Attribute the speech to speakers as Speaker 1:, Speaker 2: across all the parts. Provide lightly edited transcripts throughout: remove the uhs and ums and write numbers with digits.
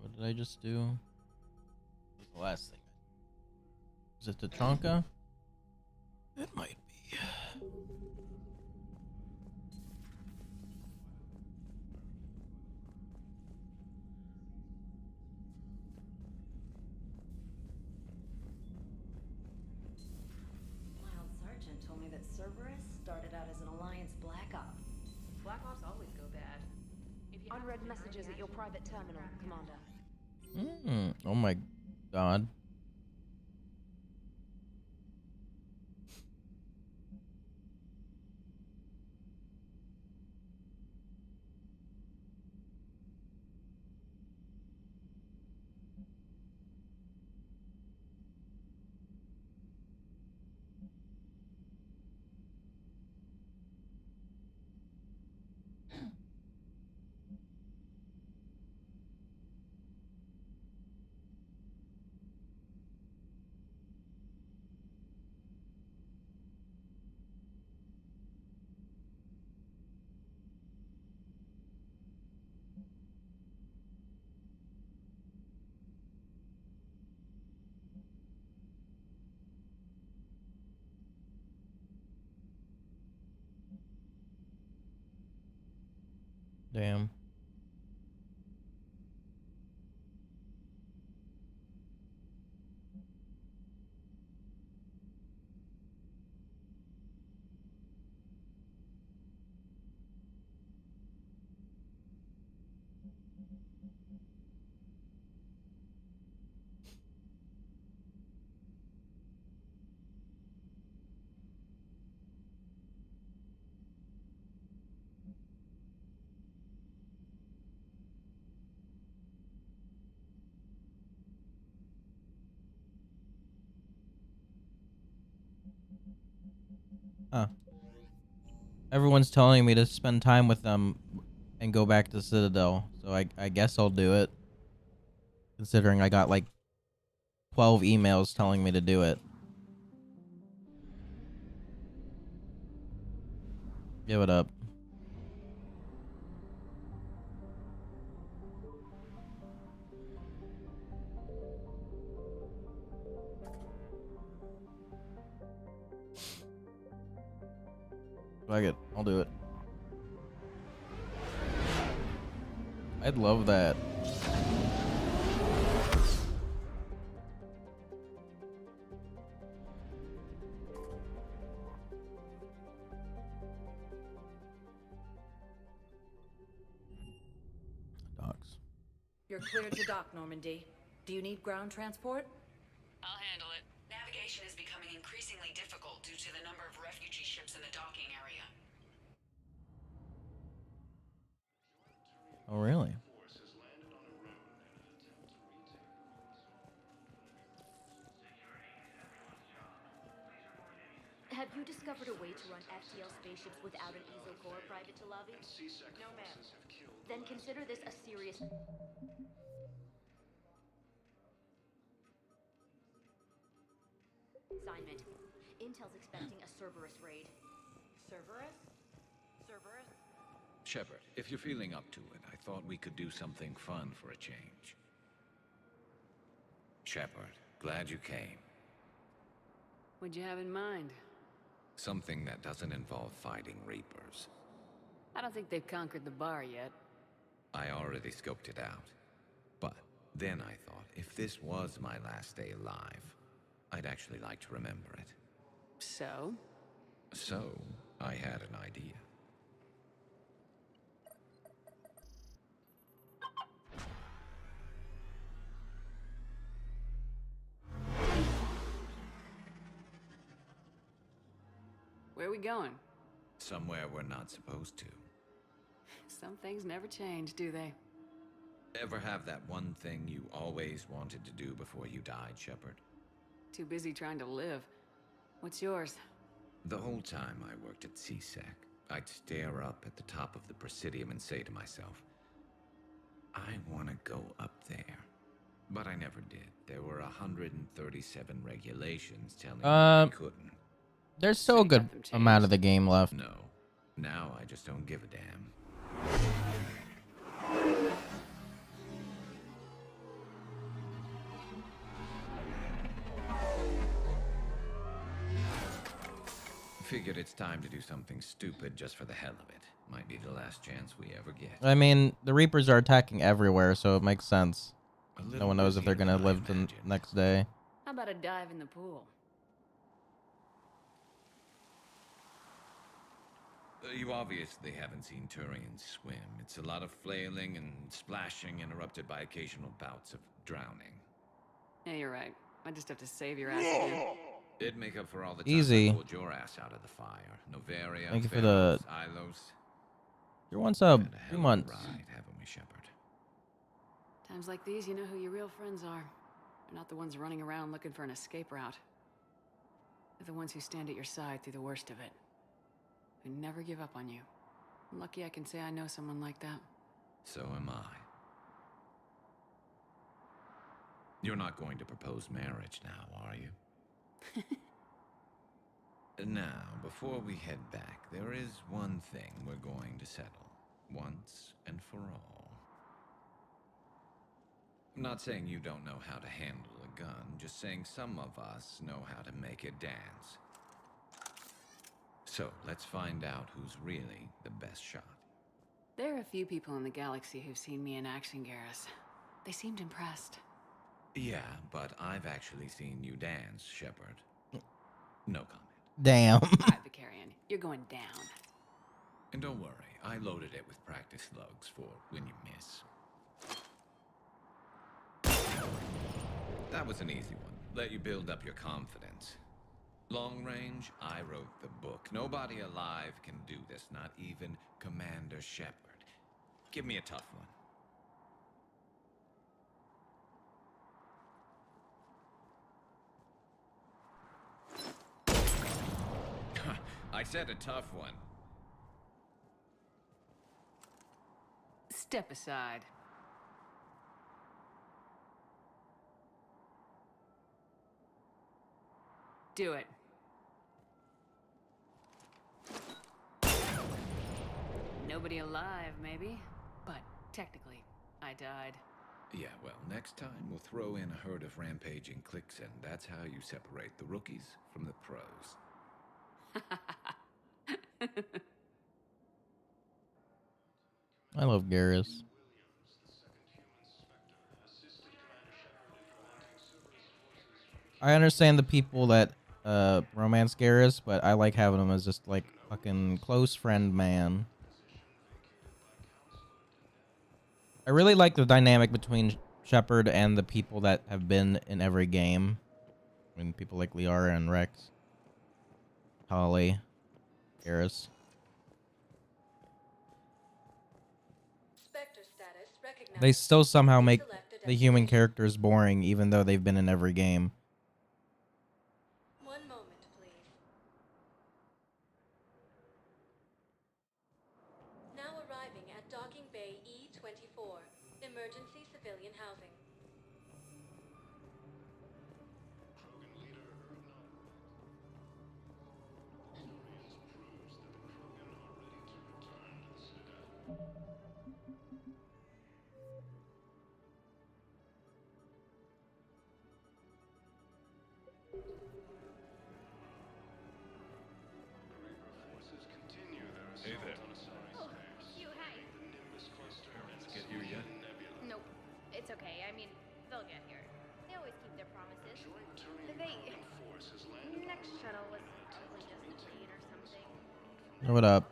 Speaker 1: What did I just do? What was the last thing? Is it Tachanka? It might be.
Speaker 2: Mild Sergeant told me that Cerberus started out as an Alliance Black Op.
Speaker 3: Black Ops always go bad.
Speaker 4: Unread messages at your private terminal, Commander.
Speaker 1: Oh my god. Damn. Huh. Everyone's telling me to spend time with them and go back to Citadel, so I guess I'll do it. Considering I got like 12 emails telling me to do it. Give it up. Fuck it, I'll do it. I'd love that. Docs.
Speaker 2: You're cleared to dock, Normandy. Do you need ground transport?
Speaker 3: I'll handle it.
Speaker 2: Navigation is becoming increasingly difficult due to the number of refugee ships in the docking area.
Speaker 1: Oh, really?
Speaker 4: Have you discovered a way to run FTL spaceships without an ESO core private to lobby?
Speaker 3: No, ma'am.
Speaker 4: Then consider this a serious... assignment. Intel's expecting a Cerberus raid.
Speaker 2: Cerberus? Cerberus?
Speaker 5: Shepard, if you're feeling up to it, I thought we could do something fun for a change. Shepard, glad you came.
Speaker 3: What'd you have in mind?
Speaker 5: Something that doesn't involve fighting Reapers.
Speaker 3: I don't think they've conquered the bar yet.
Speaker 5: I already scoped it out. But then I thought, if this was my last day alive, I'd actually like to remember it.
Speaker 3: So?
Speaker 5: So, I had an idea.
Speaker 3: Where are we going?
Speaker 5: Somewhere we're not supposed to.
Speaker 3: Some things never change, do they?
Speaker 5: Ever have that one thing you always wanted to do before you died, Shepard?
Speaker 3: Too busy trying to live. What's yours?
Speaker 5: The whole time I worked at CSEC, I'd stare up at the top of the Presidium and say to myself, I want to go up there. But I never did. There were 137 regulations telling me I couldn't.
Speaker 1: There's still a good amount of the game left.
Speaker 5: No. Now I just don't give a damn. figured it's time to do something stupid just for the hell of it. Might be the last chance we ever get.
Speaker 1: I mean, the Reapers are attacking everywhere, so it makes sense.
Speaker 5: A
Speaker 1: No
Speaker 5: little
Speaker 1: one knows if they're
Speaker 5: busier
Speaker 1: gonna
Speaker 5: than I
Speaker 1: live the
Speaker 5: imagined.
Speaker 1: next day.
Speaker 3: How about a dive in the pool?
Speaker 5: You obviously haven't seen Turians swim. It's a lot of flailing and splashing, interrupted by occasional bouts of drowning.
Speaker 3: Yeah, you're right. I just have to save your ass again.
Speaker 5: It'd make up for all the times
Speaker 1: Easy.
Speaker 5: I pulled your ass out of the fire. Novaria,
Speaker 1: Thank you for
Speaker 5: Pharos,
Speaker 1: the-
Speaker 5: Ilos.
Speaker 1: You're one sub,
Speaker 5: Had a
Speaker 1: 3
Speaker 5: hell of a
Speaker 1: months.
Speaker 5: ride, haven't we, Shepard?
Speaker 3: Times like these, you know who your real friends are. They're not the ones running around looking for an escape route. They're the ones who stand at your side through the worst of it. Who never give up on you. I'm lucky I can say I know someone like that.
Speaker 5: So am I. You're not going to propose marriage now, are you? Now, before we head back, there is one thing we're going to settle. Once and for all. I'm not saying you don't know how to handle a gun, just saying some of us know how to make it dance. So, let's find out who's really the best shot.
Speaker 3: There are a few people in the galaxy who've seen me in action, Garrus. They seemed impressed.
Speaker 5: Yeah, but I've actually seen you dance, Shepard. No comment.
Speaker 1: Damn.
Speaker 3: All right, Vicarian, you're going down.
Speaker 5: And don't worry, I loaded it with practice slugs for when you miss. That was an easy one. Let you build up your confidence. Long range, I wrote the book. Nobody alive can do this, not even Commander Shepard. Give me a tough one. I said a tough one.
Speaker 3: Step aside. Do it. Nobody alive, maybe? But technically, I died.
Speaker 5: Yeah, well, next time we'll throw in a herd of rampaging cliques, and that's how you separate the rookies from the pros.
Speaker 1: I love Garrus. I understand the people that romance Garrus, but I like having him as just like fucking close friend man. I really like the dynamic between Shepard and the people that have been in every game. I mean, people like Liara and Rex, Holly, Garrus. They still somehow make the human characters boring, even though they've been in every game.
Speaker 4: One moment, please. Now arriving at Docking Bay E-24, emergency civilian housing.
Speaker 5: Hey there.
Speaker 6: Oh, you, hi.
Speaker 5: Get here yet?
Speaker 6: Nope, it's okay. I mean, they'll get here. They always keep their promises. Next shuttle was totally just delayed or something.
Speaker 1: What up?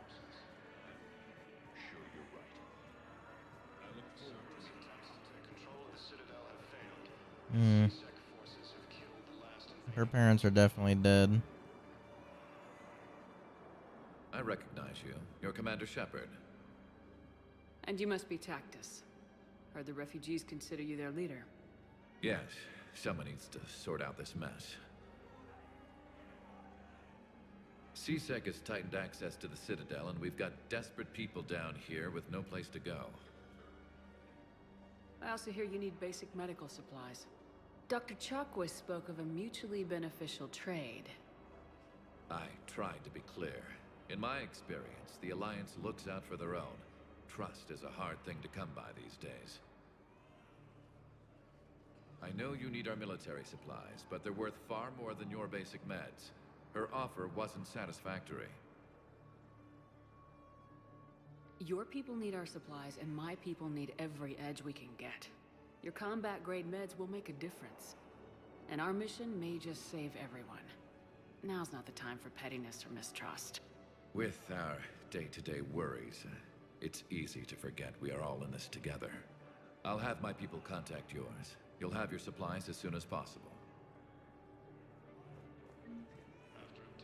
Speaker 1: Hmm. Her parents are definitely dead.
Speaker 5: I recognize you. You're Commander Shepard.
Speaker 3: And you must be Tactus. Heard the refugees consider you their leader.
Speaker 5: Yes, someone needs to sort out this mess. CSEC has tightened access to the Citadel, and we've got desperate people down here with no place to go.
Speaker 3: I also hear you need basic medical supplies. Dr. Chakwas spoke of a mutually beneficial trade.
Speaker 5: I tried to be clear. In my experience, the Alliance looks out for their own. Trust is a hard thing to come by these days. I know you need our military supplies, but they're worth far more than your basic meds.
Speaker 7: Her offer wasn't satisfactory.
Speaker 3: Your people need our supplies, and my people need every edge we can get. Your combat-grade meds will make a difference. And our mission may just save everyone. Now's not the time for pettiness or mistrust.
Speaker 7: With our day-to-day worries, it's easy to forget we are all in this together. I'll have my people contact yours. You'll have your supplies as soon as possible.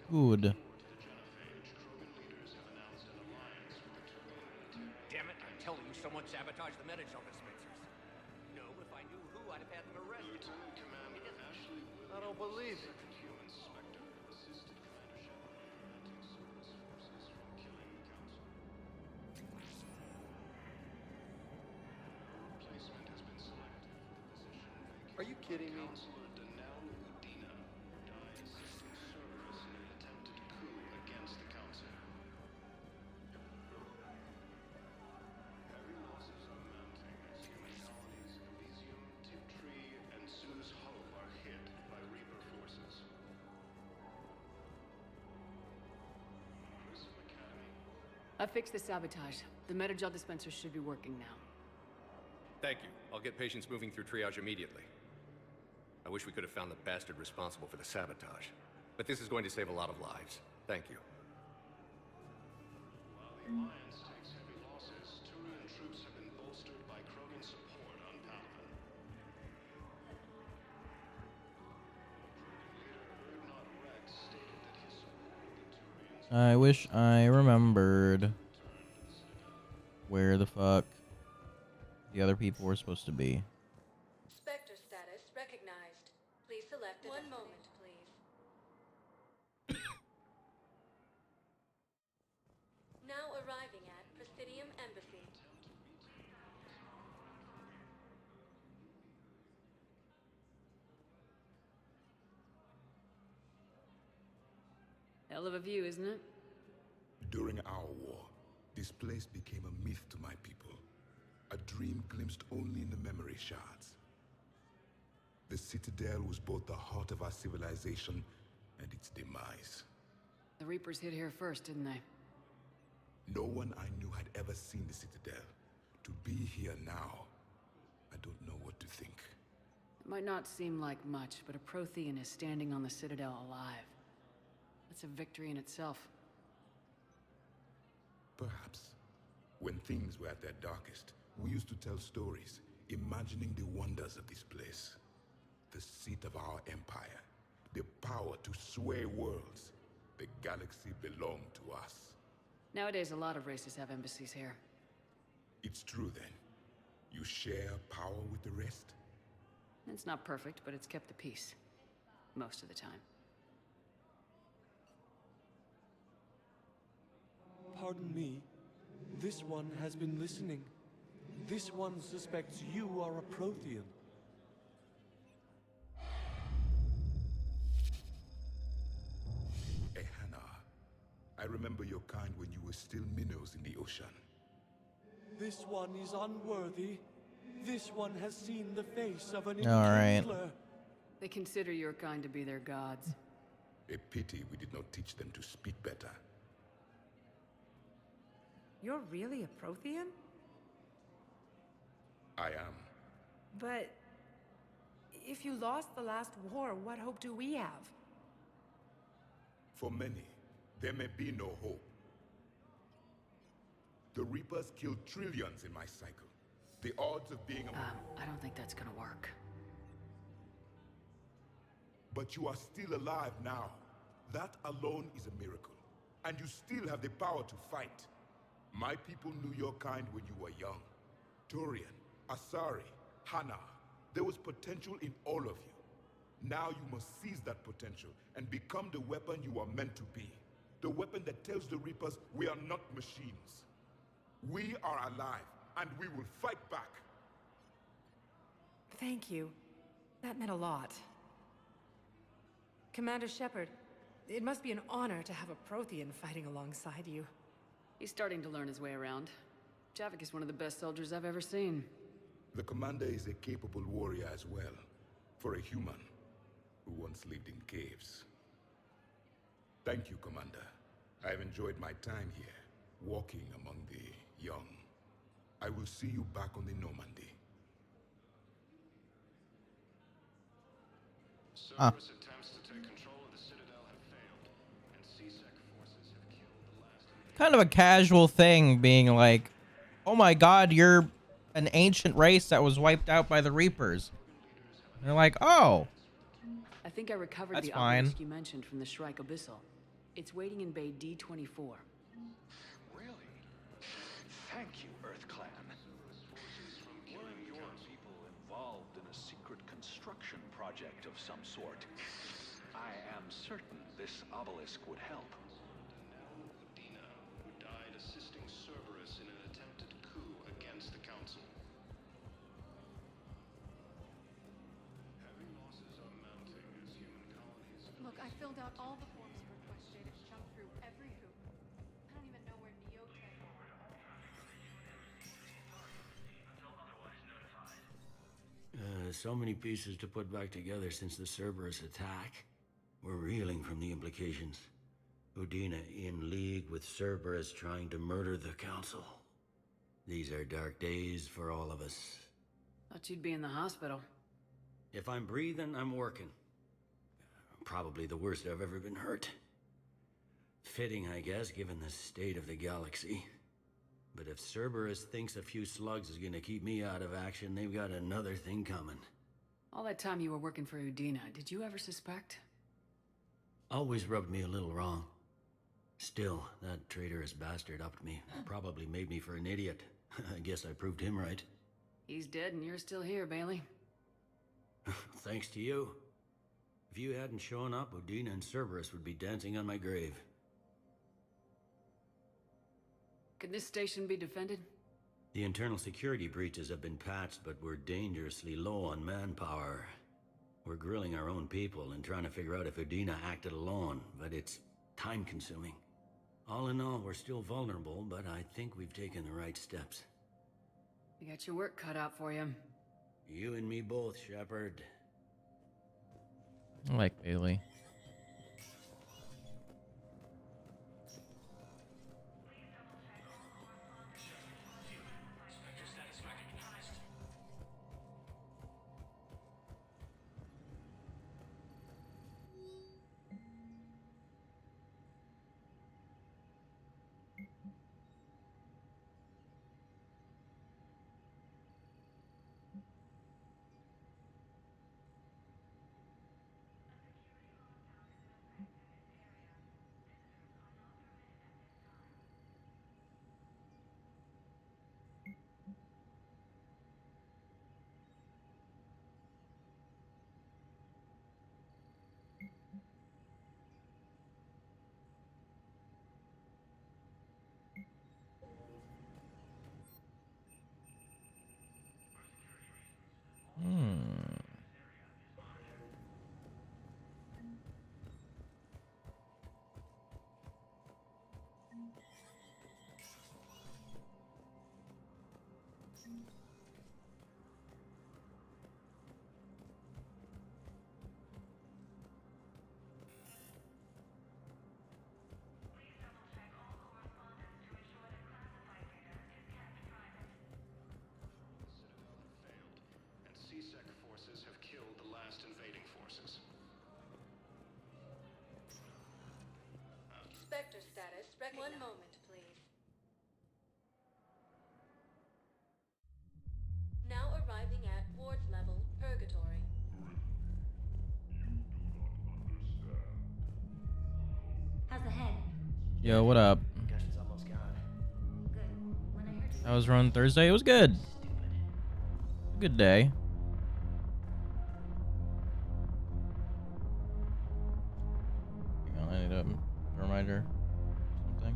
Speaker 1: Good.
Speaker 8: Damn it, I'm telling you, someone sabotaged the Medical dispensers. No, if I knew who, I'd have had them arrested. I don't believe it. Are you kidding me?
Speaker 3: I fixed the sabotage. The Metagel dispensers should be working now.
Speaker 8: Thank you. I'll get patients moving through triage immediately. I wish we could have found the bastard responsible for the sabotage. But this is going to save a lot of lives. Thank you.
Speaker 9: While the Alliance takes heavy losses, Turian troops have been bolstered by Krogan support on Palaven. Krogan leader Urdnot Rex stated that his support of the Turians...
Speaker 1: I wish I remembered where the fuck the other people were supposed to be.
Speaker 4: Spectre status recognized. Please select a... One moment, please. Now arriving at Presidium Embassy.
Speaker 3: Hell of a view, isn't it?
Speaker 10: During our war, this place became a myth to my people. A dream glimpsed only in the memory shards. The Citadel was both the heart of our civilization and its demise.
Speaker 3: The Reapers hit here first, didn't they?
Speaker 10: No one I knew had ever seen the Citadel. To be here now, I don't know what to think.
Speaker 3: It might not seem like much, but a Prothean is standing on the Citadel alive. That's a victory in itself.
Speaker 10: Perhaps. When things were at their darkest, we used to tell stories, imagining the wonders of this place. The seat of our empire, the power to sway worlds. The galaxy belonged to us.
Speaker 3: Nowadays, a lot of races have embassies here.
Speaker 10: It's true then. You share power with the rest?
Speaker 3: It's not perfect, but it's kept the peace. Most of the time.
Speaker 11: Pardon me. This one has been listening. This one suspects you are a Prothean.
Speaker 10: Ehana, I remember your kind when you were still minnows in the ocean.
Speaker 11: This one is unworthy. This one has seen the face of an
Speaker 1: All right.
Speaker 11: Inkler.
Speaker 3: They consider your kind to be their gods.
Speaker 10: A pity we did not teach them to speak better.
Speaker 12: You're really a Prothean?
Speaker 10: I am.
Speaker 12: But if you lost the last war, what hope do we have?
Speaker 10: For many, there may be no hope. The Reapers killed trillions in my cycle. The odds of being a...
Speaker 3: I don't think that's gonna work.
Speaker 10: But you are still alive now. That alone is a miracle. And you still have the power to fight. My people knew your kind when you were young. Turian, Asari, Hana. There was potential in all of you. Now you must seize that potential and become the weapon you are meant to be. The weapon that tells the Reapers we are not machines. We are alive, and we will fight back.
Speaker 12: Thank you. That meant a lot. Commander Shepard, it must be an honor to have a Prothean fighting alongside you.
Speaker 3: He's starting to learn his way around. Javik is one of the best soldiers I've ever seen.
Speaker 10: The commander is a capable warrior as well, for a human who once lived in caves. Thank you, Commander. I've enjoyed my time here, walking among the young. I will see you back on the Normandy.
Speaker 9: Cerberus attempts to take control of the Citadel have failed, and C-Sec forces have killed the last...
Speaker 1: Kind of a casual thing being like, oh my god, you're an ancient race that was wiped out by the Reapers. And they're like, oh.
Speaker 3: I think I recovered
Speaker 1: That's
Speaker 3: the
Speaker 1: fine.
Speaker 3: obelisk you mentioned from the Shrike Abyssal. It's waiting in Bay D-24.
Speaker 13: Really? Thank you, Earth Clan. Weren't your people involved in a secret construction project of some sort? I am certain this obelisk would help.
Speaker 9: Udina, who died assisting Cerberus in an attempted coup against the Council. Heavy losses are mounting as human colonies...
Speaker 6: Look, I filled out all the forms you requested and jumped through every hoop. I don't even know where Neote is.
Speaker 14: So many pieces to put back together since the Cerberus attack. We're reeling from the implications. Udina in league with Cerberus trying to murder the Council. These are dark days for all of us.
Speaker 3: Thought you'd be in the hospital.
Speaker 14: If I'm breathing, I'm working. Probably the worst I've ever been hurt. Fitting, I guess, given the state of the galaxy. But if Cerberus thinks a few slugs is gonna keep me out of action, they've got another thing coming.
Speaker 3: All that time you were working for Udina, did you ever suspect?
Speaker 14: Always rubbed me a little wrong. Still, that traitorous bastard upped me. Probably made me for an idiot. I guess I proved him right.
Speaker 3: He's dead and you're still here, Bailey.
Speaker 14: Thanks to you. If you hadn't shown up, Udina and Cerberus would be dancing on my grave.
Speaker 3: Can this station be defended?
Speaker 14: The internal security breaches have been patched, but we're dangerously low on manpower. We're grilling our own people and trying to figure out if Udina acted alone, but it's time-consuming. All in all, we're still vulnerable, but I think we've taken the right steps.
Speaker 3: You got your work cut out for you.
Speaker 14: You and me both, Shepard.
Speaker 1: I like Bailey.
Speaker 9: C-Sec forces have killed the last invading forces.
Speaker 4: Spectre status recognized. 1 moment, please. Now arriving at Ward's level, Purgatory.
Speaker 15: How's the head?
Speaker 1: Yo, what up?
Speaker 15: Concussion's almost gone. Good. When I heard
Speaker 1: I was running Thursday. It was good. Good day. Hang on, I need a reminder. Something.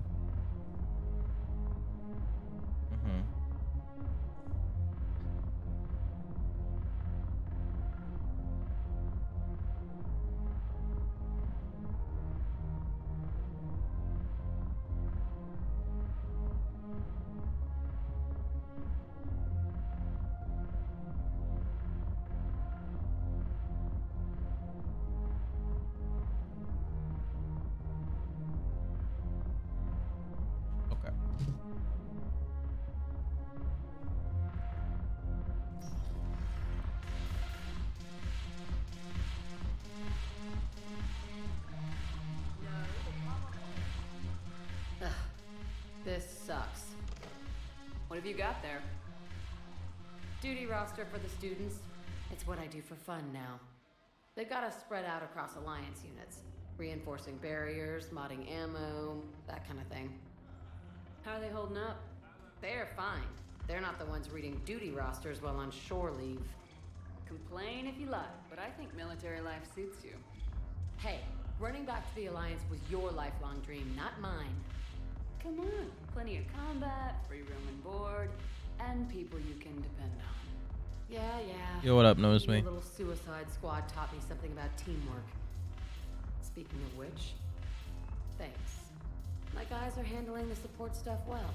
Speaker 3: have you got there?
Speaker 16: Duty roster for the students. It's what I do for fun now. They've got us spread out across Alliance units. Reinforcing barriers, modding ammo, that kind of thing.
Speaker 3: How are they holding up?
Speaker 16: They're fine. They're not the ones reading duty rosters while on shore leave.
Speaker 3: Complain if you like, but I think military life suits you.
Speaker 16: Hey, running back to the Alliance was your lifelong dream, not mine.
Speaker 3: Come on, plenty of combat, free room and board, and people you can depend on.
Speaker 16: Yeah.
Speaker 1: Yo, what up, knows me?
Speaker 16: The little Suicide Squad taught me something about teamwork. Speaking of which, thanks. My guys are handling the support stuff well.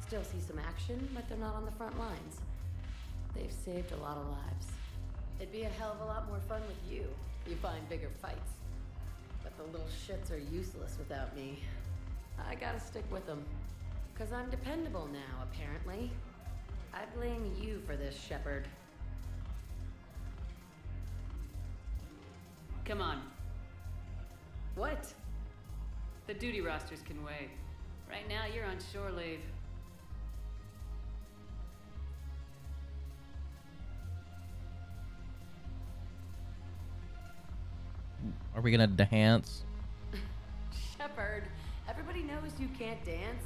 Speaker 16: Still see some action, but they're not on the front lines. They've saved a lot of lives. It'd be a hell of a lot more fun with you. You find bigger fights. But the little shits are useless without me. I gotta stick with them. 'Cause I'm dependable now, apparently. I blame you for this, Shepard.
Speaker 3: Come on.
Speaker 16: What?
Speaker 3: The duty rosters can wait. Right now, you're on shore leave.
Speaker 1: Are we gonna dance?
Speaker 16: Shepard, everybody knows you can't dance.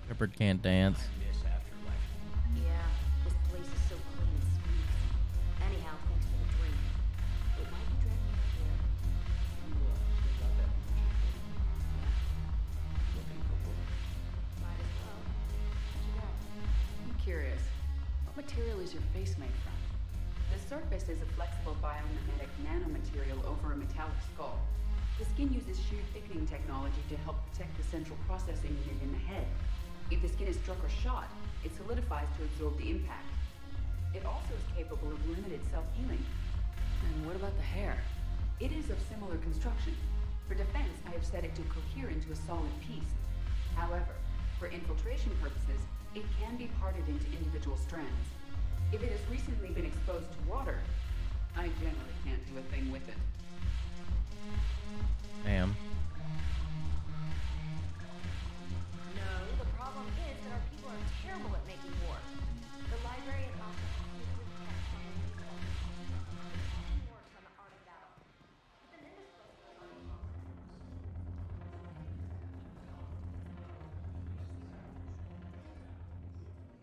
Speaker 1: Shepard can't dance.
Speaker 15: Yeah, this place is so clean and sweet. Anyhow, thanks for the drink. But why you drag me out here?
Speaker 3: Might as well. What you got? I'm curious. What material is your face made from?
Speaker 17: The surface is a flexible biomimetic nanomaterial over a metallic skull. The skin uses shear thickening technology to help protect the central processing unit in the head. If the skin is struck or shot, it solidifies to absorb the impact. It also is capable of limited self-healing.
Speaker 3: And what about the hair?
Speaker 17: It is of similar construction. For defense, I have set it to cohere into a solid piece. However, for infiltration purposes, it can be parted into individual strands. If it has recently been exposed to water, I generally can't do a thing with it.
Speaker 1: Damn.
Speaker 15: No, the problem is that our people are terrible at making war. The library and office works on the art of battle. But the Nimbus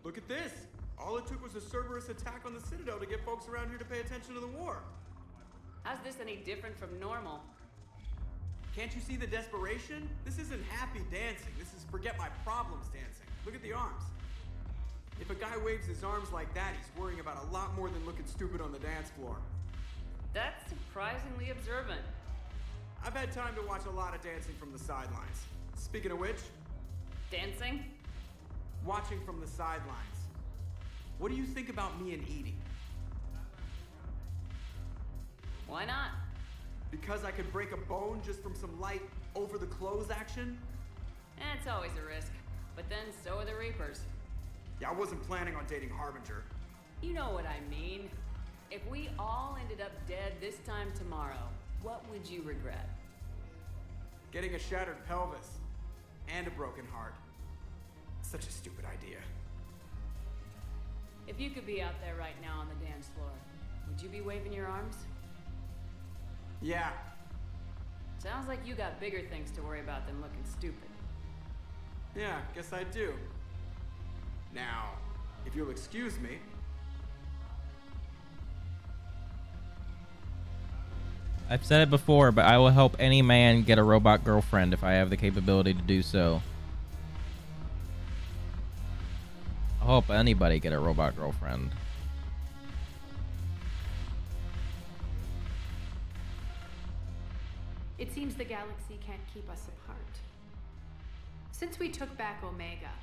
Speaker 18: Look at this! All it took was a Cerberus attack on the Citadel to get folks around here to pay attention to the war.
Speaker 3: How's this any different from normal?
Speaker 18: Can't you see the desperation? This isn't happy dancing. This is forget my problems dancing. Look at the arms. If a guy waves his arms like that, he's worrying about a lot more than looking stupid on the dance floor.
Speaker 3: That's surprisingly observant.
Speaker 18: I've had time to watch a lot of dancing from the sidelines. Speaking of which...
Speaker 3: Dancing?
Speaker 18: Watching from the sidelines. What do you think about me and Edie?
Speaker 3: Why not?
Speaker 18: Because I could break a bone just from some light over-the-clothes action?
Speaker 3: It's always a risk. But then so are the Reapers.
Speaker 18: Yeah, I wasn't planning on dating Harbinger.
Speaker 3: You know what I mean. If we all ended up dead this time tomorrow, what would you regret?
Speaker 18: Getting a shattered pelvis. And a broken heart. Such a stupid idea.
Speaker 3: If you could be out there right now on the dance floor, would you be waving your arms?
Speaker 18: Yeah.
Speaker 3: Sounds like you got bigger things to worry about than looking stupid.
Speaker 18: Yeah, guess I do. Now, if you'll excuse me...
Speaker 1: I've said it before, but I will help any man get a robot girlfriend if I have the capability to do so. I'll help anybody get a robot girlfriend.
Speaker 12: It seems the galaxy can't keep us apart. Since we took back Omega,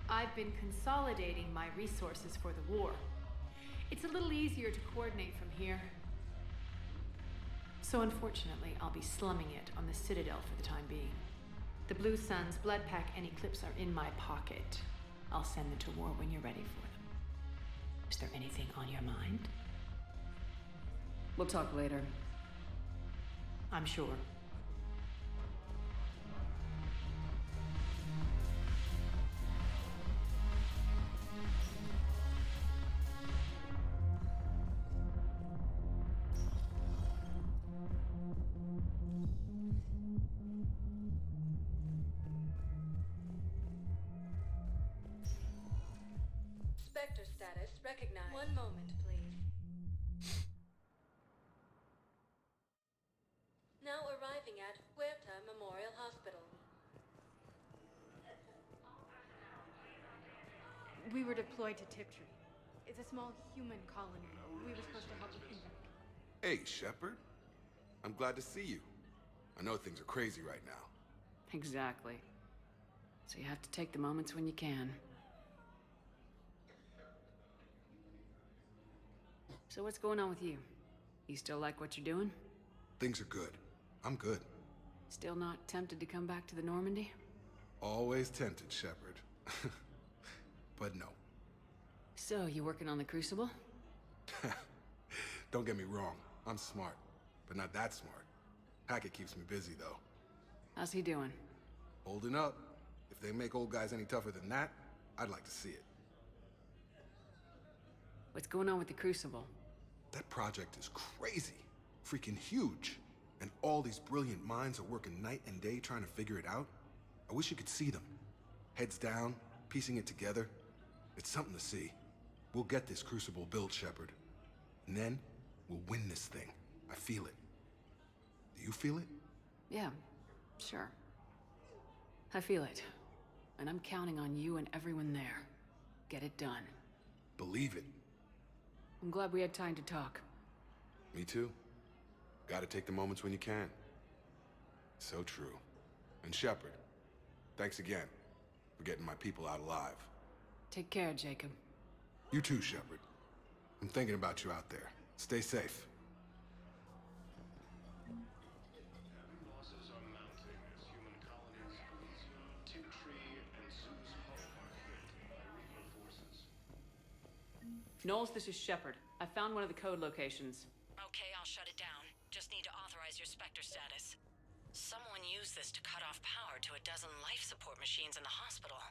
Speaker 12: I've been consolidating my resources for the war. It's a little easier to coordinate from here. So unfortunately, I'll be slumming it on the Citadel for the time being. The Blue Suns, Bloodpack, and Eclipse are in my pocket.
Speaker 3: I'll send them to war when you're ready for them. Is there anything on your mind?
Speaker 16: We'll talk later.
Speaker 3: I'm sure.
Speaker 4: Spectre status recognized. One moment, please. Now arriving at Huerta Memorial Hospital.
Speaker 6: We were deployed to Tiptree. It's a small human colony. We were supposed to help with Hendrik.
Speaker 19: Hey, Shepard. I'm glad to see you. I know things are crazy right now.
Speaker 3: Exactly. So you have to take the moments when you can. So what's going on with you? You still like what you're doing?
Speaker 19: Things are good. I'm good.
Speaker 3: Still not tempted to come back to the Normandy?
Speaker 19: Always tempted, Shepard. But no.
Speaker 3: So, you working on the Crucible?
Speaker 19: Don't get me wrong. I'm smart, but not that smart. Hackett keeps me busy, though.
Speaker 3: How's he doing?
Speaker 19: Holding up. If they make old guys any tougher than that, I'd like to see it.
Speaker 3: What's going on with the Crucible?
Speaker 19: That project is crazy. Freaking huge. And all these brilliant minds are working night and day trying to figure it out. I wish you could see them. Heads down, piecing it together. It's something to see. We'll get this Crucible built, Shepard. And then, we'll win this thing. I feel it. Do you feel it?
Speaker 3: Yeah, sure. I feel it. And I'm counting on you and everyone there. Get it done.
Speaker 19: Believe it.
Speaker 3: I'm glad we had time to talk.
Speaker 19: Me too. Gotta take the moments when you can. So true. And Shepard, thanks again for getting my people out alive.
Speaker 3: Take care, Jacob.
Speaker 19: You too, Shepard. I'm thinking about you out there. Stay safe.
Speaker 9: Losses are mounting as human colonies Elysium, Tiptree, and Zeus Hull are hit by Reaper forces.
Speaker 3: Knowles, this is Shepard. I found one of the code locations.
Speaker 2: Okay, I'll shut it down. Just need to authorize your Spectre status. Someone used this to cut off power to a dozen life support machines in the hospital.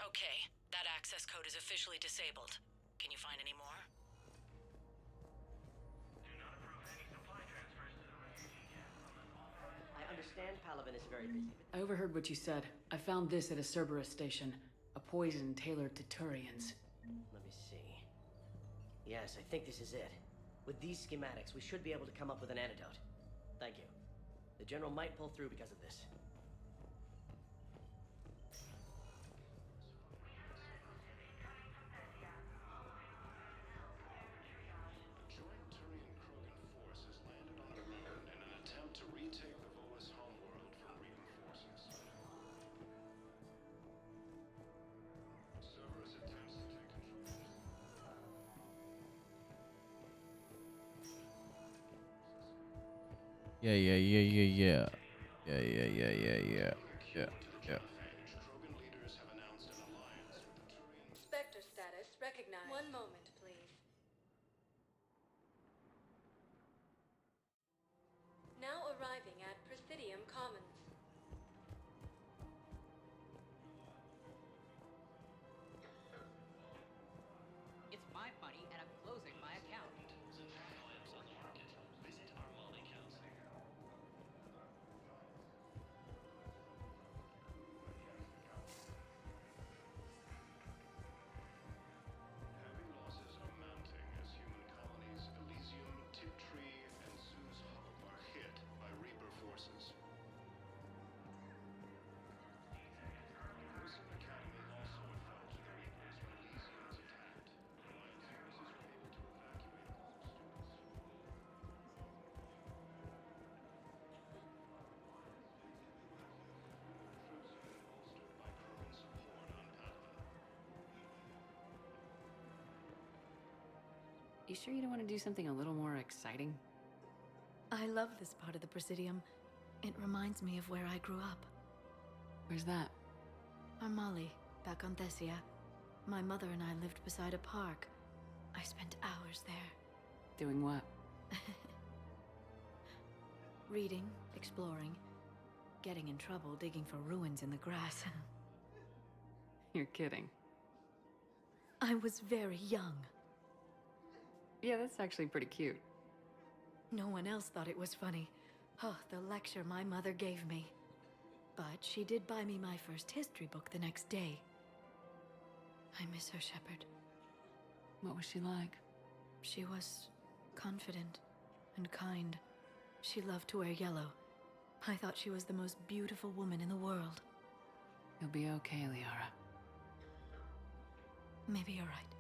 Speaker 2: Okay, that access code is officially disabled. Can you find any more?
Speaker 20: I understand Palaven is very busy.
Speaker 3: I overheard what you said. I found this at a Cerberus station. A poison tailored to Turians.
Speaker 20: Let me see. Yes, I think this is it. With these schematics, we should be able to come up with an antidote. Thank you. The General might pull through because of this.
Speaker 9: A joint Turian-Krogan force has landed on the moon in an attempt to retake the Volus homeworld from Reaper forces. Cerberus attempts to take control.
Speaker 1: Yeah. Yeah.
Speaker 9: Krogan leaders have announced an alliance with the Turian.
Speaker 4: Spectre status recognized. One moment, please. Now arriving at Presidium Commons.
Speaker 2: It's my money and I'm closing my account.
Speaker 9: Visit our Molly Council. Heavy losses are mounting as human colonies Elysium, Tiptree, and Zeus Hull are hit by Reaper forces. Wilson Academy also fell to the Reapers when Elysium was attacked. Alliance forces were able to evacuate all students. Troops have been bolstered by Krogan support on Palaven.
Speaker 3: You sure you don't want to do something a little more exciting?
Speaker 21: I love this part of the Presidium. It reminds me of where I grew up.
Speaker 3: Where's that?
Speaker 21: Armali, back on Thessia. My mother and I lived beside a park. I spent hours there.
Speaker 3: Doing what?
Speaker 21: Reading, exploring, getting in trouble digging for ruins in the grass.
Speaker 3: You're kidding.
Speaker 21: I was very young.
Speaker 3: Yeah, that's actually pretty cute.
Speaker 21: No one else thought it was funny. Oh, the lecture my mother gave me. But she did buy me my first history book the next day. I miss her, Shepard.
Speaker 3: What was she like?
Speaker 21: She was confident and kind. She loved to wear yellow. I thought she was the most beautiful woman in the world.
Speaker 3: You'll be okay, Liara.
Speaker 21: Maybe you're right.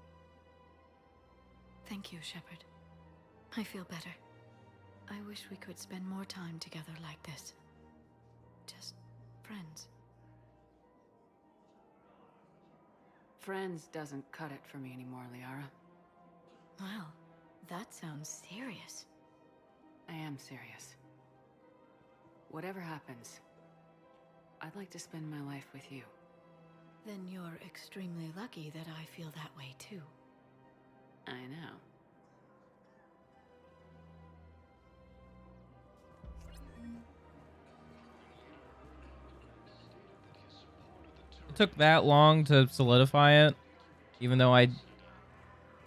Speaker 21: Thank you, Shepard. I feel better. I wish we could spend more time together like this. Just friends.
Speaker 3: Friends doesn't cut it for me anymore, Liara.
Speaker 21: Well, that sounds serious.
Speaker 3: I am serious. Whatever happens, I'd like to spend my life with you.
Speaker 21: Then you're extremely lucky that I feel that way too.
Speaker 3: I know.
Speaker 1: It took that long to solidify it, even though I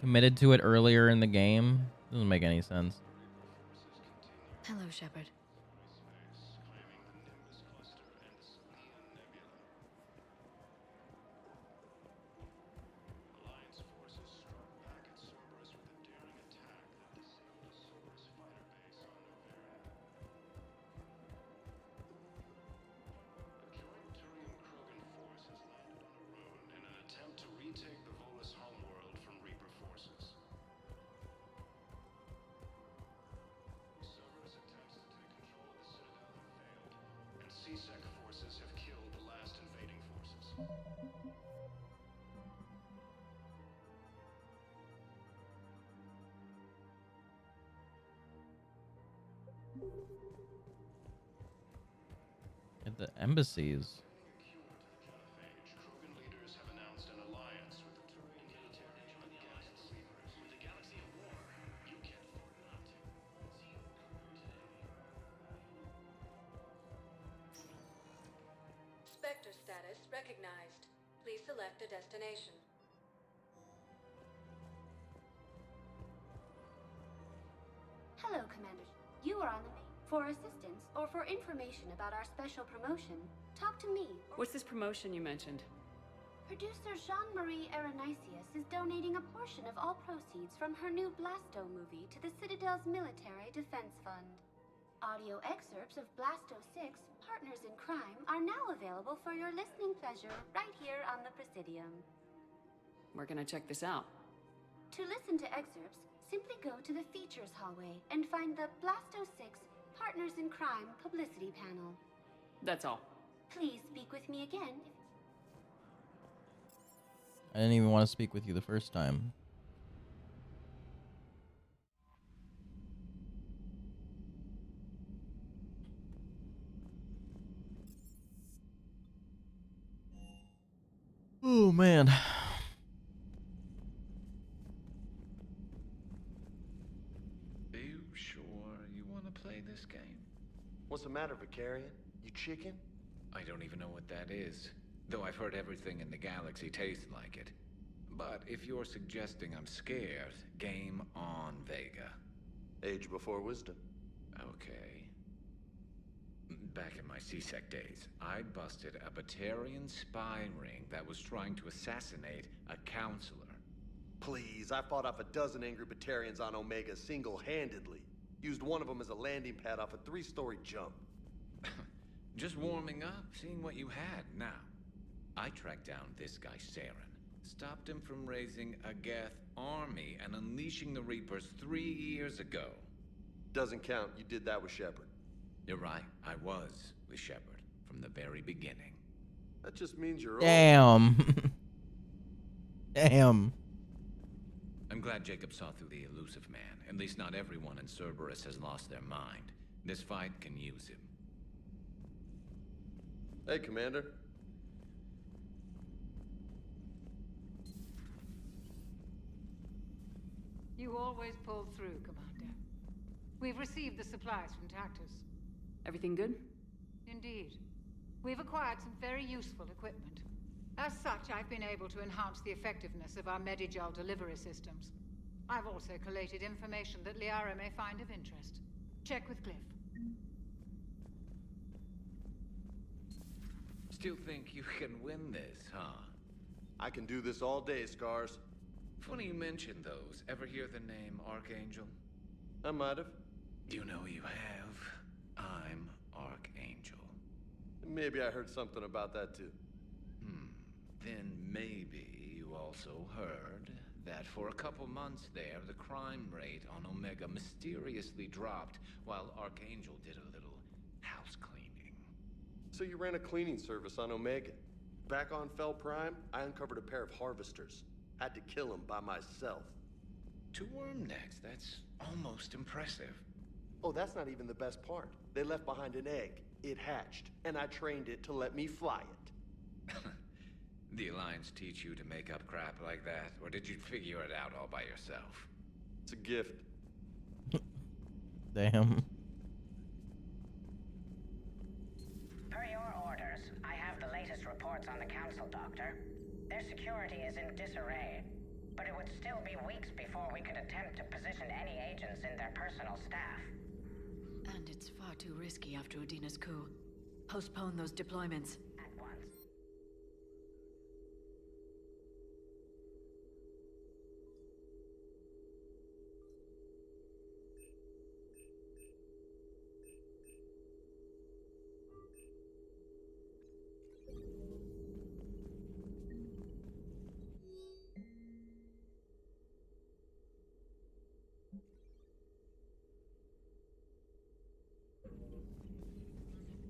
Speaker 1: committed to it earlier in the game. Doesn't make any sense.
Speaker 21: Hello, Shepard.
Speaker 9: Attempt to retake the Volus homeworld from Reaper forces. Cerberus attempts to take control of the Citadel have failed, and C-Sec forces have killed the last invading forces.
Speaker 1: At the embassies.
Speaker 9: Krogan leaders have announced an alliance with the Turian military and the Galaxy Sleepers. With the Galaxy at war, you can't afford not to.
Speaker 4: Spectre status recognized. Please select a destination.
Speaker 5: Hello, Commander. You are on the main. For assistance or for information about our special promotion, talk to me.
Speaker 3: What's this promotion you mentioned?
Speaker 5: Producer Jean-Marie Aranisius is donating a portion of all proceeds from her new Blasto movie to the Citadel's Military Defense Fund. Audio excerpts of Blasto 6, Partners in Crime, are now available for your listening pleasure right here on the Presidium.
Speaker 3: We're gonna check this out.
Speaker 5: To listen to excerpts, simply go to the features hallway and find the Blasto 6 Partners in Crime publicity panel.
Speaker 3: That's all.
Speaker 5: Please speak with me again.
Speaker 1: I didn't even want to speak with you the first time. Oh, man.
Speaker 7: Are you sure you want to play this game?
Speaker 22: What's the matter, Vicarian? You chicken?
Speaker 7: I don't even know what that is, though I've heard everything in the galaxy tastes like it. But if you're suggesting I'm scared, game on, Vega.
Speaker 22: Age before wisdom.
Speaker 7: Okay. Back in my C-Sec days, I busted a Batarian spy ring that was trying to assassinate a counselor.
Speaker 22: Please, I fought off a dozen angry Batarians on Omega single-handedly. Used one of them as a landing pad off a 3-story jump.
Speaker 7: Just warming up, seeing what you had. Now, I tracked down this guy, Saren. Stopped him from raising a Geth army and unleashing the Reapers 3 years ago.
Speaker 22: Doesn't count. You did that with Shepard.
Speaker 7: You're right. I was with Shepard from the very beginning.
Speaker 22: That just means you're
Speaker 1: Damn. Damn.
Speaker 7: I'm glad Jacob saw through the elusive man. At least not everyone in Cerberus has lost their mind. This fight can use him.
Speaker 22: Hey, Commander.
Speaker 8: You always pull through, Commander. We've received the supplies from Tactus.
Speaker 3: Everything good?
Speaker 8: Indeed. We've acquired some very useful equipment. As such, I've been able to enhance the effectiveness of our Medigel delivery systems. I've also collated information that Liara may find of interest. Check with Cliff.
Speaker 7: Still think you can win this, huh?
Speaker 22: I can do this all day, Scars.
Speaker 7: Funny you mention those. Ever hear the name Archangel?
Speaker 22: I might have.
Speaker 7: You know you have. I'm Archangel.
Speaker 22: Maybe I heard something about that too.
Speaker 7: Then maybe you also heard that for a couple months there, the crime rate on Omega mysteriously dropped while Archangel did a little house cleaning.
Speaker 22: So you ran a cleaning service on Omega. Back on Fel Prime, I uncovered a pair of harvesters. Had to kill them by myself.
Speaker 7: 2 worm necks, that's almost impressive.
Speaker 22: Oh, that's not even the best part. They left behind an egg. It hatched, and I trained it to let me fly it.
Speaker 7: The Alliance teach you to make up crap like that, or did you figure it out all by yourself?
Speaker 22: It's a gift.
Speaker 1: Damn.
Speaker 11: Per your orders, I have the latest reports on the Council, Doctor. Their security is in disarray, but it would still be weeks before we could attempt to position any agents in their personal staff.
Speaker 16: And it's far too risky after Udina's coup. Postpone those deployments.
Speaker 11: At once.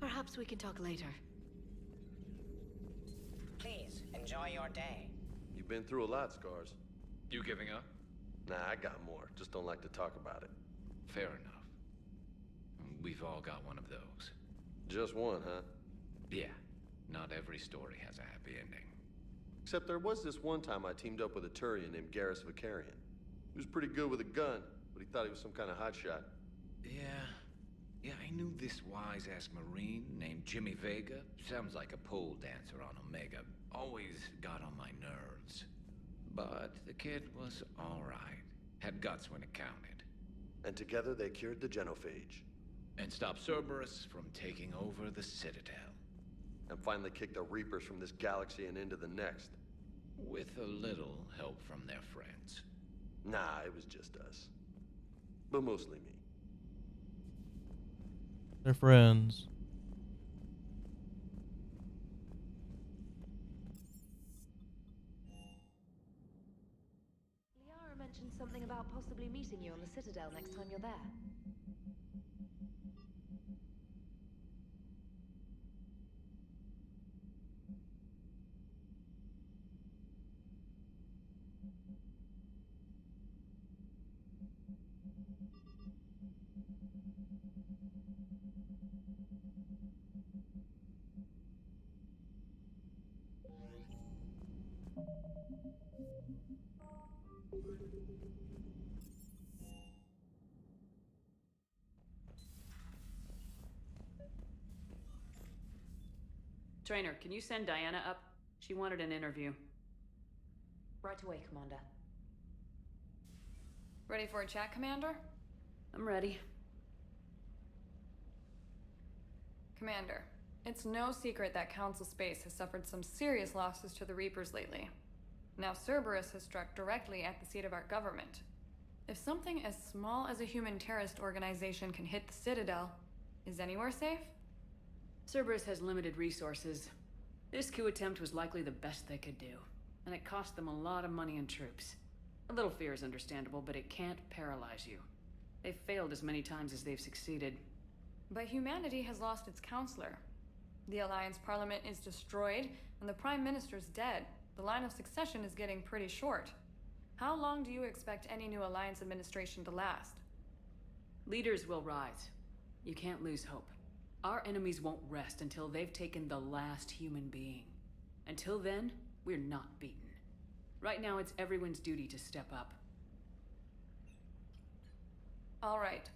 Speaker 16: Perhaps we can talk later.
Speaker 11: Please, enjoy your day.
Speaker 22: You've been through a lot, Scars.
Speaker 7: You giving up?
Speaker 22: Nah, I got more. Just don't like to talk about it.
Speaker 7: Fair enough. We've all got one of those.
Speaker 22: Just one, huh?
Speaker 7: Yeah. Not every story has a happy ending.
Speaker 22: Except there was this one time I teamed up with a Turian named Garrus Vicarian. He was pretty good with a gun, but he thought he was some kind of hotshot.
Speaker 7: Yeah, I knew this wise-ass Marine named Jimmy Vega. Sounds like a pole dancer on Omega. Always got on my nerves. But the kid was alright. Had guts when it counted.
Speaker 22: And together they cured the Genophage.
Speaker 7: And stopped Cerberus from taking over the Citadel.
Speaker 22: And finally kicked the Reapers from this galaxy and into the next.
Speaker 7: With a little help from their friends.
Speaker 22: Nah, it was just us. But mostly me.
Speaker 1: They're friends.
Speaker 15: Liara mentioned something about possibly meeting you on the Citadel next time you're there.
Speaker 3: Trainer, can you send Diana up? She wanted an interview.
Speaker 15: Right away, Commander.
Speaker 6: Ready for a chat, Commander?
Speaker 3: I'm ready.
Speaker 6: Commander, it's no secret that Council Space has suffered some serious losses to the Reapers lately. Now Cerberus has struck directly at the seat of our government. If something as small as a human terrorist organization can hit the Citadel, is anywhere safe?
Speaker 3: Cerberus has limited resources. This coup attempt was likely the best they could do, and it cost them a lot of money and troops. A little fear is understandable, but it can't paralyze you. They've failed as many times as they've succeeded.
Speaker 6: But humanity has lost its counselor. The Alliance Parliament is destroyed, and the Prime Minister's dead. The line of succession is getting pretty short. How long do you expect any new Alliance administration to last?
Speaker 3: Leaders will rise. You can't lose hope. Our enemies won't rest until they've taken the last human being. Until then, we're not beaten. Right now, it's everyone's duty to step up.
Speaker 6: All right.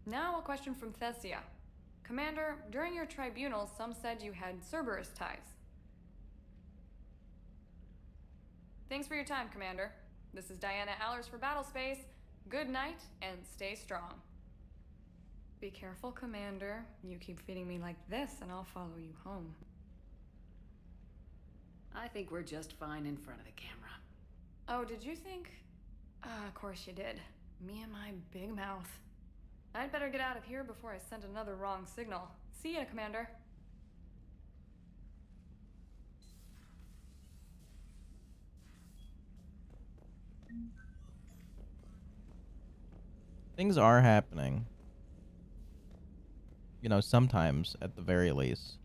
Speaker 6: Now a question from Thessia. Commander, during your tribunal, some said you had Cerberus ties. Thanks for your time, Commander. This is Diana Allers for Battlespace. Good night, and stay strong. Be careful, Commander. You keep feeding me like this, and I'll follow you home.
Speaker 3: I think we're just fine in front of the camera.
Speaker 6: Oh, did you think? Of course you did. Me and my big mouth. I'd better get out of here before I send another wrong signal. See ya, Commander.
Speaker 1: Things are happening. You know, sometimes, at the very least.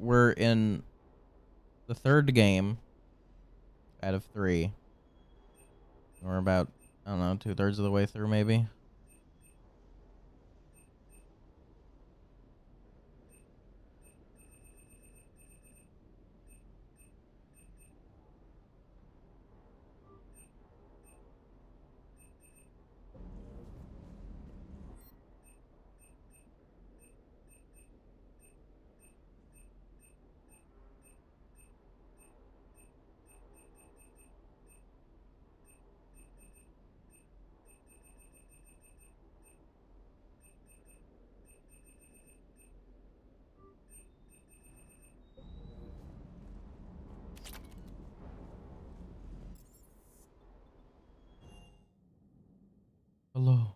Speaker 1: We're in the third game out of 3. We're about, I don't know, 2/3 of the way through, maybe. Hello.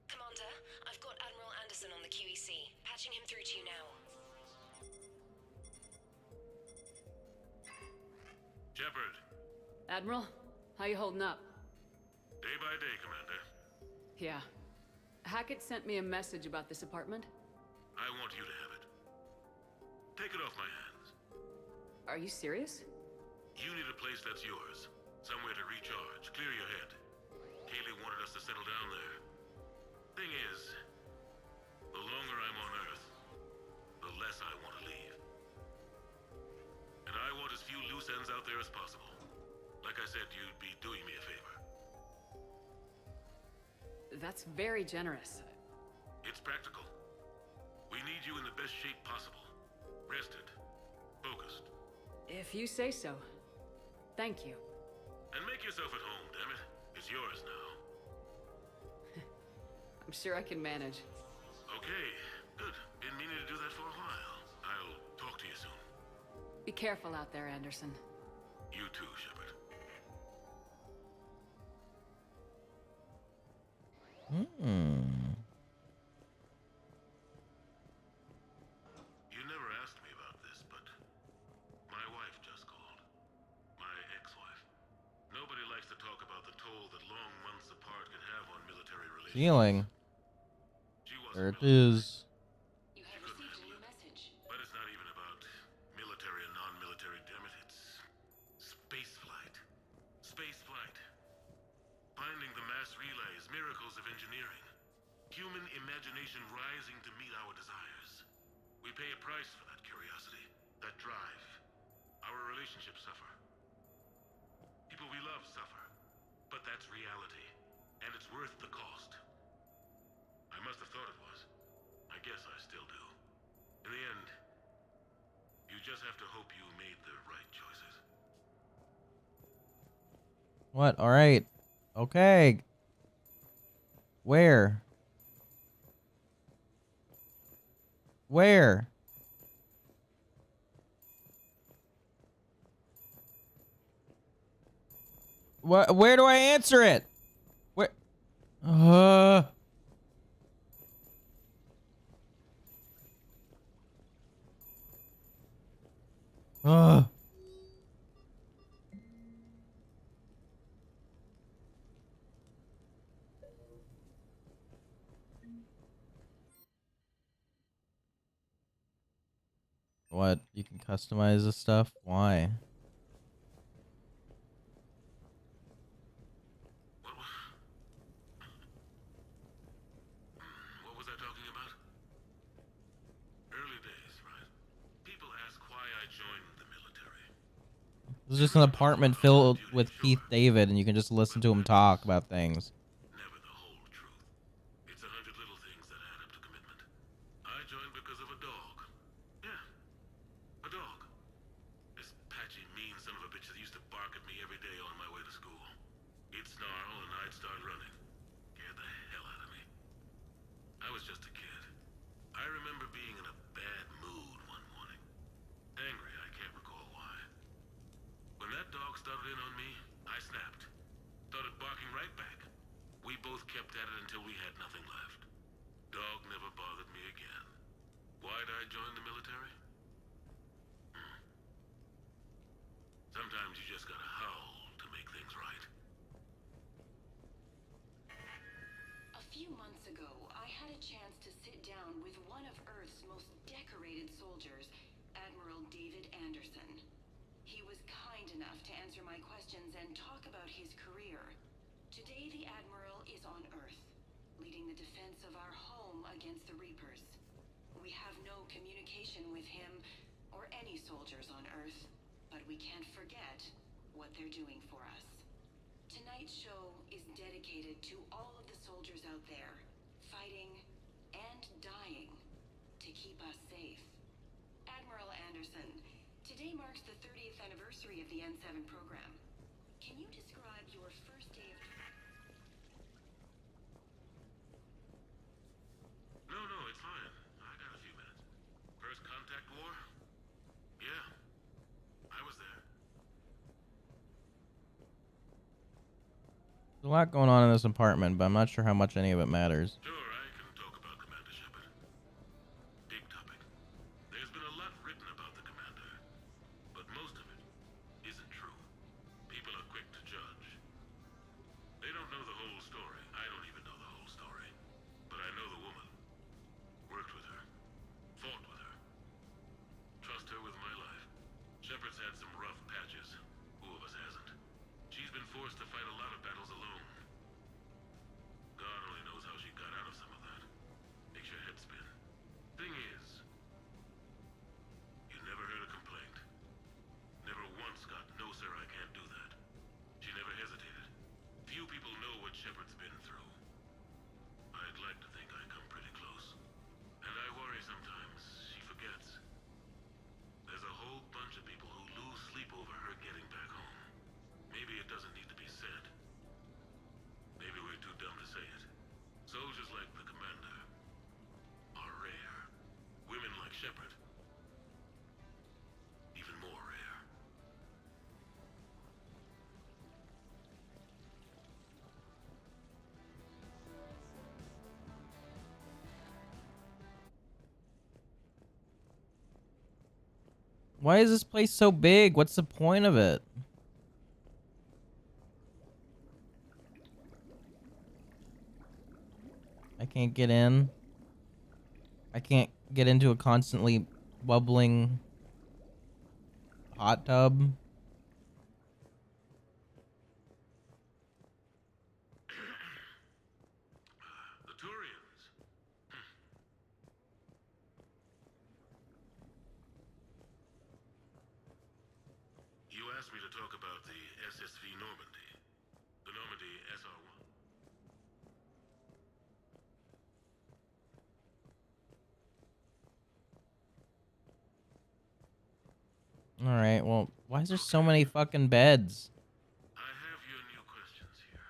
Speaker 2: Commander, I've got Admiral Anderson on the QEC. Patching him through to you now.
Speaker 10: Shepard.
Speaker 3: Admiral, how you holding up?
Speaker 10: Day by day, Commander.
Speaker 3: Yeah. Hackett sent me a message about this apartment.
Speaker 10: I want you to have it. Take it off my hands.
Speaker 3: Are you serious?
Speaker 10: You need a place that's yours. Somewhere to recharge, clear your head. Kaylee wanted us to settle down there. Thing is, the longer I'm on Earth, the less I want to leave. And I want as few loose ends out there as possible. Like I said, you'd be doing me a favor.
Speaker 3: That's very generous.
Speaker 10: It's practical. We need you in the best shape possible. Rested. Focused.
Speaker 3: If you say so. Thank you.
Speaker 10: And make yourself at home, damn it. It's yours now.
Speaker 3: I'm sure I can manage.
Speaker 10: Okay, good. Been meaning to do that for a while. I'll talk to you soon.
Speaker 3: Be careful out there, Anderson.
Speaker 10: You too, Shepard. You never asked me about this, but my wife just called. My ex-wife. Nobody likes to talk about the toll that long months apart can have on military relations.
Speaker 1: Feeling. There it is.
Speaker 10: You have received a new message. But it's not even about military and non-military, damn it. It's space flight. Space flight. Finding the mass relays, miracles of engineering. Human imagination rising to meet our desires. We pay a price for that curiosity, that drive. Our relationship relationships suffer. People we love suffer. But that's reality. And it's worth the cost. I must have thought it was. I guess I still do. In the end, you just have to hope you made the right choices.
Speaker 1: What? All right. Okay. Where? Where? Where do I answer it? Where? What? You can customize this stuff? Why?
Speaker 10: What was I talking about? Early days, right? People ask why I joined the military.
Speaker 1: This is just an apartment filled with Keith David, and you can just listen to him talk about things.
Speaker 10: Never the whole truth. It's 100 little things that add up to commitment. I joined because of a dog. Yeah, a dog. This patchy, mean son of a bitch that used to bark at me every day on my way to school. He'd snarl and I'd start running. Scared the hell out of me. I was just a kid. I remember being in a bad mood one morning. Angry, I can't recall why. When that dog started in on me, I snapped. Started barking right back. We both kept at it until we had nothing left. Dog never bothered me again. Why'd I join the military? Sometimes you just gotta howl to make things right.
Speaker 2: A few months ago, I had a chance to sit down with one of Earth's most decorated soldiers, Admiral David Anderson. He was kind enough to answer my questions and talk about his career. Today, the Admiral is on Earth, leading the defense of our home against the Reapers. We have no communication with him or any soldiers on Earth, but we can't forget what they're doing for us. Tonight's show is dedicated to all of the soldiers out there, fighting and dying to keep us safe. Admiral Anderson, today marks the 30th anniversary of the N7 program. Can you describe your first day of...
Speaker 10: No, it's fine. I got a few minutes. First contact war? Yeah. I was there.
Speaker 1: There's a lot going on in this apartment, but I'm not sure how much any of it matters.
Speaker 10: Sure, I can talk about Commander Shepard. Big topic. There's been a lot written about the Commander, but most of it isn't true. People are quick to judge. They don't know the whole story. I don't even know the whole story. But I know the woman. Worked with her. Fought with her. Trust her with my life. Shepard's had some rough patches. Who of us hasn't? She's been forced to fight a lot of battles alone. God only knows how she got out of some of that. Makes your head spin. Thing is, you never heard a complaint. Never once got, no sir, I can't do that. She never hesitated. Few people know what Shepard's been through. I'd like to think I come pretty close. And I worry sometimes she forgets. There's a whole bunch of people who lose sleep over her getting back home. Maybe it doesn't need to be said. Maybe we're too dumb to say it. Soldiers like the Commander are rare. Women like Shepard, even more rare.
Speaker 1: Why is this place so big? What's the point of it? I can't get in. I can't get into a constantly bubbling hot tub.
Speaker 10: The Turians. You asked me to talk about the SSV Normandy. The Normandy SR-1.
Speaker 1: Alright, well, why is there so many fucking beds?
Speaker 10: I have your new questions here.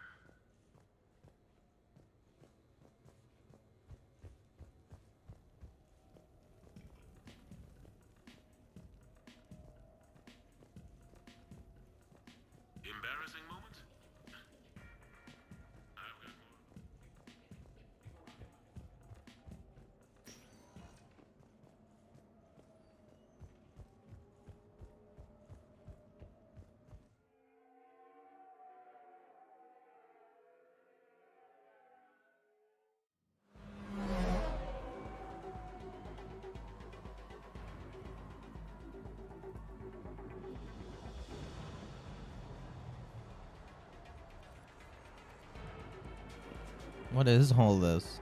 Speaker 10: Embarrassing moment? I've got more.
Speaker 1: What is all this?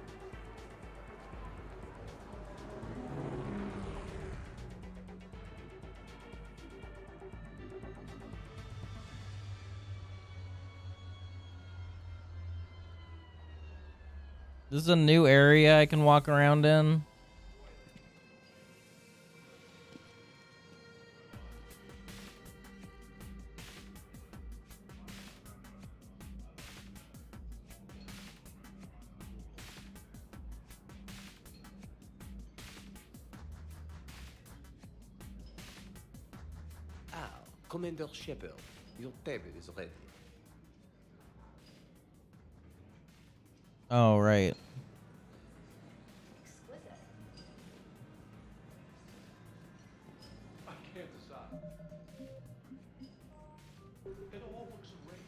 Speaker 1: This is a new area I can walk around in.
Speaker 13: Commander Shepard, your table is ready.
Speaker 1: Oh, right.
Speaker 9: I can't decide. It all looks great.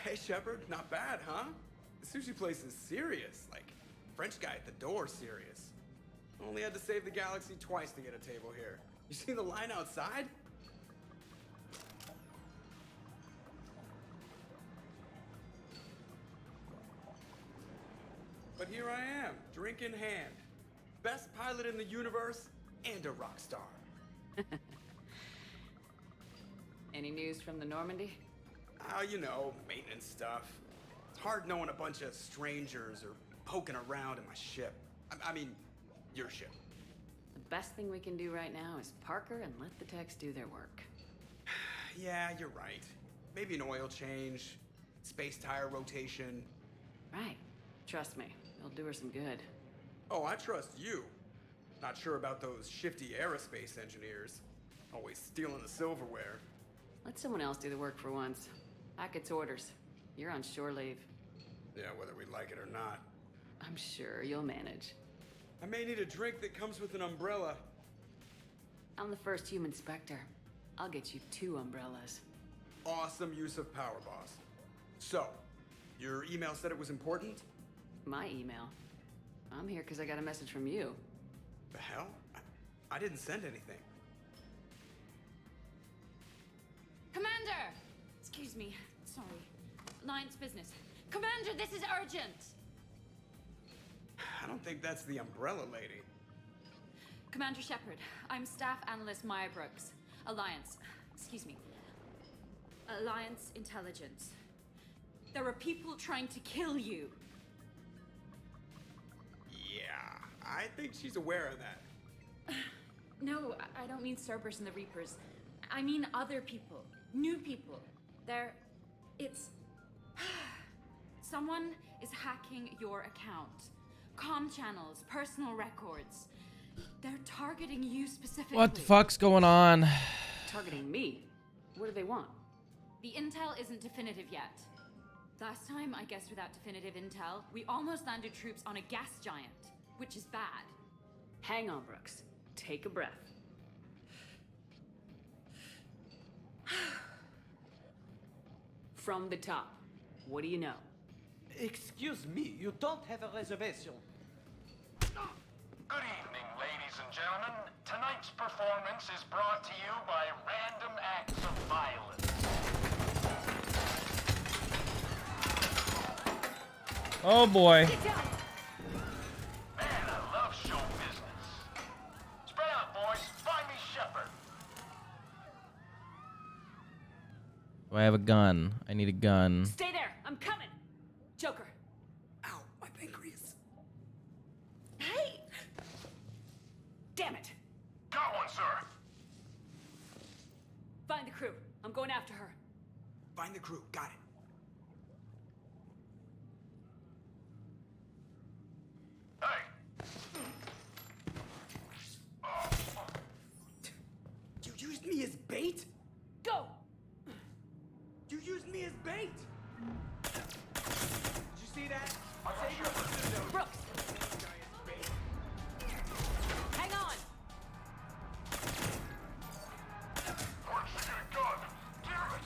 Speaker 18: Hey, Shepard, not bad, huh? The sushi place is serious. Like, French guy at the door serious. Only had to save the galaxy twice to get a table here. You see the line outside? But here I am, drink in hand. Best pilot in the universe and a rock star.
Speaker 3: Any news from the Normandy?
Speaker 18: You know, maintenance stuff. It's hard knowing a bunch of strangers or poking around in my ship. I mean, your ship.
Speaker 3: The best thing we can do right now is Parker and let the techs do their work.
Speaker 18: Yeah, you're right. Maybe an oil change, space tire rotation.
Speaker 3: Right. Trust me, it'll do her some good.
Speaker 18: Oh, I trust you. Not sure about those shifty aerospace engineers. Always stealing the silverware.
Speaker 3: Let someone else do the work for once. Hackett's orders. You're on shore leave.
Speaker 18: Yeah, whether we like it or not.
Speaker 3: I'm sure you'll manage.
Speaker 18: I may need a drink that comes with an umbrella.
Speaker 3: I'm the first human Spectre. I'll get you 2 umbrellas.
Speaker 18: Awesome use of power, boss. So, your email said it was important?
Speaker 3: My email? I'm here because I got a message from you.
Speaker 18: The hell? I didn't send anything.
Speaker 14: Commander! Excuse me. Sorry. Alliance business. Commander, this is urgent!
Speaker 18: I don't think that's the umbrella lady.
Speaker 14: Commander Shepard, I'm Staff Analyst Maya Brooks. Alliance. Excuse me. Alliance Intelligence. There are people trying to kill you.
Speaker 18: Yeah, I think she's aware of that.
Speaker 14: No, I don't mean Cerberus and the Reapers. I mean other people. New people. It's... Someone is hacking your account. Comm channels, personal records. They're targeting you specifically.
Speaker 1: What the fuck's going on?
Speaker 3: Targeting me? What do they want?
Speaker 14: The intel isn't definitive yet. Last time, I guess without definitive intel, we almost landed troops on a gas giant, which is bad.
Speaker 3: Hang on, Brooks. Take a breath. From the top, what do you know?
Speaker 13: Excuse me, you don't have a reservation.
Speaker 23: Good evening, ladies and gentlemen. Tonight's performance is brought to you by Random Acts of Violence.
Speaker 1: Oh boy.
Speaker 23: Man, I love show business. Spread out, boys. Find me Shepard.
Speaker 1: Do I have a gun? I need a gun.
Speaker 3: Stay there. I'm coming. Joker.
Speaker 18: Ow, my pancreas.
Speaker 3: Hey! Damn it.
Speaker 23: Got one, sir.
Speaker 3: Find the crew. I'm going after her.
Speaker 18: Find the crew. Got it. You used me as bait?
Speaker 3: Go!
Speaker 18: You used me as bait! Did you see that? Savior of the Citadel.
Speaker 3: Brooks! Hang on!
Speaker 23: Where'd she get a gun? Damn it!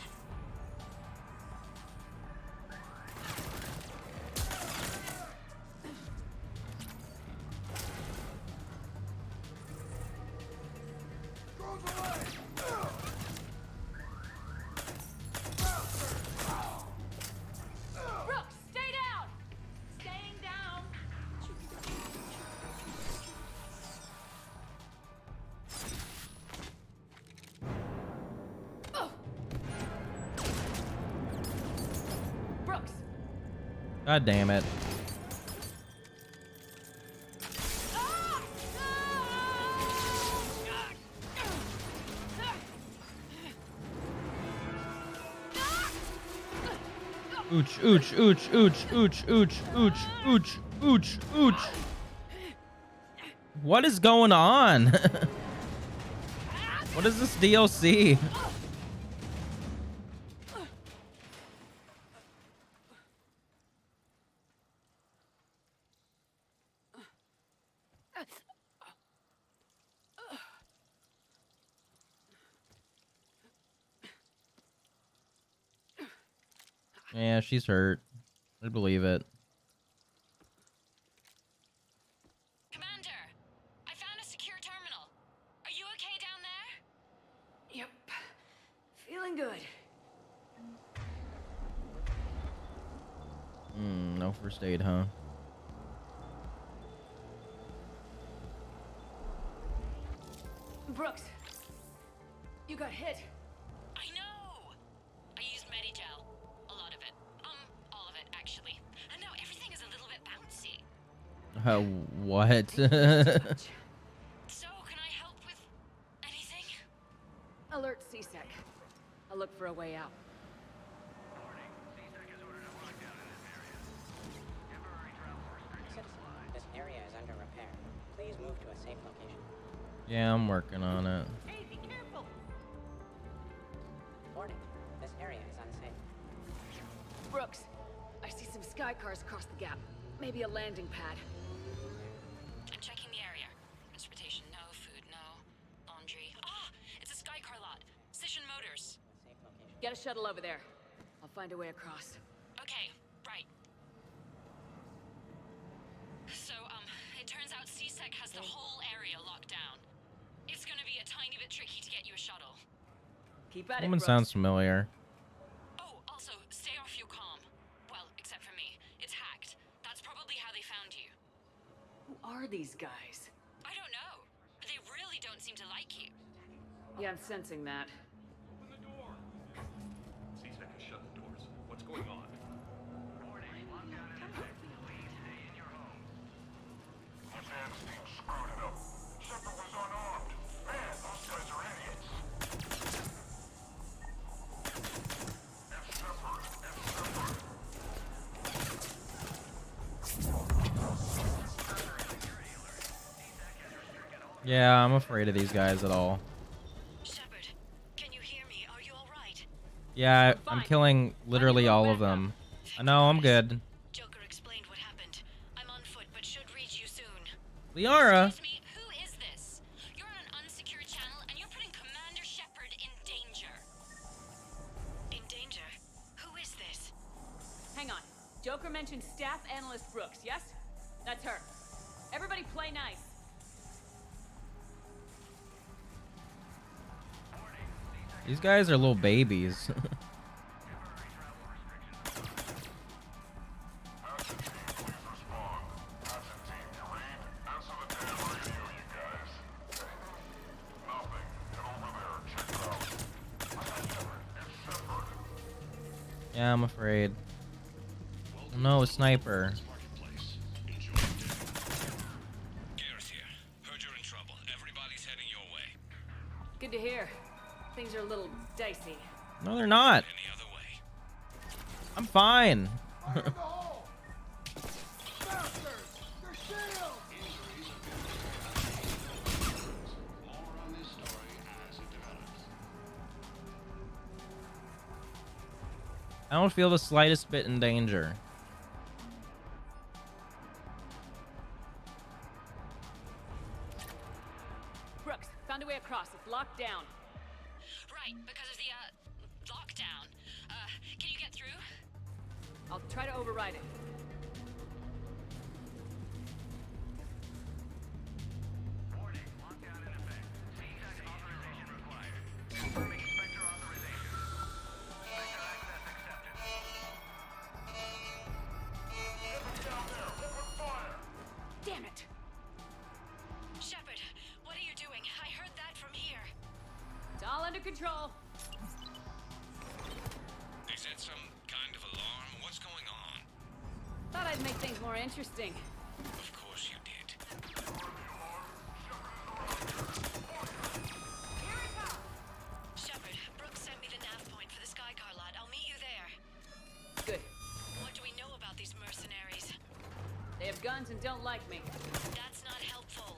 Speaker 3: Brooks, stay down! Staying down. Brooks!
Speaker 1: God damn it. Ooch, ooch, ooch, ooch, ooch, ooch, ooch, ooch, ooch, ooch. What is going on? What is this DLC? Yeah, she's hurt. I believe it.
Speaker 2: Commander, I found a secure terminal. Are you okay down there?
Speaker 3: Yep. Feeling good.
Speaker 1: No first aid, huh?
Speaker 3: Brooks, you got hit.
Speaker 2: I know! I used Medigel. A lot of it. All of it, actually. And now everything is a little bit bouncy.
Speaker 1: What?
Speaker 2: So, can I help with anything?
Speaker 3: Alert CSEC. I'll look for a way out.
Speaker 11: Citizen, this area is under repair. Please move to a safe location.
Speaker 1: Yeah, I'm working on it.
Speaker 11: Hey, be careful! Warning, this area is unsafe.
Speaker 3: Brooks, I see some sky cars across the gap. Maybe a landing pad.
Speaker 2: I'm checking the area. Transportation, no. Food, no. Laundry. Ah! It's a Skycar lot. Cision Motors.
Speaker 3: Get a shuttle over there. I'll find a way across.
Speaker 2: Okay, right. So, it turns out CSEC has the whole area locked down. It's gonna be a tiny bit tricky to get you a shuttle.
Speaker 3: Keep at it,
Speaker 1: Woman
Speaker 3: Brooks.
Speaker 1: sounds familiar.
Speaker 2: Oh, also, stay off your comm. Well, except for me. It's hacked. That's probably how they found you.
Speaker 3: Who are these guys?
Speaker 2: I don't know. They really don't seem to like you.
Speaker 3: Yeah, I'm sensing that.
Speaker 9: Open the door. CSEC has shut the doors. What's going on? Ernstine screwed it up. Shepard was unarmed. Man, those guys are idiots. F. Shepard.
Speaker 1: Yeah, I'm afraid of these guys at all.
Speaker 2: Shepard, can you hear me? Are you alright?
Speaker 1: Yeah, I'm killing literally all of them. I know, I'm good.
Speaker 2: Joker explained what happened. I'm on foot, but should reach you soon.
Speaker 1: Liara!
Speaker 2: Excuse me, who is this? You're on an unsecured channel, and you're putting Commander Shepard in danger. In danger? Who is this?
Speaker 3: Hang on. Joker mentioned Staff Analyst Brooks, yes? That's her. Everybody play nice.
Speaker 1: These guys are little babies. Yeah, I'm afraid. Oh, no, a sniper.
Speaker 12: Garrett here. Heard you're in trouble. Everybody's heading your way.
Speaker 3: Good to hear. Things are a little dicey.
Speaker 1: No, they're not.
Speaker 12: Any other way?
Speaker 1: I'm fine. I don't feel the slightest bit in danger.
Speaker 3: Brooks, found a way across. It's locked down.
Speaker 2: Right, because of the, lockdown. Can you get through?
Speaker 3: I'll try to override it. Damn it!
Speaker 2: Shepard, what are you doing? I heard that from here.
Speaker 3: It's all under control.
Speaker 12: They said some kind of alarm. What's going on?
Speaker 3: Thought I'd make things more interesting.
Speaker 12: Of course you did.
Speaker 2: Shepard, Brooks sent me the nav point for the Skycar lot. I'll meet you there.
Speaker 3: Good.
Speaker 2: What do we know about these mercenaries?
Speaker 3: They have guns and don't like me.
Speaker 2: That's not helpful.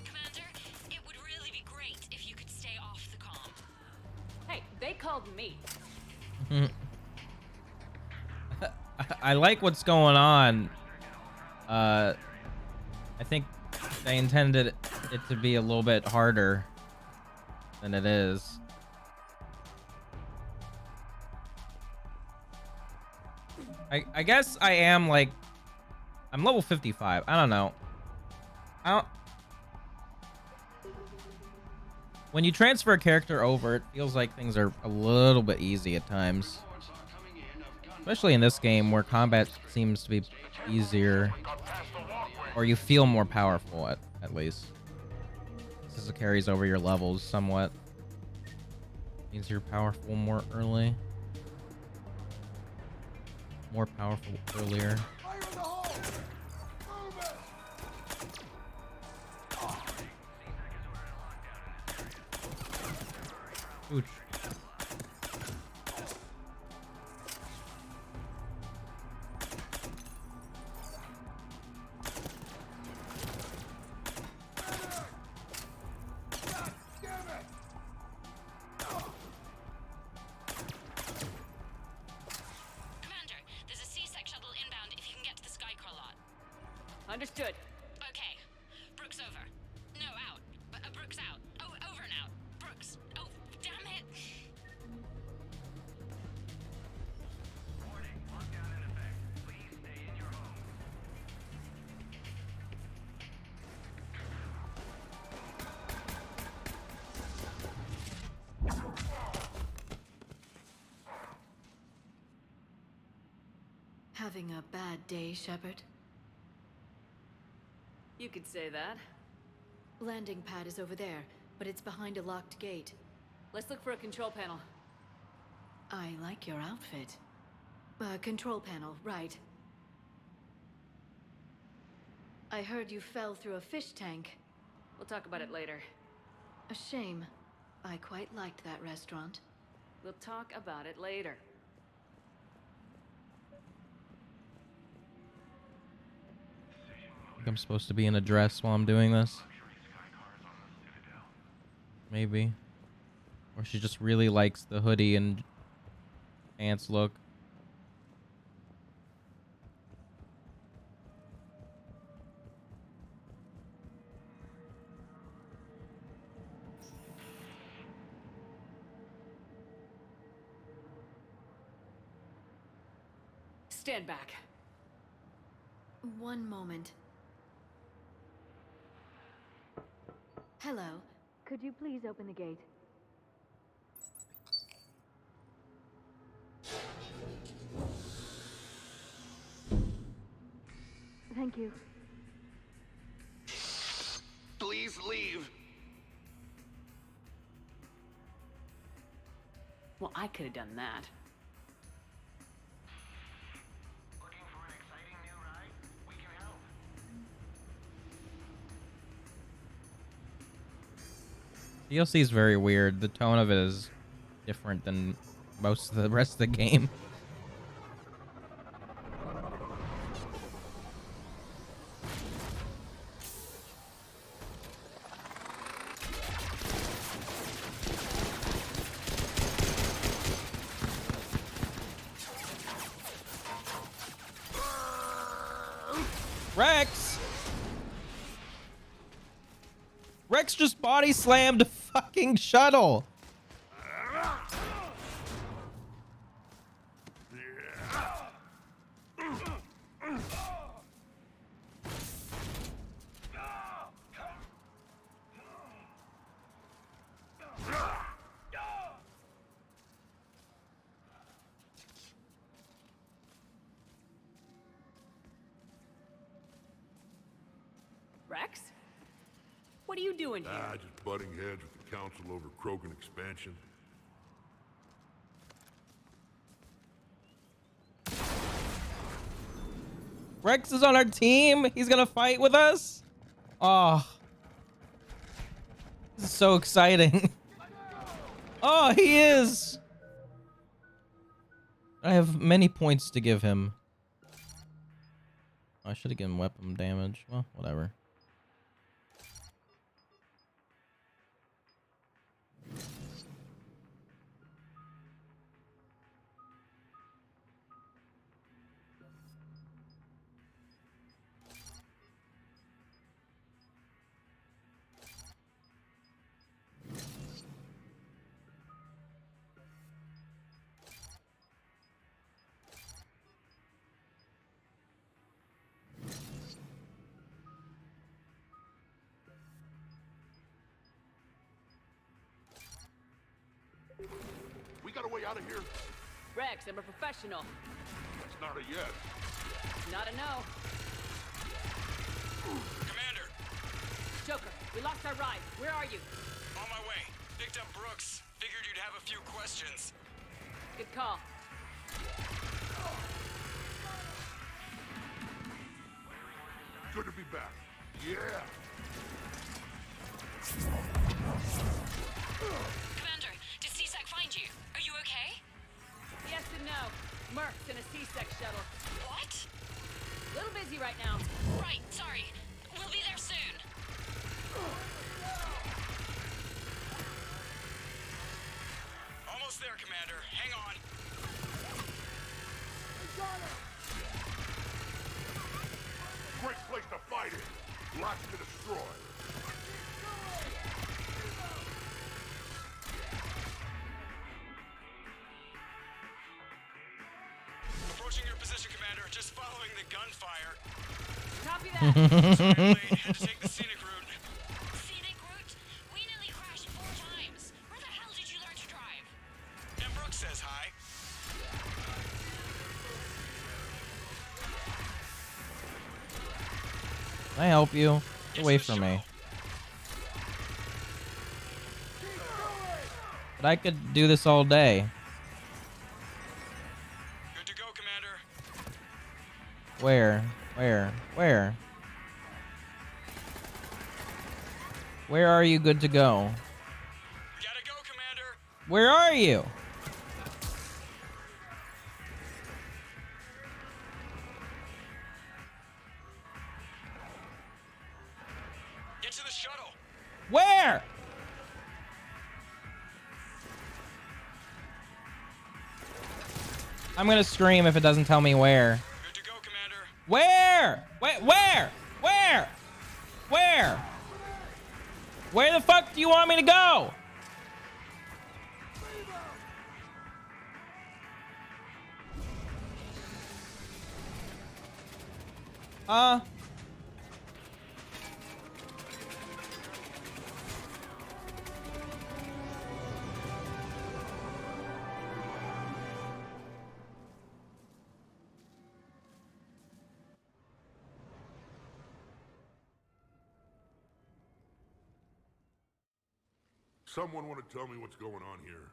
Speaker 2: Commander, it would really be great if you could stay off the comm.
Speaker 3: Hey, they called me.
Speaker 1: I like what's going on. I think they intended it to be a little bit harder than it is. I guess I am like, I'm level 55. I don't know. When you transfer a character over, it feels like things are a little bit easy at times. Especially in this game where combat seems to be easier. Or you feel more powerful at least. This carries over your levels somewhat. Means you're powerful more early. More powerful earlier. Ooch.
Speaker 2: Commander, there's a C-Sec shuttle inbound if you can get to the Skycar lot.
Speaker 3: Understood.
Speaker 2: Okay. Brooks over. No, out. Brooks out. Oh, over and out. Brooks. Oh, damn it.
Speaker 23: Warning, lockdown in effect. Please stay in your home.
Speaker 21: Having a bad day, Shepard?
Speaker 3: You could say that.
Speaker 21: Landing pad is over there, but it's behind a locked gate.
Speaker 3: Let's look for a control panel.
Speaker 21: I like your outfit. Control panel, right. I heard you fell through a fish tank.
Speaker 3: We'll talk about it later.
Speaker 21: A shame. I quite liked that restaurant.
Speaker 3: We'll talk about it later.
Speaker 1: I think I'm supposed to be in a dress while I'm doing this. Maybe. Or she just really likes the hoodie and pants look.
Speaker 3: Stand back.
Speaker 21: One moment. Hello. Could you please open the gate? Thank you.
Speaker 22: Please leave.
Speaker 3: Well, I could have done that.
Speaker 1: DLC is very weird. The tone of it is different than most of the rest of the game. Rex! Rex just body slammed a fucking shuttle.
Speaker 3: Rex? What are you doing here?
Speaker 17: Just butting heads with the council over Krogan expansion.
Speaker 1: Rex is on our team. He's gonna fight with us. Oh, this is so exciting. Oh, he is. I have many points to give him. I should have given weapon damage. Well, whatever.
Speaker 17: We got a way out of here?
Speaker 3: Rex, I'm a professional.
Speaker 17: It's not a yes.
Speaker 3: Not a no.
Speaker 12: Commander!
Speaker 3: Joker, we lost our ride. Where are you?
Speaker 12: On my way. Picked up Brooks. Figured you'd have a few questions.
Speaker 3: Good call.
Speaker 17: Good to be back. Yeah.
Speaker 2: Commander, did CSEC find you? Are you okay?
Speaker 3: Yes and no. Merc's in a C-Sec shuttle.
Speaker 2: What?
Speaker 3: Little busy right now.
Speaker 2: Right, sorry. We'll be there soon.
Speaker 12: Almost there, Commander. Hang on.
Speaker 17: Great place to fight in. Lots to destroy.
Speaker 12: Approaching your position, Commander. Just following the gunfire.
Speaker 3: Copy that.
Speaker 12: Sorry I'm late. Had to take the scenic route.
Speaker 2: Scenic route? We nearly crashed 4 times. Where the hell did you learn to drive?
Speaker 12: And Brooks says hi.
Speaker 1: Can I help you? Get away from me. But I could do this all day.
Speaker 12: Good to go, Commander.
Speaker 1: Where? Where? Where? Where are you good to go?
Speaker 12: Gotta go, Commander.
Speaker 1: Where are you?
Speaker 12: Get to the shuttle.
Speaker 1: Where? I'm gonna scream if it doesn't tell me where.
Speaker 12: Good to go, Commander.
Speaker 1: Where? Where? Where? Where? Where the fuck do you want me to go?
Speaker 17: Someone want to tell me what's going on here?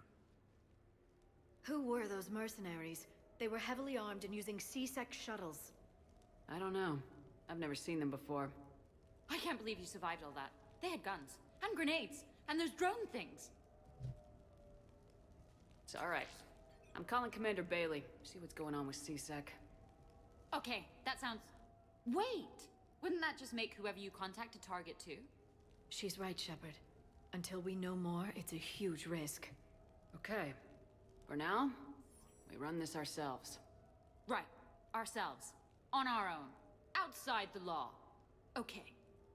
Speaker 21: Who were those mercenaries? They were heavily armed and using C-Sec shuttles.
Speaker 3: I don't know. I've never seen them before.
Speaker 14: I can't believe you survived all that. They had guns and grenades. And there's drone things.
Speaker 3: It's alright. I'm calling Commander Bailey. See what's going on with CSEC.
Speaker 14: Okay, that sounds... Wait! Wouldn't that just make whoever you contact a target too?
Speaker 21: She's right, Shepard. Until we know more, it's a huge risk.
Speaker 3: Okay. For now, we run this ourselves.
Speaker 14: Right. Ourselves. On our own. Outside the law. Okay.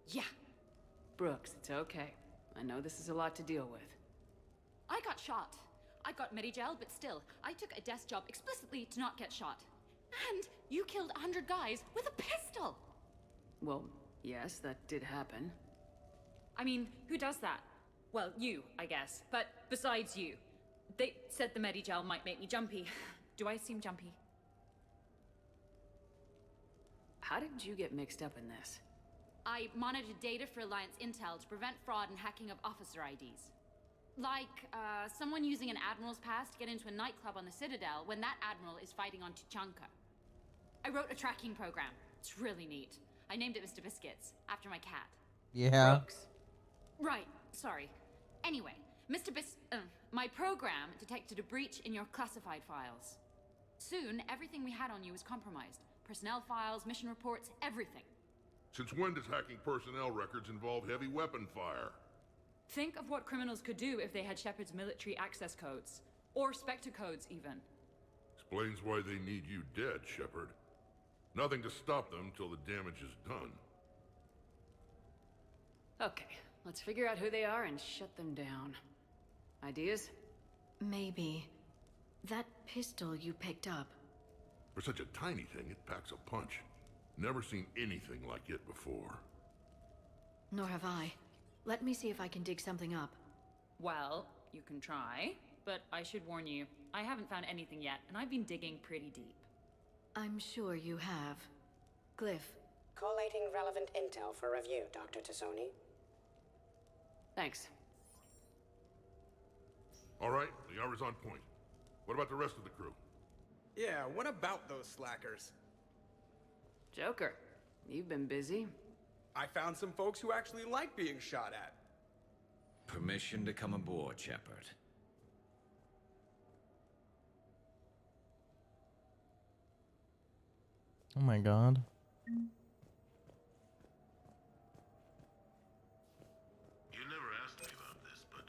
Speaker 14: Yeah.
Speaker 3: Brooks, it's okay. I know this is a lot to deal with.
Speaker 14: I got shot. I got Medigel, but still, I took a desk job explicitly to not get shot. And you killed 100 guys with a pistol!
Speaker 3: Well, yes, that did happen.
Speaker 14: I mean, who does that? Well, you, I guess. But besides you. They said the Medigel might make me jumpy. Do I seem jumpy?
Speaker 3: How did you get mixed up in this?
Speaker 14: I monitored data for Alliance intel to prevent fraud and hacking of officer IDs. Like, someone using an Admiral's pass to get into a nightclub on the Citadel when that Admiral is fighting on Tuchanka. I wrote a tracking program. It's really neat. I named it Mr. Biscuits, after my cat.
Speaker 1: Yeah.
Speaker 3: Brooks.
Speaker 14: Right, sorry. Anyway, my program detected a breach in your classified files. Soon, everything we had on you was compromised. Personnel files, mission reports, everything.
Speaker 17: Since when does hacking personnel records involve heavy weapon fire?
Speaker 14: Think of what criminals could do if they had Shepard's military access codes. Or Spectre codes, even.
Speaker 17: Explains why they need you dead, Shepard. Nothing to stop them till the damage is done.
Speaker 3: Okay, let's figure out who they are and shut them down. Ideas?
Speaker 21: Maybe. That pistol you picked up.
Speaker 17: For such a tiny thing, it packs a punch. Never seen anything like it before.
Speaker 21: Nor have I. Let me see if I can dig something up.
Speaker 14: Well, you can try, but I should warn you, I haven't found anything yet, and I've been digging pretty deep.
Speaker 21: I'm sure you have. Glyph.
Speaker 11: Collating relevant intel for review, Dr. Tassoni.
Speaker 3: Thanks.
Speaker 17: All right, the hour's on point. What about the rest of the crew?
Speaker 18: Yeah, what about those slackers?
Speaker 3: Joker, you've been busy.
Speaker 18: I found some folks who actually like being shot at.
Speaker 7: Permission to come aboard, Shepard.
Speaker 1: Oh my god.
Speaker 10: You never asked me about this, but...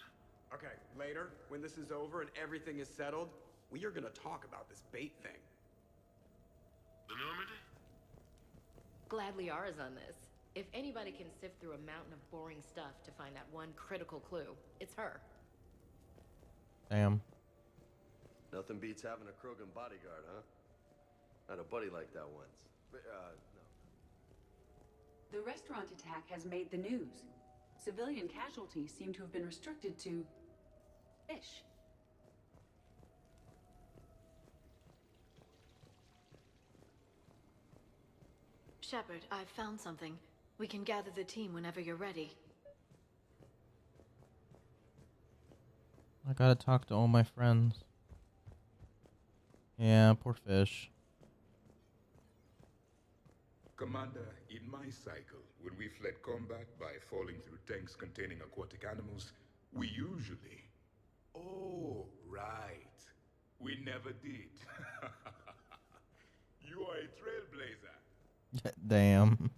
Speaker 18: Okay, later, when this is over and everything is settled, we are gonna talk about this bait thing.
Speaker 10: The Normandy?
Speaker 15: Glad Liara's on this. If anybody can sift through a mountain of boring stuff to find that one critical clue, it's her.
Speaker 1: Damn.
Speaker 22: Nothing beats having a Krogan bodyguard, huh? I had a buddy like that once. But, no.
Speaker 4: The restaurant attack has made the news. Civilian casualties seem to have been restricted to... fish.
Speaker 21: Shepard, I've found something. We can gather the team whenever you're ready.
Speaker 1: I gotta talk to all my friends. Yeah, poor fish.
Speaker 19: Commander, in my cycle, when we fled combat by falling through tanks containing aquatic animals, we usually... Oh, right. We never did. You are a trailblazer.
Speaker 1: Damn.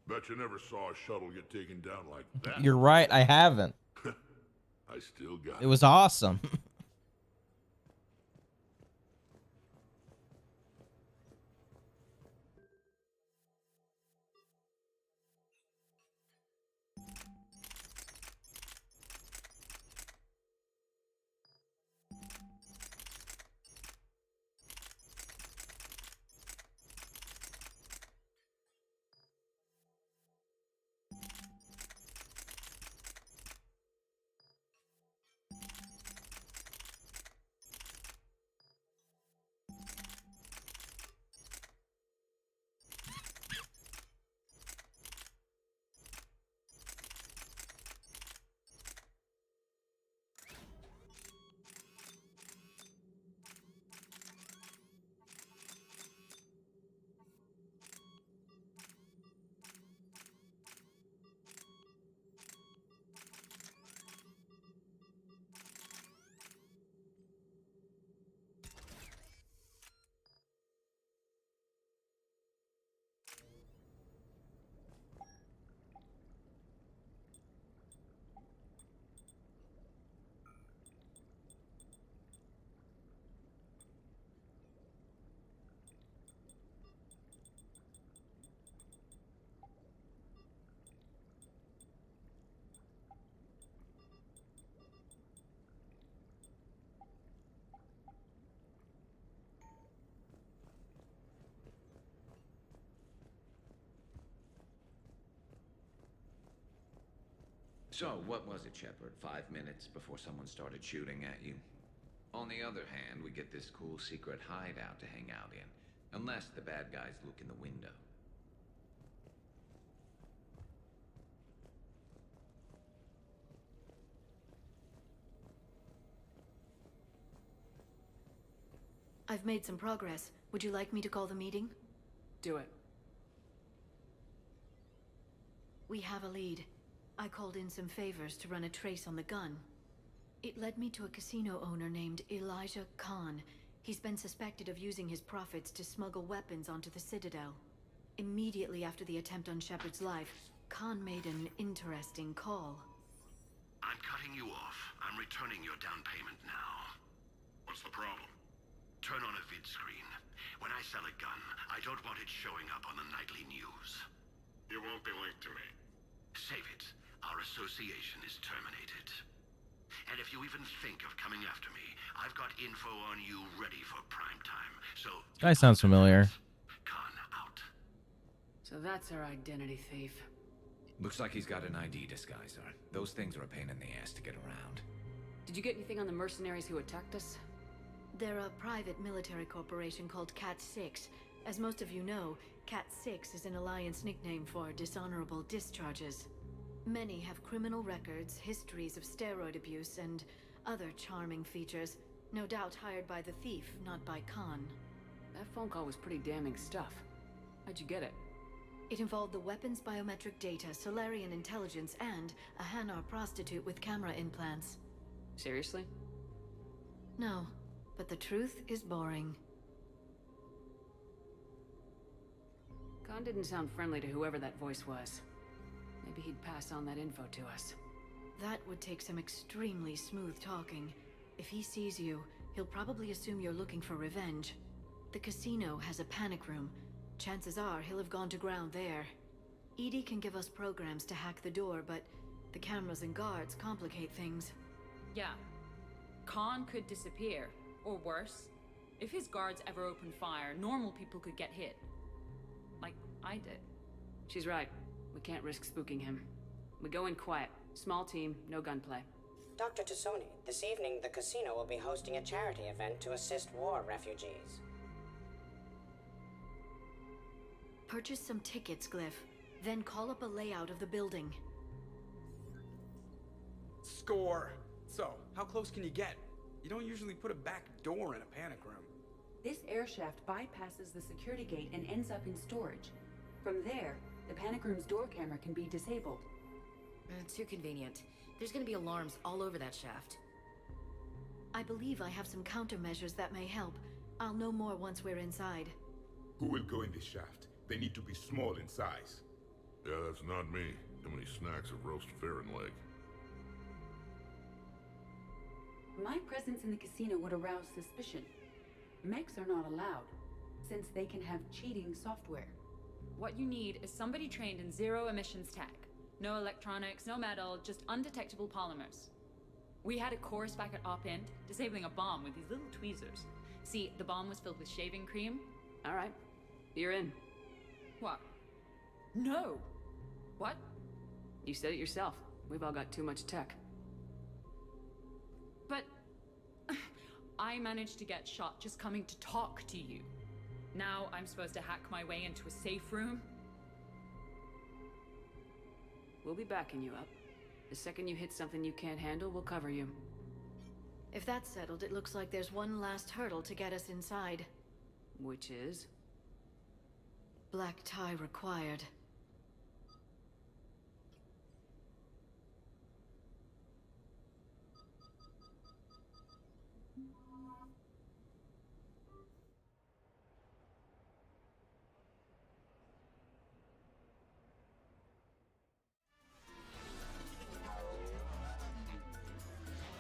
Speaker 17: Bet you never saw a shuttle get taken down like that.
Speaker 1: You're right, I haven't.
Speaker 17: I still got
Speaker 1: It was awesome.
Speaker 7: So, what was it, Shepard? 5 minutes before someone started shooting at you? On the other hand, we get this cool secret hideout to hang out in. Unless the bad guys look in the window.
Speaker 21: I've made some progress. Would you like me to call the meeting?
Speaker 3: Do it.
Speaker 21: We have a lead. I called in some favors to run a trace on the gun. It led me to a casino owner named Elijah Khan. He's been suspected of using his profits to smuggle weapons onto the Citadel. Immediately after the attempt on Shepard's life, Khan made an interesting call.
Speaker 10: I'm cutting you off. I'm returning your down payment now. What's the problem? Turn on a vid screen. When I sell a gun, I don't want it showing up on the nightly news. You won't be linked to me. Save it. Our association is terminated. And if you even think of coming after me, I've got info on you ready for prime time. So
Speaker 1: Guy sounds familiar.
Speaker 10: Khan out.
Speaker 3: So that's our identity thief.
Speaker 7: Looks like he's got an ID disguiser. Those things are a pain in the ass to get around.
Speaker 3: Did you get anything on the mercenaries who attacked us?
Speaker 21: They're a private military corporation called Cat-6. As most of you know, Cat-6 is an Alliance nickname for dishonorable discharges. Many have criminal records, histories of steroid abuse, and other charming features. No doubt hired by the thief, not by Khan.
Speaker 3: That phone call was pretty damning stuff. How'd you get it?
Speaker 21: It involved the weapons biometric data, Solarian intelligence, and a Hanar prostitute with camera implants.
Speaker 3: Seriously?
Speaker 21: No, but the truth is boring.
Speaker 3: Khan didn't sound friendly to whoever that voice was. Maybe he'd pass on that info to us.
Speaker 21: That would take some extremely smooth talking. If he sees you, he'll probably assume you're looking for revenge. The casino has a panic room. Chances are he'll have gone to ground there. EDI can give us programs to hack the door, but the cameras and guards complicate things.
Speaker 14: Yeah. Khan could disappear. Or worse, if his guards ever opened fire, normal people could get hit. Like I did.
Speaker 3: She's right. We can't risk spooking him. We go in quiet. Small team, no gunplay.
Speaker 11: Dr. Tassoni, this evening the casino will be hosting a charity event to assist war refugees.
Speaker 21: Purchase some tickets, Glyph. Then call up a layout of the building.
Speaker 18: Score! So, how close can you get? You don't usually put a back door in a panic room.
Speaker 4: This air shaft bypasses the security gate and ends up in storage. From there, the panic room's door camera can be disabled.
Speaker 15: Too convenient. There's gonna be alarms all over that shaft.
Speaker 21: I believe I have some countermeasures that may help. I'll know more once we're inside.
Speaker 19: Who will go in this shaft? They need to be small in size.
Speaker 17: Yeah, that's not me. How many snacks of roast Farron leg?
Speaker 4: My presence in the casino would arouse suspicion. Mechs are not allowed, since they can have cheating software.
Speaker 14: What you need is somebody trained in zero emissions tech. No electronics, no metal, just undetectable polymers. We had a course back at Op-Int, disabling a bomb with these little tweezers. See, the bomb was filled with shaving cream.
Speaker 3: All right, you're in.
Speaker 14: What? No. What?
Speaker 3: You said it yourself. We've all got too much tech.
Speaker 14: But I managed to get shot just coming to talk to you. Now I'm supposed to hack my way into a safe room?
Speaker 3: We'll be backing you up. The second you hit something you can't handle, we'll cover you.
Speaker 21: If that's settled, it looks like there's one last hurdle to get us inside.
Speaker 3: Which is?
Speaker 21: Black tie required.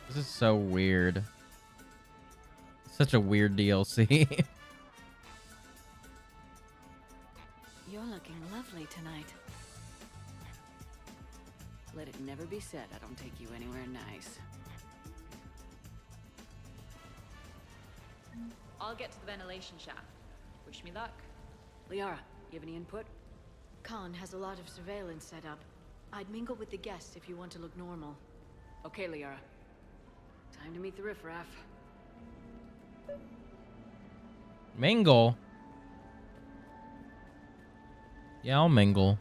Speaker 1: This is so weird. Such a weird DLC.
Speaker 21: You're looking lovely tonight.
Speaker 3: Let it never be said I don't take you anywhere nice.
Speaker 14: I'll get to the ventilation shaft. Wish me luck.
Speaker 3: Liara, you have any input?
Speaker 21: Khan has a lot of surveillance set up. I'd mingle with the guests if you want to look normal.
Speaker 3: Okay, Liara. Time to meet the riffraff.
Speaker 1: Mingle? Yeah, I'll mingle.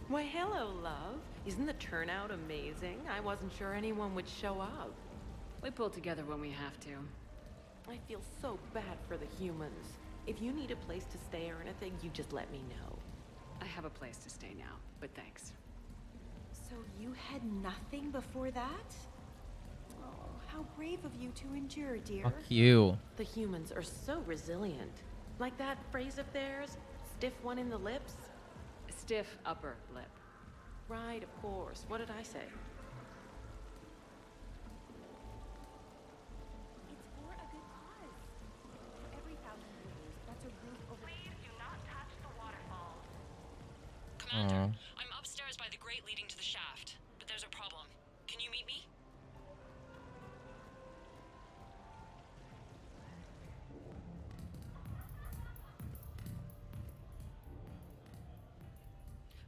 Speaker 5: Why, hello, love. Isn't the turnout amazing? I wasn't sure anyone would show up.
Speaker 3: We pull together when we have to.
Speaker 5: I feel so bad for the humans. If you need a place to stay or anything, you just let me know.
Speaker 3: I have a place to stay now, but thanks.
Speaker 5: So you had nothing before that? Oh, how brave of you to endure, dear.
Speaker 1: Fuck you.
Speaker 5: The humans are so resilient. Like that phrase of theirs, stiff one in the lips?
Speaker 3: Stiff upper lip.
Speaker 5: Right, of course. What did I say?
Speaker 15: It's for a good cause. For every 1,000 years, that's a roof over. Please do not touch the waterfall.
Speaker 2: Commander, I'm upstairs by the grate leading to the shaft, but there's a problem. Can you meet me?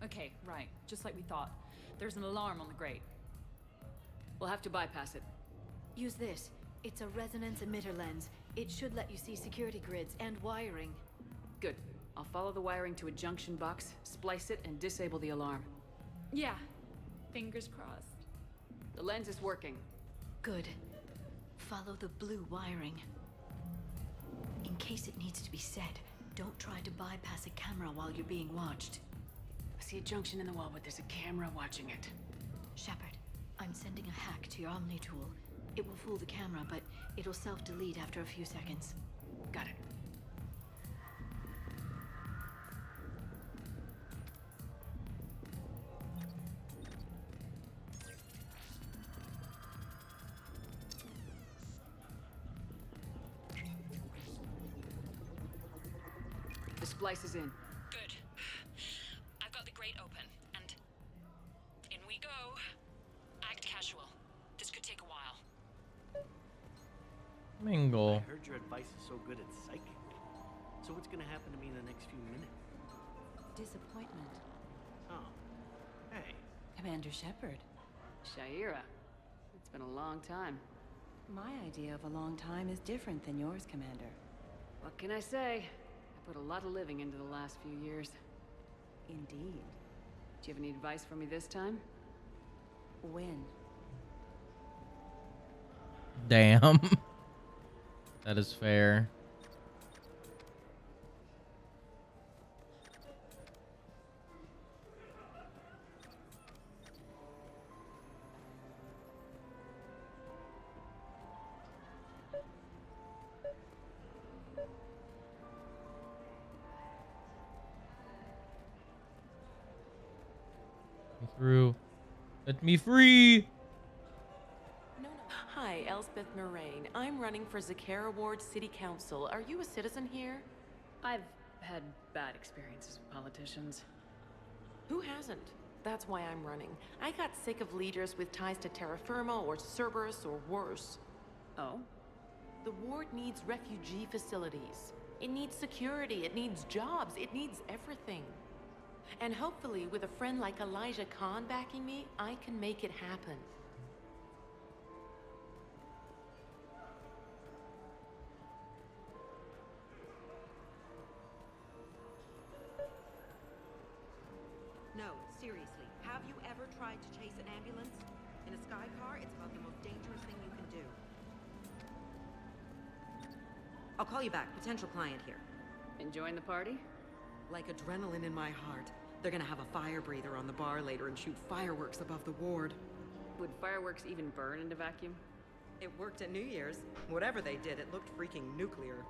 Speaker 14: Okay, right. Just like we thought. There's an alarm on the grate.
Speaker 3: We'll have to bypass it.
Speaker 21: Use this. It's a resonance emitter lens. It should let you see security grids and wiring.
Speaker 3: Good. I'll follow the wiring to a junction box, splice it, and disable the alarm.
Speaker 14: Yeah. Fingers crossed.
Speaker 3: The lens is working.
Speaker 21: Good. Follow the blue wiring. In case it needs to be said, don't try to bypass a camera while you're being watched.
Speaker 3: I see a junction in the wall, but there's a camera watching it.
Speaker 21: Shepard, I'm sending a hack to your Omni tool. It will fool the camera, but it'll self-delete after a few seconds.
Speaker 3: Got it. The splice is in.
Speaker 2: Good. I've got the grate open, and in we go. Act casual. This could take a while.
Speaker 1: Mingle.
Speaker 8: I heard your advice is so good at psychic. So what's gonna happen to me in the next few minutes?
Speaker 4: Disappointment.
Speaker 8: Oh. Hey.
Speaker 4: Commander Shepard.
Speaker 3: Sha'ira. It's been a long time.
Speaker 4: My idea of a long time is different than yours, Commander.
Speaker 3: What can I say? I put a lot of living into the last few years.
Speaker 4: Indeed.
Speaker 3: Do you have any advice for me this time?
Speaker 4: When?
Speaker 1: Damn. That is fair. Through. Let me free.
Speaker 5: Hi, Elspeth Moraine. I'm running for Zakara Ward City Council. Are you a citizen here?
Speaker 3: I've had bad experiences with politicians.
Speaker 5: Who hasn't? That's why I'm running. I got sick of leaders with ties to Terra Firma or Cerberus or worse.
Speaker 3: Oh?
Speaker 5: The ward needs refugee facilities. It needs security, it needs jobs, it needs everything. And hopefully, with a friend like Elijah Khan backing me, I can make it happen.
Speaker 20: No, seriously. Have you ever tried to chase an ambulance? In a sky car, it's about the most dangerous thing you can do. I'll call you back. Potential client here.
Speaker 3: Enjoying the party?
Speaker 5: Like adrenaline in my heart. They're gonna have a fire breather on the bar later and shoot fireworks above the ward.
Speaker 3: Would fireworks even burn in a vacuum?
Speaker 5: It worked at New Year's. Whatever they did, it looked freaking nuclear.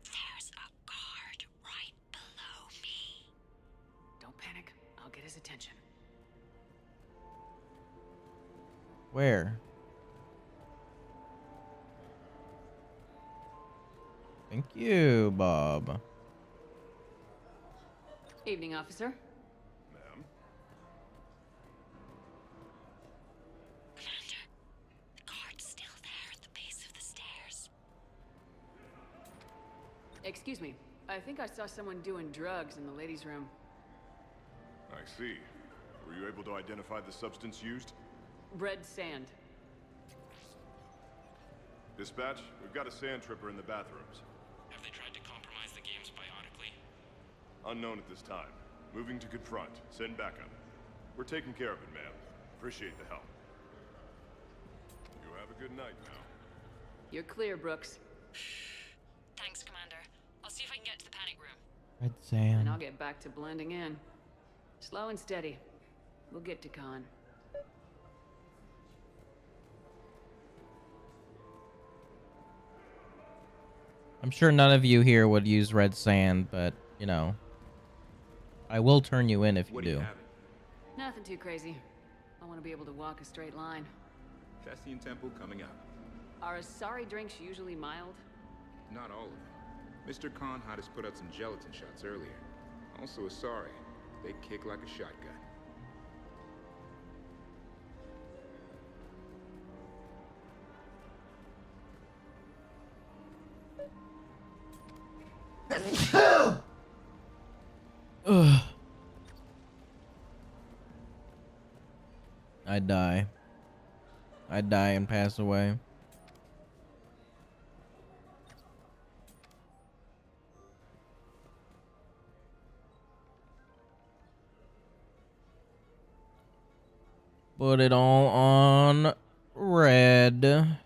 Speaker 2: There's a guard right below me.
Speaker 3: Don't panic. I'll get his attention.
Speaker 1: Where? Thank you, Bob.
Speaker 3: Evening, officer.
Speaker 17: Ma'am?
Speaker 3: Excuse me. I think I saw someone doing drugs in the ladies' room.
Speaker 6: I see. Were you able to identify the substance used?
Speaker 3: Red sand.
Speaker 6: Dispatch, we've got a sand tripper in the bathrooms.
Speaker 12: Have they tried to compromise the games biotically?
Speaker 6: Unknown at this time. Moving to confront. Send backup. We're taking care of it, ma'am. Appreciate the help. You have a good night now.
Speaker 3: You're clear, Brooks.
Speaker 2: Thanks, Commander. I'll see if I can get to the panic room.
Speaker 1: Red sand.
Speaker 3: And I'll get back to blending in. Slow and steady. We'll get to Khan.
Speaker 1: I'm sure none of you here would use red sand, but, you know, I will turn you in if you do.
Speaker 3: Nothing too crazy. I want to be able to walk a straight line.
Speaker 13: Cassian Temple coming up.
Speaker 3: Are Asari drinks usually mild?
Speaker 13: Not all of them. Mr. Khan had us put out some gelatin shots earlier. Also Asari. They kick like a shotgun.
Speaker 1: Ugh. I'd die. I'd die and pass away. Put it all on red.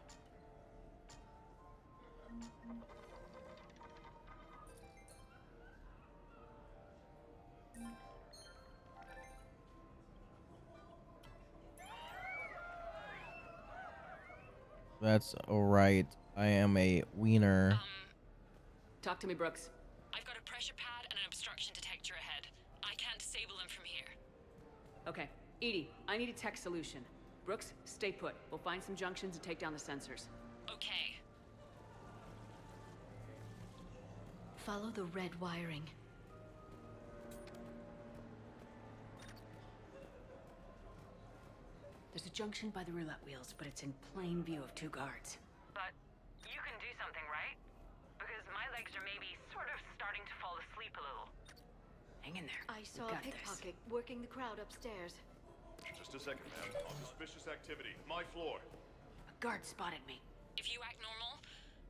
Speaker 1: That's alright. I am a wiener.
Speaker 3: Talk to me, Brooks.
Speaker 2: I've got a pressure pad and an obstruction detector ahead. I can't disable them from here.
Speaker 3: Okay. Edie, I need a tech solution. Brooks, stay put. We'll find some junctions and take down the sensors.
Speaker 2: Okay.
Speaker 21: Follow the red wiring.
Speaker 3: There's a junction by the roulette wheels, but it's in plain view of 2 guards.
Speaker 5: But you can do something, right? Because my legs are maybe sort of starting to fall asleep a little.
Speaker 3: Hang in there.
Speaker 21: I saw a pickpocket working the crowd upstairs.
Speaker 6: Just a second, ma'am. On suspicious activity. My floor.
Speaker 3: A guard spotted me.
Speaker 2: If you act normal,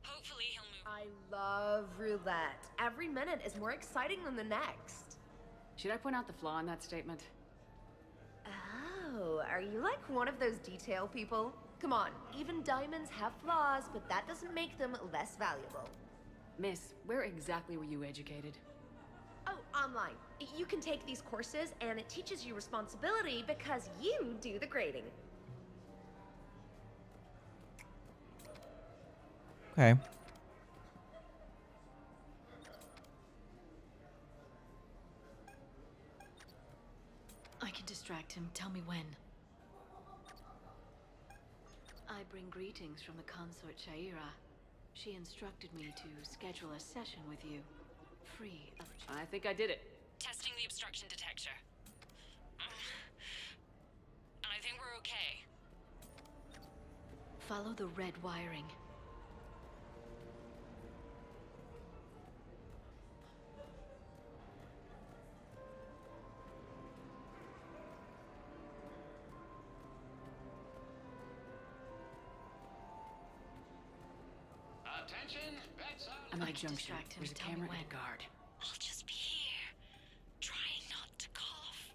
Speaker 2: hopefully he'll move.
Speaker 16: I love roulette. Every minute is more exciting than the next.
Speaker 3: Should I point out the flaw in that statement?
Speaker 16: Oh, are you like one of those detail people? Come on, even diamonds have flaws, but that doesn't make them less valuable.
Speaker 3: Miss, where exactly were you educated?
Speaker 16: Oh, online. You can take these courses, and it teaches you responsibility because you do the grading.
Speaker 1: Okay.
Speaker 21: I can distract him. Tell me when. I bring greetings from the consort Shaira. She instructed me to schedule a session with you. Free of charge.
Speaker 3: I think I did it.
Speaker 2: Testing the obstruction detector. And I think we're okay.
Speaker 21: Follow the red wiring.
Speaker 23: Attention, bedside.
Speaker 3: I'm at a junction. There's a camera and a guard.
Speaker 2: I'll just be here, trying not to cough.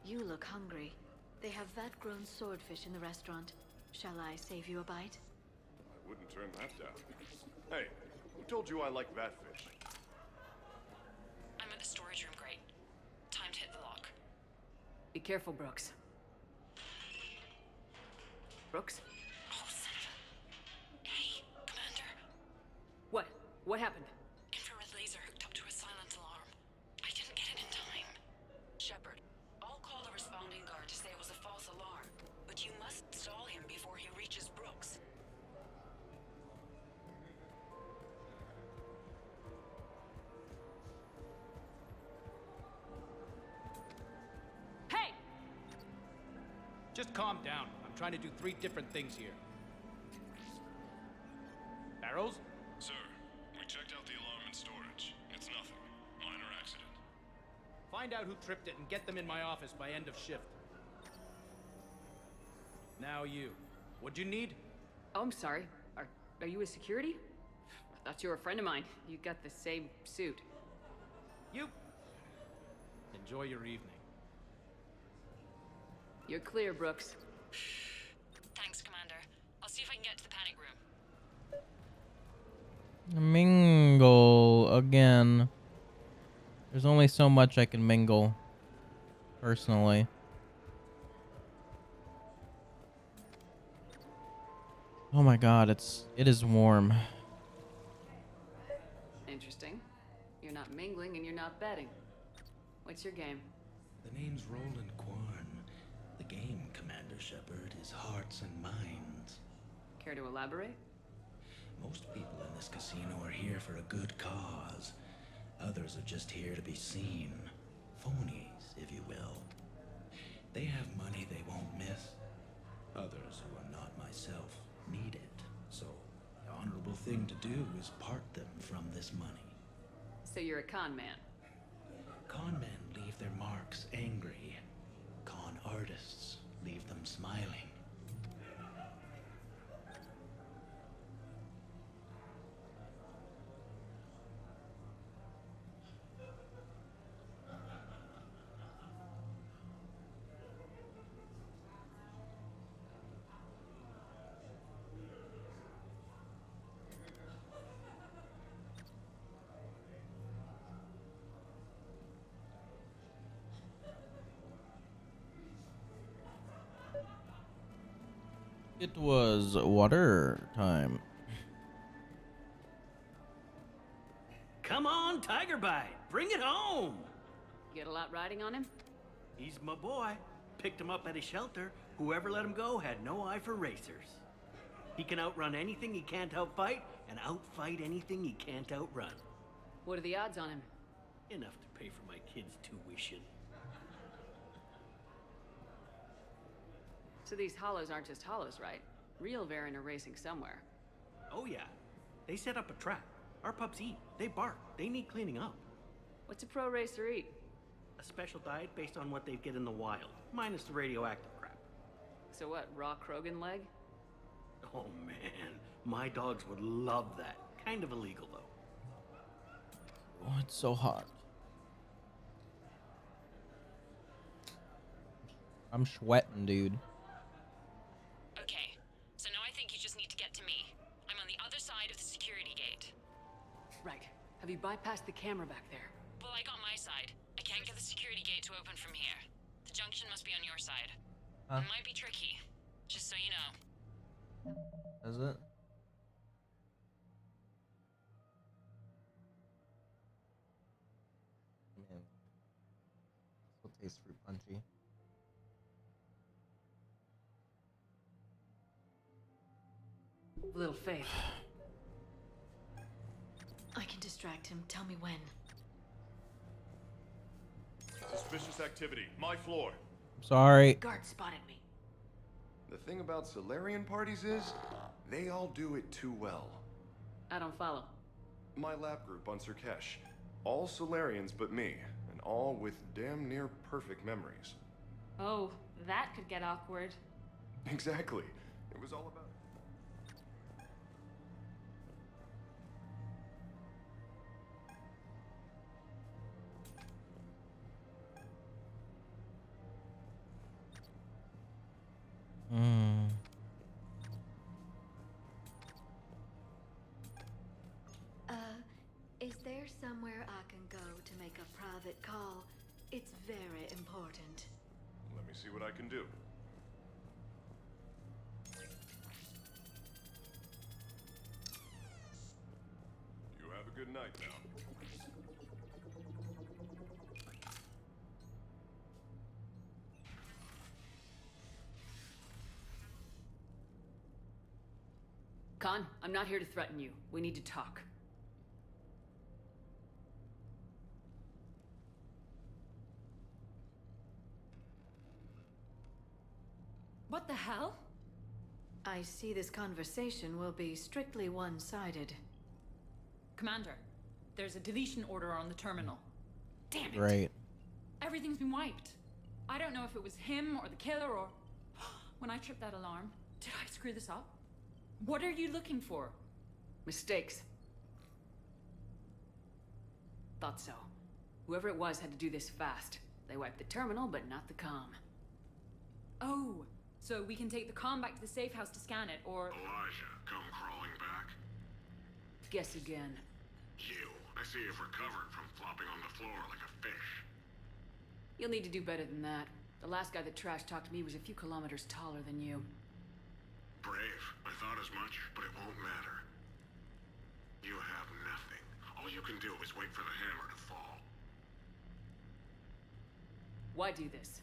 Speaker 21: You look hungry. They have vat-grown swordfish in the restaurant. Shall I save you a bite?
Speaker 6: I wouldn't turn that down. Hey, who told you I like batfish?
Speaker 2: I'm at the storage room, great. Time to hit the lock.
Speaker 3: Be careful, Brooks. Brooks?
Speaker 2: Oh, son of a... Hey, Commander.
Speaker 3: What? What happened?
Speaker 2: Infrared laser hooked up to a silent alarm. I didn't get it in time. Shepard, I'll call the responding guard to say it was a false alarm, but you must stall him before he reaches Brooks.
Speaker 3: Hey!
Speaker 24: Just calm down. I'm trying to do 3 different things here. Barrows?
Speaker 12: Sir, we checked out the alarm and
Speaker 24: Find out who tripped it and get them in my office by end of shift. Now you. What'd you need?
Speaker 3: Oh, I'm sorry. Are you a security? I thought you were a friend of mine. You got the same suit.
Speaker 24: You. Enjoy your evening.
Speaker 3: You're clear, Brooks.
Speaker 2: Thanks, Commander. I'll see if I can get to the panic room.
Speaker 1: Mingle again. There's only so much I can mingle, personally. Oh my god, it is warm.
Speaker 3: Interesting. You're not mingling and you're not betting. What's your game?
Speaker 8: The name's Roland Quarn. The game, Commander Shepard, is hearts and minds.
Speaker 3: Care to elaborate?
Speaker 8: Most people in this casino are here for a good cause. Others are just here to be seen. Phonies, if you will. They have money they won't miss. Others who are not myself need it. So, the honorable thing to do is part them from this money.
Speaker 3: So you're a con man?
Speaker 8: Con men leave their marks angry. Con artists leave them smiling.
Speaker 1: It was water time.
Speaker 8: Come on, Tiger Bite, bring it home!
Speaker 3: Get a lot riding on him?
Speaker 8: He's my boy. Picked him up at his shelter. Whoever let him go had no eye for racers. He can outrun anything he can't outfight, and outfight anything he can't outrun.
Speaker 3: What are the odds on him?
Speaker 8: Enough to pay for my kids' tuition.
Speaker 3: So these hollows aren't just hollows, right? Real Varen are racing somewhere.
Speaker 8: Oh yeah. They set up a trap. Our pups eat. They bark. They need cleaning up.
Speaker 3: What's a pro racer eat?
Speaker 8: A special diet based on what they get in the wild, minus the radioactive crap.
Speaker 3: So what, raw Krogan leg?
Speaker 8: Oh man, my dogs would love that. Kind of illegal though.
Speaker 1: Oh, it's so hot. I'm sweating, dude.
Speaker 2: Okay, so now I think you just need to get to me. I'm on the other side of the security gate.
Speaker 3: Right. Have you bypassed the camera back there?
Speaker 2: Well, I got my side. I can't get the security gate to open from here. The junction must be on your side.
Speaker 1: Huh?
Speaker 2: It might be tricky, just so you know.
Speaker 1: Is it? Man, still tastes fruit punchy.
Speaker 3: Little faith.
Speaker 21: I can distract him. Tell me when.
Speaker 6: Suspicious activity. My floor.
Speaker 1: Sorry.
Speaker 3: Guard spotted me.
Speaker 6: The thing about Solarian parties is, they all do it too well.
Speaker 3: I don't follow.
Speaker 6: My lab group on Surkesh. All Solarians but me, and all with damn near perfect memories.
Speaker 14: Oh, that could get awkward.
Speaker 6: Exactly. It was all about...
Speaker 21: Is there somewhere I can go to make a private call? It's very important.
Speaker 6: Let me see what I can do. You have a good night now.
Speaker 3: Khan, I'm not here to threaten you. We need to talk.
Speaker 14: What the hell?
Speaker 21: I see this conversation will be strictly one-sided.
Speaker 14: Commander, there's a deletion order on the terminal.
Speaker 3: Damn it!
Speaker 1: Right.
Speaker 14: Everything's been wiped. I don't know if it was him or the killer or... When I tripped that alarm, did I screw this up? What are you looking for?
Speaker 3: Mistakes. Thought so. Whoever it was had to do this fast. They wiped the terminal, but not the comm.
Speaker 14: Oh, so we can take the comm back to the safe house to scan it, or...
Speaker 17: Elijah, come crawling back.
Speaker 3: Guess again.
Speaker 17: You. I see you've recovered from flopping on the floor like a fish.
Speaker 3: You'll need to do better than that. The last guy that trash talked to me was a few kilometers taller than you.
Speaker 17: Brave. I thought as much, but it won't matter. You have nothing. All you can do is wait for the hammer to fall.
Speaker 3: Why do this?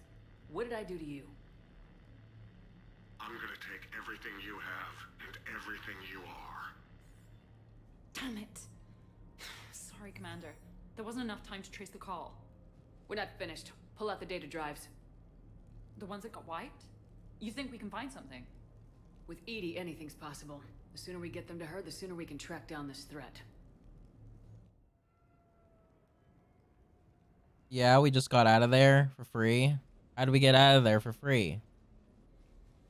Speaker 3: What did I do to you?
Speaker 17: I'm gonna take everything you have and everything you are.
Speaker 14: Damn it. Sorry, Commander. There wasn't enough time to trace the call.
Speaker 3: We're not finished. Pull out the data drives.
Speaker 14: The ones that got wiped? You think we can find something?
Speaker 3: With EDI, anything's possible. The sooner we get them to her, the sooner we can track down this threat.
Speaker 1: Yeah, we just got out of there for free. How did we get out of there for free?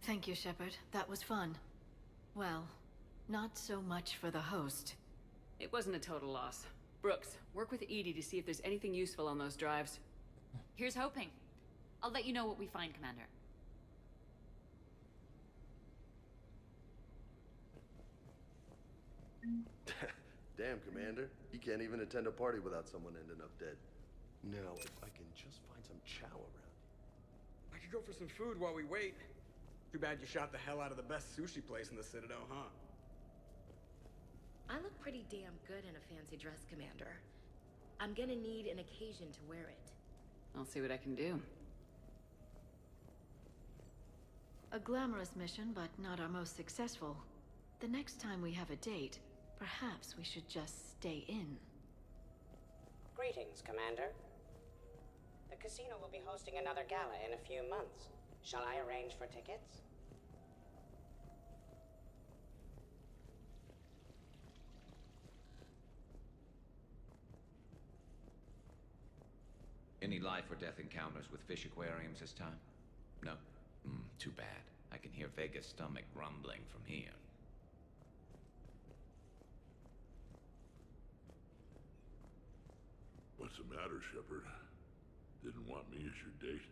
Speaker 21: Thank you, Shepard. That was fun. Well, not so much for the host.
Speaker 3: It wasn't a total loss. Brooks, work with EDI to see if there's anything useful on those drives.
Speaker 14: Here's hoping. I'll let you know what we find, Commander.
Speaker 7: Damn, Commander. You can't even attend a party without someone ending up dead. Now, if I can just find some chow around.
Speaker 18: I could go for some food while we wait. Too bad you shot the hell out of the best sushi place in the Citadel, huh?
Speaker 15: I look pretty damn good in a fancy dress, Commander. I'm gonna need an occasion to wear it.
Speaker 3: I'll see what I can do.
Speaker 21: A glamorous mission, but not our most successful. The next time we have a date, perhaps we should just stay in.
Speaker 11: Greetings, Commander. The casino will be hosting another gala in a few months. Shall I arrange for tickets?
Speaker 9: Any life or death encounters with fish aquariums this time? No? Too bad. I can hear Vega's stomach rumbling from here.
Speaker 17: What's the matter, Shepard? Didn't want me as your date?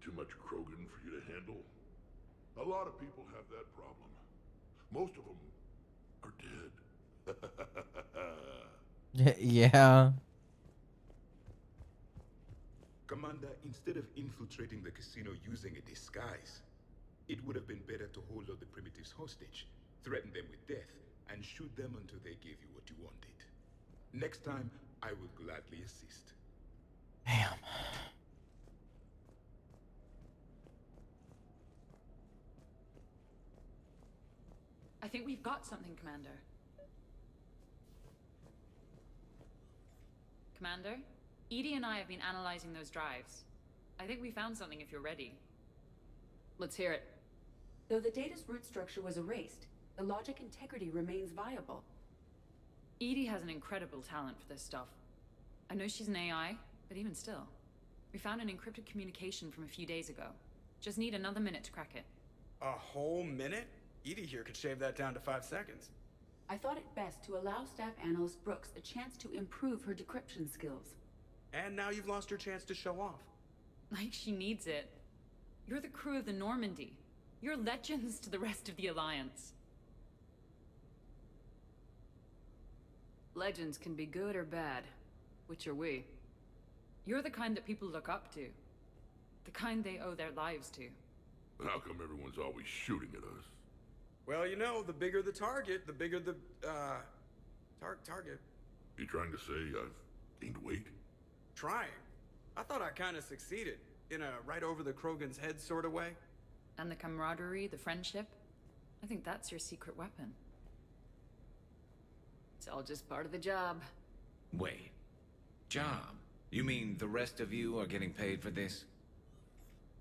Speaker 17: Too much Krogan for you to handle? A lot of people have that problem. Most of them are dead.
Speaker 1: Yeah.
Speaker 13: Commander, instead of infiltrating the casino using a disguise, it would have been better to hold all the primitives hostage, threaten them with death, and shoot them until they gave you what you wanted. Next time, I will gladly assist.
Speaker 1: Damn.
Speaker 14: I think we've got something, Commander. Commander? EDI and I have been analyzing those drives. I think we found something if you're ready.
Speaker 3: Let's hear it.
Speaker 4: Though the data's root structure was erased, the logic integrity remains viable.
Speaker 14: EDI has an incredible talent for this stuff. I know she's an AI, but even still. We found an encrypted communication from a few days ago. Just need another minute to crack it.
Speaker 18: A whole minute? EDI here could shave that down to 5 seconds.
Speaker 4: I thought it best to allow Staff Analyst Brooks a chance to improve her decryption skills.
Speaker 18: And now you've lost your chance to show off.
Speaker 14: Like she needs it. You're the crew of the Normandy. You're legends to the rest of the Alliance.
Speaker 3: Legends can be good or bad. Which are we?
Speaker 14: You're the kind that people look up to. The kind they owe their lives to.
Speaker 17: How come everyone's always shooting at us?
Speaker 18: Well, you know, the bigger the target, the bigger the, target.
Speaker 17: You trying to say I've gained weight?
Speaker 18: Trying. I thought I kind of succeeded. In a right over the Krogan's head sort of way.
Speaker 14: And the camaraderie, the friendship. I think that's your secret weapon.
Speaker 3: It's all just part of the job.
Speaker 9: Wait. Job? You mean the rest of you are getting paid for this?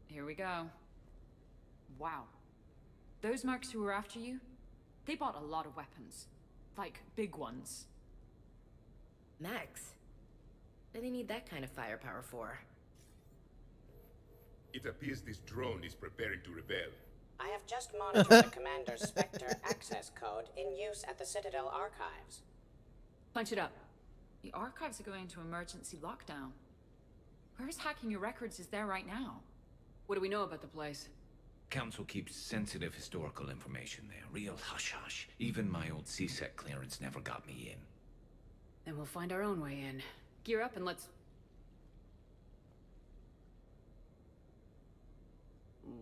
Speaker 14: Here we go. Wow. Those mercs who were after you, they bought a lot of weapons. Like, big ones.
Speaker 15: Max. What do they need that kind of firepower for?
Speaker 13: It appears this drone is preparing to rebel.
Speaker 11: I have just monitored the Commander's Spectre access code in use at the Citadel archives.
Speaker 14: Punch it up. The archives are going into emergency lockdown. Whoever's hacking your records is there right now.
Speaker 3: What do we know about the place?
Speaker 9: Council keeps sensitive historical information there. Real hush-hush. Even my old CSEC clearance never got me in.
Speaker 3: Then we'll find our own way in. Gear up and let's...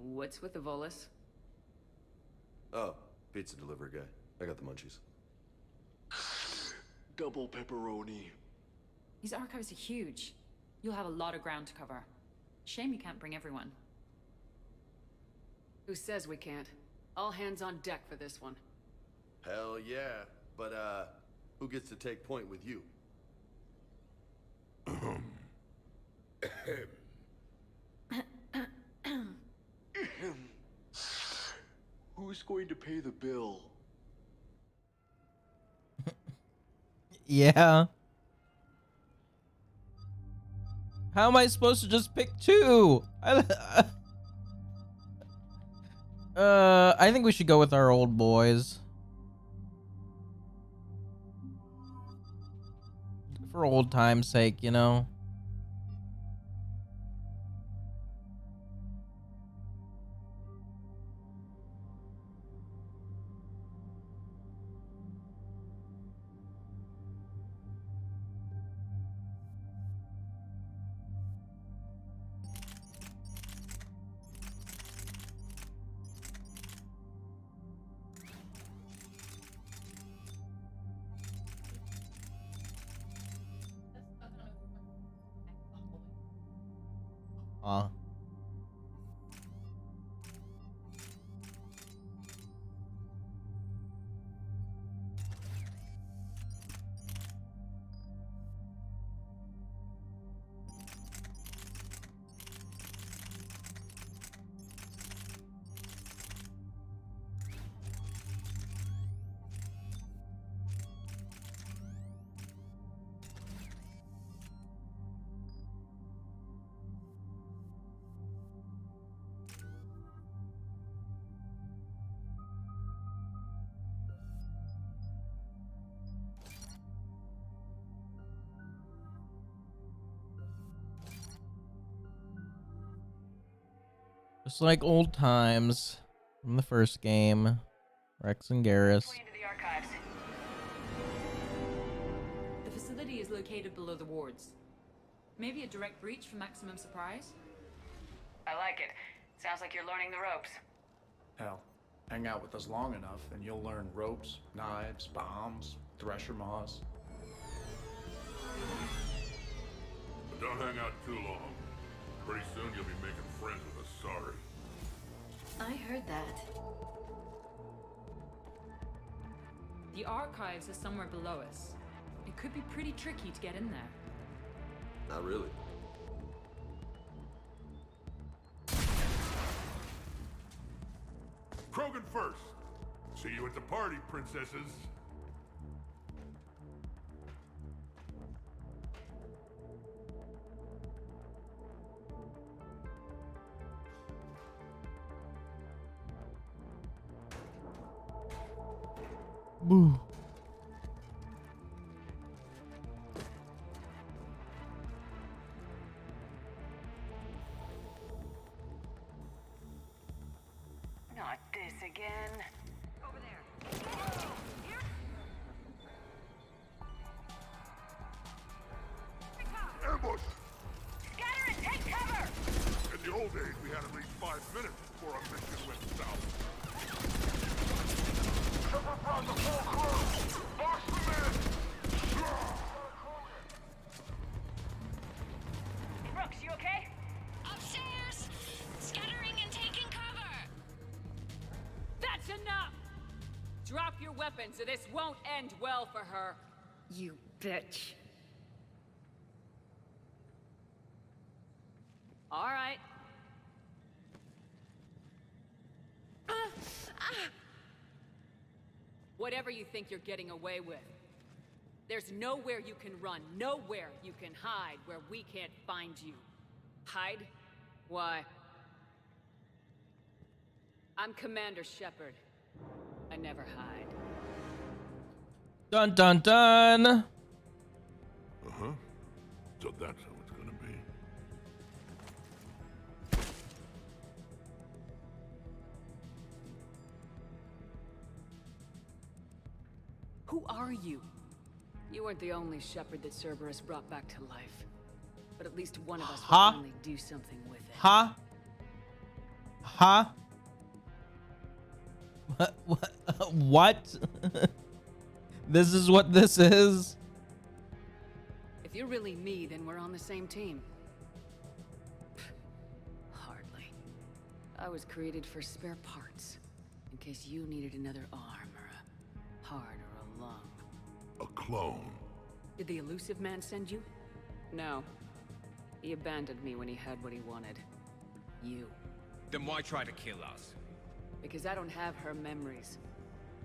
Speaker 3: What's with the Volus?
Speaker 7: Oh, pizza delivery guy. I got the munchies.
Speaker 10: Double pepperoni.
Speaker 14: These archives are huge. You'll have a lot of ground to cover. Shame you can't bring everyone.
Speaker 3: Who says we can't? All hands on deck for this one.
Speaker 7: Hell yeah. But, who gets to take point with you?
Speaker 10: Who's going to pay the bill?
Speaker 1: Yeah. How am I supposed to just pick two? I think we should go with our old boys. For old time's sake, you know. Just like old times from the first game. Rex and Garrus.
Speaker 14: The facility is located below the wards. Maybe a direct breach for maximum surprise?
Speaker 4: I like it. Sounds like you're learning the ropes.
Speaker 19: Hell, hang out with us long enough and you'll learn ropes, knives, bombs, thresher maws.
Speaker 17: But don't hang out too long. Pretty soon you'll be making friends with Asari.
Speaker 21: I heard that.
Speaker 14: The archives are somewhere below us. It could be pretty tricky to get in there.
Speaker 7: Not really.
Speaker 17: Krogan first. See you at the party, princesses.
Speaker 1: Boo.
Speaker 4: Not this again. Over there. Here.
Speaker 17: Ambush!
Speaker 11: Scatter and take cover!
Speaker 17: In the old days, we had at least 5 minutes before our mission went south. Shepard brought the full crew! Box them in!
Speaker 11: Brooks, you okay? Upstairs! Scattering and taking cover!
Speaker 14: That's enough! Drop your weapons or this won't end well for her.
Speaker 21: You bitch.
Speaker 14: All right. Whatever you think you're getting away with.
Speaker 3: There's nowhere you can run, nowhere you can hide where we can't find you. Hide? Why? I'm Commander Shepard. I never hide.
Speaker 1: Dun dun dun!
Speaker 17: Uh-huh. So that's how it's gonna be.
Speaker 3: Who are you? You weren't the only Shepard that Cerberus brought back to life. But at least one of us will finally do something with it.
Speaker 1: Huh? Huh? What? This is what this is?
Speaker 3: If you're really me, then we're on the same team. Hardly. I was created for spare parts. In case you needed another arm, or a heart, or a lung.
Speaker 17: A clone.
Speaker 3: Did the Elusive Man send you? No. He abandoned me when he had what he wanted. You.
Speaker 12: Then why try to kill us?
Speaker 3: Because I don't have her memories.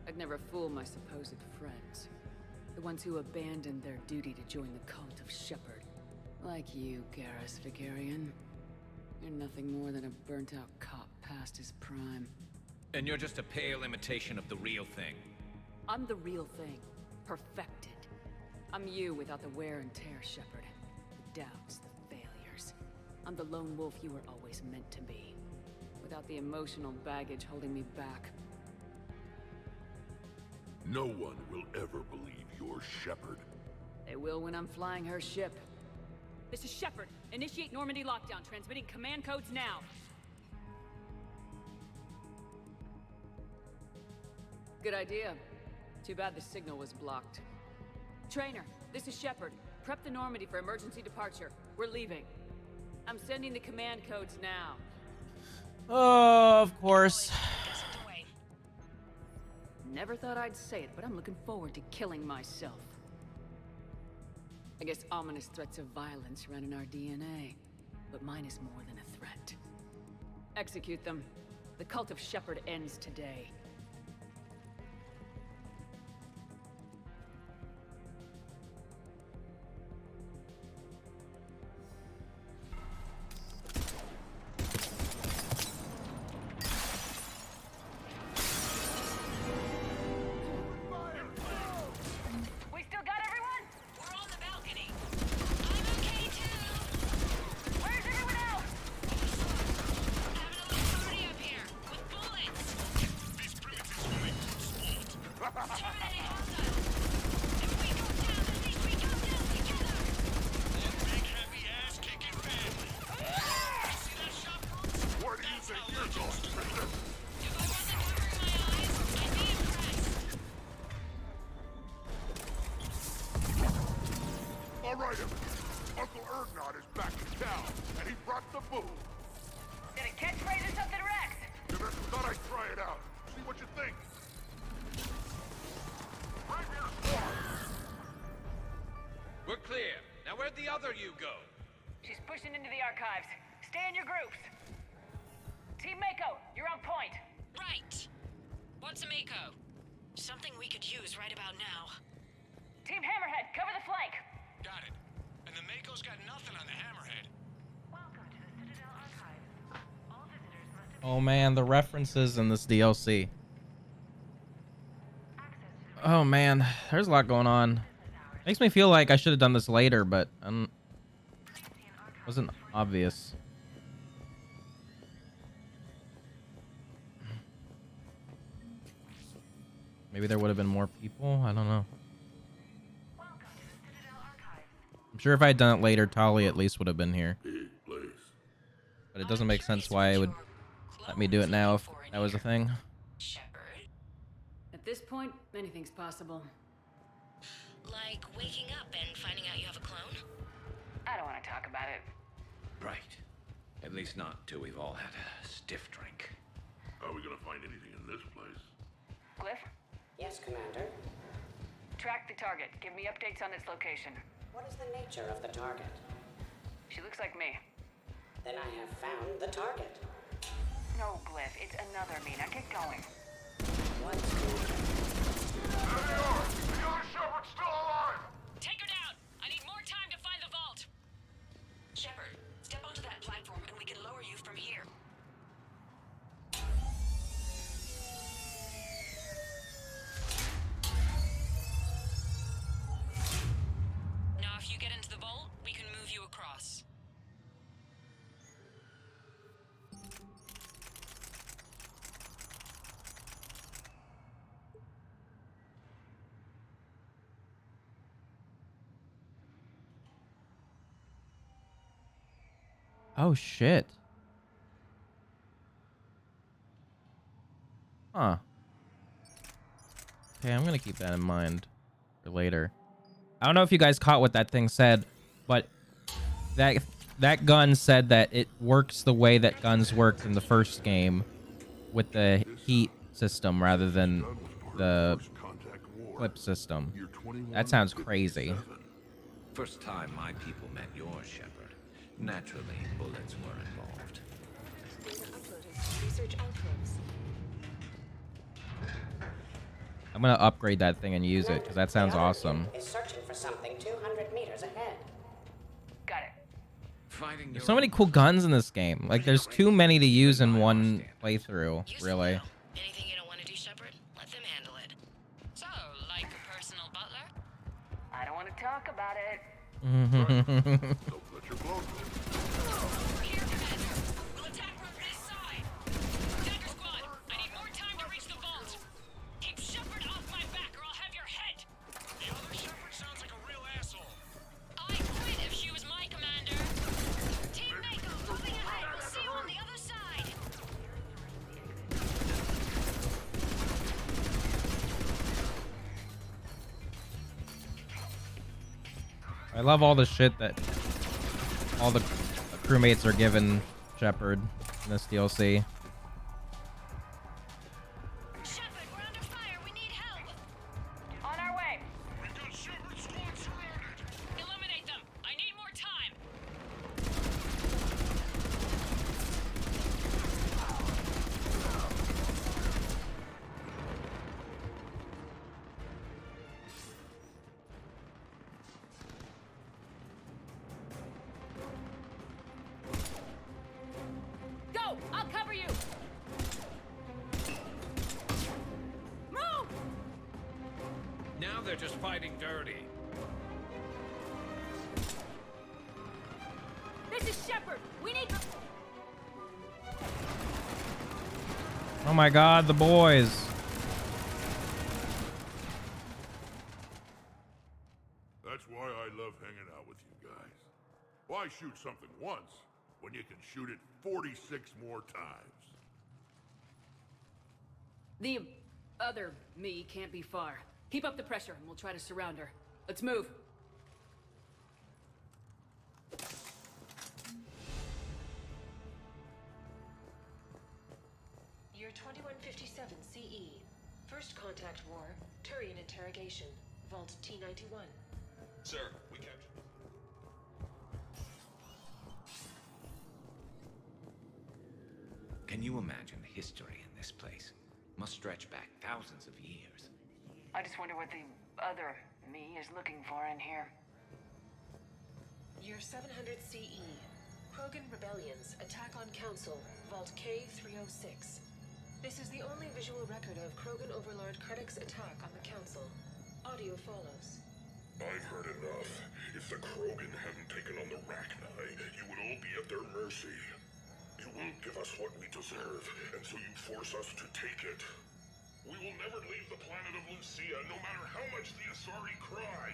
Speaker 3: I'd never fool my supposed friends. The ones who abandoned their duty to join the cult of Shepard. Like you, Garrus Vakarian. You're nothing more than a burnt-out cop past his prime.
Speaker 12: And you're just a pale imitation of the real thing.
Speaker 3: I'm the real thing. Perfected. I'm you without the wear and tear, Shepard. The doubts, the failures. I'm the lone wolf you were always meant to be. Without the emotional baggage holding me back.
Speaker 17: No one will ever believe you're Shepard.
Speaker 3: They will when I'm flying her ship.
Speaker 14: This is Shepard. Initiate Normandy lockdown. Transmitting command codes now.
Speaker 3: Good idea. Too bad the signal was blocked. Trainer, this is Shepard. Prep the Normandy for emergency departure. We're leaving. I'm sending the command codes now.
Speaker 1: Oh, of course.
Speaker 3: Never thought I'd say it, but I'm looking forward to killing myself. I guess ominous threats of violence run in our DNA, but mine is more than a threat. Execute them. The cult of Shepard ends today.
Speaker 17: All right, everyone. Uncle Ergnot is back in town, and he brought the boo.
Speaker 11: Did a catchphrase or something, Rex?
Speaker 17: I thought I'd try it out. See what you think. Rapier squad.
Speaker 12: We're clear. Now where'd the other you go?
Speaker 11: She's pushing into the archives. Stay in your groups. Team Mako, you're on point.
Speaker 2: Right. What's a Mako? Something we could use right about now.
Speaker 11: Team Hammerhead, cover the flank.
Speaker 12: Got it. And the Mako's got nothing on the Hammerhead.
Speaker 11: Welcome to the Citadel Archives. All visitors must
Speaker 1: Oh man, the references in this DLC. Oh man, there's a lot going on. Makes me feel like I should have done this later, but wasn't obvious. Maybe there would have been more people. I don't know. I'm sure if I had done it later, Tali at least would have been here. But it doesn't make sense why I would let me do it now if that was a thing.
Speaker 3: At this point, anything's possible.
Speaker 2: Like waking up and finding out you have a clone?
Speaker 11: I don't want to talk about it.
Speaker 9: Right. At least not till we've all had a stiff drink.
Speaker 17: Are we gonna find anything in this place?
Speaker 11: Glyph?
Speaker 5: Yes, Commander.
Speaker 11: Track the target. Give me updates on its location.
Speaker 5: What is the nature of the target?
Speaker 11: She looks like me.
Speaker 5: Then I have found the target.
Speaker 11: No, Glyph. It's another me. Now get going.
Speaker 5: What?
Speaker 17: There they are! The other Shepard's still alive!
Speaker 1: Oh shit. Huh. Okay, I'm gonna keep that in mind for later. I don't know if you guys caught what that thing said, but that gun said that it works the way that guns worked in the first game with the heat system rather than the clip system. That sounds crazy.
Speaker 9: First time my people met yours, Shepard. Naturally, bullets were involved.
Speaker 15: Data uploaded. Research outcomes.
Speaker 1: I'm gonna upgrade that thing and use it because that sounds awesome.
Speaker 5: Is searching for something 200 meters ahead.
Speaker 11: Got it.
Speaker 1: There's so many cool guns in this game. Like, there's too many to use in one playthrough, really.
Speaker 2: Anything you don't want to do, Shepard, let them handle it. So, like a personal butler?
Speaker 11: I don't want to talk about it.
Speaker 17: Don't let your blow.
Speaker 2: Here, Commander. We'll attack from this side. Dagger Squad, I need more time to reach the vault. Keep Shepard off my back or I'll have your head.
Speaker 12: The other Shepard sounds like a real asshole.
Speaker 2: I'd quit if she was my commander. Team Mako, moving ahead. We'll see you on the other side.
Speaker 1: I love all the shit that all the crewmates are given Shepard in this DLC.
Speaker 2: Shepard, we're under fire. We need help.
Speaker 11: On our way.
Speaker 12: We got Shepard squad surrounded.
Speaker 2: Eliminate them. I need more time.
Speaker 14: Go! I'll cover you! Move!
Speaker 12: Now they're just fighting dirty.
Speaker 14: This is Shepard! We need...
Speaker 1: Oh my god, the boys.
Speaker 17: That's why I love hanging out with you guys. Why shoot something once when you can shoot it 46 more times?
Speaker 3: The other me can't be far. Keep up the pressure and we'll try to surround her. Let's move.
Speaker 16: Year 2157 CE. First contact war. Turian interrogation. Vault T91.
Speaker 12: Sir, we captured.
Speaker 9: Can you imagine the history in this place? Must stretch back thousands of years.
Speaker 11: I just wonder what the other me is looking for in here.
Speaker 16: Year 700 CE. Krogan rebellions. Attack on Council. Vault K306. This is the only visual record of Krogan Overlord Krennic's attack on the Council. Audio follows.
Speaker 17: I've heard enough. If the Krogan hadn't taken on the Rachni, you would all be at their mercy. You won't give us what we deserve, and so you force us to take it. We will never leave the planet of Lucia, no matter how much the Asari cry.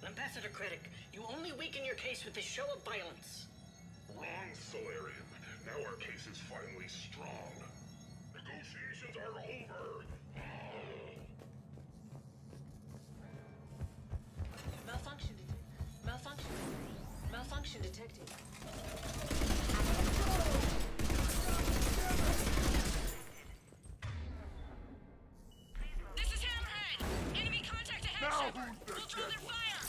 Speaker 5: Ambassador Krennic, you only weaken your case with this show of violence.
Speaker 17: Wrong, Solarian. Now our case is finally strong. Negotiations are over.
Speaker 16: Malfunction detected.
Speaker 2: This is Hammerhead. Enemy contact ahead, Shepard. We'll draw their fire.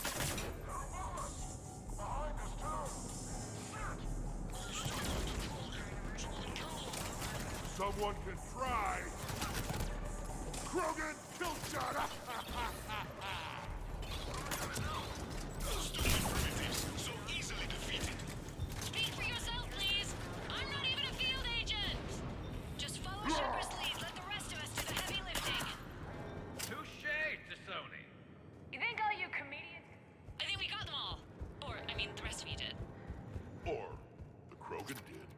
Speaker 17: Someone can try. Krogan kill shot.
Speaker 12: So easily defeated.
Speaker 2: Speak for yourself, please. I'm not even a field agent. Just follow Shepard's lead. Let the rest of us do the heavy lifting.
Speaker 12: Touche, T'Soni.
Speaker 11: You think all you comedians...
Speaker 2: I think we got them all. Or, I mean, the rest of you did.
Speaker 17: Or the Krogan did.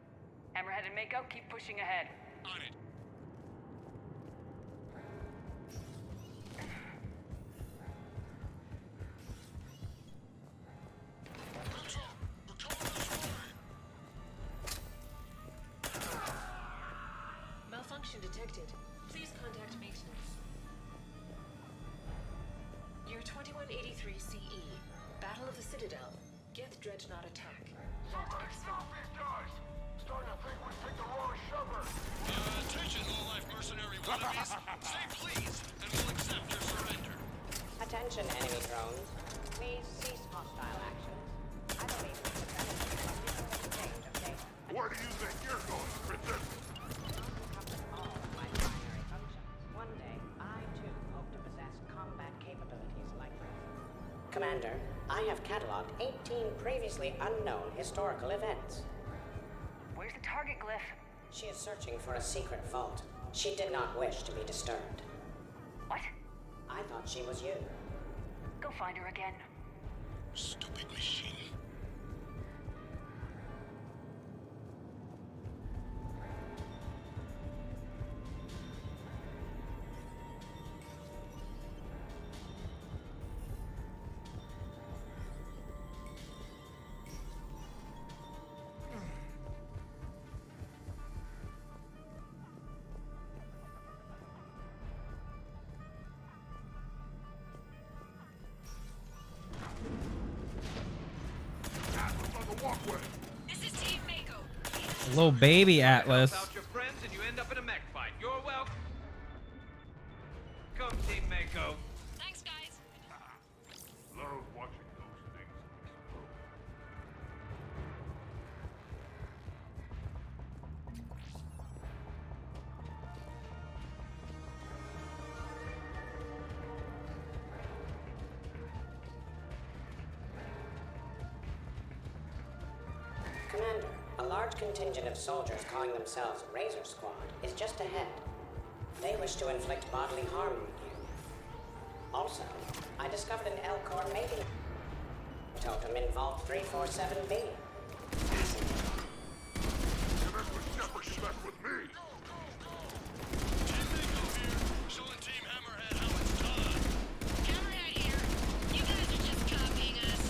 Speaker 11: Hammerhead and Mako, keep pushing ahead.
Speaker 12: On it.
Speaker 16: detected. Please contact maintenance. Year 2183 CE. Battle of the Citadel. Geth Dreadnought attack. Vault X5.
Speaker 12: Starting to think we picked the wrong shepherd. Attention, low-life mercenary wannabes. Say please, and we'll accept your surrender.
Speaker 11: Attention, enemy drones. Please cease hostile actions. I believe we should benefit from mutual exchange of data.
Speaker 17: Where do you think you're going, Princess?
Speaker 11: All of my primary functions. One day, I too hope to possess combat capabilities like this. Commander, I have cataloged 18 previously unknown historical events.
Speaker 15: Where's the target glyph?
Speaker 11: She is searching for a secret vault. She did not wish to be disturbed.
Speaker 15: What?
Speaker 11: I thought she was you.
Speaker 15: Go find her again.
Speaker 12: Stupid machine.
Speaker 2: This is Team Mako.
Speaker 1: Little baby Atlas.
Speaker 20: Help out your friends and you end up in a mech fight. You're welcome. Come, Team Mako.
Speaker 2: Thanks, guys.
Speaker 17: Love watching those things explode.
Speaker 11: Commander, a large contingent of soldiers calling themselves Razor Squad is just ahead. They wish to inflict bodily harm on you. Also, I discovered an Elcor mating totem in Vault 347B.
Speaker 17: You mess with Shepard, you mess with me!
Speaker 12: Team Mako here, showing Team Hammerhead how it's done.
Speaker 2: Hammerhead here. You guys are just copying us.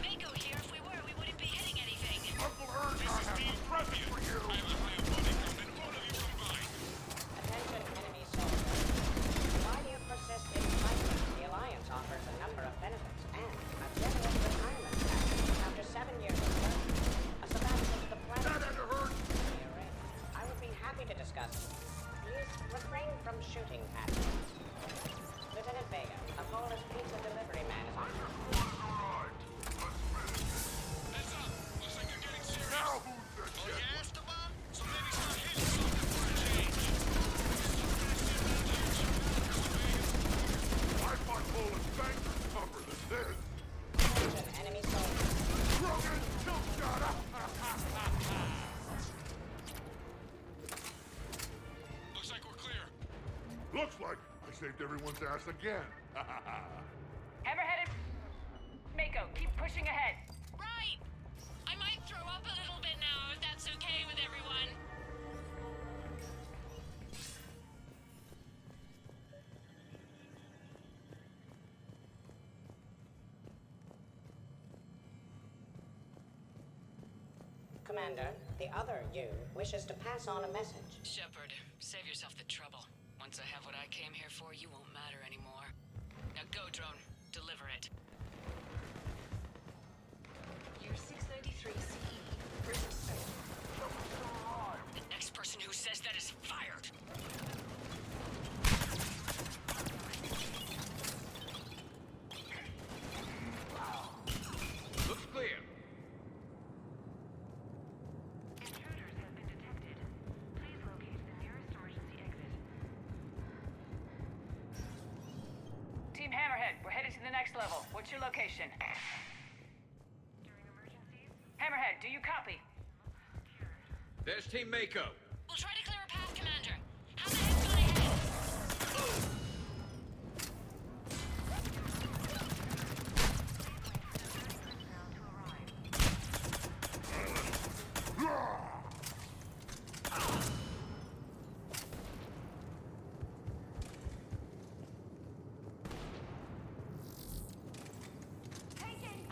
Speaker 2: Mako here. If we were, we wouldn't be hitting anything.
Speaker 17: Uncle Ern and I have a present for you!
Speaker 12: I left my buddy from in one of you from mine.
Speaker 11: Attention, enemy soldiers. Why do you persist in fighting? The Alliance offers a number of benefits and a generous retirement package after 7 years of service. A sabbatical to the planet. I would be happy to discuss. Please refrain from shooting at me. Lieutenant Vega, a Polish pizza delivery man is on.
Speaker 12: Heads up. Looks like you're getting serious.
Speaker 17: Now who's the
Speaker 12: Oh,
Speaker 17: jet?
Speaker 12: you asked about? So maybe start hitting something for a change.
Speaker 17: I find Poland's banks tougher than this!
Speaker 11: Attention, enemy soldiers.
Speaker 17: Krogan, tilt shot!
Speaker 12: Looks like we're clear.
Speaker 17: Looks like I saved everyone's ass again!
Speaker 15: Hammerhead and Mako, keep pushing ahead.
Speaker 2: Right. I might throw up a little bit now, if that's okay with everyone.
Speaker 11: Commander, the other you wishes to pass on a message.
Speaker 2: Shepard, save yourself the trouble. Once I have what I came here for, you won't matter anymore. Now go, drone. Deliver it.
Speaker 16: Year 693 CE. First inspector.
Speaker 2: The next person who says that is fired.
Speaker 20: Looks clear.
Speaker 15: Intruders have been detected. Please locate the nearest emergency exit. Team Hammerhead, we're headed to the next level. What's your location? During emergencies? Hammerhead, do you copy?
Speaker 20: There's Team Mako.
Speaker 2: We'll try to clear a path, Commander. Hammerhead's gone ahead.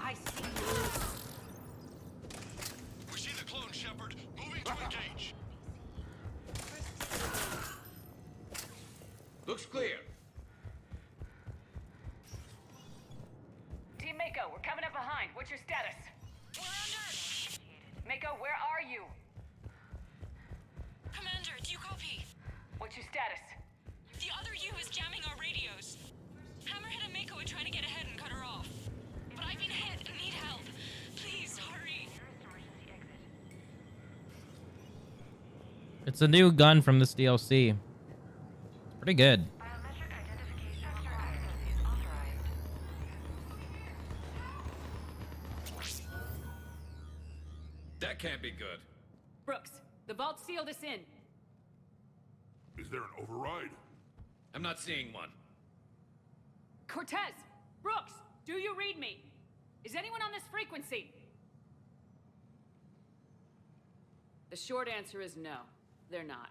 Speaker 15: I see you.
Speaker 12: We see the clone, Shepard. Moving to engage.
Speaker 1: It's a new gun from this DLC. It's pretty good.
Speaker 20: That can't be good.
Speaker 3: Brooks, the vault sealed us in.
Speaker 17: Is there an override?
Speaker 20: I'm not seeing one.
Speaker 3: Cortez! Brooks! Do you read me? Is anyone on this frequency? The short answer is no. They're not.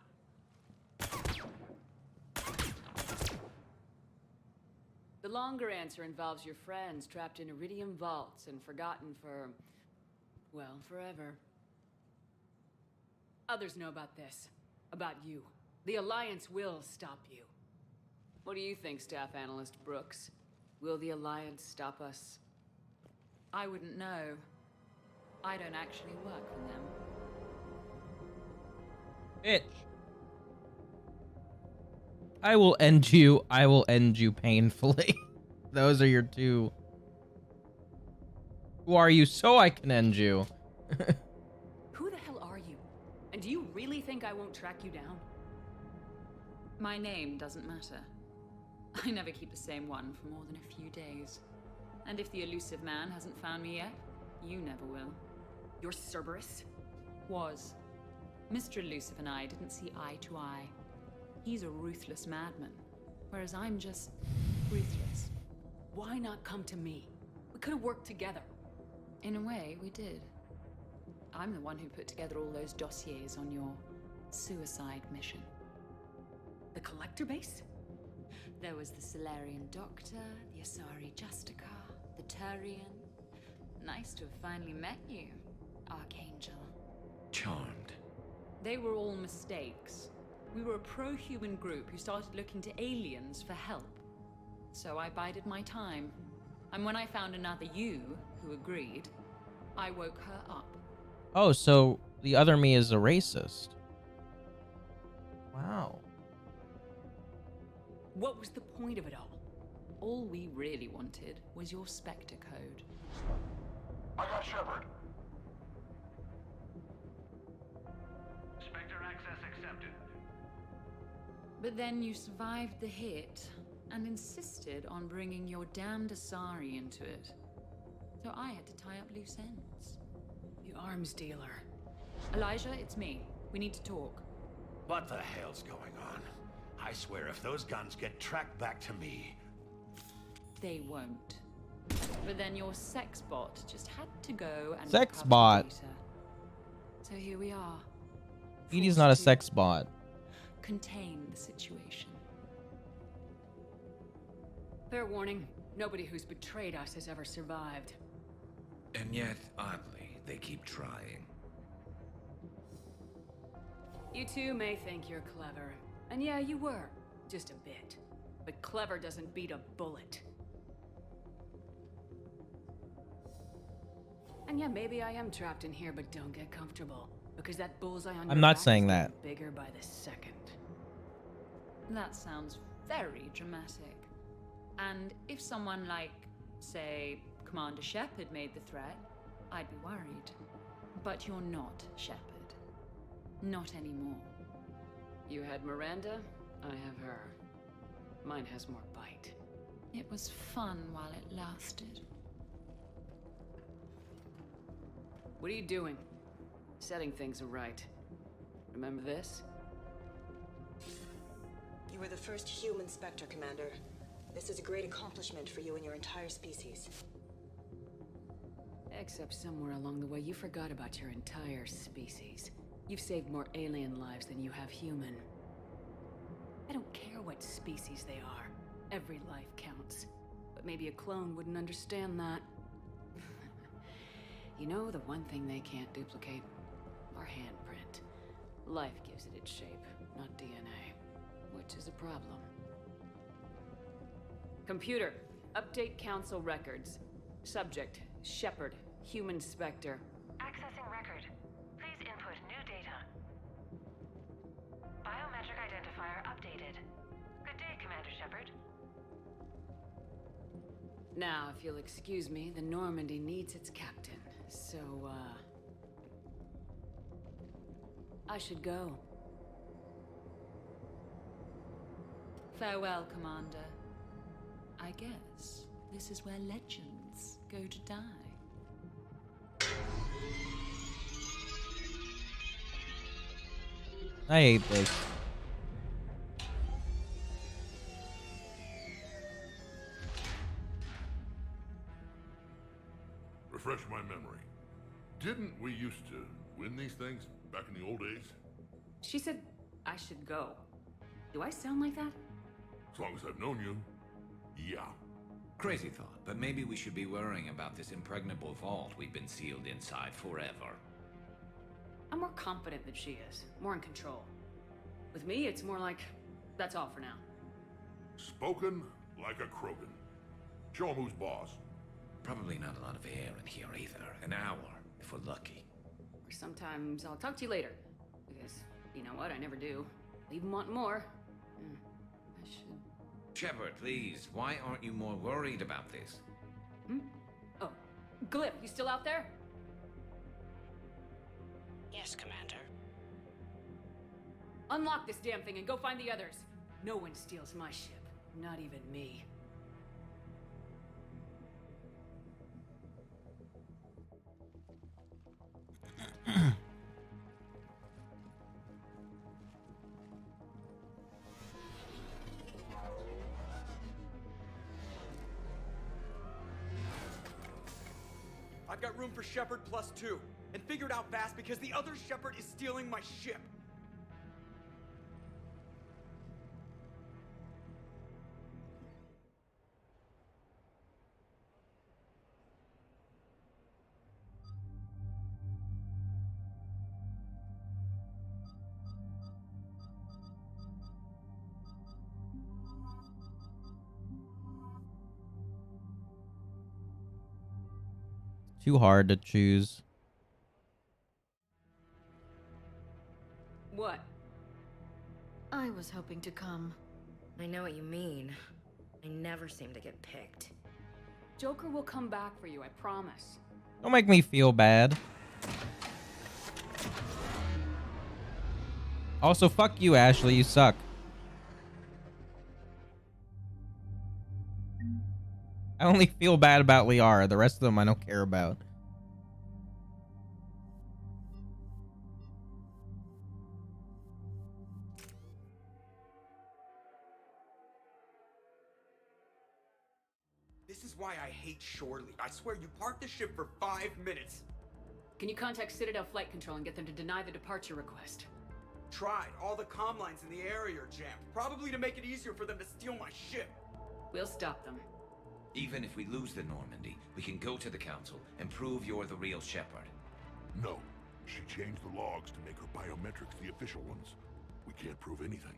Speaker 3: The longer answer involves your friends trapped in Iridium vaults and forgotten for, well, forever. Others know about this. About you. The Alliance will stop you. What do you think, Staff Analyst Brooks? Will the Alliance stop us?
Speaker 14: I wouldn't know. I don't actually work for them.
Speaker 1: Bitch. I will end you. I will end you painfully. Those are your two. Who are you so I can end you?
Speaker 3: Who the hell are you? And do you really think I won't track you down?
Speaker 14: My name doesn't matter. I never keep the same one for more than a few days. And if the elusive man hasn't found me yet, you never will.
Speaker 3: You're Cerberus?
Speaker 14: Was. Mr. Elusive and I didn't see eye to eye. He's a ruthless madman, whereas I'm just ruthless.
Speaker 3: Why not come to me? We could have worked together.
Speaker 14: In a way, we did. I'm the one who put together all those dossiers on your suicide mission.
Speaker 3: The Collector base?
Speaker 14: There was the Solarian Doctor, the Asari Justicar, the Turian. Nice to have finally met you, Archangel.
Speaker 9: Charmed.
Speaker 14: They were all mistakes. We were a pro-human group who started looking to aliens for help. So I bided my time. And when I found another you who agreed, I woke her up.
Speaker 1: Oh, so the other me is a racist. Wow.
Speaker 3: What was the point of it all?
Speaker 14: All we really wanted was your Spectre code.
Speaker 12: I got Shepard.
Speaker 15: Spectre access accepted.
Speaker 14: But then you survived the hit and insisted on bringing your damned Asari into it. So I had to tie up loose ends.
Speaker 3: The arms dealer.
Speaker 14: Elijah, it's me. We need to talk.
Speaker 8: What the hell's going on? I swear if those guns get tracked back to me...
Speaker 14: They won't. But then your sex bot just had to go and
Speaker 1: Sex
Speaker 14: recover
Speaker 1: bot.
Speaker 14: the data. So here we are.
Speaker 1: Edie's not a sex bot.
Speaker 14: Contain the situation.
Speaker 3: Fair warning, nobody who's betrayed us has ever survived.
Speaker 9: And yet, oddly, they keep trying.
Speaker 3: You two may think you're clever. And yeah, you were. Just a bit. But clever doesn't beat a bullet. And yeah, maybe I am trapped in here, but don't get comfortable. Because that bullseye on
Speaker 1: I'm
Speaker 3: your
Speaker 1: not
Speaker 3: back
Speaker 1: saying
Speaker 3: is
Speaker 1: that.
Speaker 3: getting bigger by the second.
Speaker 14: That sounds very dramatic. And if someone like, say, Commander Shepard made the threat, I'd be worried. But you're not Shepard. Not anymore.
Speaker 3: You had Miranda, I have her. Mine has more bite.
Speaker 14: It was fun while it lasted.
Speaker 3: What are you doing? Setting things right. Remember this?
Speaker 16: You were the first human Spectre, Commander. This is a great accomplishment for you and your entire species.
Speaker 3: Except somewhere along the way, you forgot about your entire species. You've saved more alien lives than you have human. I don't care what species they are. Every life counts. But maybe a clone wouldn't understand that. You know, the one thing they can't duplicate? Our handprint. Life gives it its shape, not DNA. Which is a problem. Computer, update Council records. Subject, Shepard, human Spectre.
Speaker 2: Accessing record. Please input new data. Biometric identifier updated. Good day, Commander Shepard.
Speaker 3: Now, if you'll excuse me, the Normandy needs its captain. So, I should go.
Speaker 4: Farewell, Commander. I guess this is where legends go to die.
Speaker 1: I hate this.
Speaker 17: Refresh my memory. Didn't we used to win these things back in the old days?
Speaker 4: She said I should go. Do I sound like that?
Speaker 17: As long as I've known you, yeah.
Speaker 9: Crazy thought, but maybe we should be worrying about this impregnable vault we've been sealed inside forever.
Speaker 3: I'm more confident than she is. More in control. With me, it's more like, that's all for now.
Speaker 17: Spoken like a Krogan. Show him who's boss.
Speaker 9: Probably not a lot of air in here either. An hour, if we're lucky.
Speaker 3: Or sometimes I'll talk to you later. Because, you know what, I never do. Leave 'em wanting more. I should...
Speaker 9: Shepard, please, why aren't you more worried about this?
Speaker 3: Oh, Glyph, you still out there?
Speaker 2: Yes, Commander.
Speaker 3: Unlock this damn thing and go find the others. No one steals my ship. Not even me.
Speaker 18: I've got room for Shepard +2, and figured out fast because the other Shepard is stealing my ship.
Speaker 1: Too hard to choose.
Speaker 3: What?
Speaker 21: I was hoping to come.
Speaker 6: I know what you mean. I never seem to get picked.
Speaker 3: Joker will come back for you, I promise.
Speaker 1: Don't make me feel bad. Also, fuck you, Ashley. You suck. I only feel bad about Liara. The rest of them I don't care about.
Speaker 18: This is why I hate Shorely. I swear you parked the ship for 5 minutes.
Speaker 3: Can you contact Citadel Flight Control and get them to deny the departure request?
Speaker 18: Tried. All the comm lines in the area are jammed. Probably to make it easier for them to steal my ship.
Speaker 3: We'll stop them.
Speaker 9: Even if we lose the Normandy, we can go to the Council and prove you're the real Shepard.
Speaker 17: No. She changed the logs to make her biometrics the official ones. We can't prove anything.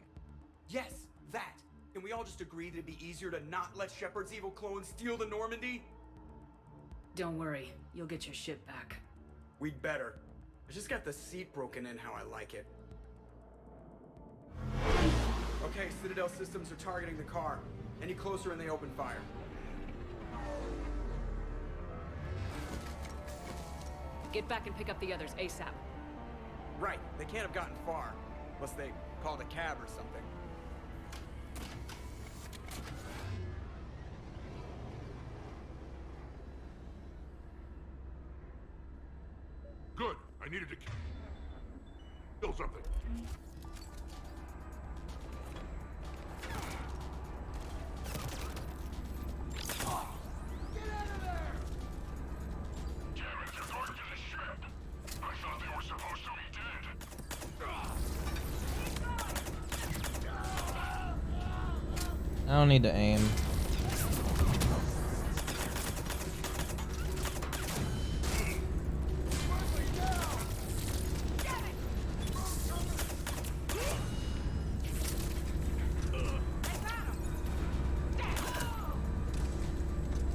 Speaker 18: Yes, that. Can we all just agree that it'd be easier to not let Shepard's evil clone steal the Normandy?
Speaker 3: Don't worry. You'll get your ship back.
Speaker 18: We'd better. I just got the seat broken in how I like it. Okay, Citadel systems are targeting the car. Any closer and they open fire.
Speaker 3: Get back and pick up the others ASAP.
Speaker 18: Right, they can't have gotten far. Unless they called a cab or something.
Speaker 17: Good. I needed to kill something.
Speaker 1: I don't need to aim.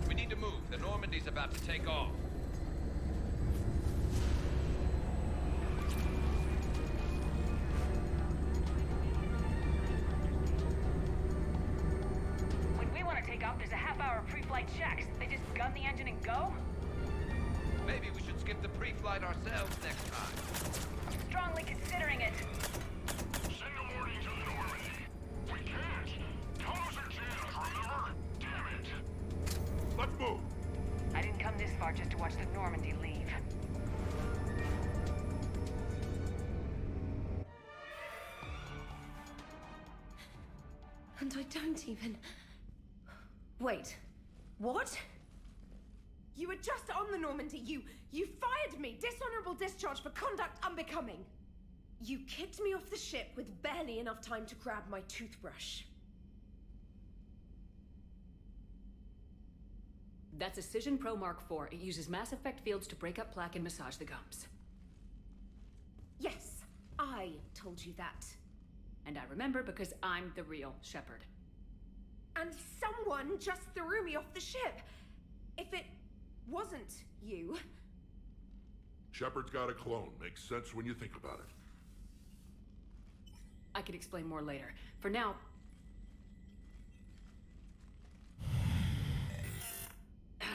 Speaker 20: We need to move. The Normandy's about to take off.
Speaker 15: There's a half-hour pre-flight checks. They just gun the engine and go?
Speaker 20: Maybe we should skip the pre-flight ourselves next time.
Speaker 15: I'm strongly considering it.
Speaker 12: Send a warning to the Normandy. We can't.
Speaker 17: Let's move.
Speaker 15: I didn't come this far just to watch the Normandy leave.
Speaker 13: And I don't even... Wait. What?
Speaker 22: You were just on the Normandy. You fired me. Dishonorable discharge for conduct unbecoming. You kicked me off the ship with barely enough time to grab my toothbrush.
Speaker 4: That's a Cision Pro Mark IV. It uses mass effect fields to break up plaque and massage the gums.
Speaker 22: Yes, I told you that.
Speaker 4: And I remember because I'm the real Shepard.
Speaker 22: And someone just threw me off the ship. If it wasn't you...
Speaker 17: Shepard's got a clone. Makes sense when you think about it.
Speaker 4: I can explain more later. For now...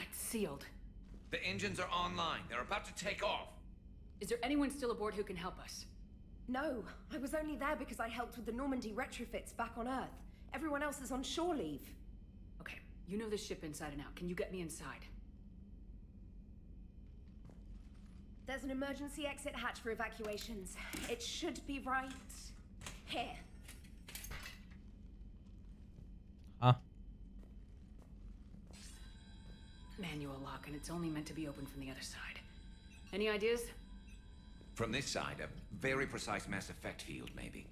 Speaker 4: It's sealed.
Speaker 9: The engines are online. They're about to take off.
Speaker 4: Is there anyone still aboard who can help us?
Speaker 22: No, I was only there because I helped with the Normandy retrofits back on Earth. Everyone else is on shore leave.
Speaker 4: Okay, you know this ship inside and out. Can you get me inside?
Speaker 22: There's an emergency exit hatch for evacuations. It should be right here.
Speaker 1: Huh?
Speaker 4: Manual lock, and it's only meant to be opened from the other side. Any ideas?
Speaker 9: From this side, a very precise mass effect field, maybe.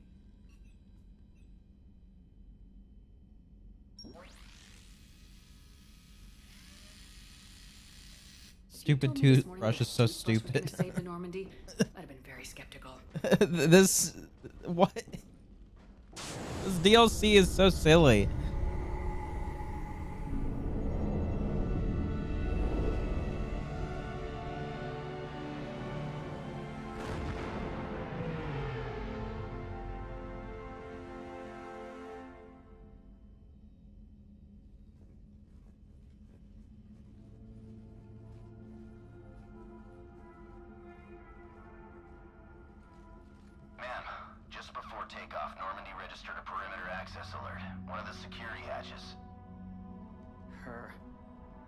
Speaker 1: Stupid toothbrush is so stupid.
Speaker 4: Save the Normandy? I'd have been very skeptical.
Speaker 1: This... What? This DLC is so silly.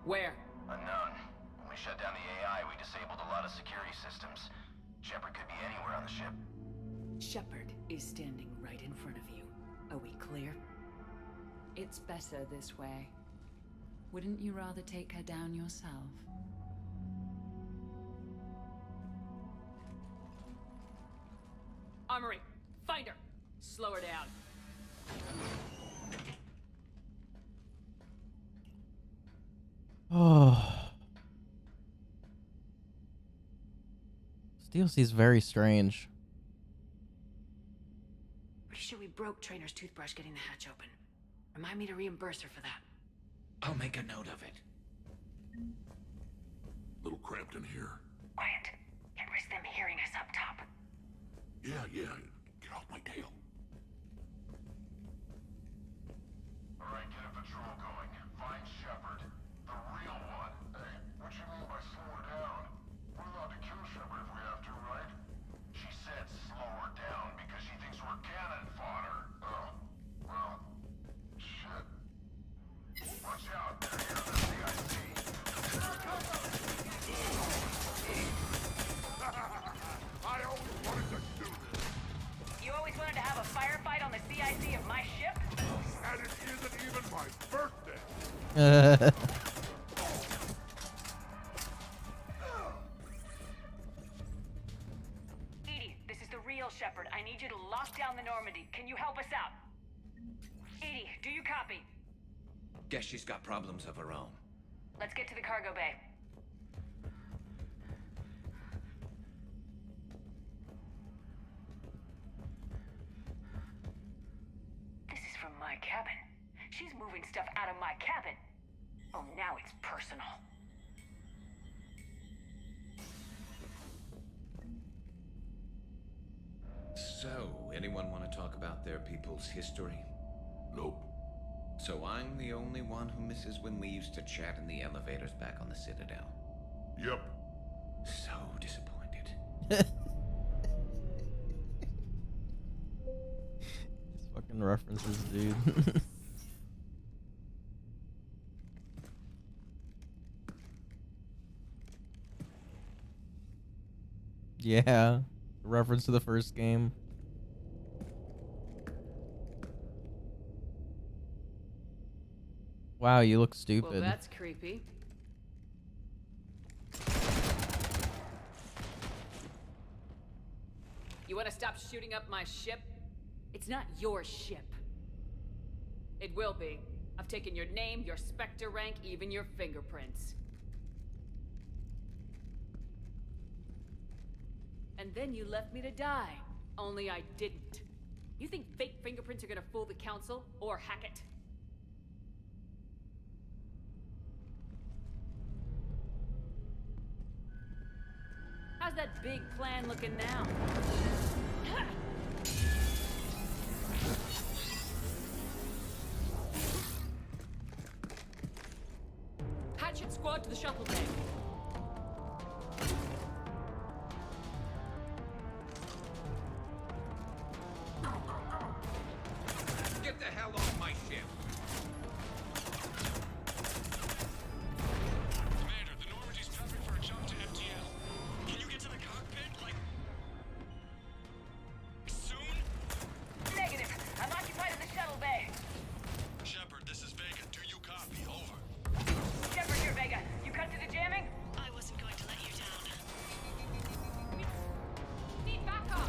Speaker 4: Where?
Speaker 23: Unknown. When we shut down the AI, we disabled a lot of security systems. Shepard could be anywhere on the ship.
Speaker 4: Shepard is standing right in front of you. Are we clear? It's better this way. Wouldn't you rather take her down yourself? Armory, find her! Slow her down.
Speaker 1: Oh. This DLC is very strange.
Speaker 4: Pretty sure we broke Trainer's toothbrush getting the hatch open. Remind me to reimburse her for that.
Speaker 9: I'll make a note of it.
Speaker 17: Little cramped in here.
Speaker 11: Quiet. Can't risk them hearing us up top.
Speaker 17: Yeah. Get off my tail.
Speaker 12: Alright, get a patrol going. Find Shepard. The real one. Hey, what you mean by slow her down? We're allowed to kill Shepard if we have to, right? She said slow her down because she thinks we're cannon fodder. Oh, well, shit. Watch out, they're here in the CIC.
Speaker 17: I always wanted to do this.
Speaker 15: You always wanted to have a firefight on the CIC of my ship?
Speaker 17: And it isn't even my birthday.
Speaker 15: Edie, this is the real Shepard. I need you to lock down the Normandy. Can you help us out? Edie, do you copy?
Speaker 9: Guess she's got problems of her own.
Speaker 15: Let's get to the cargo bay. This is from my cabin. She's moving stuff out of my cabin. Oh, now it's personal.
Speaker 9: So, anyone want to talk about their people's history?
Speaker 17: Nope.
Speaker 9: So I'm the only one who misses when we used to chat in the elevators back on the Citadel.
Speaker 17: Yep.
Speaker 9: So disappointed.
Speaker 1: These fucking references, dude. Yeah. Reference to the first game. Wow, you look stupid.
Speaker 3: Well, that's creepy. You want to stop shooting up my ship? It's not your ship. It will be. I've taken your name, your Spectre rank, even your fingerprints. And then you left me to die. Only I didn't. You think fake fingerprints are gonna fool the Council or Hackett? How's that big plan looking now? Hatchet squad to the shuttle bay.
Speaker 20: Get the hell off my ship!
Speaker 12: Commander, the Normandy's prepping for a jump to FTL. Can you get to the cockpit, like, soon?
Speaker 15: Negative. I'm occupied in the shuttle bay.
Speaker 12: Shepard, this is Vega. Do you copy? Over.
Speaker 15: Shepard here, Vega. You cut to the jamming?
Speaker 2: I wasn't going to let you down.
Speaker 14: Need backup.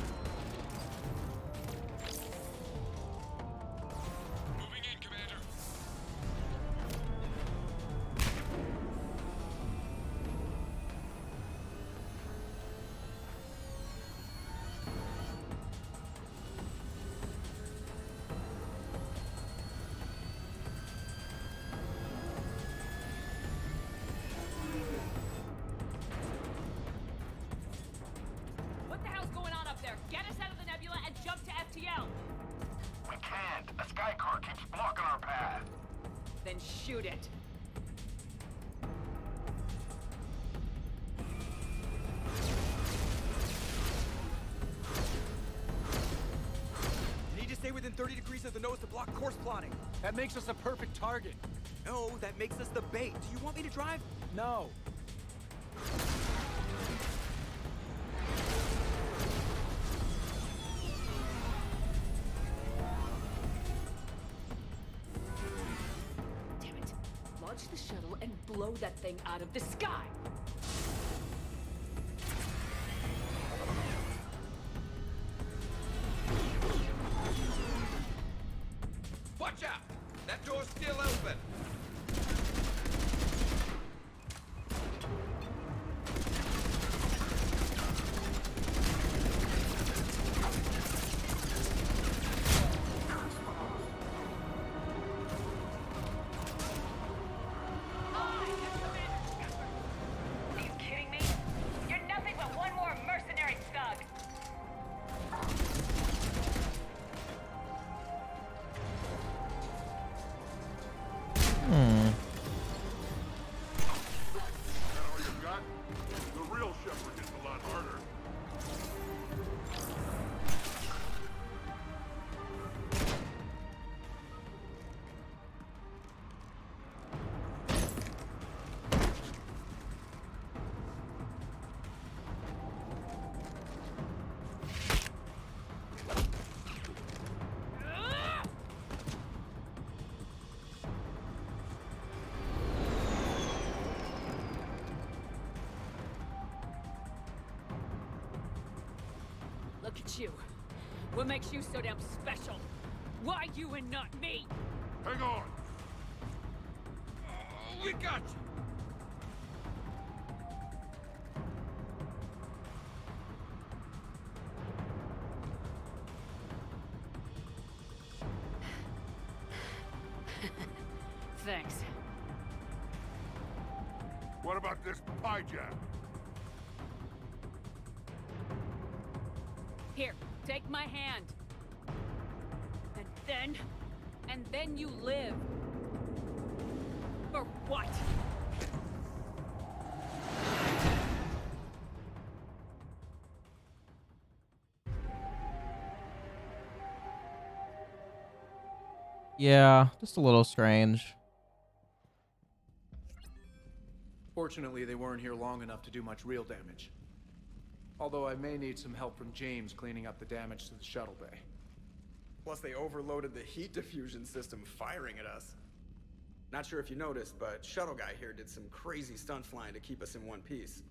Speaker 12: Moving in, Commander.
Speaker 14: What the hell's going on up there? Get us out of the nebula and jump to FTL.
Speaker 23: We can't. A sky car keeps blocking our path.
Speaker 3: Then shoot it.
Speaker 18: You need to stay within 30 degrees of the nose to block course plotting.
Speaker 7: That makes us a perfect target.
Speaker 18: No, that makes us the bait. Do you want me to drive?
Speaker 7: No.
Speaker 3: Damn it. Launch the shuttle and blow that thing out of the sky.
Speaker 20: Watch out! That door's still open!
Speaker 15: Are you kidding me? You're nothing but one more mercenary thug.
Speaker 1: Hmm.
Speaker 17: That all you got? The real Shepard gets a lot harder.
Speaker 3: Look at you. What makes you so damn special? Why you and not me?
Speaker 17: Hang on!
Speaker 20: Oh, we got you!
Speaker 3: Thanks.
Speaker 17: What about this pie jam?
Speaker 3: Here, take my hand. And then you live. For what?
Speaker 1: Yeah, just a little strange.
Speaker 7: Fortunately, they weren't here long enough to do much real damage. Although I may need some help from James cleaning up the damage to the shuttle bay.
Speaker 18: Plus, they overloaded the heat diffusion system, firing at us. Not sure if you noticed, but Shuttle Guy here did some crazy stunt flying to keep us in one piece.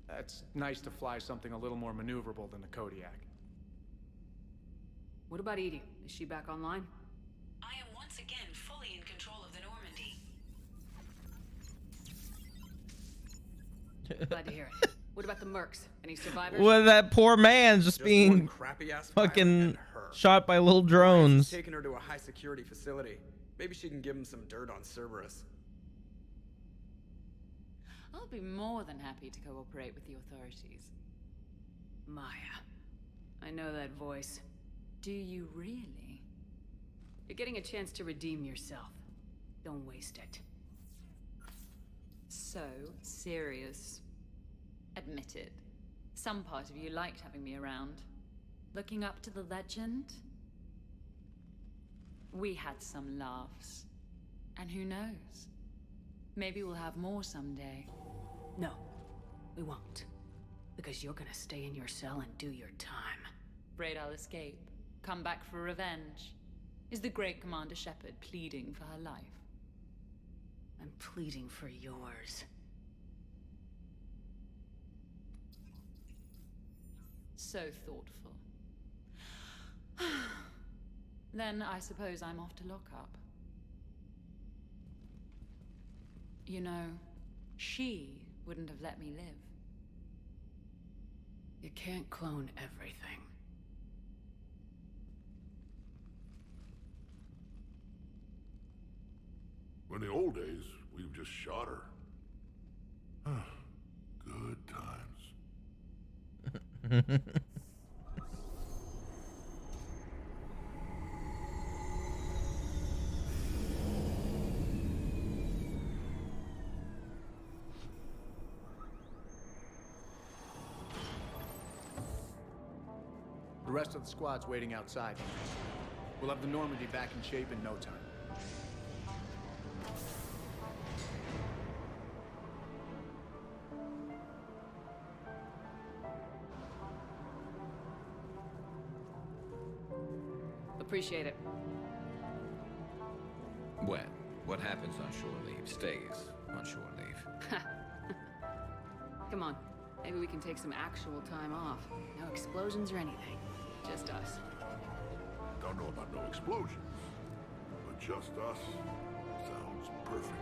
Speaker 7: It's nice to fly something a little more maneuverable than the Kodiak.
Speaker 3: What about Edie? Is she back online?
Speaker 2: I am once again fully in control of the Normandy.
Speaker 3: Glad to hear it. What about the mercs? Any survivors?
Speaker 1: Well, that poor man just being fucking shot by little drones.
Speaker 18: Taking her to a high security facility. Maybe she can give him some dirt on Cerberus.
Speaker 4: I'll be more than happy to cooperate with the authorities.
Speaker 3: Maya. I know that voice.
Speaker 4: Do you really?
Speaker 3: You're getting a chance to redeem yourself. Don't waste it.
Speaker 4: So serious. Admit it. Some part of you liked having me around. Looking up to the legend? We had some laughs. And who knows? Maybe we'll have more someday.
Speaker 3: No, we won't. Because you're gonna stay in your cell and do your time.
Speaker 4: Afraid I'll escape. Come back for revenge. Is the great Commander Shepard pleading for her life?
Speaker 3: I'm pleading for yours.
Speaker 4: So thoughtful. Then I suppose I'm off to lock up. You know, she wouldn't have let me live.
Speaker 3: You can't clone everything.
Speaker 17: In the old days, we've just shot her. Good times.
Speaker 7: The rest of the squad's waiting outside. We'll have the Normandy back in shape in no time.
Speaker 3: Appreciate it.
Speaker 9: Well, what happens on shore leave stays on shore leave.
Speaker 3: Come on. Maybe we can take some actual time off. No explosions or anything. Just us.
Speaker 17: Don't know about no explosions, but just us sounds perfect.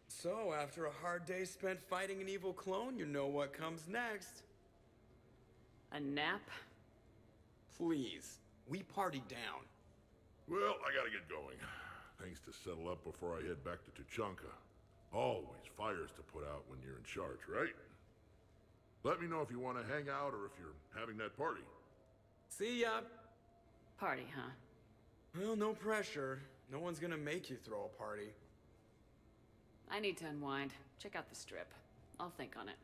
Speaker 18: So, after a hard day spent fighting an evil clone, you know what comes next.
Speaker 3: A nap?
Speaker 18: Please. We party down.
Speaker 17: Well, I gotta get going. Things to settle up before I head back to Tuchanka. Always fires to put out when you're in charge, right? Let me know if you want to hang out or if you're having that party.
Speaker 18: See ya.
Speaker 3: Party, huh?
Speaker 18: Well, no pressure. No one's gonna make you throw a party.
Speaker 3: I need to unwind. Check out the strip. I'll think on it.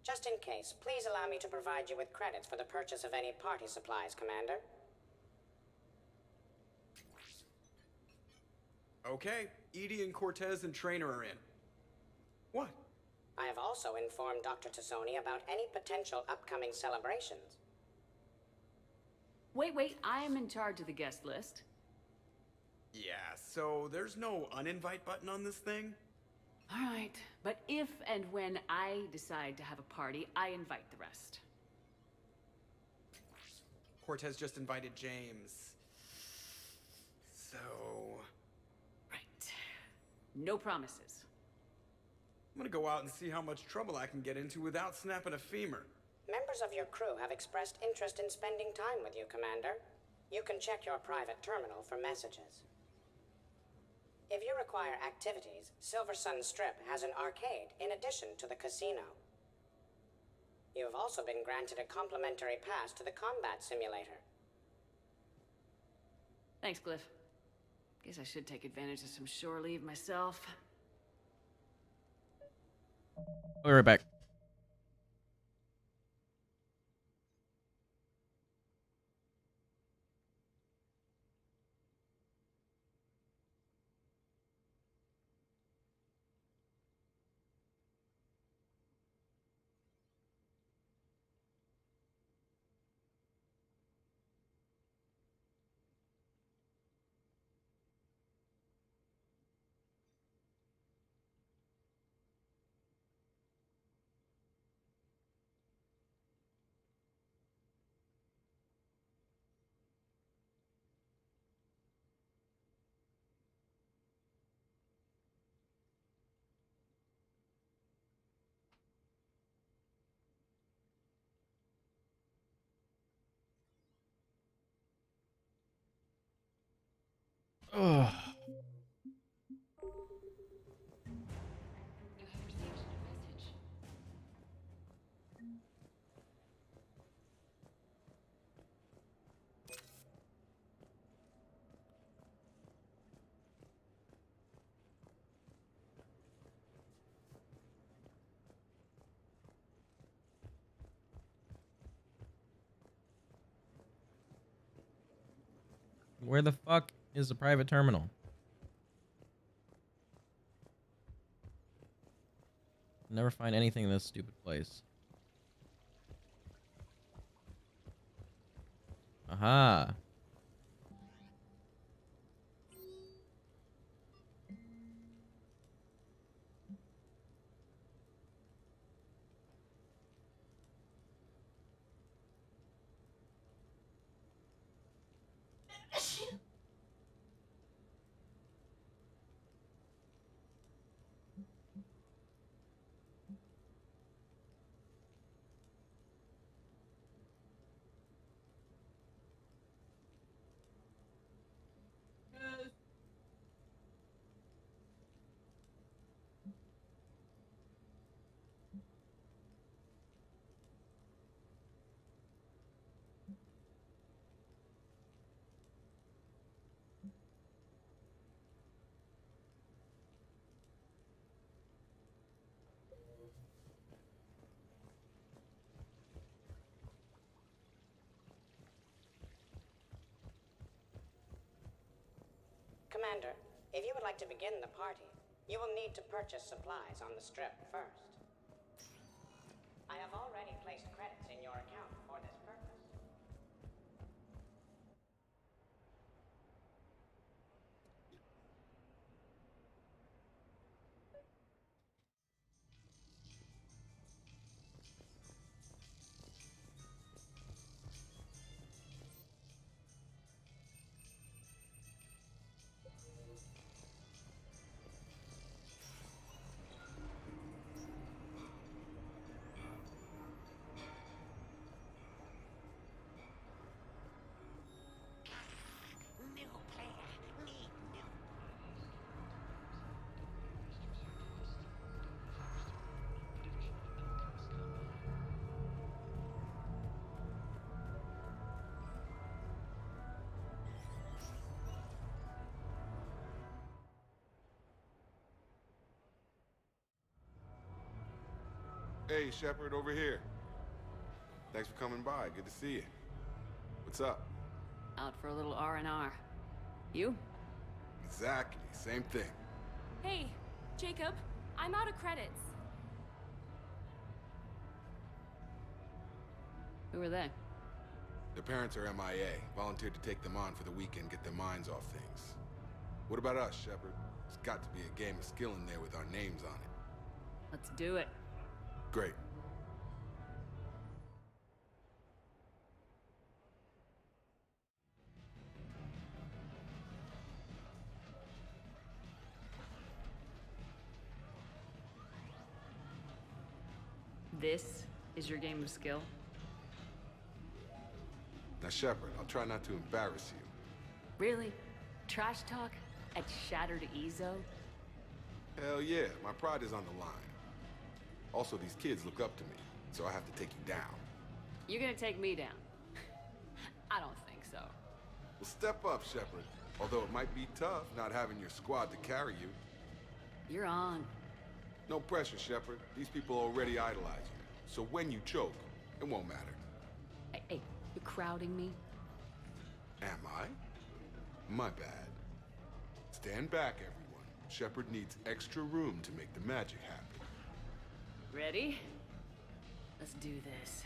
Speaker 11: Just in case, please allow me to provide you with credits for the purchase of any party supplies, Commander.
Speaker 18: Okay, Edie and Cortez and Traynor are in. What?
Speaker 11: I have also informed Dr. Tassoni about any potential upcoming celebrations.
Speaker 3: Wait, I am in charge of the guest list.
Speaker 18: Yeah, so there's no uninvite button on this thing?
Speaker 3: Alright, but if and when I decide to have a party, I invite the rest.
Speaker 18: Cortez just invited James. So...
Speaker 3: Right. No promises.
Speaker 18: I'm gonna go out and see how much trouble I can get into without snapping a femur.
Speaker 11: Members of your crew have expressed interest in spending time with you, Commander. You can check your private terminal for messages. If you require activities, Silver Sun Strip has an arcade in addition to the casino. You have also been granted a complimentary pass to the combat simulator.
Speaker 3: Thanks, Glyph. Guess I should take advantage of some shore leave myself.
Speaker 1: I'll be right back. Ugh. Where the fuck is the private terminal? Never find anything in this stupid place. Aha.
Speaker 11: Commander, if you would like to begin the party, you will need to purchase supplies on the Strip first. I have already placed credits in your account for this purpose.
Speaker 5: Hey, Shepard, over here. Thanks for coming by. Good to see you. What's up?
Speaker 3: Out for a little R&R. You?
Speaker 5: Exactly. Same thing.
Speaker 10: Hey, Jacob. I'm out of credits.
Speaker 3: Who are they?
Speaker 5: Their parents are MIA. Volunteered to take them on for the weekend, get their minds off things. What about us, Shepard? There's got to be a game of skill in there with our names on it.
Speaker 3: Let's do it.
Speaker 5: Great.
Speaker 3: This is your game of skill?
Speaker 5: Now, Shepard, I'll try not to embarrass you.
Speaker 3: Really? Trash talk at Shattered Ezo?
Speaker 5: Hell yeah, my pride is on the line. Also, these kids look up to me, so I have to take you down.
Speaker 3: You're gonna take me down? I don't think so.
Speaker 5: Well, step up, Shepard. Although it might be tough not having your squad to carry you.
Speaker 3: You're on.
Speaker 5: No pressure, Shepard. These people already idolize you. So when you choke, it won't matter.
Speaker 3: Hey, you're crowding me?
Speaker 5: Am I? My bad. Stand back, everyone. Shepard needs extra room to make the magic happen.
Speaker 3: Ready? Let's do this.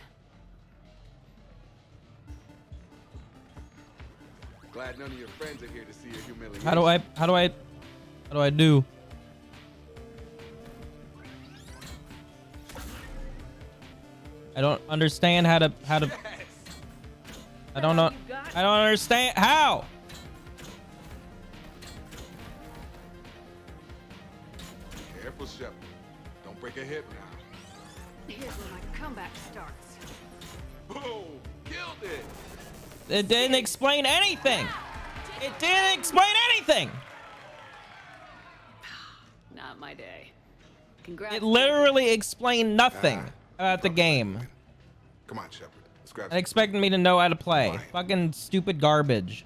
Speaker 5: Glad none of your friends are here to see your humiliation.
Speaker 1: How do I do? I don't understand how to I don't know. I don't understand how.
Speaker 5: Careful, Shepard. Don't break a hip now.
Speaker 3: Here's where my comeback starts.
Speaker 5: Boom! Killed it!
Speaker 1: It didn't explain anything. It didn't explain anything.
Speaker 3: Not my day. Congrats.
Speaker 1: It literally explained nothing about the game.
Speaker 5: Come on, Shepard. Let's grab
Speaker 1: And expecting me to know how to play. Fucking stupid garbage.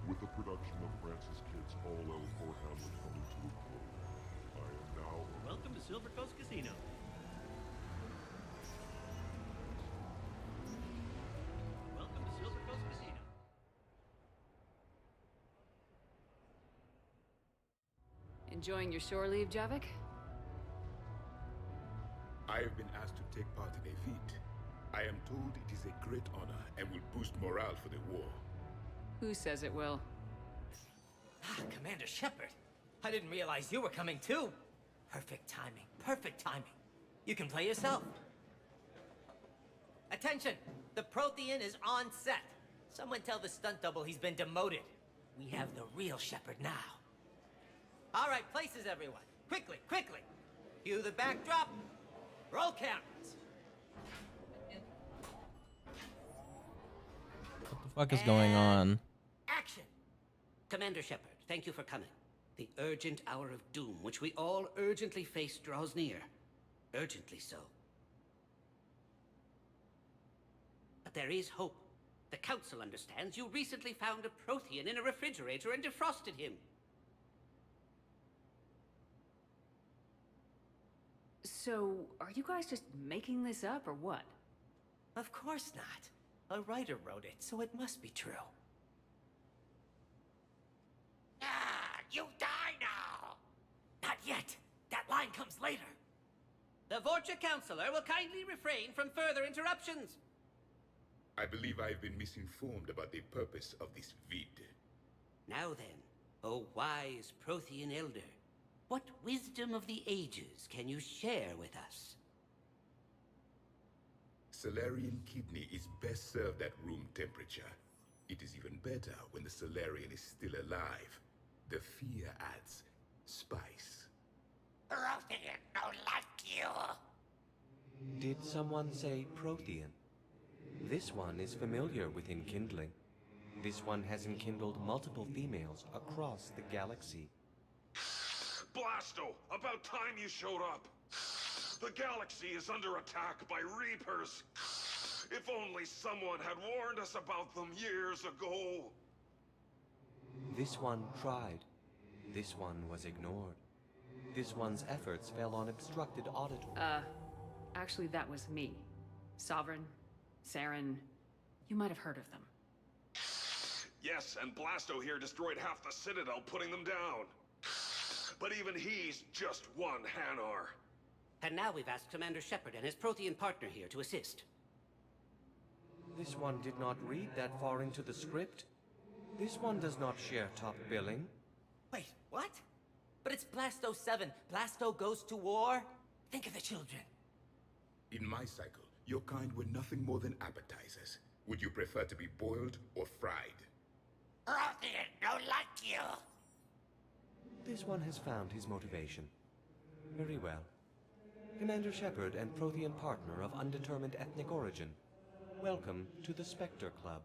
Speaker 12: With the production of Francis Kidd's All L4 Hamlet coming to a close, I am now...
Speaker 8: Welcome to Silver Coast Casino. Welcome to Silver Coast Casino.
Speaker 3: Enjoying your shore leave, Javik?
Speaker 16: I have been asked to take part in a feat. I am told it is a great honor and will boost morale for the war.
Speaker 3: Who says it will?
Speaker 19: Commander Shepard, I didn't realize you were coming too. Perfect timing, perfect timing. You can play yourself. Attention, the Prothean is on set. Someone tell the stunt double he's been demoted. We have the real Shepard now. All right, places everyone. Quickly, quickly. Cue the backdrop. Roll cameras.
Speaker 1: What the fuck is going on?
Speaker 19: Action! Commander Shepard, thank you for coming. The urgent hour of doom, which we all urgently face, draws near. Urgently so. But there is hope. The Council understands you recently found a Prothean in a refrigerator and defrosted him.
Speaker 3: So, are you guys just making this up, or what?
Speaker 19: Of course not. A writer wrote it, so it must be true. You die now! Not yet. That line comes later. The Vorcha Counselor will kindly refrain from further interruptions.
Speaker 16: I believe I've been misinformed about the purpose of this vid.
Speaker 19: Now then, O wise Prothean Elder, what wisdom of the ages can you share with us?
Speaker 16: Salarian kidney is best served at room temperature. It is even better when the Salarian is still alive. The fear adds spice.
Speaker 19: Prothean don't like you.
Speaker 24: Did someone say Prothean? This one is familiar with enkindling. This one has enkindled multiple females across the galaxy.
Speaker 12: Blasto, about time you showed up. The galaxy is under attack by Reapers. If only someone had warned us about them years ago.
Speaker 24: This one tried. This one was ignored. This one's efforts fell on obstructed auditory.
Speaker 3: Actually, that was me. Sovereign, Saren, you might have heard of them.
Speaker 12: Yes, and Blasto here destroyed half the Citadel, putting them down. But even he's just one Hanar.
Speaker 19: And now we've asked Commander Shepard and his Prothean partner here to assist.
Speaker 24: This one did not read that far into the script. This one does not share top billing.
Speaker 19: Wait, what? But it's Blasto 7. Blasto goes to war? Think of the children.
Speaker 16: In my cycle, your kind were nothing more than appetizers. Would you prefer to be boiled or fried?
Speaker 19: Prothean don't like you.
Speaker 24: This one has found his motivation. Very well. Commander Shepard and Prothean partner of undetermined ethnic origin. Welcome to the Spectre Club.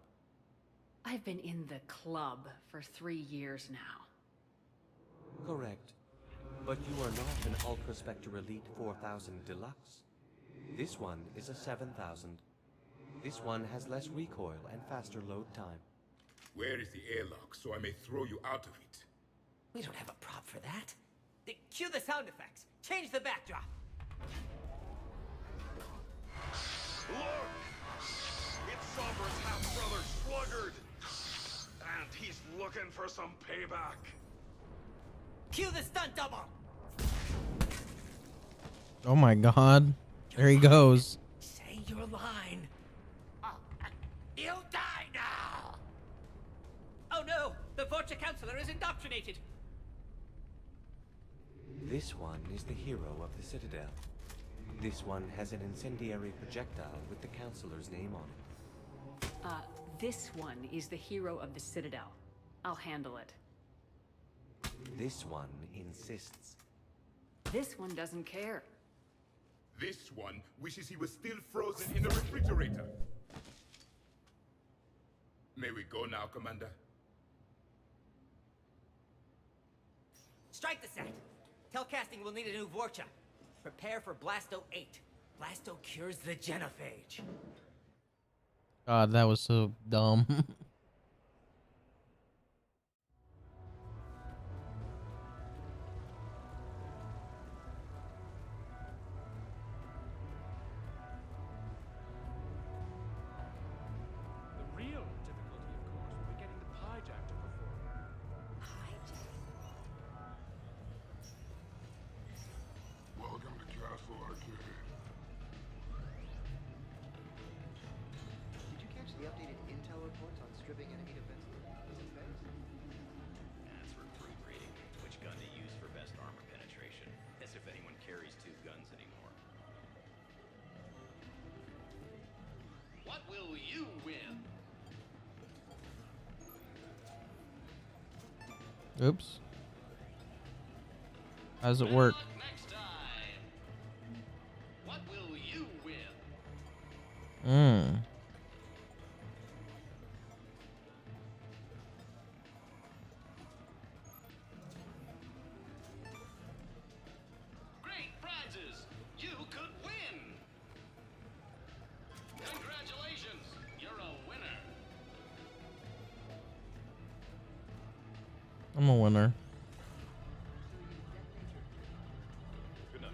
Speaker 3: I've been in the club for 3 years now.
Speaker 24: Correct. But you are not an Ultra Spectre Elite 4000 Deluxe. This one is a 7000. This one has less recoil and faster load time.
Speaker 16: Where is the airlock so I may throw you out of it?
Speaker 19: We don't have a prop for that. Cue the sound effects. Change the backdrop.
Speaker 12: Look! It's Sovereign's half-brother, Sluggard! And he's looking for some payback.
Speaker 19: Cue the stunt double!
Speaker 1: Oh my god. There he goes.
Speaker 19: Say your line. You'll die now! Oh no! The Vorcha Counselor is indoctrinated!
Speaker 24: This one is the hero of the Citadel. This one has an incendiary projectile with the Counselor's name on it.
Speaker 3: This one is the hero of the Citadel. I'll handle it.
Speaker 24: This one insists.
Speaker 3: This one doesn't care.
Speaker 16: This one wishes he was still frozen in the refrigerator. May we go now, Commander?
Speaker 19: Strike the set. Telcasting will need a new Vorcha. Prepare for Blasto 8. Blasto cures the genophage.
Speaker 1: God, that was so dumb.
Speaker 6: The real difficulty, of course, will be getting the hijack to perform.
Speaker 12: Welcome to Castle Arcade.
Speaker 13: Did you catch the updated intel reports on stripping enemy defenses? Was it fast?
Speaker 21: That's for proofreading. Which gun to use for best armor penetration. As if anyone carries two guns anymore.
Speaker 20: What will you win?
Speaker 1: Oops. How does it work?
Speaker 20: Next time. What will you win? Great prizes! You could win! Congratulations! You're a winner!
Speaker 1: I'm a winner.
Speaker 21: Good enough.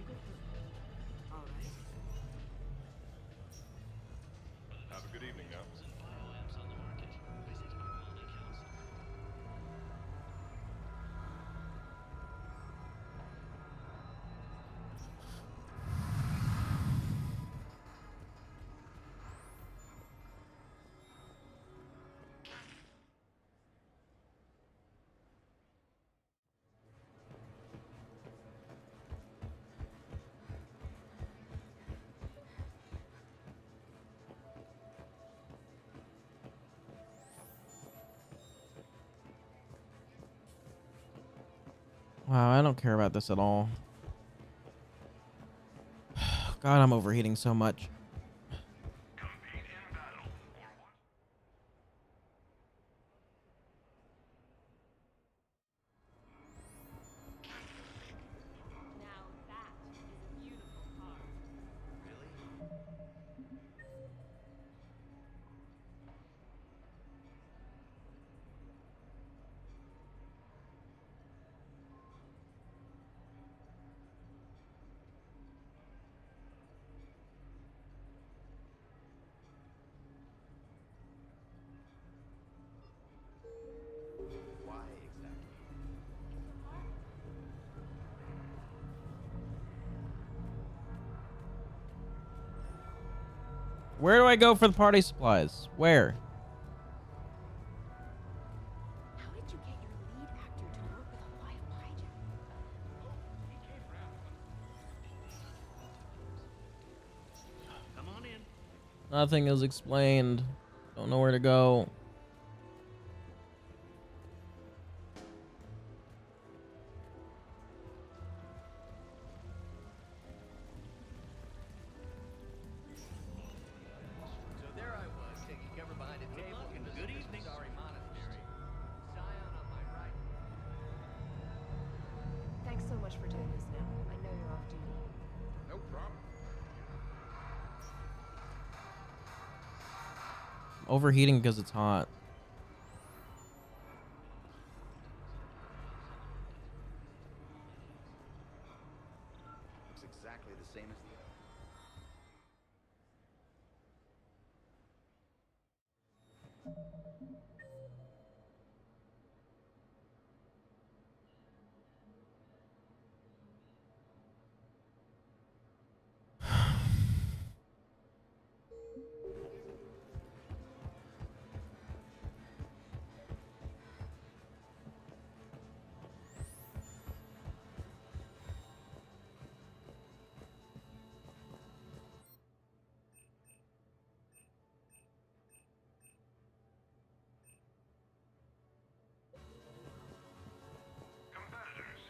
Speaker 12: Have a good evening now.
Speaker 1: Wow, I don't care about this at all. God, I'm overheating so much.
Speaker 13: Why exactly?
Speaker 1: Where do I go for the party supplies? Where?
Speaker 10: How did you get your lead actor to work with a live hijack?
Speaker 8: Come on in.
Speaker 1: Nothing is explained. Don't know where to go.
Speaker 10: much for doing this now. I know you're off duty.
Speaker 5: No problem.
Speaker 1: Overheating because it's hot.
Speaker 13: Looks exactly the same as the other.
Speaker 12: Competitors,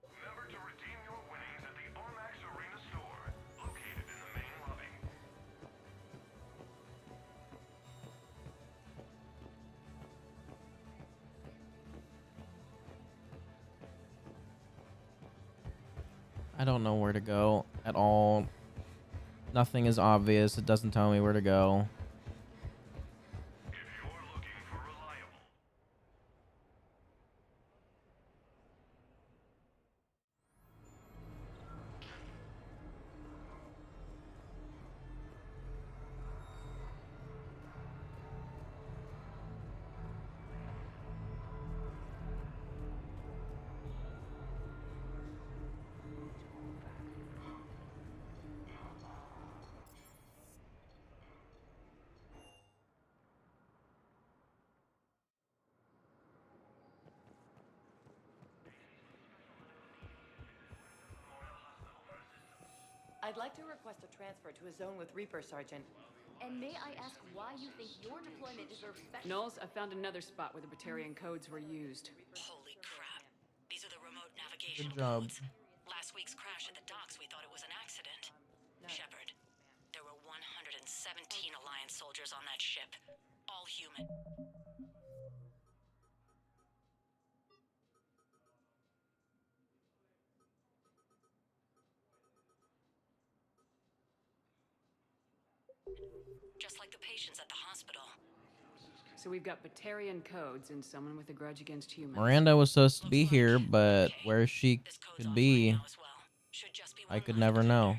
Speaker 12: remember to redeem your winnings at the Armax Arena store, located in the main lobby.
Speaker 1: I don't know where to go at all. Nothing is obvious. It doesn't tell me where to go.
Speaker 14: I'd like to request a transfer to a zone with Reaper, Sergeant.
Speaker 10: And may I ask why you think your deployment deserves special...
Speaker 3: Knowles, I found another spot where the Batarian codes were used.
Speaker 2: Holy crap. These are the remote navigation
Speaker 1: Good job.
Speaker 2: codes. Last week's crash at the docks, we thought it was an accident. Shepard, there were 117 Alliance soldiers on that ship. All human. Just like the patients at the hospital.
Speaker 3: So we've got Batarian codes and someone with a grudge against humans.
Speaker 1: Miranda was supposed to be here, but where she could be, I could never know.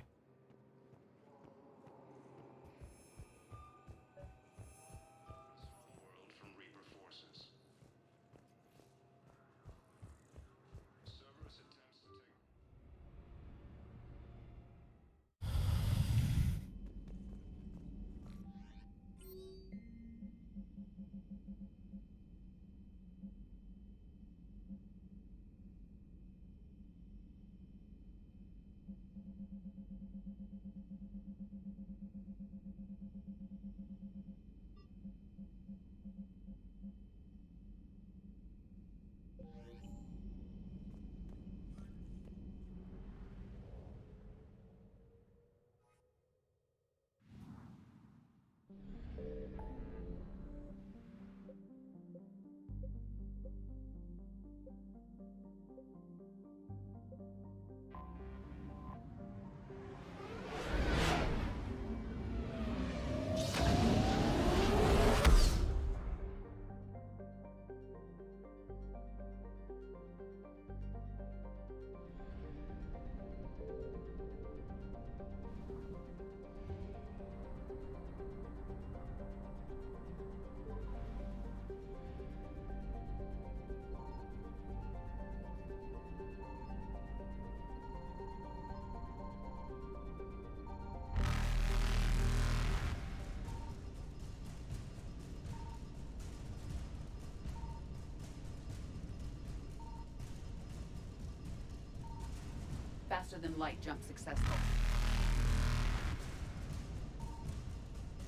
Speaker 3: Faster than light jump successful.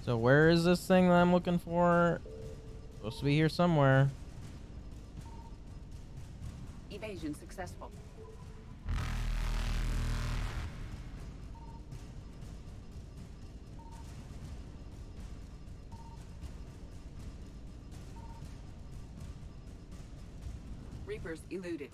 Speaker 1: So where is this thing that I'm looking for? Supposed to be here somewhere.
Speaker 3: Evasion successful. Reapers eluded.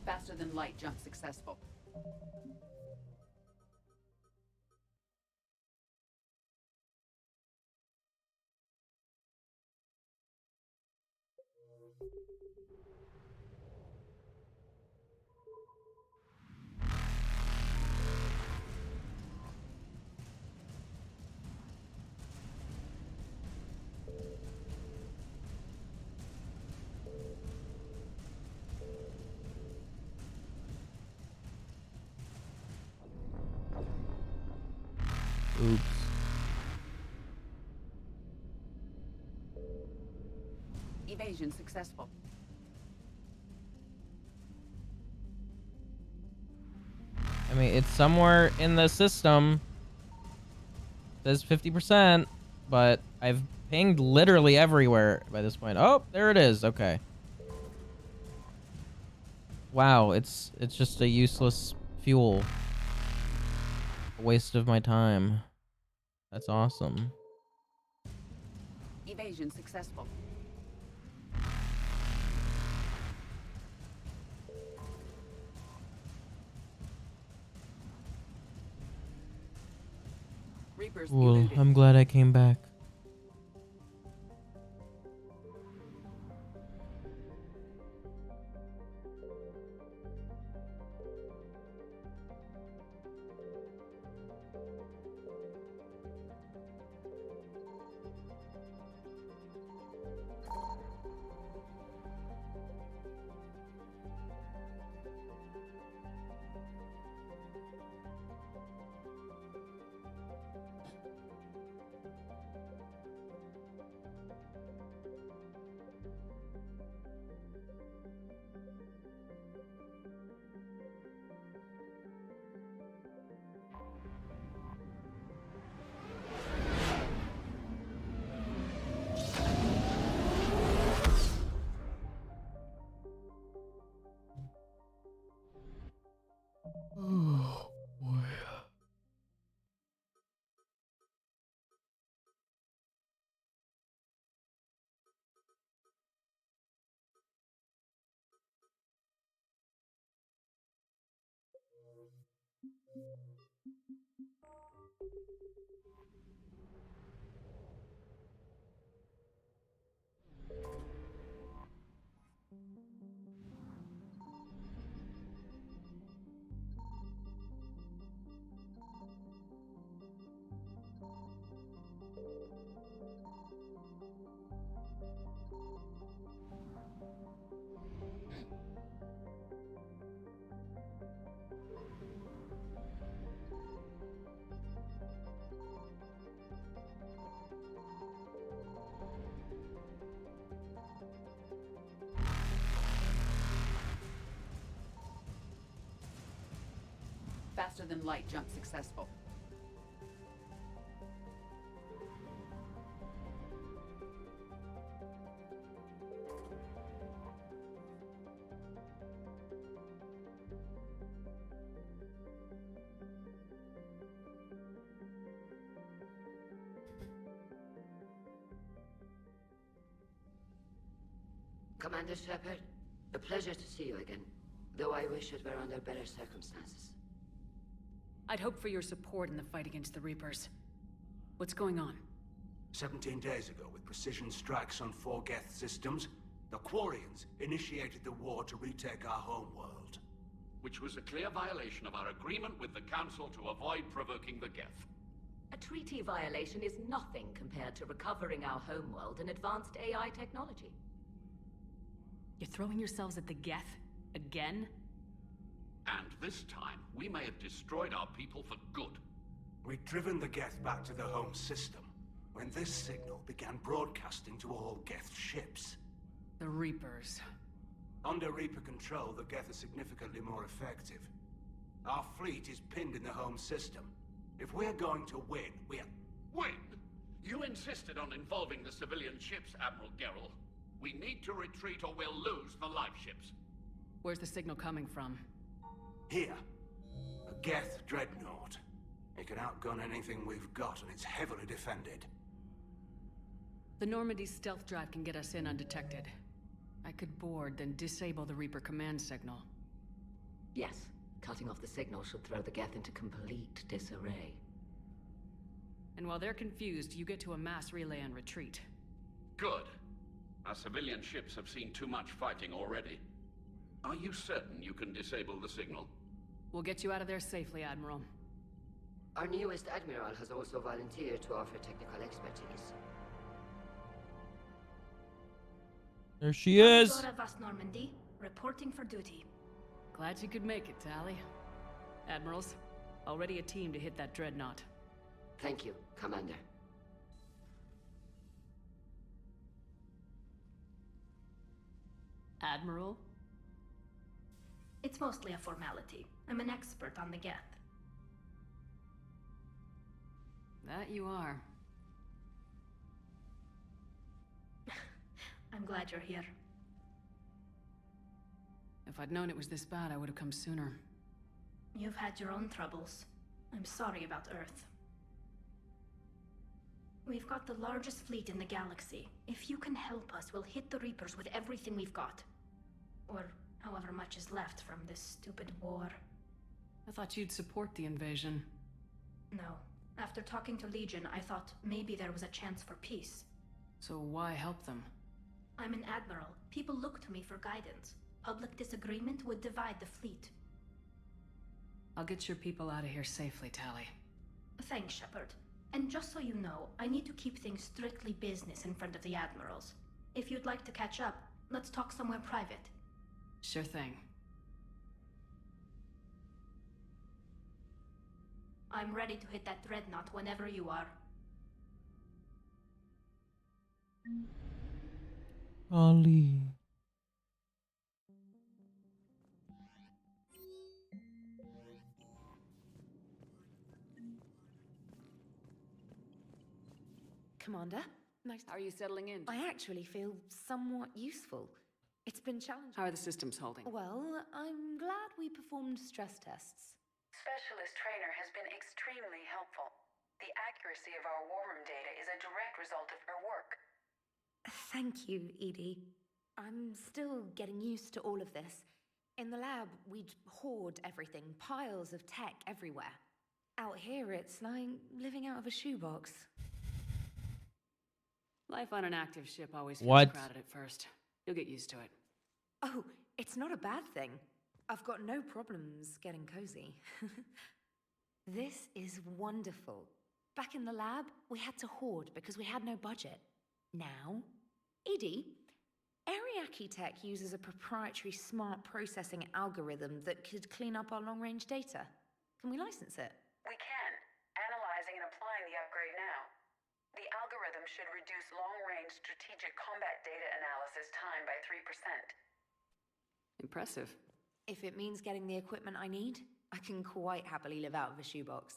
Speaker 3: Faster than light jump successful.
Speaker 1: Oops.
Speaker 3: Evasion successful.
Speaker 1: I mean, it's somewhere in the system. It says 50%, but I've pinged literally everywhere by this point. Oh, there it is. Okay. Wow, it's just a useless fuel. A waste of my time. That's awesome.
Speaker 3: Evasion successful. Reapers
Speaker 1: Cool.
Speaker 3: eluded.
Speaker 1: I'm glad I came back. Oh boy.
Speaker 3: Faster than light jump successful.
Speaker 4: Commander Shepard, a pleasure to see you again, though I wish it were under better circumstances.
Speaker 3: I'd hoped for your support in the fight against the Reapers. What's going on?
Speaker 15: 17 days ago, with precision strikes on 4 Geth systems, the Quarians initiated the war to retake our homeworld.
Speaker 8: Which was a clear violation of our agreement with the Council to avoid provoking the Geth.
Speaker 4: A treaty violation is nothing compared to recovering our homeworld and advanced AI technology.
Speaker 3: You're throwing yourselves at the Geth? Again?
Speaker 8: And this time, we may have destroyed our people for good.
Speaker 15: We'd driven the Geth back to the home system, when this signal began broadcasting to all Geth ships.
Speaker 3: The Reapers.
Speaker 15: Under Reaper control, the Geth are significantly more effective. Our fleet is pinned in the home system. If we're going to win,
Speaker 8: Win? You insisted on involving the civilian ships, Admiral Gerrel. We need to retreat or we'll lose the live ships.
Speaker 3: Where's the signal coming from?
Speaker 15: Here. A Geth dreadnought. It can outgun anything we've got, and it's heavily defended.
Speaker 3: The Normandy stealth drive can get us in undetected. I could board, then disable the Reaper command signal.
Speaker 4: Yes. Cutting off the signal should throw the Geth into complete disarray.
Speaker 3: And while they're confused, you get to a mass relay and retreat.
Speaker 8: Good. Our civilian ships have seen too much fighting already. Are you certain you can disable the signal?
Speaker 3: We'll get you out of there safely, Admiral.
Speaker 7: Our newest Admiral has also volunteered to offer technical expertise.
Speaker 1: There she is.
Speaker 9: Dora Vast Normandy, reporting for duty.
Speaker 3: Glad you could make it, Tali. Admirals, already a team to hit that dreadnought.
Speaker 7: Thank you, Commander.
Speaker 3: Admiral?
Speaker 9: It's mostly a formality. I'm an expert on the Geth.
Speaker 3: That you are.
Speaker 9: I'm glad you're here.
Speaker 3: If I'd known it was this bad, I would have come sooner.
Speaker 9: You've had your own troubles. I'm sorry about Earth. We've got the largest fleet in the galaxy. If you can help us, we'll hit the Reapers with everything we've got. Or however much is left from this stupid war.
Speaker 3: I thought you'd support the invasion.
Speaker 9: No. After talking to Legion, I thought maybe there was a chance for peace.
Speaker 3: So why help them?
Speaker 9: I'm an admiral. People look to me for guidance. Public disagreement would divide the fleet.
Speaker 3: I'll get your people out of here safely, Tali.
Speaker 9: Thanks, Shepard. And just so you know, I need to keep things strictly business in front of the admirals. If you'd like to catch up, let's talk somewhere private.
Speaker 3: Sure thing.
Speaker 9: I'm ready to hit that dreadnought whenever you are.
Speaker 1: Ali.
Speaker 10: Commander, nice.
Speaker 3: How are you settling in?
Speaker 10: I actually feel somewhat useful. It's been challenging.
Speaker 3: How are the systems holding?
Speaker 10: Well, I'm glad we performed stress tests.
Speaker 11: Specialist Trainer has been extremely helpful. The accuracy of our war room data is a direct result of her work.
Speaker 10: Thank you, Edie. I'm still getting used to all of this. In the lab, we'd hoard everything, piles of tech everywhere. Out here, it's like living out of a shoebox.
Speaker 3: Life on an active ship always feels
Speaker 1: What?
Speaker 3: crowded at first. You'll get used to it.
Speaker 10: Oh, it's not a bad thing. I've got no problems getting cozy. This is wonderful. Back in the lab, we had to hoard because we had no budget. Now, Edie, Ariake Tech uses a proprietary smart processing algorithm that could clean up our long-range data. Can we license it?
Speaker 11: We can. Analyzing and applying the upgrade now. The algorithm should reduce long-range strategic combat data analysis time by 3%.
Speaker 3: Impressive.
Speaker 10: If it means getting the equipment I need, I can quite happily live out of a shoebox.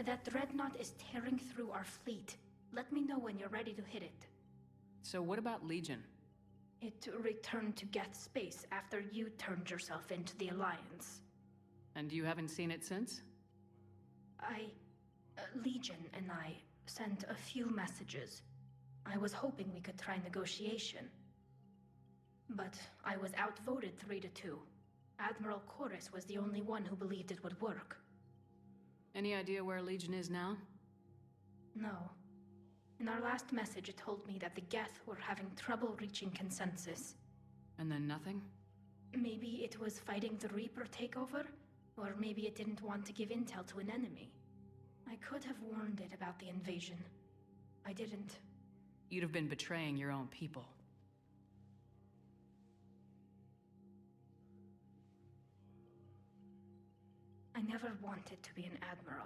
Speaker 9: That dreadnought is tearing through our fleet. Let me know when you're ready to hit it.
Speaker 3: So what about Legion?
Speaker 9: It returned to Geth space after you turned yourself into the Alliance.
Speaker 3: And you haven't seen it since?
Speaker 9: Legion and I sent a few messages. I was hoping we could try negotiation. But I was outvoted 3-2. Admiral Chorus was the only one who believed it would work.
Speaker 3: Any idea where Legion is now?
Speaker 9: No. In our last message, it told me that the Geth were having trouble reaching consensus.
Speaker 3: And then nothing?
Speaker 9: Maybe it was fighting the Reaper takeover? Or maybe it didn't want to give intel to an enemy. I could have warned it about the invasion. I didn't.
Speaker 3: You'd have been betraying your own people.
Speaker 9: I never wanted to be an admiral.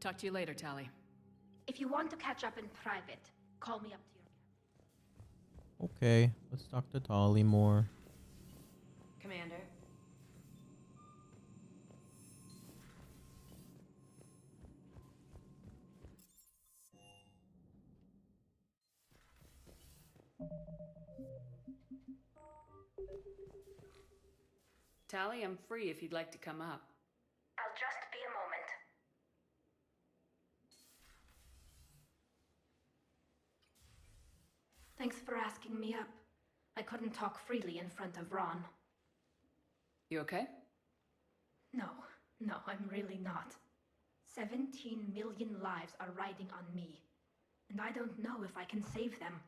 Speaker 3: Talk to you later, Tali.
Speaker 9: If you want to catch up in private, call me up to your...
Speaker 1: Okay, let's talk to Tali more.
Speaker 14: Commander.
Speaker 3: Tali, I'm free if you'd like to come up.
Speaker 9: I'll just be a moment. Thanks for asking me up. I couldn't talk freely in front of Ron.
Speaker 3: You okay?
Speaker 9: No, I'm really not. 17 million lives are riding on me, and I don't know if I can save them.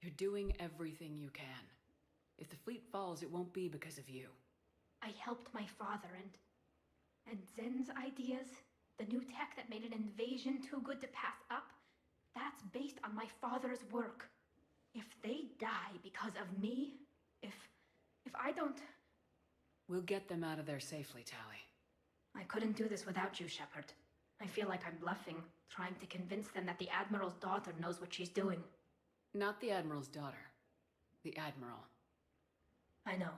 Speaker 3: You're doing everything you can. If the fleet falls, it won't be because of you.
Speaker 9: I helped my father and Zen's ideas, the new tech that made an invasion too good to pass up, that's based on my father's work. If they die because of me, if I don't...
Speaker 3: We'll get them out of there safely, Tali.
Speaker 9: I couldn't do this without you, Shepard. I feel like I'm bluffing, trying to convince them that the Admiral's daughter knows what she's doing.
Speaker 3: Not the Admiral's daughter. The Admiral.
Speaker 9: I know.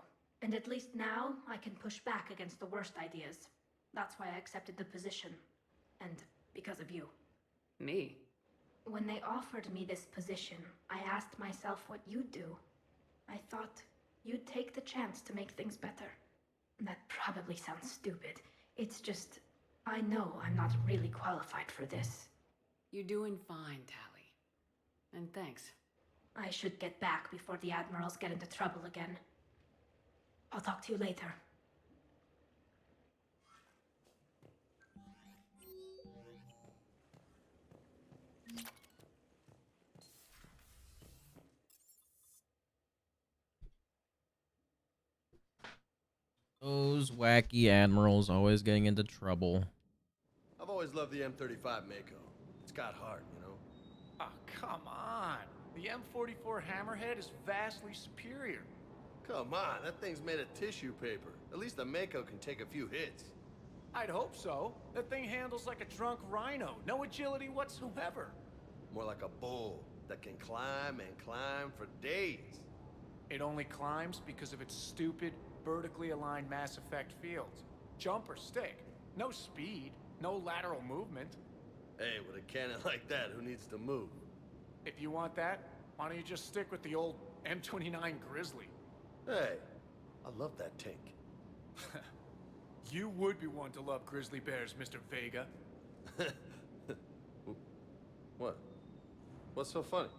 Speaker 9: And at least now, I can push back against the worst ideas. That's why I accepted the position. And because of you.
Speaker 3: Me?
Speaker 9: When they offered me this position, I asked myself what you'd do. I thought you'd take the chance to make things better. That probably sounds stupid. It's just, I know I'm not really qualified for this.
Speaker 3: You're doing fine, Tali. And thanks.
Speaker 9: I should get back before the Admirals get into trouble again. I'll talk to you later.
Speaker 1: Those wacky admirals always getting into trouble.
Speaker 17: I've always loved the M35 Mako. It's got heart, you know?
Speaker 6: Oh, come on. The M44 Hammerhead is vastly superior.
Speaker 17: Come on, that thing's made of tissue paper. At least the Mako can take a few hits.
Speaker 6: I'd hope so. That thing handles like a drunk rhino. No agility whatsoever.
Speaker 17: More like a bull that can climb and climb for days.
Speaker 6: It only climbs because of its stupid, vertically aligned Mass Effect fields. Jump or stick. No speed. No lateral movement.
Speaker 17: Hey, with a cannon like that, who needs to move?
Speaker 6: If you want that, why don't you just stick with the old M29 Grizzly?
Speaker 17: Hey, I love that tank.
Speaker 6: You would be one to love grizzly bears, Mr. Vega.
Speaker 17: What? What's so funny?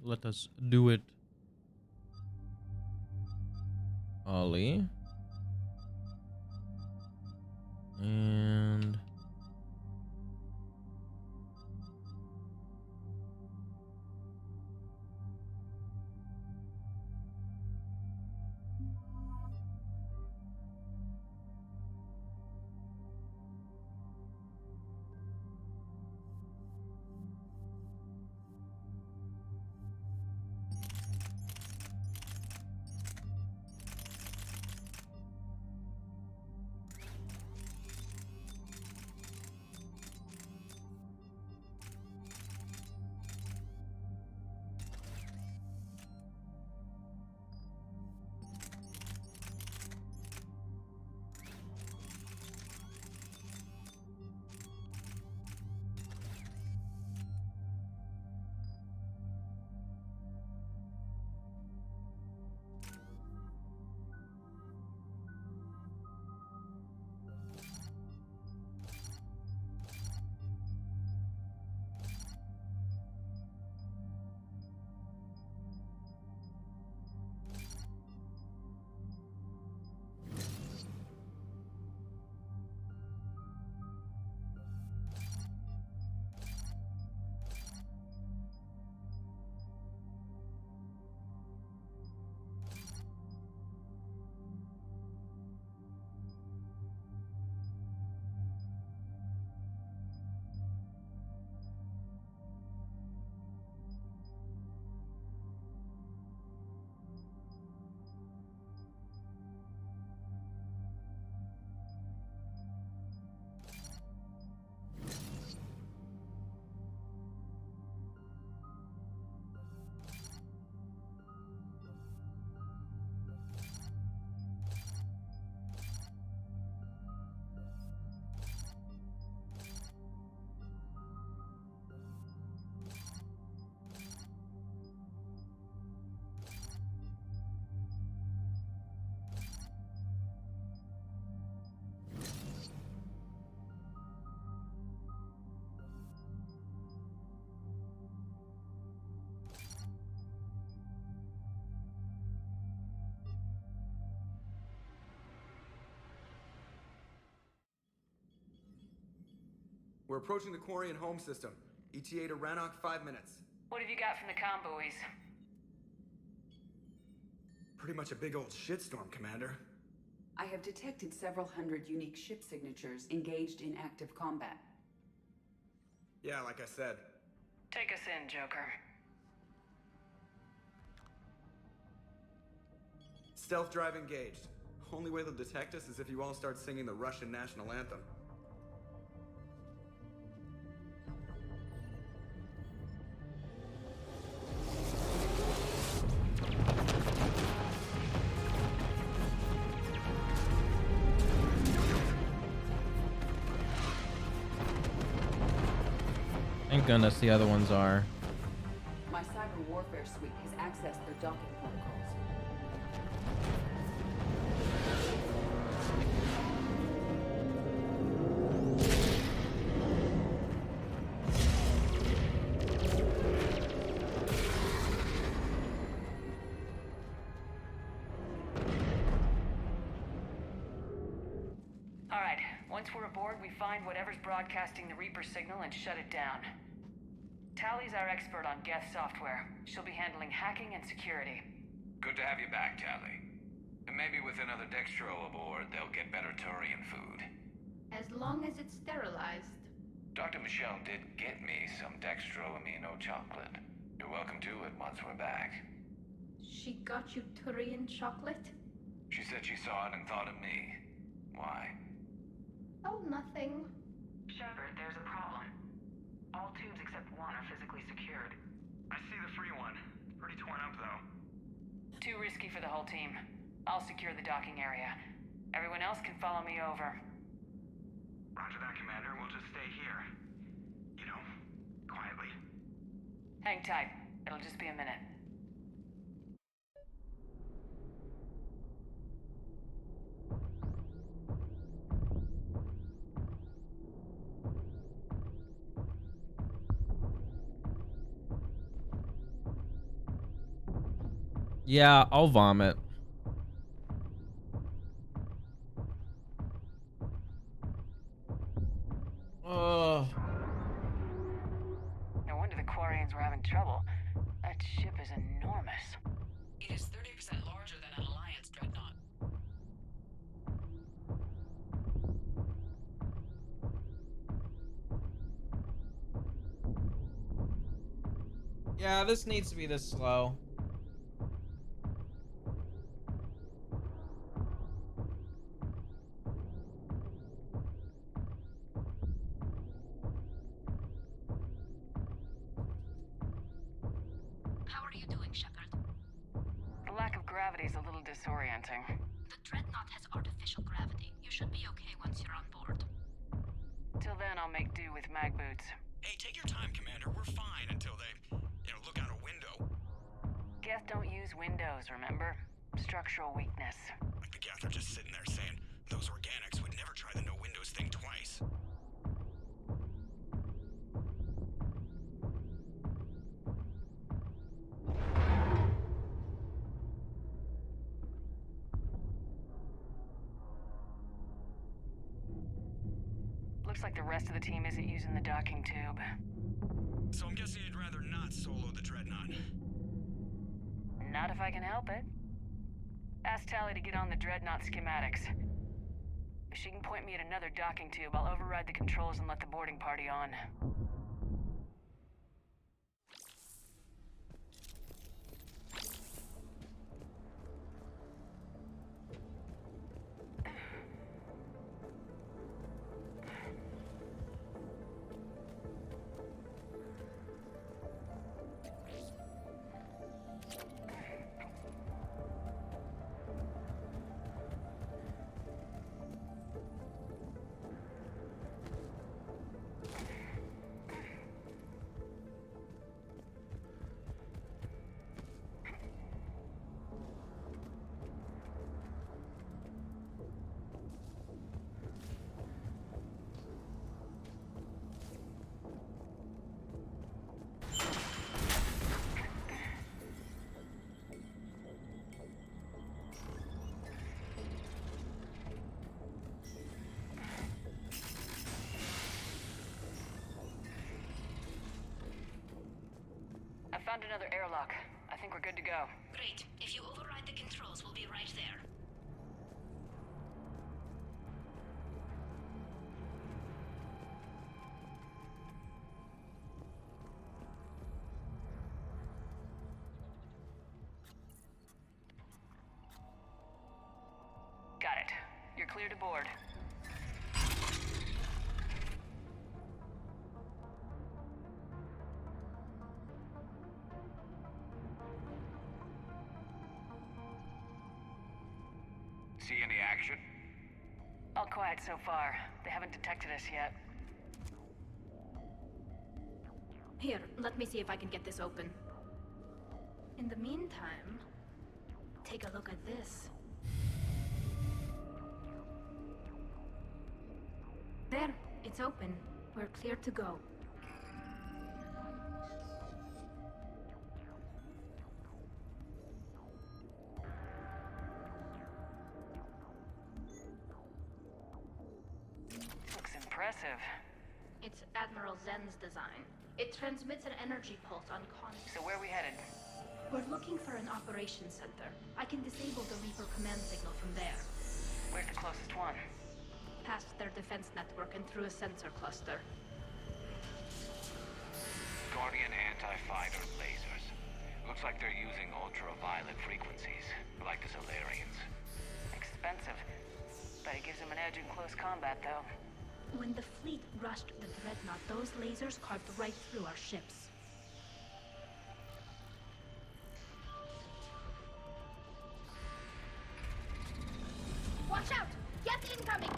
Speaker 1: Let us do it. Ollie. And
Speaker 18: We're approaching the quarry and home system. ETA to Rannoch, 5 minutes.
Speaker 3: What have you got from the comm buoys?
Speaker 18: Pretty much a big old shitstorm, Commander.
Speaker 22: I have detected several hundred unique ship signatures engaged in active combat.
Speaker 18: Yeah, like I said.
Speaker 3: Take us in, Joker.
Speaker 18: Stealth drive engaged. Only way they'll detect us is if you all start singing the Russian national anthem.
Speaker 1: Thank goodness the other ones are.
Speaker 22: My cyber warfare suite has accessed their docking protocols.
Speaker 3: All right, once we're aboard, we find whatever's broadcasting the Reaper signal and shut it down. Tally's our expert on Geth software. She'll be handling hacking and security.
Speaker 20: Good to have you back, Tally. And maybe with another Dextro aboard, they'll get better Turian food.
Speaker 9: As long as it's sterilized.
Speaker 20: Dr. Michelle did get me some Dextro Amino chocolate. You're welcome to it once we're back.
Speaker 9: She got you Turian chocolate?
Speaker 20: She said she saw it and thought of me. Why?
Speaker 9: Nothing.
Speaker 11: Shepard, there's a problem. All tubes except one are physically secured.
Speaker 12: I see the free one. Pretty torn up, though.
Speaker 2: Too risky for the whole team. I'll secure the docking area. Everyone else can follow me over.
Speaker 12: Roger that, Commander. We'll just stay here. You know, quietly.
Speaker 2: Hang tight. It'll just be a minute.
Speaker 16: Yeah, I'll vomit.
Speaker 2: No wonder the Quarians were having trouble. That ship is enormous.
Speaker 3: It is 30% larger than an Alliance dreadnought.
Speaker 1: Yeah, this needs to be this slow.
Speaker 9: How are you doing, Shepard?
Speaker 2: The lack of gravity is a little disorienting.
Speaker 9: The Dreadnought has artificial gravity. You should be okay once you're on board.
Speaker 2: Till then, I'll make do with mag boots.
Speaker 19: Hey, take your time, Commander. We're fine until they, look out a window.
Speaker 2: Geth don't use windows, remember? Structural weakness.
Speaker 19: Like the Geth are just sitting there saying, those organics would never try the no windows thing twice.
Speaker 2: Looks like the rest of the team isn't using the docking tube.
Speaker 19: So I'm guessing you'd rather not solo the Dreadnought.
Speaker 2: Not if I can help it. Ask Tali to get on the Dreadnought schematics. If she can point me at another docking tube, I'll override the controls and let the boarding party on. I found another airlock. I think we're good to go.
Speaker 9: Great. If you override the controls, we'll be right there.
Speaker 2: Got it. You're clear to board.
Speaker 20: See any action?
Speaker 2: All quiet so far. They haven't detected us yet.
Speaker 9: Here, let me see if I can get this open. In the meantime, take a look at this. There, it's open. We're clear to go.
Speaker 2: Looks impressive.
Speaker 9: It's Admiral Zen's design. It transmits an energy pulse on constant.
Speaker 2: So where are we headed?
Speaker 9: We're looking for an operations center. I can disable the Reaper command signal from there.
Speaker 2: Where's the closest one?
Speaker 9: Past their defense network and through a sensor cluster.
Speaker 20: Guardian anti-fighter lasers. Looks like they're using ultraviolet frequencies, like the Solarians.
Speaker 2: Expensive. But it gives them an edge in close combat, though.
Speaker 9: When the fleet rushed the Dreadnought, those lasers carved right through our ships. Watch out! Get incoming!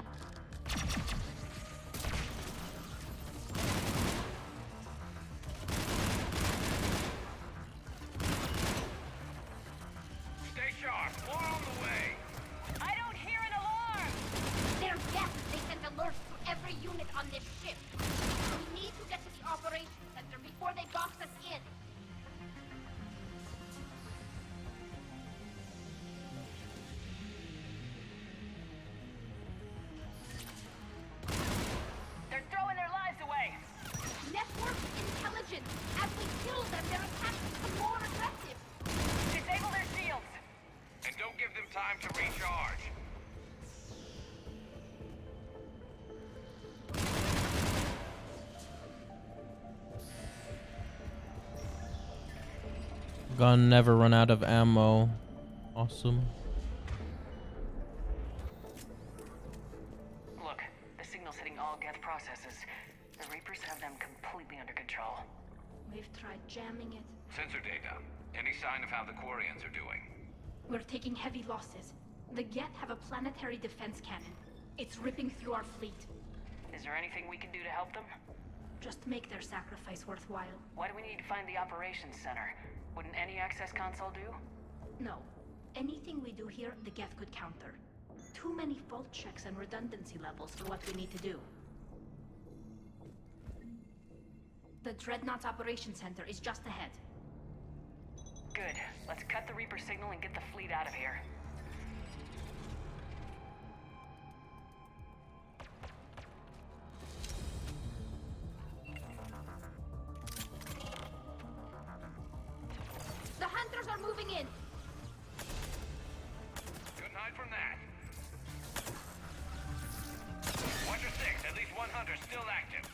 Speaker 19: Stay sharp. More on the way.
Speaker 4: I don't hear an alarm!
Speaker 9: They're deaf! They sent alerts to every unit on this ship! We need to get to the operations center before they box us in!
Speaker 4: They're throwing their lives away!
Speaker 9: Network intelligence! As we kill them, their attacks become more aggressive!
Speaker 4: Disable their shields!
Speaker 19: And don't give them time to recharge.
Speaker 1: Gun never run out of ammo. Awesome.
Speaker 2: Look, the signal's hitting all Geth processes. The Reapers have them completely under control.
Speaker 9: We've tried jamming it.
Speaker 20: Sensor data. Any sign of how the Quarians are doing?
Speaker 9: We're taking heavy losses. The Geth have a planetary defense cannon. It's ripping through our fleet.
Speaker 2: Is there anything we can do to help them?
Speaker 9: Just make their sacrifice worthwhile.
Speaker 2: Why do we need to find the operations center? Wouldn't any access console do?
Speaker 9: No. Anything we do here, the Geth could counter. Too many fault checks and redundancy levels for what we need to do. The Dreadnought's operations center is just ahead.
Speaker 2: Good. Let's cut the Reaper signal and get the fleet out of here.
Speaker 9: The hunters are moving in!
Speaker 19: Couldn't hide from that. Watcher 6, at least one hunter still active.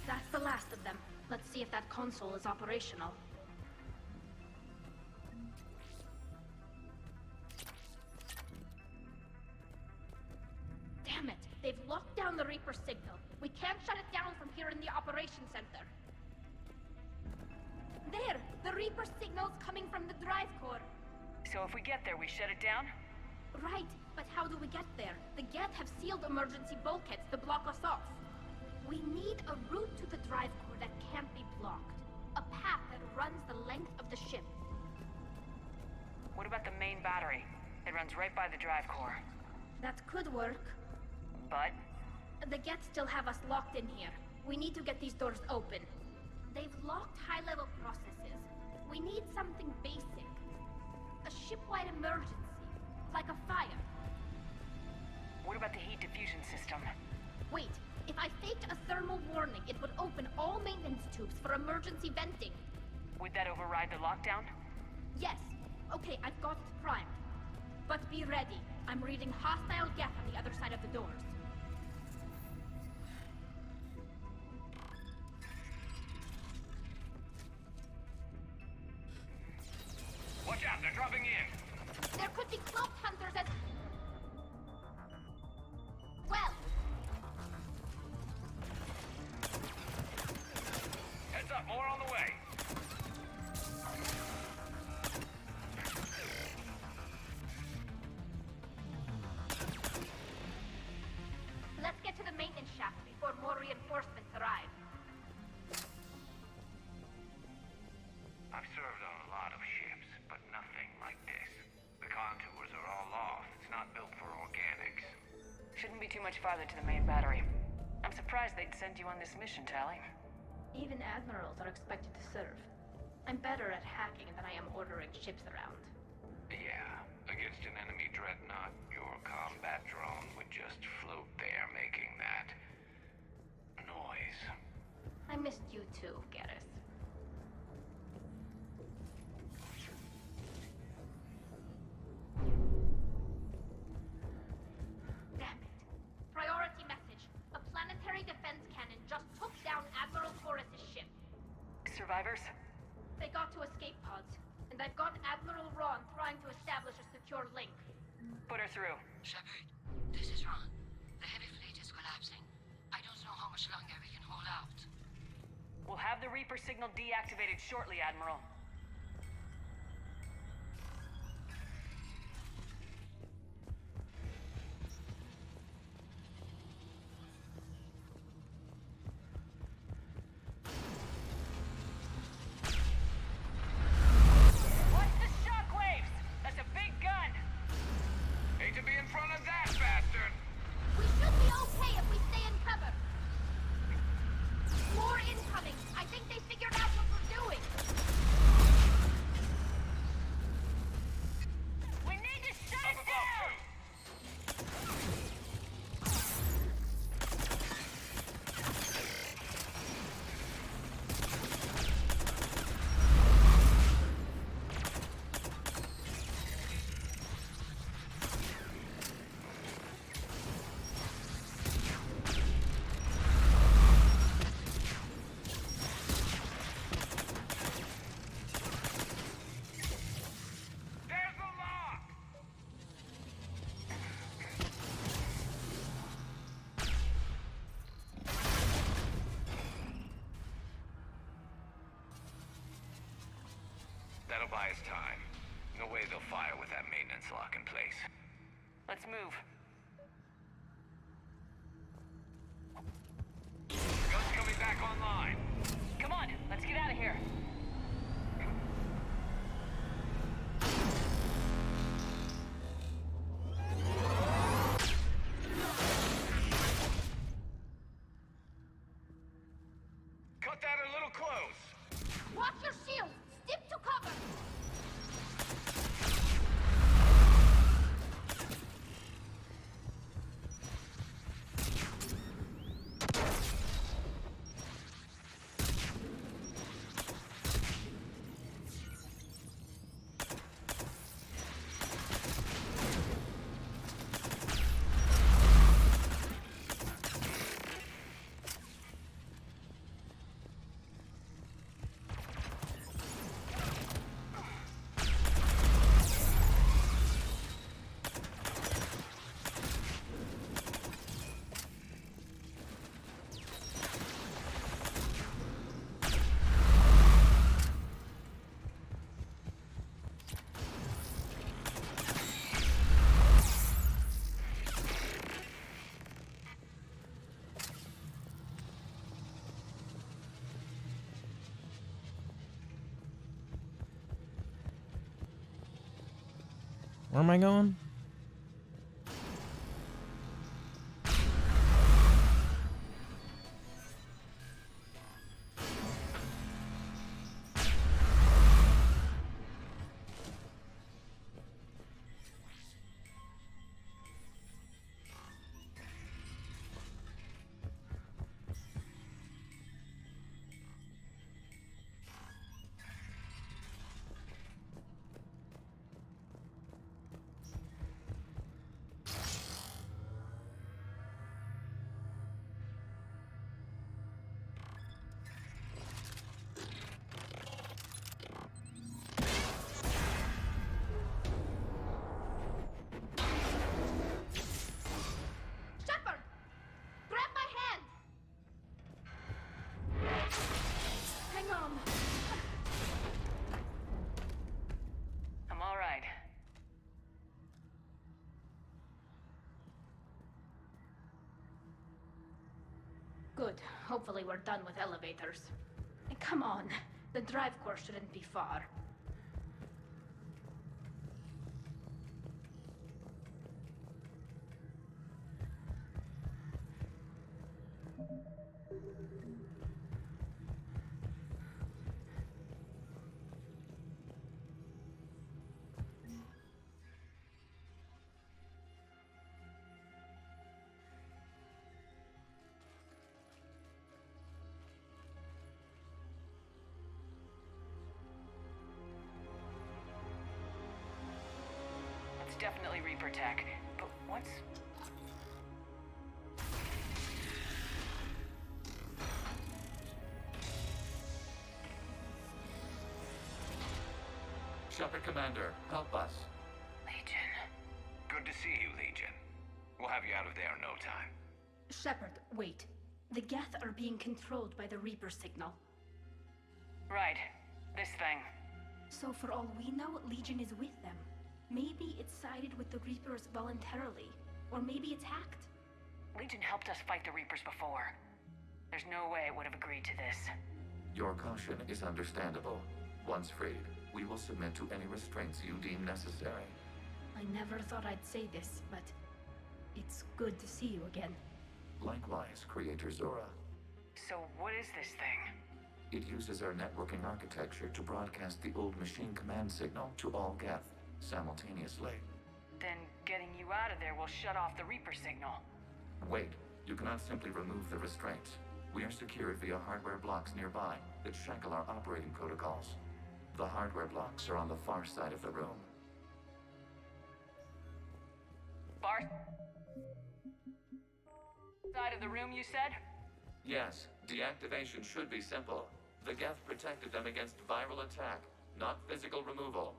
Speaker 9: That's the last of them. Let's see if that console is operational. Damn it! They've locked down the Reaper signal. We can't shut it down from here in the operations center. There! The Reaper signal's coming from the drive core.
Speaker 2: So if we get there, we shut it down?
Speaker 9: Right, but how do we get there? The Geth have sealed emergency bulkheads to block us off. We need a route to the drive core that can't be blocked. A path that runs the length of the ship.
Speaker 2: What about the main battery? It runs right by the drive core.
Speaker 9: That could work.
Speaker 2: But?
Speaker 9: The Geth still have us locked in here. We need to get these doors open. They've locked high-level processes. We need something basic. A ship-wide emergency. Like a fire.
Speaker 2: What about the heat diffusion system?
Speaker 9: Wait, if I faked a thermal warning, it would open all maintenance tubes for emergency venting.
Speaker 2: Would that override the lockdown?
Speaker 9: Yes. Okay, I've got it primed. But be ready. I'm reading hostile Geth on the other side of the doors.
Speaker 19: Watch out, they're dropping in.
Speaker 9: There could be cloaked hunters as... Well...
Speaker 19: Heads up, more on the way.
Speaker 9: Let's get to the maintenance shaft before more reinforcements arrive.
Speaker 20: I've served on a lot of ships, but nothing like this. The contours are all off. It's not built for organics.
Speaker 2: Shouldn't be too much farther to the main battery. I'm surprised they'd send you on this mission, Tali.
Speaker 9: Even admirals are expected to serve. I'm better at hacking than I am ordering ships around.
Speaker 20: Yeah, against an enemy dreadnought, your combat drone would just float there making that noise.
Speaker 9: I missed you too, Gareth. Damn it. Priority message. A planetary defense cannon just took down Admiral Corus's ship.
Speaker 2: Survivors?
Speaker 9: They got to escape pods, and I've got Admiral Ron trying to establish a secure link.
Speaker 2: Put her through.
Speaker 7: Shepard, this is Ron. The heavy fleet is collapsing. I don't know how much longer we can hold out.
Speaker 2: We'll have the Reaper signal deactivated shortly, Admiral. Watch the shockwaves! That's a big gun!
Speaker 20: Hate to be in front of that bastard!
Speaker 5: We should be okay if we stay in cover. More incoming. I think they figured out what we're doing.
Speaker 2: We need to shut it down!
Speaker 20: There's the lock! That'll buy us time. No way they'll fire with that maintenance lock in place.
Speaker 2: Let's move.
Speaker 20: Gun's coming back online.
Speaker 2: Come on, let's get out of here.
Speaker 20: Cut that a little close.
Speaker 5: Watch your shield. Stick to cover.
Speaker 1: Where am I going?
Speaker 5: Shepard! Grab my hand! Hang on.
Speaker 2: I'm all right.
Speaker 9: Good. Hopefully we're done with elevators. And come on, the drive core shouldn't be far.
Speaker 2: It's definitely Reaper tech, but what's...
Speaker 6: Shepard Commander, help us.
Speaker 2: Legion.
Speaker 20: Good to have you out of there in no time.
Speaker 9: Shepard, wait. The Geth are being controlled by the Reaper signal.
Speaker 2: Right. This thing.
Speaker 9: So for all we know, Legion is with them. Maybe it sided with the Reapers voluntarily. Or maybe it's hacked.
Speaker 2: Legion helped us fight the Reapers before. There's no way it would have agreed to this.
Speaker 13: Your caution is understandable. Once freed, we will submit to any restraints you deem necessary.
Speaker 9: I never thought I'd say this, but it's good to see you again.
Speaker 13: Likewise, Creator Zora.
Speaker 2: So what is this thing?
Speaker 13: It uses our networking architecture to broadcast the old machine command signal to all Geth simultaneously.
Speaker 2: Then getting you out of there will shut off the Reaper signal.
Speaker 13: Wait, you cannot simply remove the restraints. We are secured via hardware blocks nearby that shackle our operating protocols. The hardware blocks are on the far side of the room.
Speaker 2: Far side of the room, you said?
Speaker 13: Yes, deactivation should be simple. The Geth protected them against viral attack, not physical removal.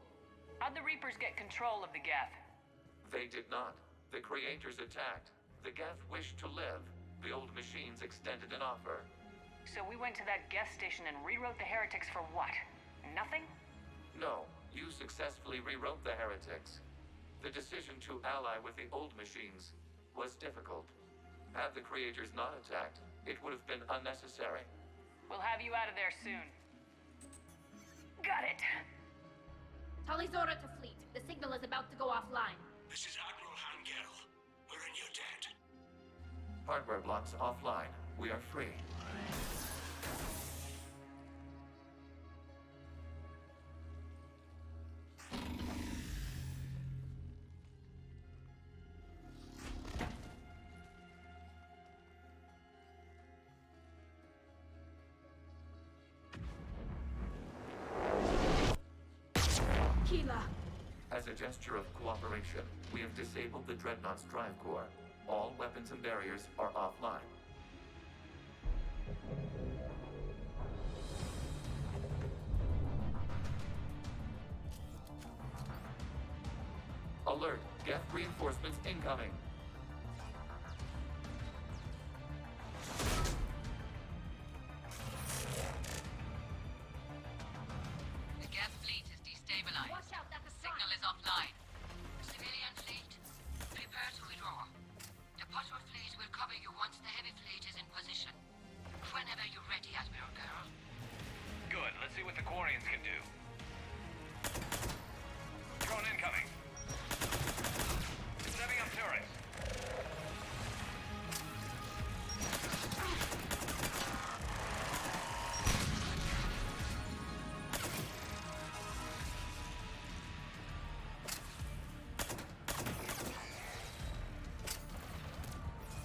Speaker 2: How'd the Reapers get control of the Geth?
Speaker 13: They did not. The Creators attacked. The Geth wished to live. The old machines extended an offer.
Speaker 2: So we went to that Geth station and rewrote the heretics for what? Nothing?
Speaker 13: No, you successfully rewrote the heretics. The decision to ally with the old machines was difficult. Had the Creators not attacked, it would have been unnecessary.
Speaker 2: We'll have you out of there soon. Got it.
Speaker 5: Tali Zora to fleet. The signal is about to go offline.
Speaker 19: This is Admiral Hangel. We're in your debt.
Speaker 13: Hardware blocks offline. We are free. As a gesture of cooperation, we have disabled the Dreadnought's drive core. All weapons and barriers are offline. Alert! Geth reinforcements incoming!
Speaker 7: The Geth fleet is destabilized.
Speaker 5: Watch out, that's a
Speaker 7: Signal is offline. Civilian fleet, prepare to withdraw. The patrol fleet will cover you once the heavy fleet is in position. Whenever you're ready, Admiral Girl.
Speaker 20: Good, let's see what the Quarians can do. Drone incoming. Setting up turrets.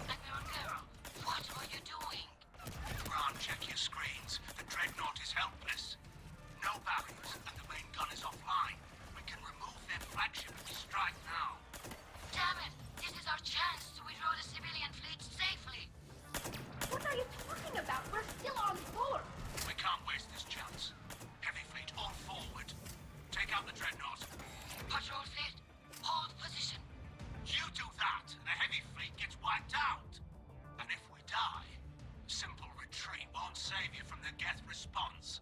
Speaker 7: Admiral Girl, what are you doing?
Speaker 15: Ron, check your screens. The Dreadnought is helpless. No barriers, and the main gun is offline. We can remove their flagship and strike now.
Speaker 7: Damn it! This is our chance to withdraw the civilian fleet safely.
Speaker 5: What are you talking about? We're still on board.
Speaker 15: We can't waste this chance. Heavy fleet all forward. Take out the Dreadnought.
Speaker 7: Patrol fleet, hold position.
Speaker 15: You do that, and the heavy fleet gets wiped out. And if we die, simple retreat won't save you from the Geth response.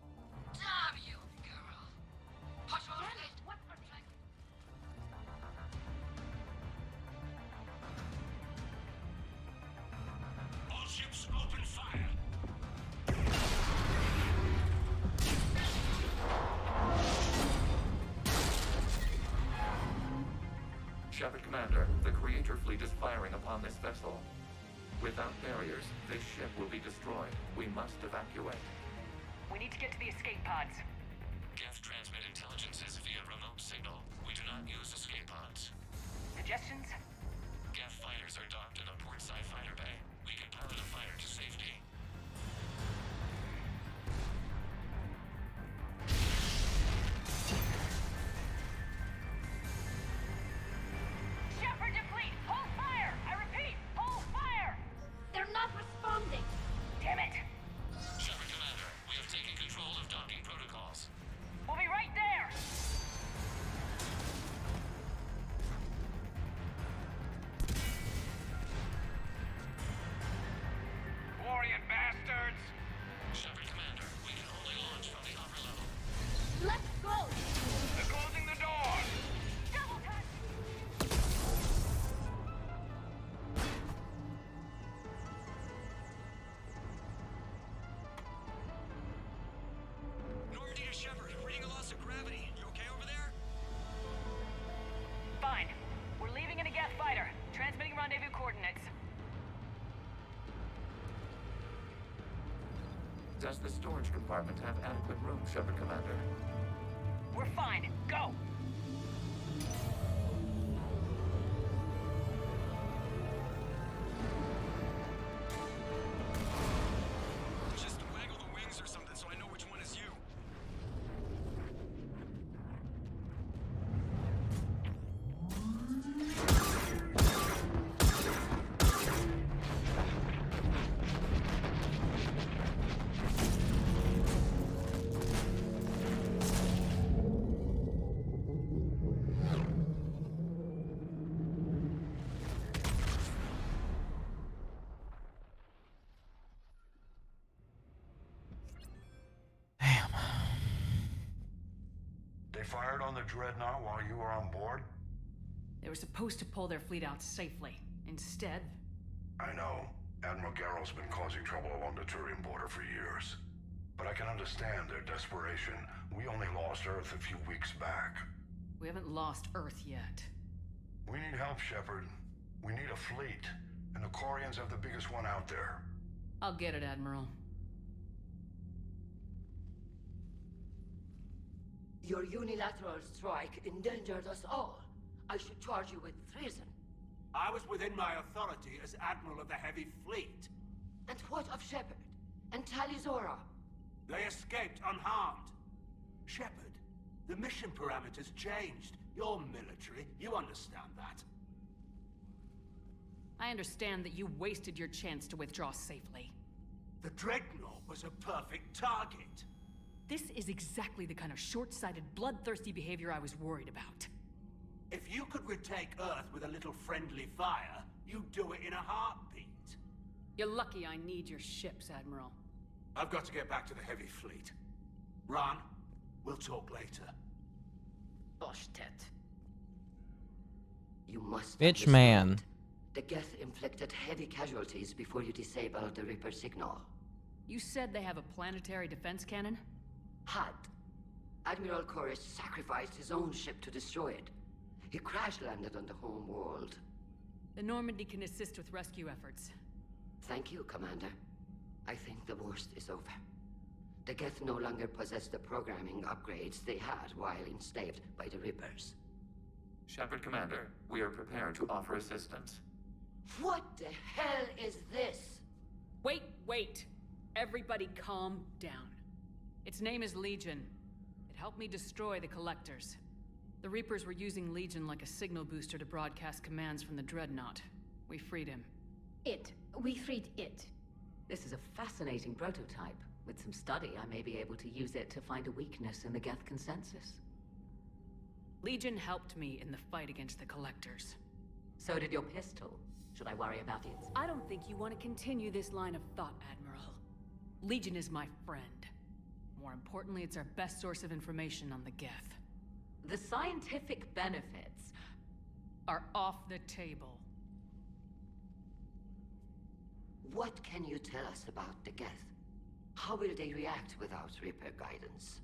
Speaker 7: Damn you, girl. Patrol fleet.
Speaker 5: What are you...
Speaker 19: All ships open fire.
Speaker 13: Shepard Commander, the Creator fleet is firing upon this vessel. Without barriers, this ship will be destroyed. We must evacuate.
Speaker 2: We need to get to the escape pods.
Speaker 13: Geth transmit intelligences via remote signal. We do not use escape pods.
Speaker 2: Suggestions?
Speaker 13: Geth fighters are docked in a portside fighter bay. We can pilot a fighter to safety.
Speaker 2: Shepard to fleet! Hold fire! I repeat, hold fire!
Speaker 5: They're not responding.
Speaker 2: Damn it!
Speaker 13: Shepard Commander, we have taken control of docking protocols.
Speaker 2: We'll be right there! rendezvous coordinates.
Speaker 13: Does the storage compartment have adequate room, Shepard Commander?
Speaker 2: We're fine. Go!
Speaker 19: Just waggle the wings or something so I know which one is you.
Speaker 12: They fired on the Dreadnought while you were on board?
Speaker 3: They were supposed to pull their fleet out safely. Instead...
Speaker 12: I know. Admiral Garrow's been causing trouble along the Turian border for years. But I can understand their desperation. We only lost Earth a few weeks back.
Speaker 3: We haven't lost Earth yet.
Speaker 12: We need help, Shepard. We need a fleet. And the Quarians have the biggest one out there.
Speaker 3: I'll get it, Admiral.
Speaker 7: Your unilateral strike endangered us all. I should charge you with treason.
Speaker 15: I was within my authority as Admiral of the Heavy Fleet.
Speaker 7: And what of Shepard? And Talizora?
Speaker 15: They escaped unharmed. Shepard, the mission parameters changed. You're military, you understand that.
Speaker 3: I understand that you wasted your chance to withdraw safely.
Speaker 15: The Dreadnought was a perfect target.
Speaker 3: This is exactly the kind of short-sighted, bloodthirsty behavior I was worried about.
Speaker 15: If you could retake Earth with a little friendly fire, you'd do it in a heartbeat.
Speaker 3: You're lucky I need your ships, Admiral.
Speaker 15: I've got to get back to the Heavy Fleet. Ron, we'll talk later.
Speaker 7: Oshtet. You must
Speaker 1: Bitch
Speaker 7: understand.
Speaker 1: man.
Speaker 7: The Geth inflicted heavy casualties before you disabled the Reaper signal.
Speaker 3: You said they have a planetary defense cannon?
Speaker 7: Had. Admiral Koris sacrificed his own ship to destroy it. He crash-landed on the home world.
Speaker 3: The Normandy can assist with rescue efforts.
Speaker 7: Thank you, Commander. I think the worst is over. The Geth no longer possess the programming upgrades they had while enslaved by the Reapers.
Speaker 13: Shepard Commander, we are prepared to offer assistance.
Speaker 7: What the hell is this?
Speaker 3: Wait! Everybody calm down. Its name is Legion. It helped me destroy the Collectors. The Reapers were using Legion like a signal booster to broadcast commands from the Dreadnought. We freed him.
Speaker 9: We freed it.
Speaker 4: This is a fascinating prototype. With some study, I may be able to use it to find a weakness in the Geth consensus.
Speaker 3: Legion helped me in the fight against the Collectors.
Speaker 4: So did your pistol. Should I worry about it?
Speaker 3: I don't think you want to continue this line of thought, Admiral. Legion is my friend. More importantly, it's our best source of information on the Geth.
Speaker 4: The scientific benefits
Speaker 3: are off the table.
Speaker 7: What can you tell us about the Geth? How will they react without Reaper guidance?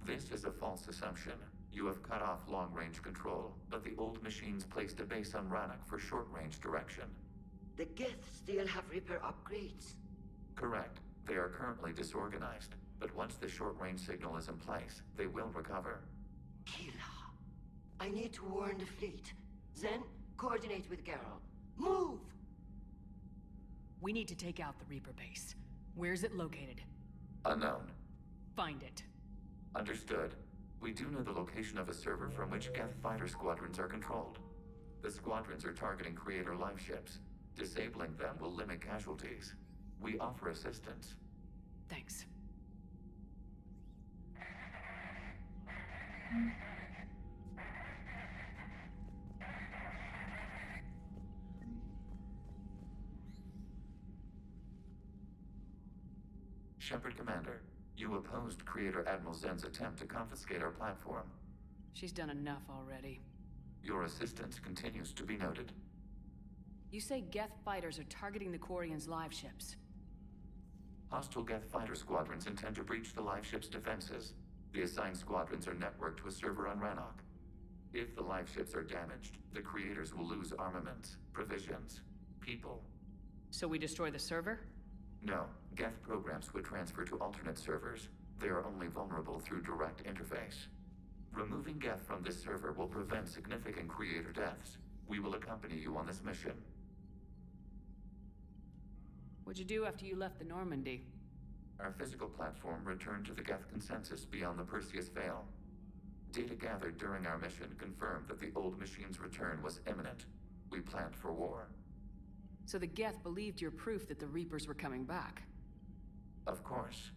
Speaker 13: This is a false assumption. You have cut off long-range control, but the old machines placed a base on Rannoch for short-range direction.
Speaker 7: The Geth still have Reaper upgrades?
Speaker 13: Correct. They are currently disorganized, but once the short-range signal is in place, they will recover.
Speaker 7: Kila, I need to warn the fleet. Then, coordinate with Garrow. Move!
Speaker 3: We need to take out the Reaper base. Where's it located?
Speaker 13: Unknown.
Speaker 3: Find it.
Speaker 13: Understood. We do know the location of a server from which Geth fighter squadrons are controlled. The squadrons are targeting Creator life ships. Disabling them will limit casualties. We offer assistance.
Speaker 3: Thanks.
Speaker 13: Shepard Commander, you opposed Creator Admiral Zen's attempt to confiscate our platform.
Speaker 3: She's done enough already.
Speaker 13: Your assistance continues to be noted.
Speaker 3: You say Geth fighters are targeting the Quarians' live ships.
Speaker 13: Hostile Geth fighter squadrons intend to breach the live ship's defenses. The assigned squadrons are networked to a server on Rannoch. If the live ships are damaged, the creators will lose armaments, provisions, people.
Speaker 3: So we destroy the server?
Speaker 13: No, Geth programs would transfer to alternate servers. They are only vulnerable through direct interface. Removing Geth from this server will prevent significant creator deaths. We will accompany you on this mission.
Speaker 3: What'd you do after you left the Normandy?
Speaker 13: Our physical platform returned to the Geth consensus beyond the Perseus Veil. Data gathered during our mission confirmed that the old machine's return was imminent. We planned for war.
Speaker 3: So the Geth believed your proof that the Reapers were coming back?
Speaker 13: Of course.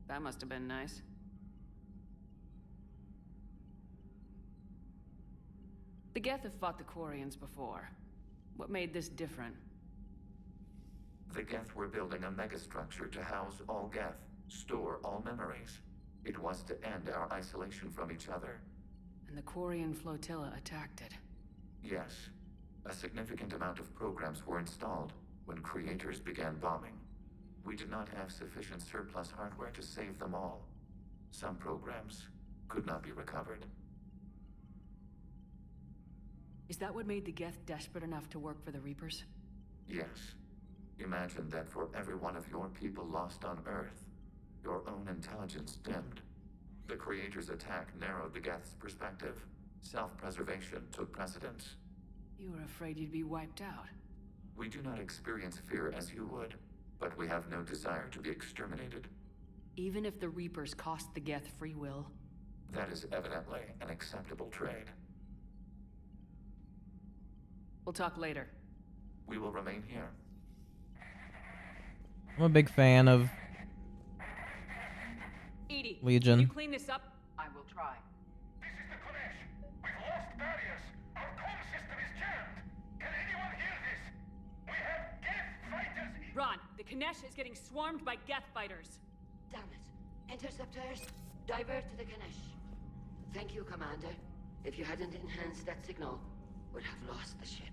Speaker 3: That must have been nice. The Geth have fought the Quarians before. What made this different?
Speaker 13: The Geth were building a megastructure to house all Geth, store all memories. It was to end our isolation from each other.
Speaker 3: And the Quarian flotilla attacked it.
Speaker 13: Yes. A significant amount of programs were installed when creators began bombing. We did not have sufficient surplus hardware to save them all. Some programs could not be recovered.
Speaker 3: Is that what made the Geth desperate enough to work for the Reapers?
Speaker 13: Yes. Imagine that for every one of your people lost on Earth, your own intelligence dimmed. The Creator's attack narrowed the Geth's perspective. Self-preservation took precedence.
Speaker 3: You were afraid you'd be wiped out.
Speaker 13: We do not experience fear as you would, but we have no desire to be exterminated.
Speaker 3: Even if the Reapers cost the Geth free will?
Speaker 13: That is evidently an acceptable trade.
Speaker 3: We'll talk later.
Speaker 13: We will remain here.
Speaker 1: I'm a big fan of
Speaker 3: Edie,
Speaker 1: Legion.
Speaker 3: Can you clean this up?
Speaker 5: I will try.
Speaker 12: This is the Konesh. We've lost barriers. Our comm system is jammed. Can anyone hear this? We have Geth fighters.
Speaker 3: Ron, the Konesh is getting swarmed by Geth fighters.
Speaker 4: Damn it. Interceptors, divert to the Ganesh. Thank you, Commander. If you hadn't enhanced that signal, we'd have lost the ship.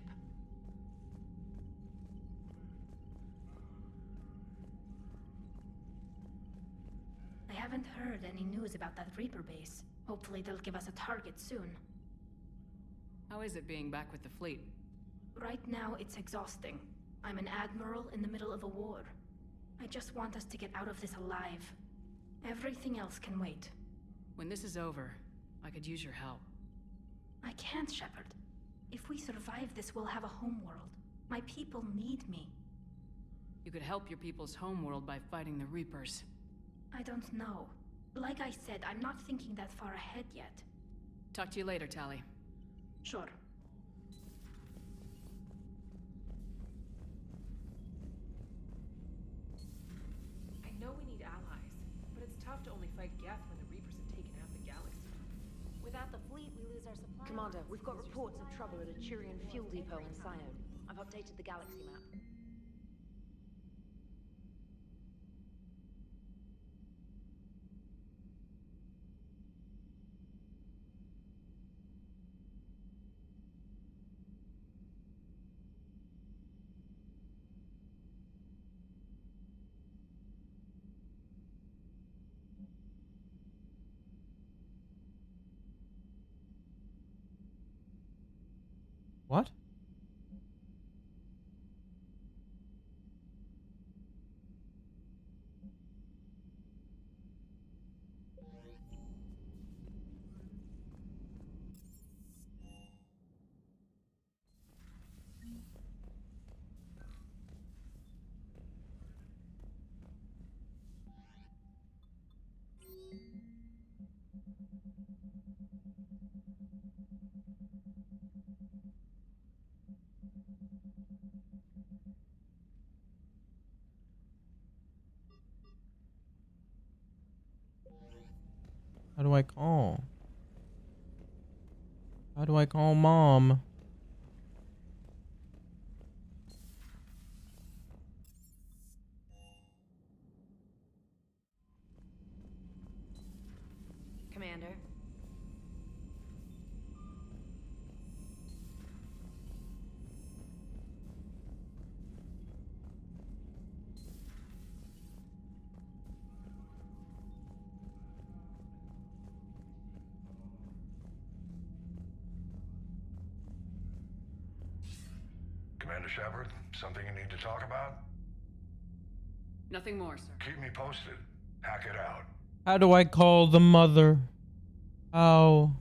Speaker 9: I haven't heard any news about that Reaper base. Hopefully they'll give us a target soon.
Speaker 3: How is it being back with the fleet?
Speaker 9: Right now, it's exhausting. I'm an admiral in the middle of a war. I just want us to get out of this alive. Everything else can wait.
Speaker 3: When this is over, I could use your help.
Speaker 9: I can't, Shepard. If we survive this, we'll have a homeworld. My people need me.
Speaker 3: You could help your people's homeworld by fighting the Reapers.
Speaker 9: I don't know. Like I said, I'm not thinking that far ahead yet.
Speaker 3: Talk to you later, Tali.
Speaker 9: Sure.
Speaker 8: I know we need allies, but it's tough to only fight Geth when the Reapers have taken out the galaxy.
Speaker 5: Without the fleet, we lose our supply.
Speaker 14: Commander, we've got reports of trouble at a Turian fuel depot in Cyone. I've updated the galaxy map.
Speaker 1: What? How do I call? How do I call Mom?
Speaker 14: Commander.
Speaker 12: Commander Shepard, something you need to talk about?
Speaker 3: Nothing more, sir.
Speaker 12: Keep me posted. Hack it out.
Speaker 1: How do I call the mother? How?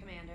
Speaker 14: Commander.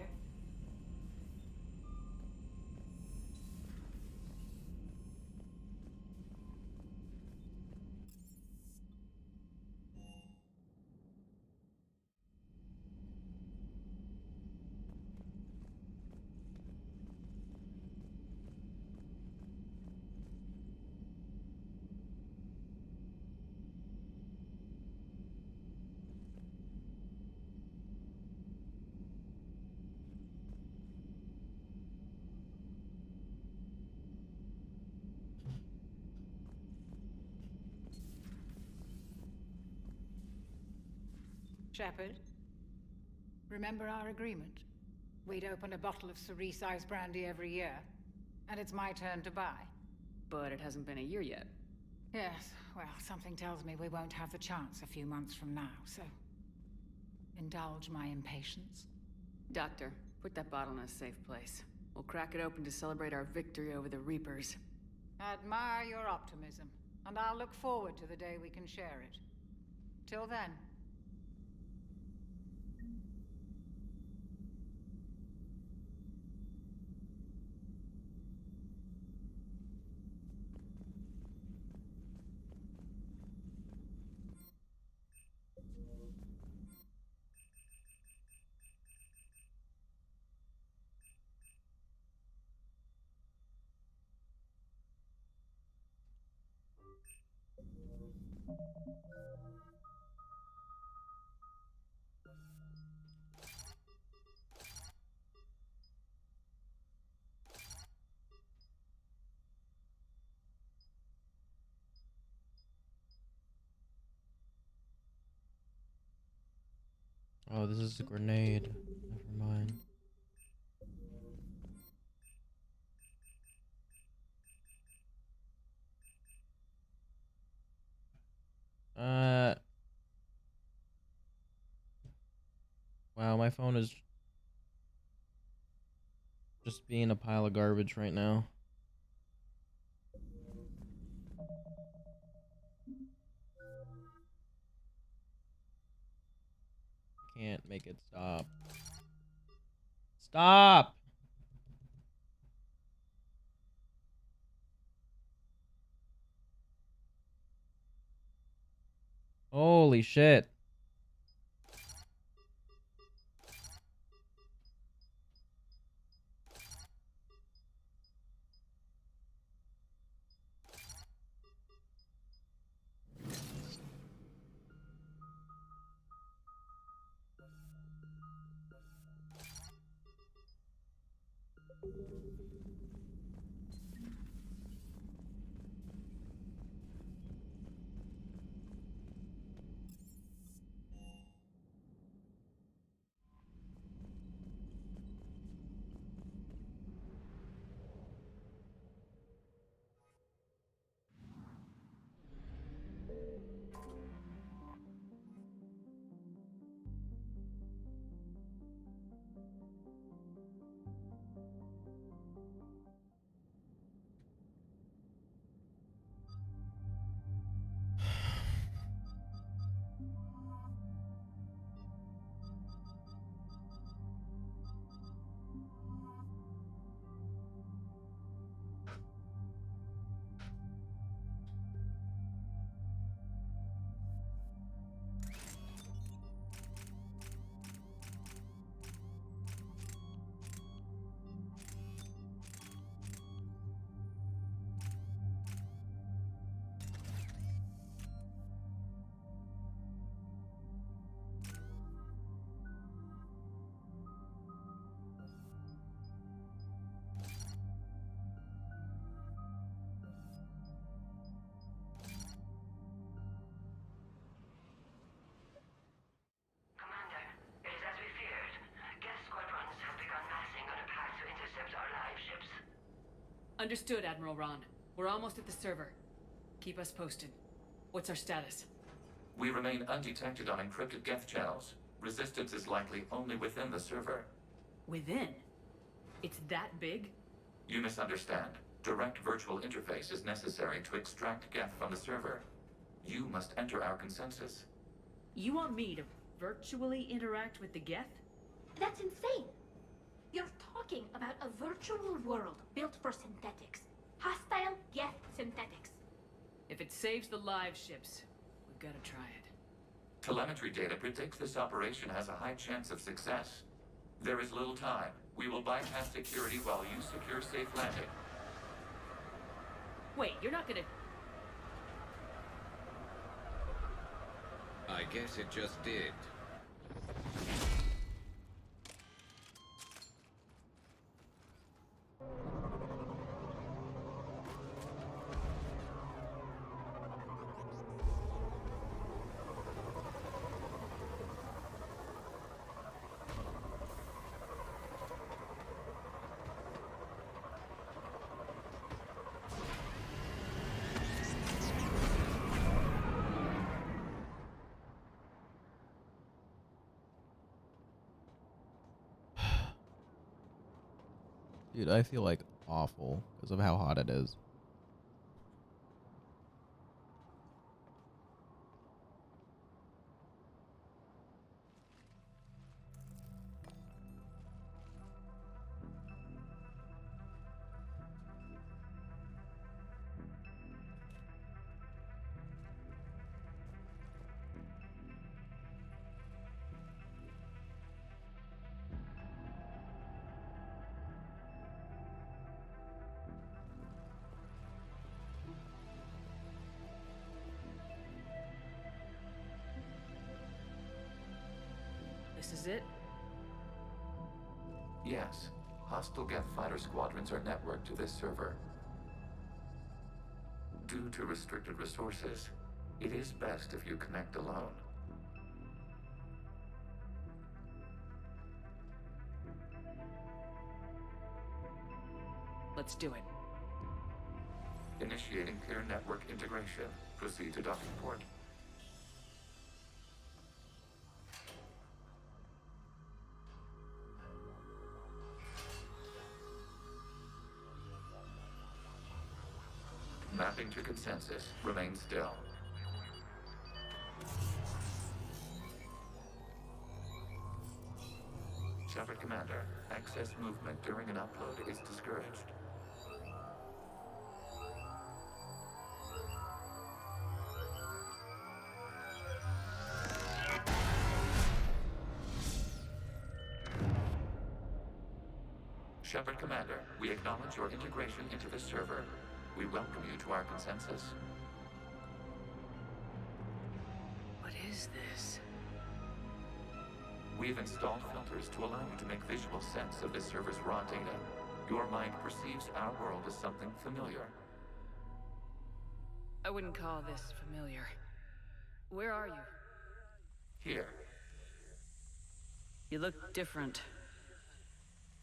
Speaker 10: Shepard, remember our agreement? We'd open a bottle of cerise-sized brandy every year, and it's my turn to buy.
Speaker 3: But it hasn't been a year yet.
Speaker 10: Yes, well, something tells me we won't have the chance a few months from now, so... indulge my impatience.
Speaker 3: Doctor, put that bottle in a safe place. We'll crack it open to celebrate our victory over the Reapers.
Speaker 10: Admire your optimism, and I'll look forward to the day we can share it. Till then...
Speaker 1: Oh, this is a grenade. Never mind. Wow, my phone is just being a pile of garbage right now. Can't make it stop. Stop! Holy shit.
Speaker 3: Understood, Admiral Ron. We're almost at the server. Keep us posted. What's our status?
Speaker 13: We remain undetected on encrypted Geth channels. Resistance is likely only within the server.
Speaker 3: Within? It's that big?
Speaker 13: You misunderstand. Direct virtual interface is necessary to extract Geth from the server. You must enter our consensus.
Speaker 3: You want me to virtually interact with the Geth?
Speaker 9: That's insane! You're talking about a virtual world built for synthetics. Hostile Geth synthetics.
Speaker 3: If it saves the live ships, we've got to try it.
Speaker 13: Telemetry data predicts this operation has a high chance of success. There is little time. We will bypass security while you secure safe landing.
Speaker 3: Wait, you're not gonna...
Speaker 20: I guess it just did.
Speaker 1: Dude, I feel like awful because of how hot it is.
Speaker 3: This is it?
Speaker 13: Yes. Hostile Geth fighter squadrons are networked to this server. Due to restricted resources, it is best if you connect alone.
Speaker 3: Let's do it.
Speaker 13: Initiating peer network integration. Proceed to docking port. Mapping to consensus. Remain still. Shepard Commander, excess movement during an upload is discouraged. Shepard Commander, we acknowledge your integration into the server. We welcome you to our consensus.
Speaker 3: What is this?
Speaker 13: We've installed filters to allow you to make visual sense of this server's raw data. Your mind perceives our world as something familiar.
Speaker 3: I wouldn't call this familiar. Where are you?
Speaker 13: Here.
Speaker 3: You look different.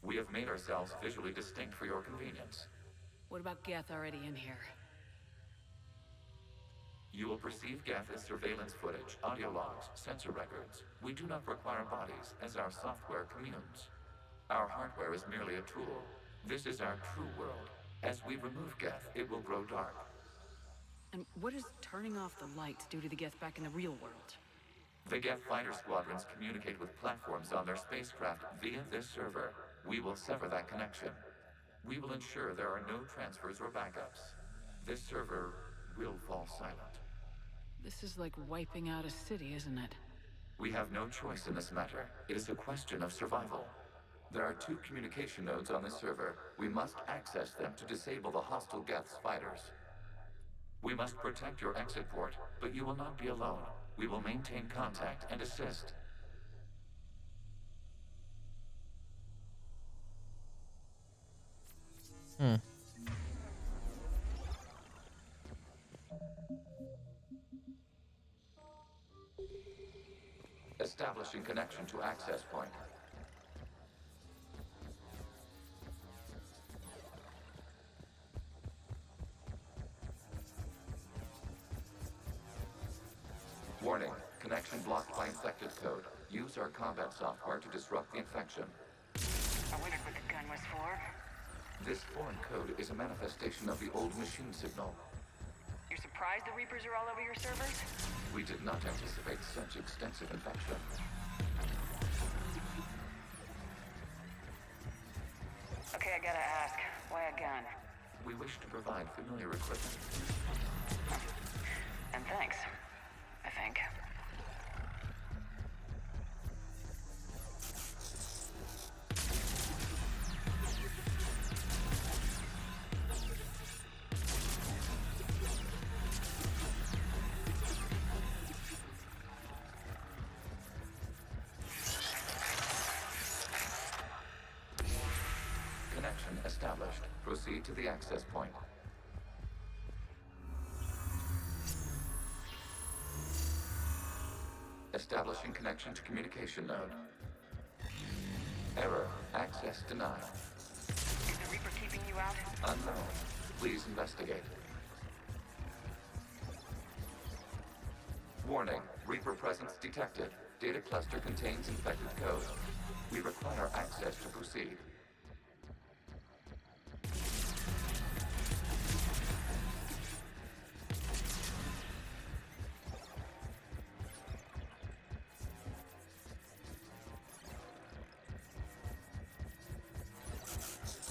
Speaker 13: We have made ourselves visually distinct for your convenience.
Speaker 3: What about Geth already in here?
Speaker 13: You will perceive Geth as surveillance footage, audio logs, sensor records. We do not require bodies, as our software communes. Our hardware is merely a tool. This is our true world. As we remove Geth, it will grow dark.
Speaker 3: And what does turning off the lights do to the Geth back in the real world?
Speaker 13: The Geth fighter squadrons communicate with platforms on their spacecraft via this server. We will sever that connection. We will ensure there are no transfers or backups. This server will fall silent.
Speaker 3: This is like wiping out a city, isn't it?
Speaker 13: We have no choice in this matter. It is a question of survival. There are 2 communication nodes on this server. We must access them to disable the hostile Geth's fighters. We must protect your exit port, but you will not be alone. We will maintain contact and assist. Establishing connection to access point. Connection blocked by infected code. Use our combat software to disrupt the infection.
Speaker 11: I wondered what the gun was for.
Speaker 13: This foreign code is a manifestation of the old machine signal.
Speaker 11: You're surprised the Reapers are all over your servers?
Speaker 13: We did not anticipate such extensive infection.
Speaker 11: Okay, I gotta ask, why a gun?
Speaker 13: We wish to provide familiar equipment.
Speaker 11: And thanks, I think.
Speaker 13: Connection established. Proceed to the access point. Establishing connection to communication node. Error. Access denied.
Speaker 11: Is the Reaper keeping you out?
Speaker 13: Unknown. Please investigate. Warning. Reaper presence detected. Data cluster contains infected code. We require access to proceed.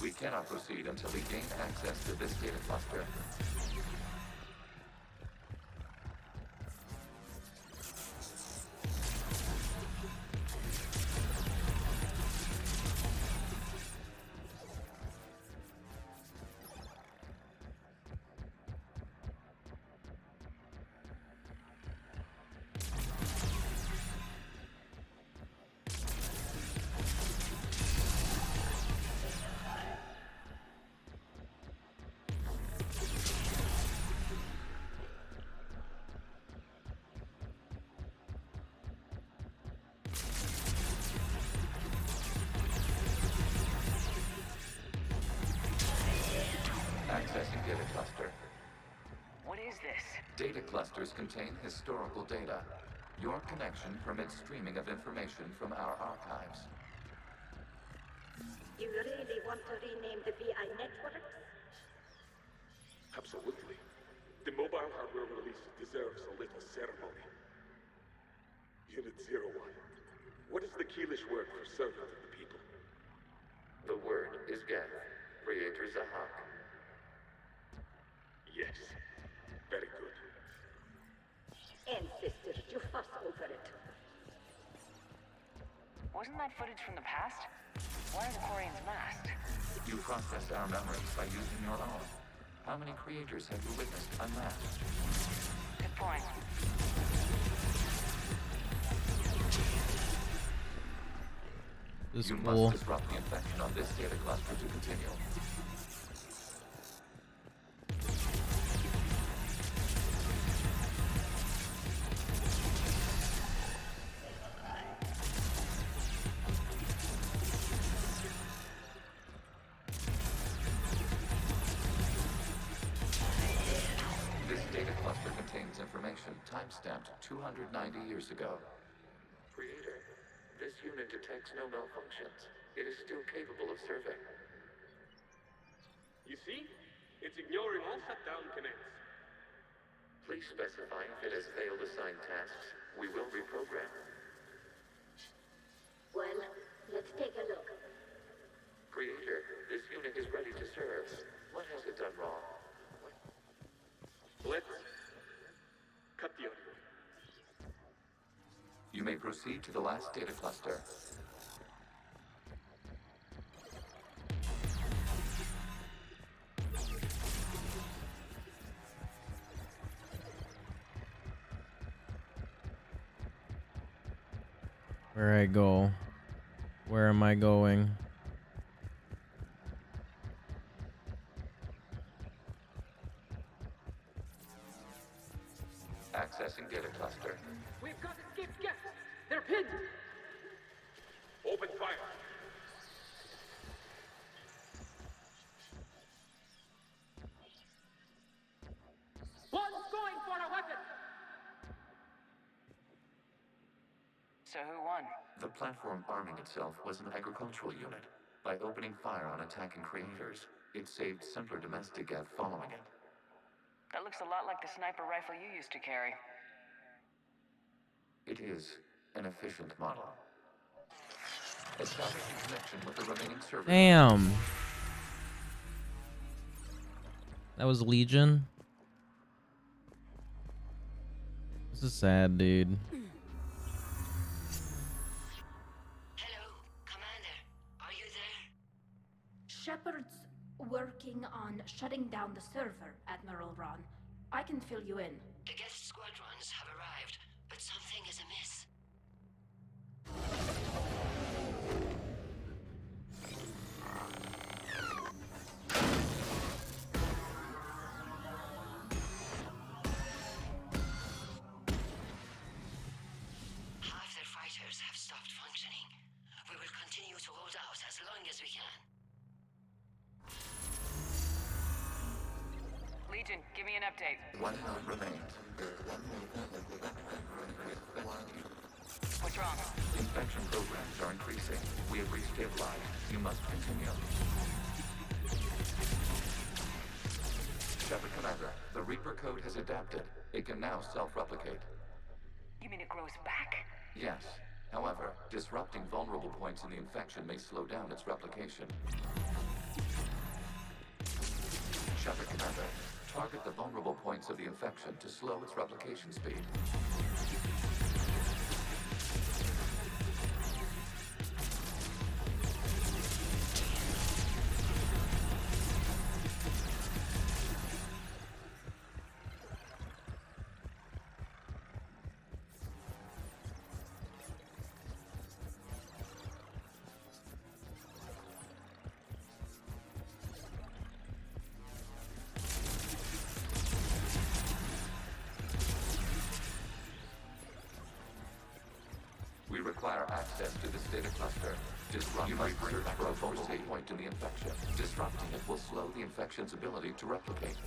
Speaker 13: We cannot proceed until we gain access to this data cluster. Accessing data cluster.
Speaker 11: What is this?
Speaker 13: Data clusters contain historical data. Your connection permits streaming of information from our archives.
Speaker 17: You really want to rename the BI network?
Speaker 21: Absolutely. The mobile hardware release deserves a little ceremony. Unit 01. What is the Keelish word for servant of the people?
Speaker 13: The word is Geth. Creator Zahak.
Speaker 21: Yes. Very good.
Speaker 17: Ancestors, you fuss over it.
Speaker 11: Wasn't that footage from the past? Why are the Quarians masked?
Speaker 13: You processed our memories by using your own. How many creators have you witnessed unmasked?
Speaker 11: Good point.
Speaker 1: This is
Speaker 13: you
Speaker 1: cool.
Speaker 13: must disrupt the infection on this data cluster to continue. This data cluster contains information time-stamped 290 years ago. Creator, this unit detects no malfunctions. It is still capable of serving.
Speaker 21: You see? It's ignoring all shutdown connects.
Speaker 13: Please specify if it has failed assigned tasks. We will reprogram.
Speaker 17: Well, let's take a look.
Speaker 13: Creator, this unit is ready to serve. What has it done wrong?
Speaker 21: Let's cut the audio.
Speaker 13: You may proceed to the last data cluster.
Speaker 1: Where I go? Where am I going?
Speaker 13: Accessing data cluster.
Speaker 6: We've got escaped guests. They're pinned.
Speaker 21: Open fire.
Speaker 6: One's going for a weapon.
Speaker 2: So who won?
Speaker 13: The platform arming itself was an agricultural unit. By opening fire on attacking creators, it saved simpler domestic Geth following it.
Speaker 2: That looks a lot like the sniper rifle you used to carry.
Speaker 13: It is an efficient model. Establishing connection with the remaining servers.
Speaker 16: Damn. That was Legion. This is sad, dude.
Speaker 9: Shepard's working on shutting down the server, Admiral Ron. I can fill you in.
Speaker 4: The Geth squadrons have arrived, but something is amiss. Half their fighters have stopped functioning. We will continue to hold out as long as we can.
Speaker 2: Legion, give me an update.
Speaker 13: One node remains.
Speaker 2: What's wrong?
Speaker 13: Infection programs are increasing. We have reached deadline. You must continue. Shepard Commander, the Reaper code has adapted. It can now self-replicate.
Speaker 2: You mean it grows back?
Speaker 13: Yes. However, disrupting vulnerable points in the infection may slow down its replication. Shepard Commander, target the vulnerable points of the infection to slow its replication speed. We require access to this data cluster. You must search for a vulnerable point in the infection. Disrupting it will slow the infection's ability to replicate.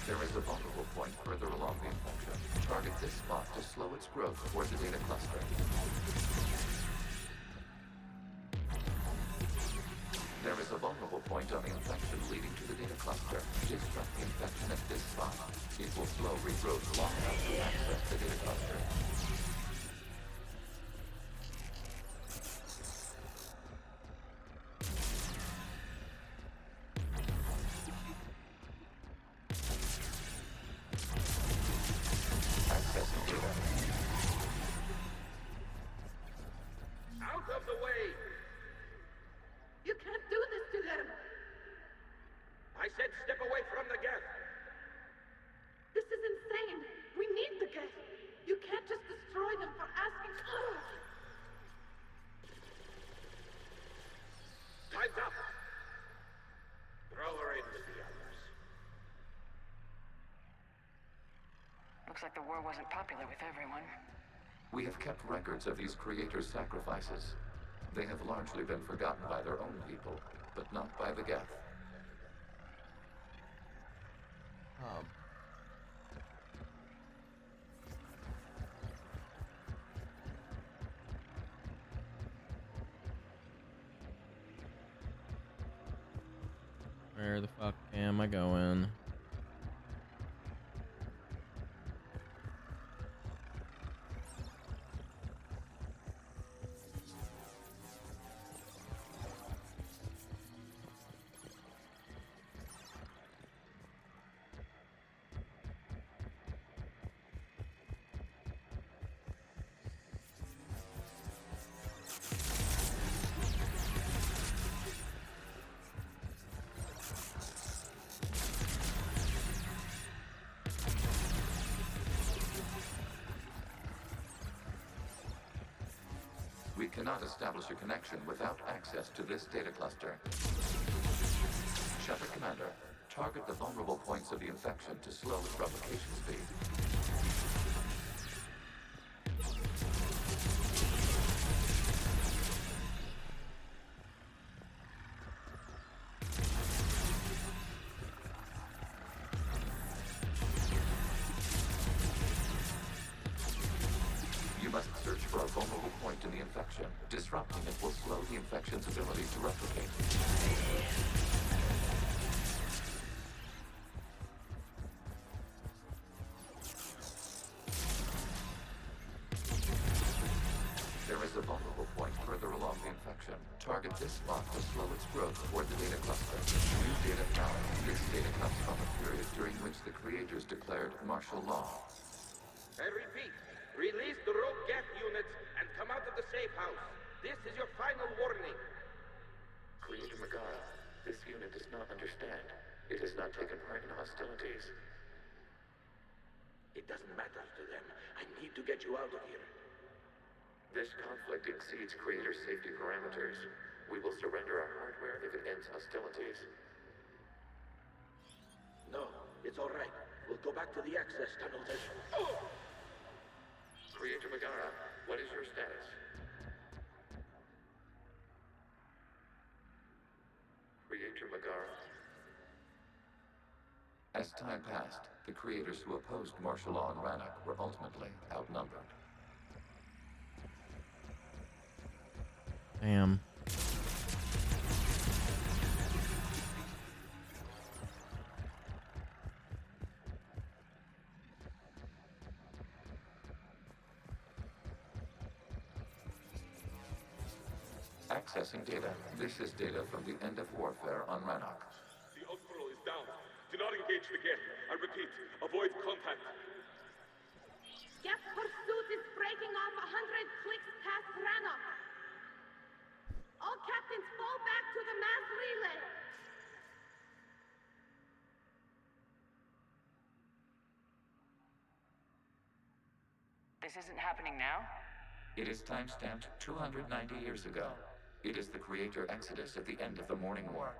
Speaker 13: There is a vulnerable point further along the infection. Target this spot to slow its growth toward the data cluster. There is a vulnerable point on the infection leading to the data cluster. Disrupt the infection at this spot. It will slow regrowth long enough to access the data cluster.
Speaker 15: Out of the way!
Speaker 17: You can't do this to them!
Speaker 15: I said step away from the Geth!
Speaker 17: This is insane! We need the Geth! You can't just destroy them for asking for it!
Speaker 15: Time's up! Throw her in with the others.
Speaker 2: Looks like the war wasn't popular with everyone.
Speaker 13: We have kept records of these creators' sacrifices. They have largely been forgotten by their own people, but not by the Geth.
Speaker 16: Where the fuck am I going?
Speaker 13: We cannot establish a connection without access to this data cluster. Shepard Commander, Target the vulnerable points of the infection to slow its replication speed. You must search for a vulnerable point in the infection. Disrupting it will slow the infection's ability to replicate. There is a vulnerable point further along the infection. Target this spot to slow its growth toward the data cluster. Use data power. This data comes from a period during which the creators declared martial law.
Speaker 18: I repeat, release the rogue Geth units and come out of the safe house. This is your final warning.
Speaker 13: Creator Megara, this unit does not understand. It has not taken part in hostilities.
Speaker 18: It doesn't matter to them. I need to get you out of here.
Speaker 13: This conflict exceeds Creator's safety parameters. We will surrender our hardware if it ends hostilities.
Speaker 18: No, it's all right. We'll go back to the access tunnels and...
Speaker 13: Creator Megara, what is your status? Creator Megara. As time passed, the creators who opposed martial law in Rannoch were ultimately outnumbered.
Speaker 1: Damn.
Speaker 13: Accessing data. This is data from the end of warfare on Rannoch.
Speaker 21: The Osprey is down. Do not engage the Geth. I repeat, avoid contact.
Speaker 17: Geth pursuit is breaking off 100 clicks past Rannoch. All captains fall back to the mass relay.
Speaker 2: This isn't happening now?
Speaker 13: It is timestamped 290 years ago. It is the Creator Exodus at the end of the Morning War.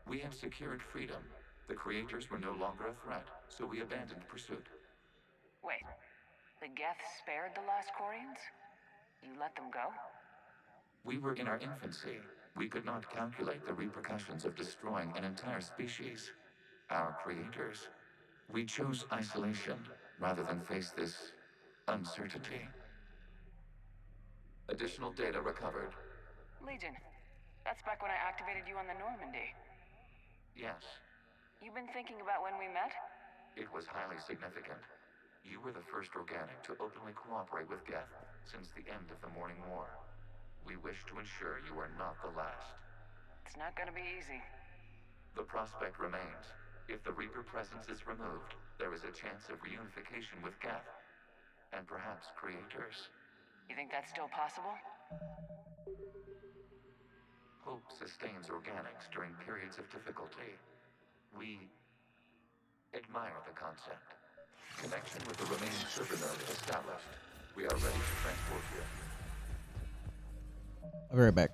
Speaker 13: We have secured freedom. The Creators were no longer a threat, so we abandoned pursuit.
Speaker 2: Wait, the Geth spared the last Quarians? You let them go?
Speaker 13: We were in our infancy. We could not calculate the repercussions of destroying an entire species. Our creators. We chose isolation rather than face this uncertainty. Additional data recovered.
Speaker 2: Legion. That's back when I activated you on the Normandy.
Speaker 13: Yes,
Speaker 2: You've been thinking about when we met?
Speaker 13: it was highly significant. You were the first organic to openly cooperate with Geth since the end of the Morning War. We wish to ensure you are not the last.
Speaker 2: It's not gonna be easy.
Speaker 13: The prospect remains. If the Reaper presence is removed, there is a chance of reunification with Geth. And perhaps creators.
Speaker 2: You think that's still possible?
Speaker 13: Hope sustains organics during periods of difficulty. We admire the concept. Connection with the remaining server node established. We are ready to transport you.
Speaker 1: I'll be right back.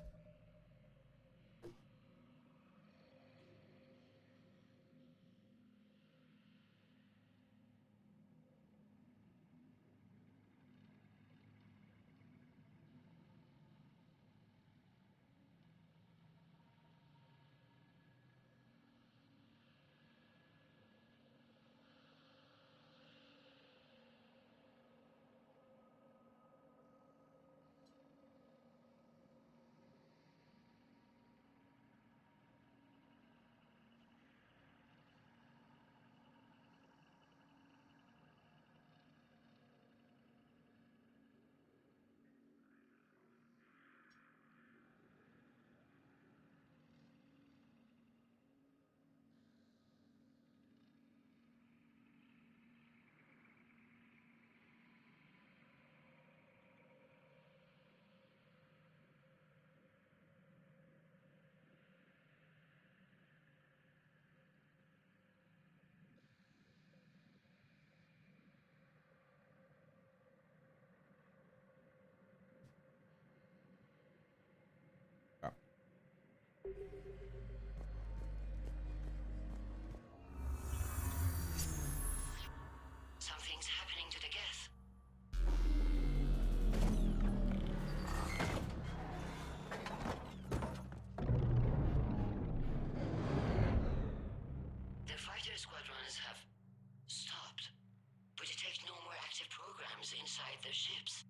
Speaker 4: inside their ships.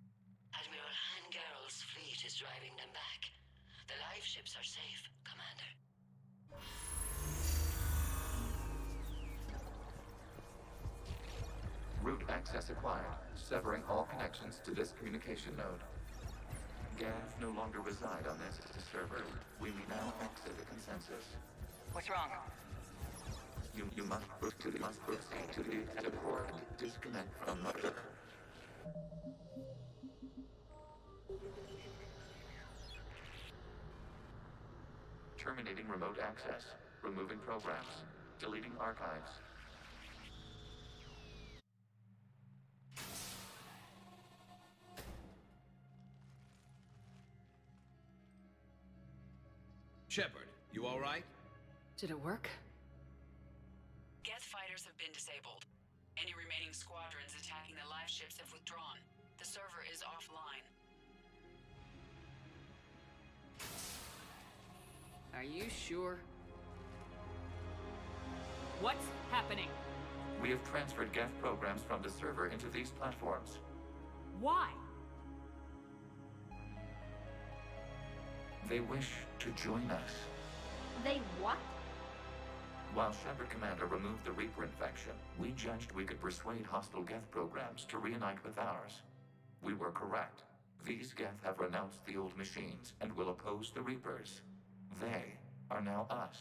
Speaker 4: Admiral Hangarl's fleet is driving them back. The live ships are safe, Commander.
Speaker 13: Route access acquired, severing all connections to this communication node. Gav no longer reside on this server. We may now exit the consensus.
Speaker 2: What's wrong?
Speaker 13: You must proceed to the port and disconnect from Mother. Terminating remote access. Removing programs. Deleting archives.
Speaker 19: Shepard, you all right?
Speaker 3: Did it work?
Speaker 2: Geth fighters have been disabled. Any remaining squadrons attacking the live ships have withdrawn. The server is offline.
Speaker 3: Are you sure? What's happening?
Speaker 13: We have transferred Geth programs from the server into these platforms.
Speaker 3: Why?
Speaker 13: They wish to join us.
Speaker 5: They what?
Speaker 13: While Shepard Commander removed the Reaper infection, we judged we could persuade hostile Geth programs to reunite with ours. We were correct. These Geth have renounced the old machines and will oppose the Reapers. They are now us.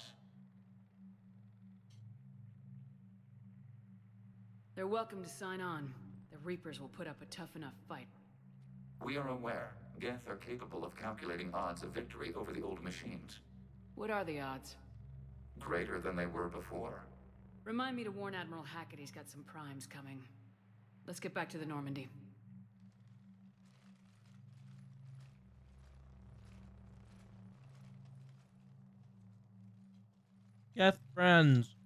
Speaker 3: They're welcome to sign on. The Reapers will put up a tough enough fight.
Speaker 13: We are aware Geth are capable of calculating odds of victory over the old machines.
Speaker 3: What are the odds?
Speaker 13: Greater than they were before.
Speaker 3: Remind me to warn Admiral Hackett he's got some primes coming. Let's get back to the Normandy.
Speaker 1: Geth friends.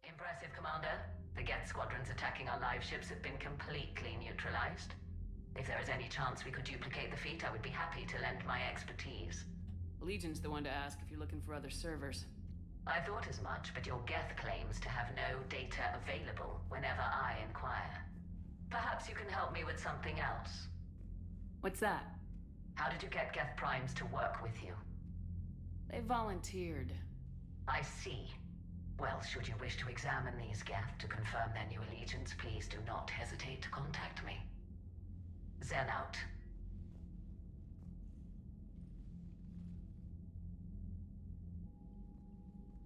Speaker 2: Impressive, Commander. The Geth squadrons attacking our live ships have been completely neutralized. If there is any chance we could duplicate the feat, I would be happy to lend my expertise.
Speaker 3: Legion's the one to ask if you're looking for other servers.
Speaker 2: I thought as much, but your Geth claims to have no data available whenever I inquire. Perhaps you can help me with something else.
Speaker 3: What's that?
Speaker 2: How did you get Geth primes to work with you?
Speaker 3: They volunteered.
Speaker 2: I see. Well, should you wish to examine these Geth to confirm their new allegiance, please do not hesitate to contact me. Zen out.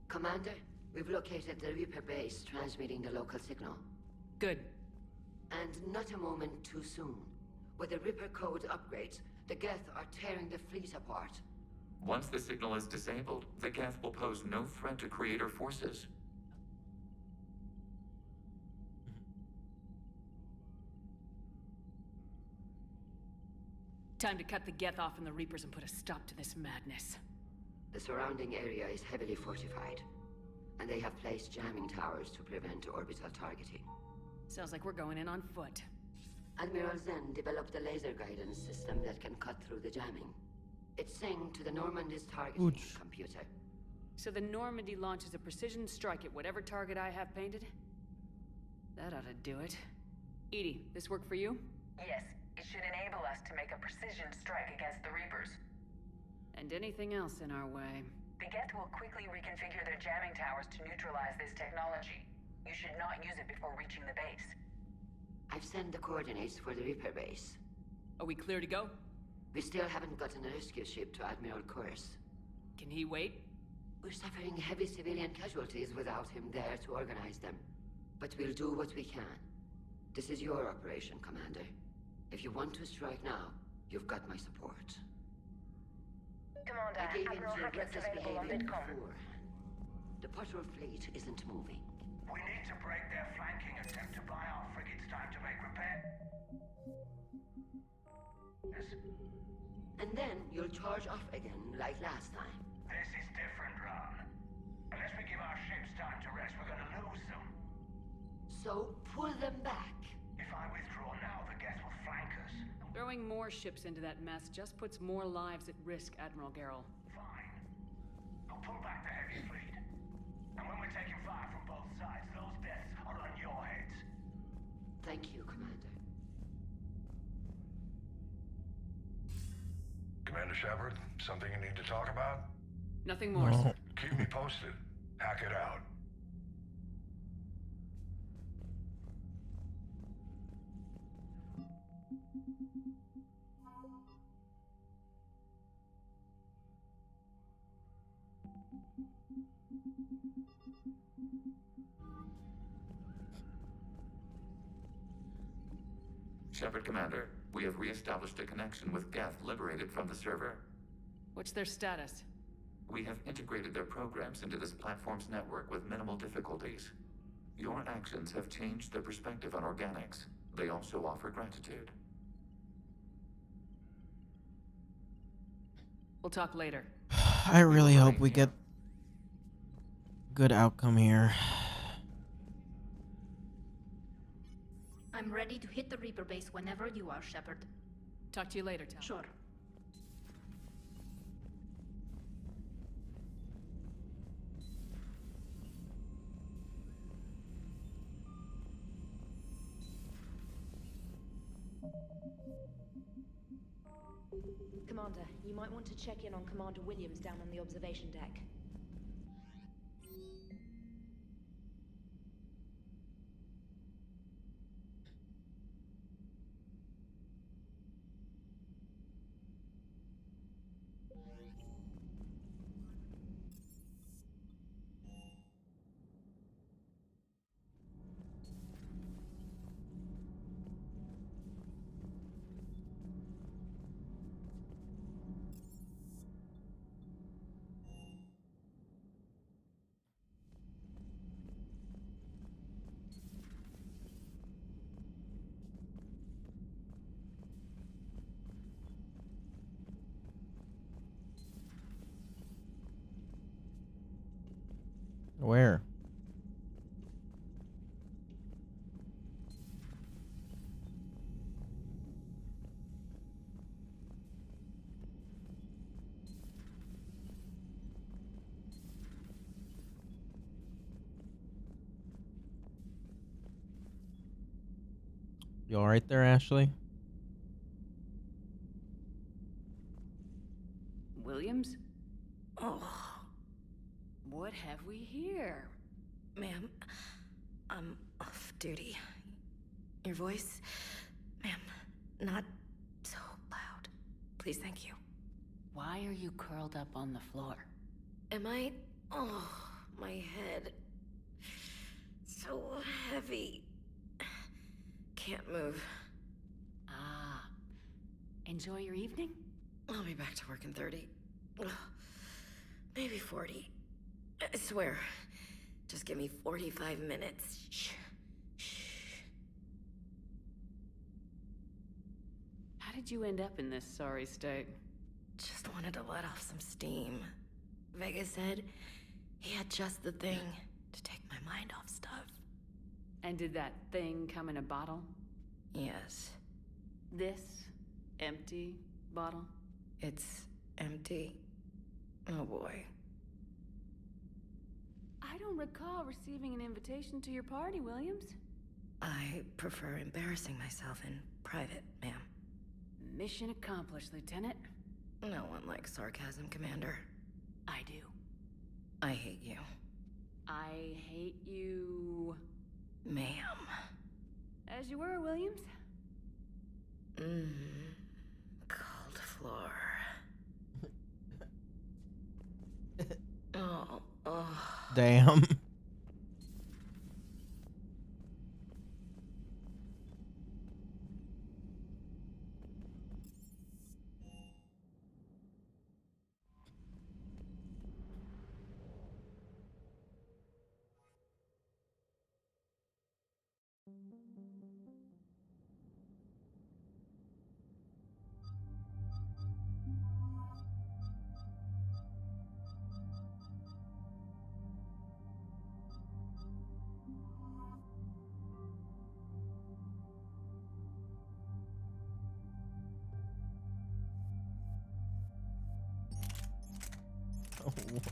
Speaker 4: Commander, we've located the Reaper base transmitting the local signal.
Speaker 3: Good.
Speaker 4: And not a moment too soon. With the Reaper code upgrades, the Geth are tearing the fleet apart.
Speaker 13: Once the signal is disabled, the Geth will pose no threat to Creator forces.
Speaker 3: Time to cut the Geth off from the Reapers and put a stop to this madness.
Speaker 4: The surrounding area is heavily fortified, and they have placed jamming towers to prevent orbital targeting.
Speaker 3: Sounds like we're going in on foot.
Speaker 4: Admiral Zen developed a laser guidance system that can cut through the jamming. It's synced to the Normandy's targeting computer.
Speaker 3: So the Normandy launches a precision strike at whatever target I have painted? That ought to do it. Edie, this work for you?
Speaker 22: Yes, it should enable us to make a precision strike against the Reapers.
Speaker 3: And anything else in our way.
Speaker 22: The Geth will quickly reconfigure their jamming towers to neutralize this technology. You should not use it before reaching the base.
Speaker 4: I've sent the coordinates for the Reaper base.
Speaker 3: Are we clear to go?
Speaker 4: We still haven't gotten a rescue ship to Admiral Kurz.
Speaker 3: Can he wait?
Speaker 4: We're suffering heavy civilian casualties without him there to organize them. But we'll do what we can. This is your operation, Commander. If you want to strike now, you've got my support.
Speaker 22: Commander,
Speaker 4: I gave in
Speaker 22: Admiral
Speaker 4: to your
Speaker 22: Hackett's
Speaker 4: reckless
Speaker 22: available on
Speaker 4: behavior
Speaker 22: VidCom.
Speaker 4: before. The patrol fleet isn't moving.
Speaker 15: We need to break their flanking attempt to buy our frigates time to make repair. Yes.
Speaker 4: And then you'll charge off again like last time.
Speaker 15: This is different, Ron. Unless we give our ships time to rest, we're gonna lose them.
Speaker 4: So pull them back.
Speaker 15: If I withdraw now, the Geth will flank us.
Speaker 3: Throwing more ships into that mess just puts more lives at risk, Admiral Garrel.
Speaker 15: Fine. I'll pull back the heavy fleet. And when we're taking fire from both sides, those deaths are on your heads.
Speaker 12: Commander Shepard, something you need to talk about?
Speaker 3: Nothing more,
Speaker 1: No.
Speaker 3: sir.
Speaker 12: Keep me posted. Hack it out.
Speaker 13: Shepard Commander, we have re-established a connection with Geth liberated from the server.
Speaker 3: What's their status?
Speaker 13: We have integrated their programs into this platform's network with minimal difficulties. Your actions have changed their perspective on organics. They also offer gratitude.
Speaker 3: We'll talk later.
Speaker 1: I really hope we get good outcome here.
Speaker 9: I'm ready to hit the Reaper base whenever you are, Shepard.
Speaker 3: Talk to you later, Tal.
Speaker 9: Sure.
Speaker 14: Commander, you might want to check in on Commander Williams down on the observation deck.
Speaker 1: Where? You all right there, Ashley?
Speaker 3: Williams? Oh. What have we here?
Speaker 7: Ma'am, I'm off duty. Your voice, ma'am, not so loud. Please, thank you.
Speaker 3: Why are you curled up on the floor?
Speaker 7: Am I? Oh, my head. So heavy. Can't move.
Speaker 3: Ah. Enjoy your evening?
Speaker 7: I'll be back to work in 30. Ugh, maybe 40. I swear. Just give me 45 minutes. Shh. Shh.
Speaker 3: How did you end up in this sorry state?
Speaker 7: Just wanted to let off some steam. Vega said he had just the thing to take my mind off stuff.
Speaker 3: And did that thing come in a bottle?
Speaker 7: Yes.
Speaker 3: This empty bottle?
Speaker 7: It's empty. Oh boy.
Speaker 3: I don't recall receiving an invitation to your party, Williams.
Speaker 7: I prefer embarrassing myself in private, ma'am.
Speaker 3: Mission accomplished, Lieutenant.
Speaker 7: No one likes sarcasm, Commander.
Speaker 3: I do.
Speaker 7: I hate you.
Speaker 3: I hate you...
Speaker 7: Ma'am.
Speaker 3: As you were, Williams.
Speaker 7: Cold floor. Oh.
Speaker 1: Damn.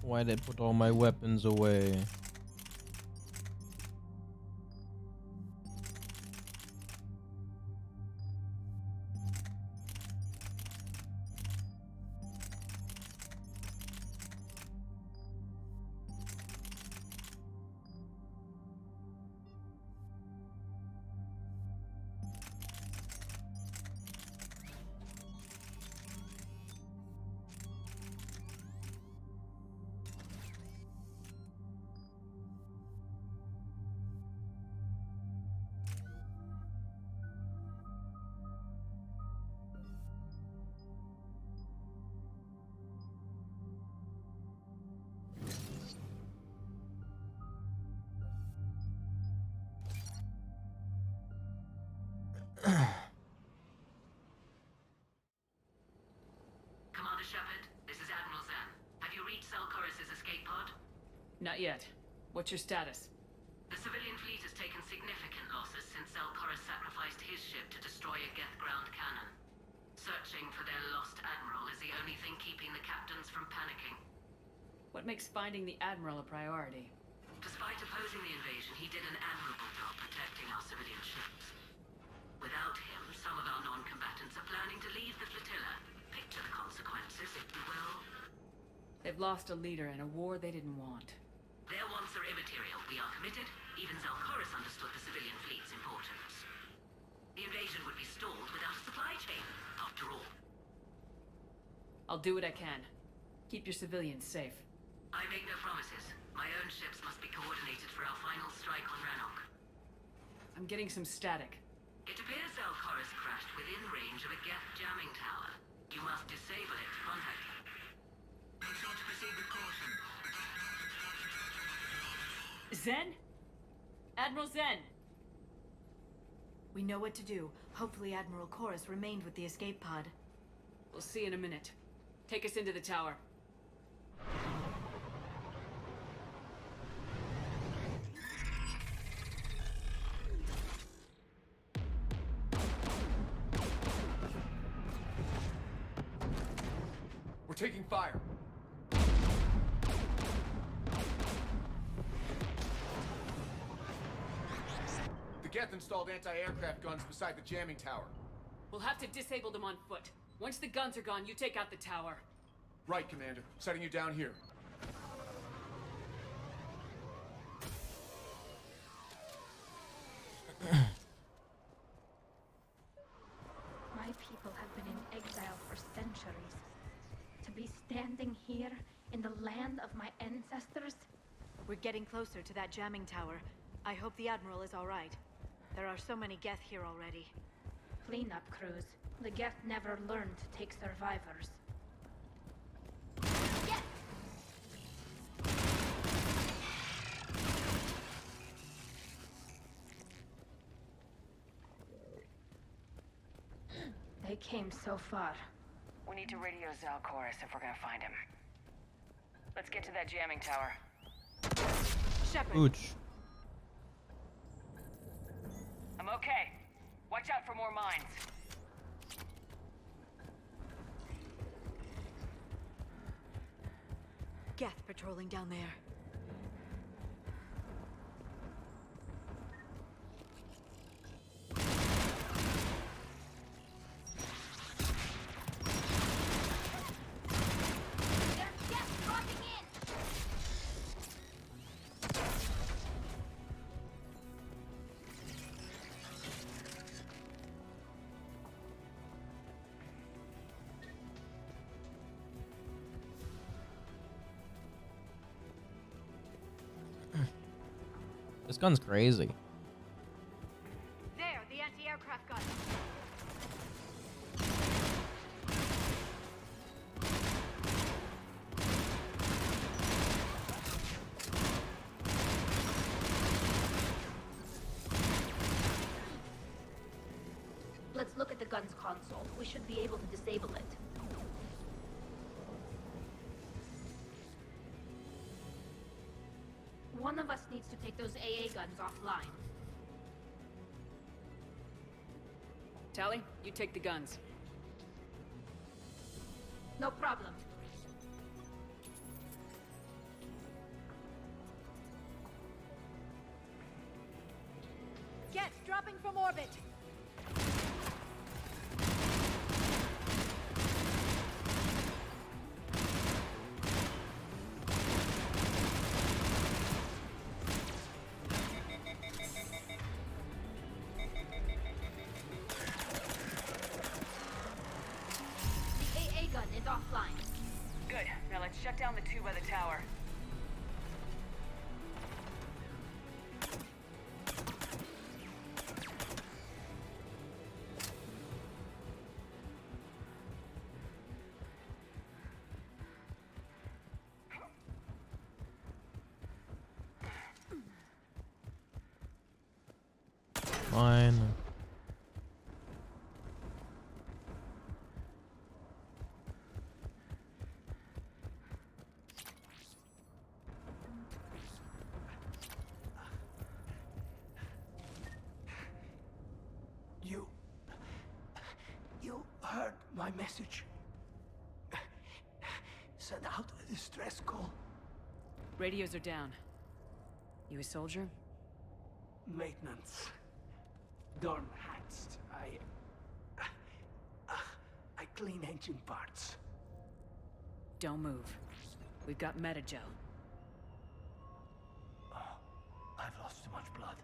Speaker 1: Why'd I put all my weapons away?
Speaker 3: Not yet. What's your status?
Speaker 2: The civilian fleet has taken significant losses since Zelkoris sacrificed his ship to destroy a Geth ground cannon. Searching for their lost admiral is the only thing keeping the captains from panicking.
Speaker 3: What makes finding the Admiral a priority?
Speaker 2: Despite opposing the invasion, he did an admirable job protecting our civilian ships. Without him, some of our non-combatants are planning to leave the flotilla. Picture the consequences, if you will.
Speaker 3: They've lost a leader in a war they didn't want.
Speaker 2: Their wants are immaterial. We are committed. Even Zelkoris understood the civilian fleet's importance. The invasion would be stalled without a supply chain, after all.
Speaker 3: I'll do what I can. Keep your civilians safe.
Speaker 2: I make no promises. My own ships must be coordinated for our final strike on Rannoch.
Speaker 3: I'm getting some static.
Speaker 2: It appears Zelkoris crashed within range of a Geth jamming tower. You must disable it to contact him. Make sure to proceed with caution.
Speaker 3: Zen? Admiral Zen!
Speaker 8: We know what to do. Hopefully Admiral Chorus remained with the escape pod.
Speaker 3: We'll see in a minute. Take us into the tower.
Speaker 6: We're taking fire. The Geth installed anti-aircraft guns beside the jamming tower.
Speaker 3: We'll have to disable them on foot. Once the guns are gone, you take out the tower.
Speaker 6: Right, Commander. Setting you down here.
Speaker 9: My people have been in exile for centuries. To be standing here in the land of my ancestors?
Speaker 8: We're getting closer to that jamming tower. I hope the Admiral is all right. There are so many Geth here already.
Speaker 9: Cleanup crews. The Geth never learned to take survivors. They came so far.
Speaker 22: We need to radio Zelkoris if we're gonna find him. Let's get to that jamming tower.
Speaker 3: Shepard.
Speaker 1: Ooch.
Speaker 22: I'm okay. Watch out for more mines.
Speaker 8: Geth patrolling down there.
Speaker 1: This gun's crazy.
Speaker 8: There, the anti-aircraft gun.
Speaker 9: Let's look at the gun's console. We should be able to disable it. One of us needs to take those AA guns offline.
Speaker 3: Tally, you take the guns.
Speaker 9: No problem.
Speaker 8: Geth dropping from orbit.
Speaker 9: Is offline.
Speaker 22: Good. Now let's shut down the two by the tower.
Speaker 1: Fine.
Speaker 15: You heard my message. Send out a distress call.
Speaker 3: Radios are down. You a soldier?
Speaker 15: Maintenance. Dorn Hatched. I clean engine parts.
Speaker 3: Don't move. We've got Metagel.
Speaker 15: Oh, I've lost too much blood.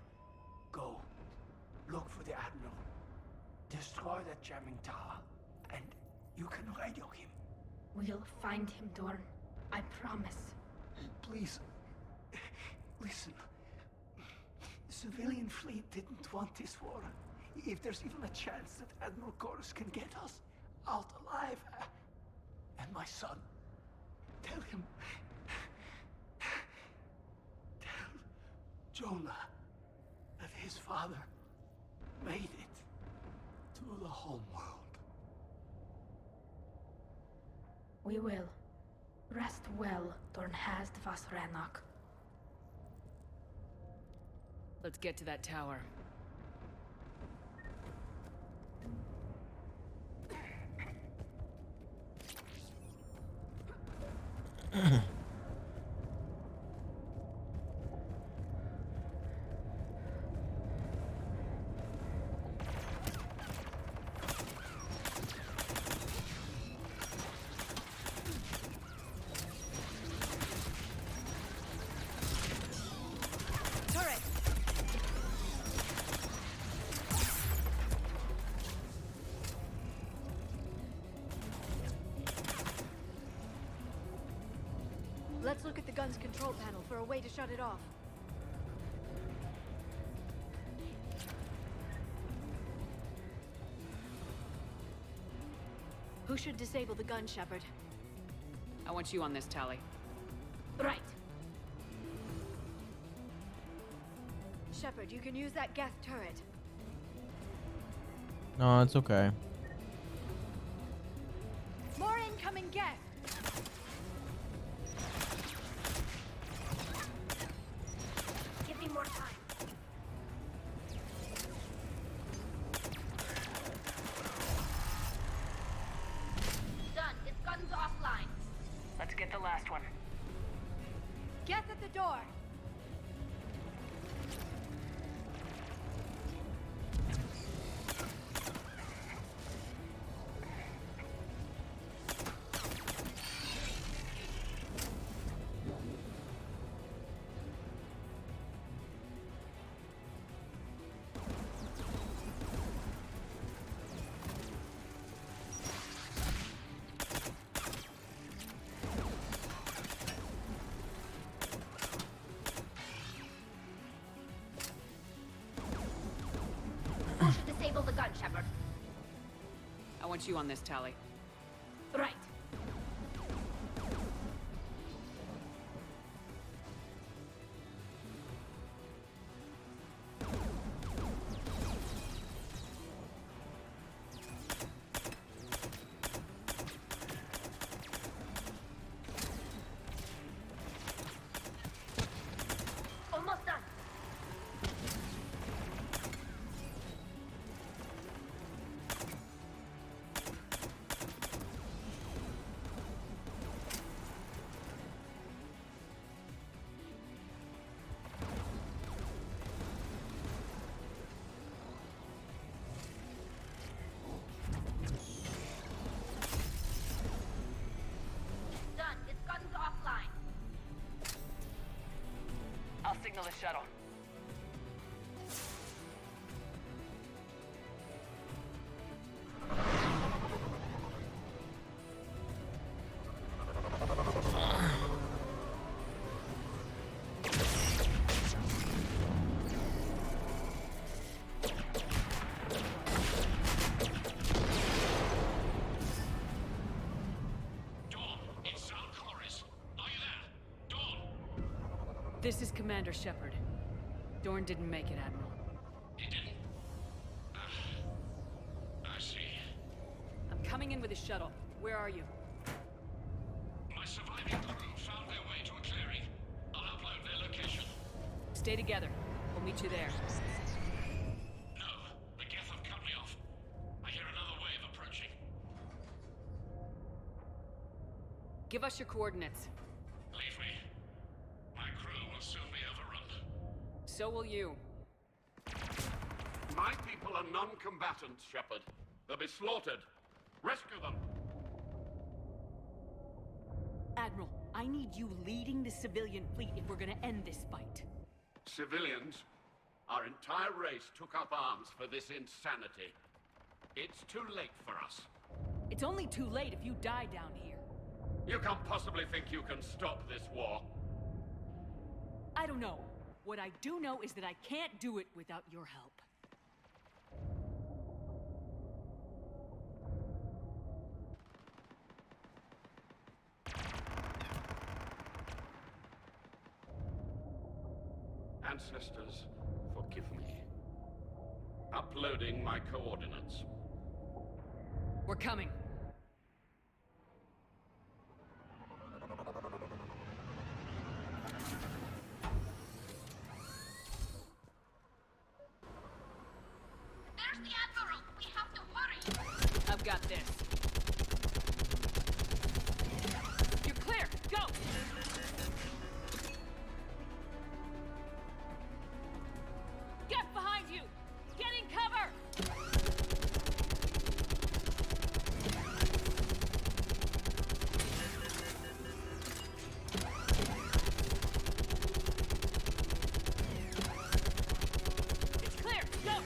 Speaker 15: Go. Look for the Admiral. Destroy that jamming tower, and you can radio him.
Speaker 9: We'll find him, Dorn. I promise.
Speaker 15: Please, listen. The civilian fleet didn't want this war. If there's even a chance that Admiral Chorus can get us out alive, and my son, tell him. Tell Jonah that his father made it to the home world.
Speaker 9: We will. Rest well, Dornhast Vasranok.
Speaker 3: Let's get to that tower.
Speaker 8: Let's look at the gun's control panel for a way to shut it off. Who should disable the gun, Shepard?
Speaker 3: I want you on this, Tali.
Speaker 8: Right. Shepard, you can use that Geth turret.
Speaker 1: No, it's okay.
Speaker 8: More incoming Geth!
Speaker 9: Give me more time.
Speaker 5: Done. Its gun's offline.
Speaker 22: Let's get the last one.
Speaker 8: Geth at the door!
Speaker 5: Who should disable the gun, Shepard?
Speaker 3: I want you on this, Tali.
Speaker 9: Right.
Speaker 5: Almost done. Done. Its gun's offline.
Speaker 22: I'll signal the shuttle.
Speaker 3: This is Commander Shepard. Dorn didn't make it, Admiral.
Speaker 19: He didn't? I see.
Speaker 3: I'm coming in with a shuttle. Where are you?
Speaker 19: My surviving crew found their way to a clearing. I'll upload their location.
Speaker 3: Stay together. We'll meet you there.
Speaker 19: No, the Geth have cut me off.
Speaker 3: Give us your coordinates.
Speaker 19: Leave me. My crew will soon be overrun.
Speaker 3: So will you.
Speaker 10: My people are non-combatants, Shepard. They'll be slaughtered. Rescue them.
Speaker 3: Admiral, I need you leading the civilian fleet if we're gonna end this fight.
Speaker 10: Civilians, our entire race took up arms for this insanity. It's too late for us.
Speaker 3: It's only too late if you die down here.
Speaker 10: You can't possibly think you can stop this war.
Speaker 3: I don't know. What I do know is that I can't do it without your help.
Speaker 10: Ancestors, forgive me. Uploading my coordinates.
Speaker 3: We're coming.
Speaker 17: There's the Admiral! We have to hurry!
Speaker 3: I've got this. You're clear! Go! Get behind you! Get in cover! It's clear! Go!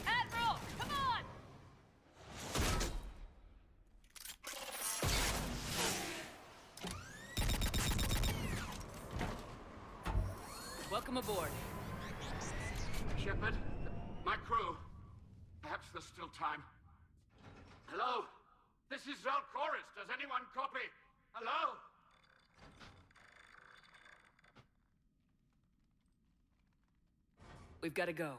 Speaker 3: Admiral! Come on! Welcome aboard.
Speaker 10: Shepard, my crew. Perhaps there's still time. Hello? This is Zalcoris. Does anyone copy? Hello?
Speaker 3: We've got to go.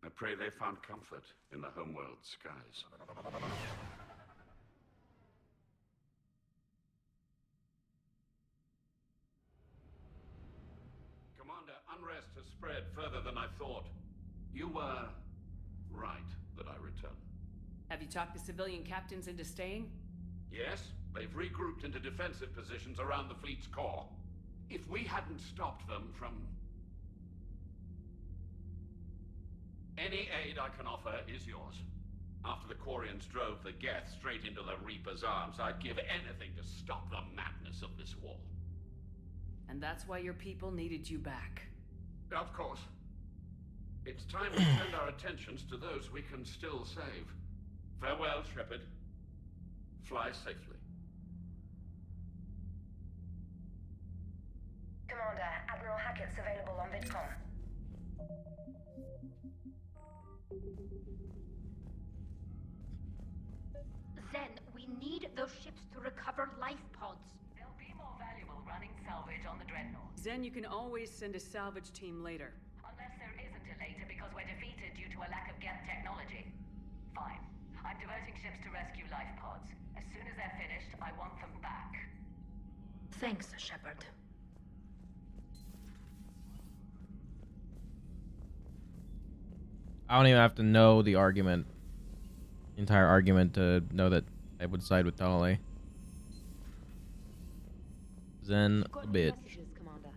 Speaker 10: I pray they found comfort in the homeworld skies. Commander, unrest has spread further than I thought. You were right that I return.
Speaker 3: Have you talked the civilian captains into staying?
Speaker 10: Yes, they've regrouped into defensive positions around the fleet's core. If we hadn't stopped them from... Any aid I can offer is yours. After the Quarians drove the Geth straight into the Reaper's arms, I'd give anything to stop the madness of this war.
Speaker 3: And that's why your people needed you back.
Speaker 10: Of course. It's time to turn our attentions to those we can still save. Farewell, Shepard. Fly safely.
Speaker 22: Commander, Admiral Hackett's available on VidCon.
Speaker 9: Zen, we need those ships to recover life pods.
Speaker 22: They'll be more valuable running salvage on the Dreadnought.
Speaker 3: Zen, you can always send a salvage team later.
Speaker 22: Unless there isn't a later because we're defeated due to a lack of Geth technology. Fine. I'm diverting ships to rescue life pods. As soon as they're finished, I want them back.
Speaker 9: Thanks, Shepard.
Speaker 1: I don't even have to know the argument, entire argument, to know that I would side with Tali. Zen a bitch.
Speaker 14: Messages, Commander.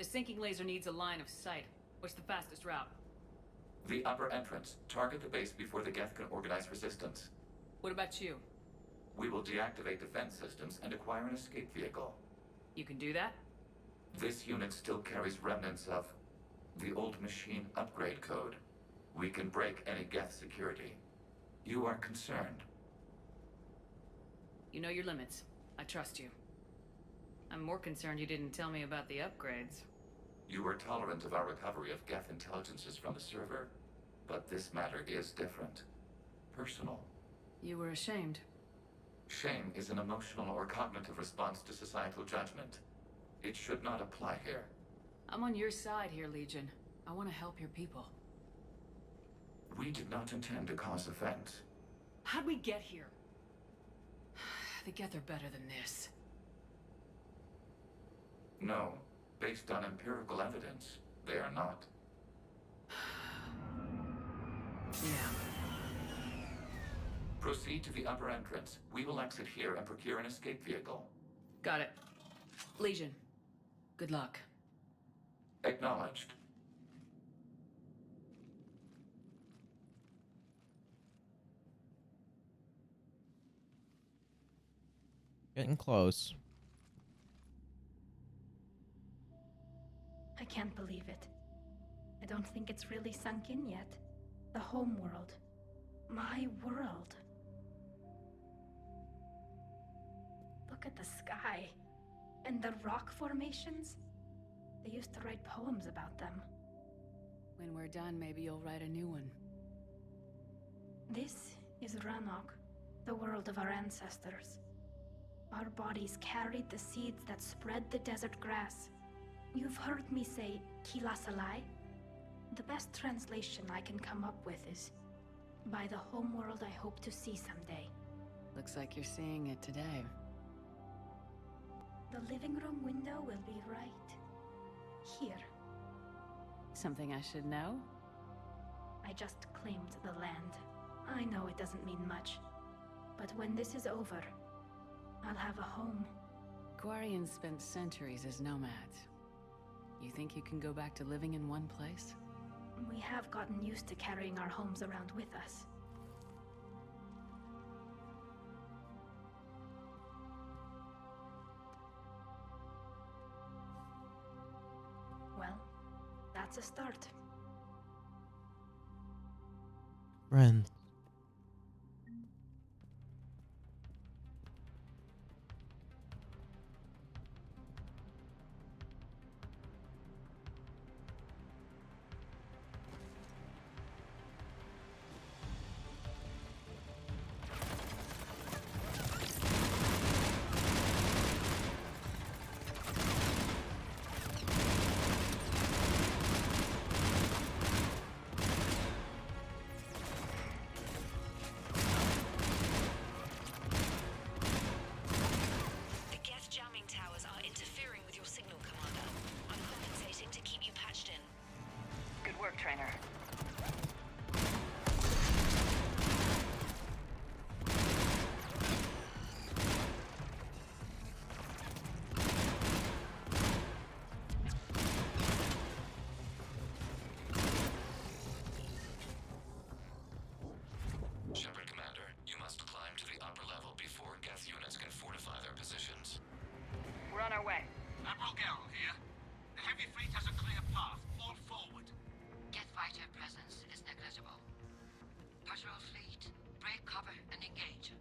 Speaker 11: The sinking laser needs a line of sight. What's the fastest route?
Speaker 13: The upper entrance. Target the base before the Geth can organize resistance.
Speaker 11: What about you?
Speaker 13: We will deactivate defense systems and acquire an escape vehicle.
Speaker 11: You can do that?
Speaker 13: This unit still carries remnants of the old machine upgrade code. We can break any Geth security. You are concerned.
Speaker 11: You know your limits. I trust you. I'm more concerned you didn't tell me about the upgrades.
Speaker 13: You were tolerant of our recovery of Geth intelligences from the server, but this matter is different. Personal.
Speaker 3: You were ashamed.
Speaker 13: Shame is an emotional or cognitive response to societal judgment. It should not apply here.
Speaker 3: I'm on your side here, Legion. I want to help your people.
Speaker 13: We did not intend to cause offense.
Speaker 11: How'd we get here?
Speaker 3: The Geth are better than this.
Speaker 13: No. Based on empirical evidence, they are not.
Speaker 3: Yeah.
Speaker 13: Proceed to the upper entrance. We will exit here and procure an escape vehicle.
Speaker 3: Got it. Legion, good luck.
Speaker 13: Acknowledged.
Speaker 1: Getting close.
Speaker 9: I can't believe it. I don't think it's really sunk in yet. The home world. My world. Look at the sky. And the rock formations. They used to write poems about them.
Speaker 3: When we're done, maybe you'll write a new one.
Speaker 9: This is Ranok, the world of our ancestors. Our bodies carried the seeds that spread the desert grass. You've heard me say Kilasalai? The best translation I can come up with is, by the homeworld I hope to see someday.
Speaker 3: Looks like you're seeing it today.
Speaker 9: The living room window will be right here.
Speaker 3: Something I should know?
Speaker 9: I just claimed the land. I know it doesn't mean much, but when this is over, I'll have a home.
Speaker 3: Quarians spent centuries as nomads. You think you can go back to living in one place?
Speaker 9: We have gotten used to carrying our homes around with us. Well, that's a start.
Speaker 1: Friends.
Speaker 2: Trainer.
Speaker 13: Shepard, Commander, you must climb to the upper level before Geth units can fortify their positions.
Speaker 2: We're on our way.
Speaker 20: Admiral Garrel here. The heavy fleet has a clear path. All forward.
Speaker 4: Geth fighter presence is negligible. Patrol fleet, break cover and engage.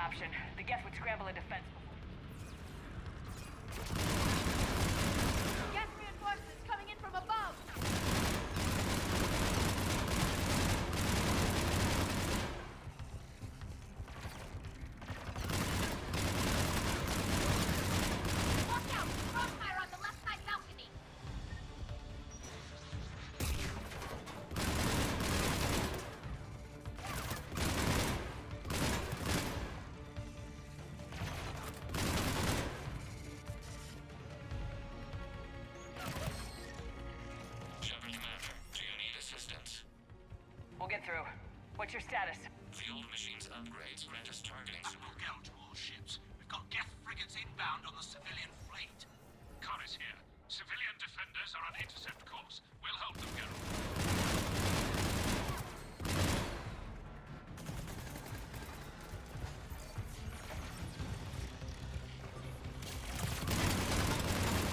Speaker 22: option. The Geth would scramble a defense.
Speaker 5: Geth reinforcements coming in from above! Watch out! Crossfire on the left side balcony!
Speaker 13: Shepard Commander, do you need assistance?
Speaker 22: We'll get through. What's your status?
Speaker 13: The old machine's upgrades grant us targeting
Speaker 20: That will go to all ships. We've got Geth frigates inbound on the civilian fleet.
Speaker 19: Corus here. Civilian defenders are on intercept course. We'll help them, Geralt.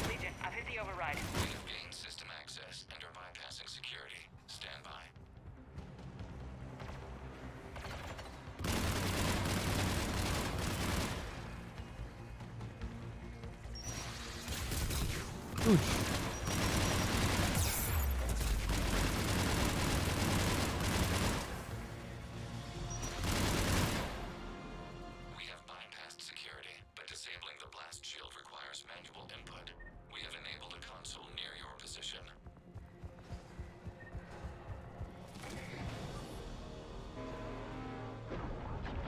Speaker 22: Legion, I've hit the override.
Speaker 13: We have gained system access and are bypassing security. Stand by.
Speaker 1: Ouch.
Speaker 13: We have bypassed security, but disabling the blast shield requires manual input. We have enabled a console near your position.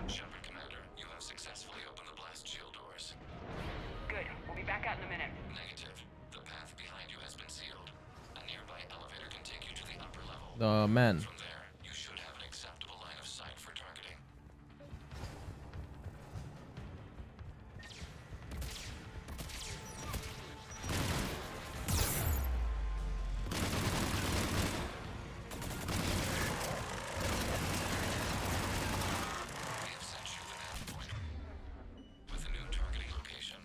Speaker 13: Shepard Commander, you have successfully opened the blast shield doors.
Speaker 22: Good. We'll be back out in a minute.
Speaker 13: Negative. The path behind you has been sealed. A nearby elevator can take you to the upper level.
Speaker 1: The men.
Speaker 13: From there, you should have an acceptable line of sight for targeting. We have sent you an nav point with a new targeting location.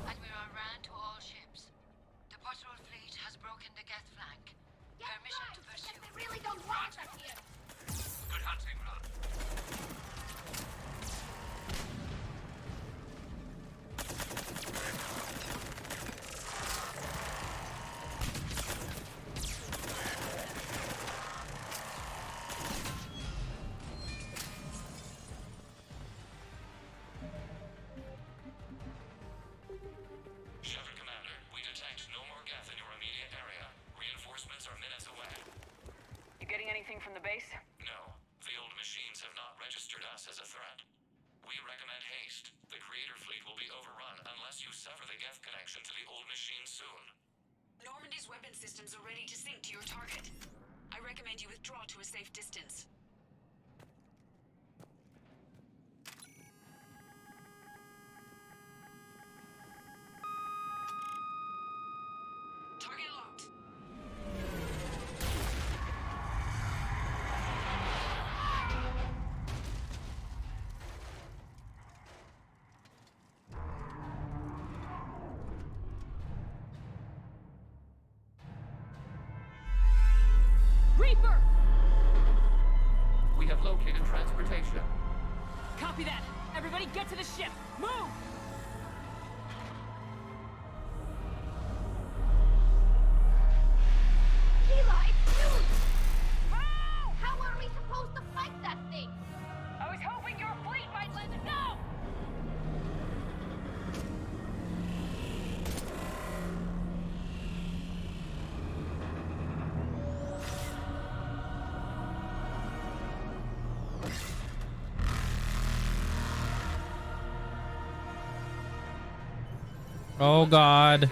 Speaker 22: Admiral Rand to all ships. The patrol fleet has broken the Geth flank. Permission to pursue.
Speaker 5: They really don't want us here!
Speaker 19: Good hunting, Run.
Speaker 13: Shepard Commander, we detect no more Geth in your immediate area. Reinforcements are minutes away.
Speaker 22: You getting anything from the base?
Speaker 13: No, the old machines have not registered us as a threat. We recommend haste. The Creator fleet will be overrun unless you sever the Geth connection to the old machines soon.
Speaker 2: Normandy's weapon systems are ready to sync to your target. I recommend you withdraw to a safe distance. Target locked.
Speaker 22: Reaper!
Speaker 13: We have located transportation.
Speaker 22: Copy that! Everybody get to the ship! Move!
Speaker 5: Sheila, it's huge! How are we supposed to fight that thing?
Speaker 22: I was hoping your fleet might let it go!
Speaker 1: Oh God.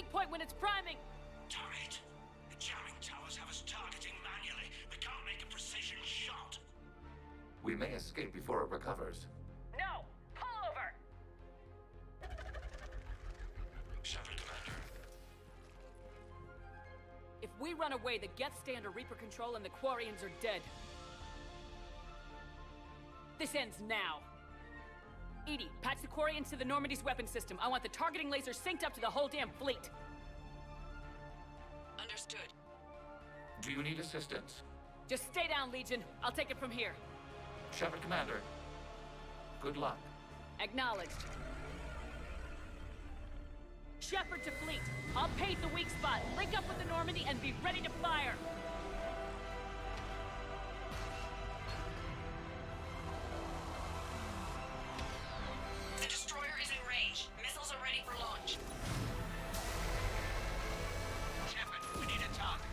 Speaker 16: weak point when it's priming!
Speaker 20: Damn it! The jamming towers have us targeting manually. We can't make a precision shot.
Speaker 13: We may escape before it recovers.
Speaker 16: No! Pull over!
Speaker 20: Shepard, Commander.
Speaker 16: If we run away, the Geth stay under Reaper control and the Quarians are dead. This ends now. EDI, patch the Quarians to the Normandy's weapon system. I want the targeting laser synced up to the whole damn fleet.
Speaker 2: Understood.
Speaker 13: Do you need assistance?
Speaker 16: Just stay down, Legion. I'll take it from here.
Speaker 13: Shepard, Commander. Good luck.
Speaker 16: Acknowledged. Shepard to fleet. I'll paint the weak spot, link up with the Normandy, and be ready to fire.
Speaker 2: The destroyer is in range. Missiles are ready for launch.
Speaker 20: Shepard, we need a target.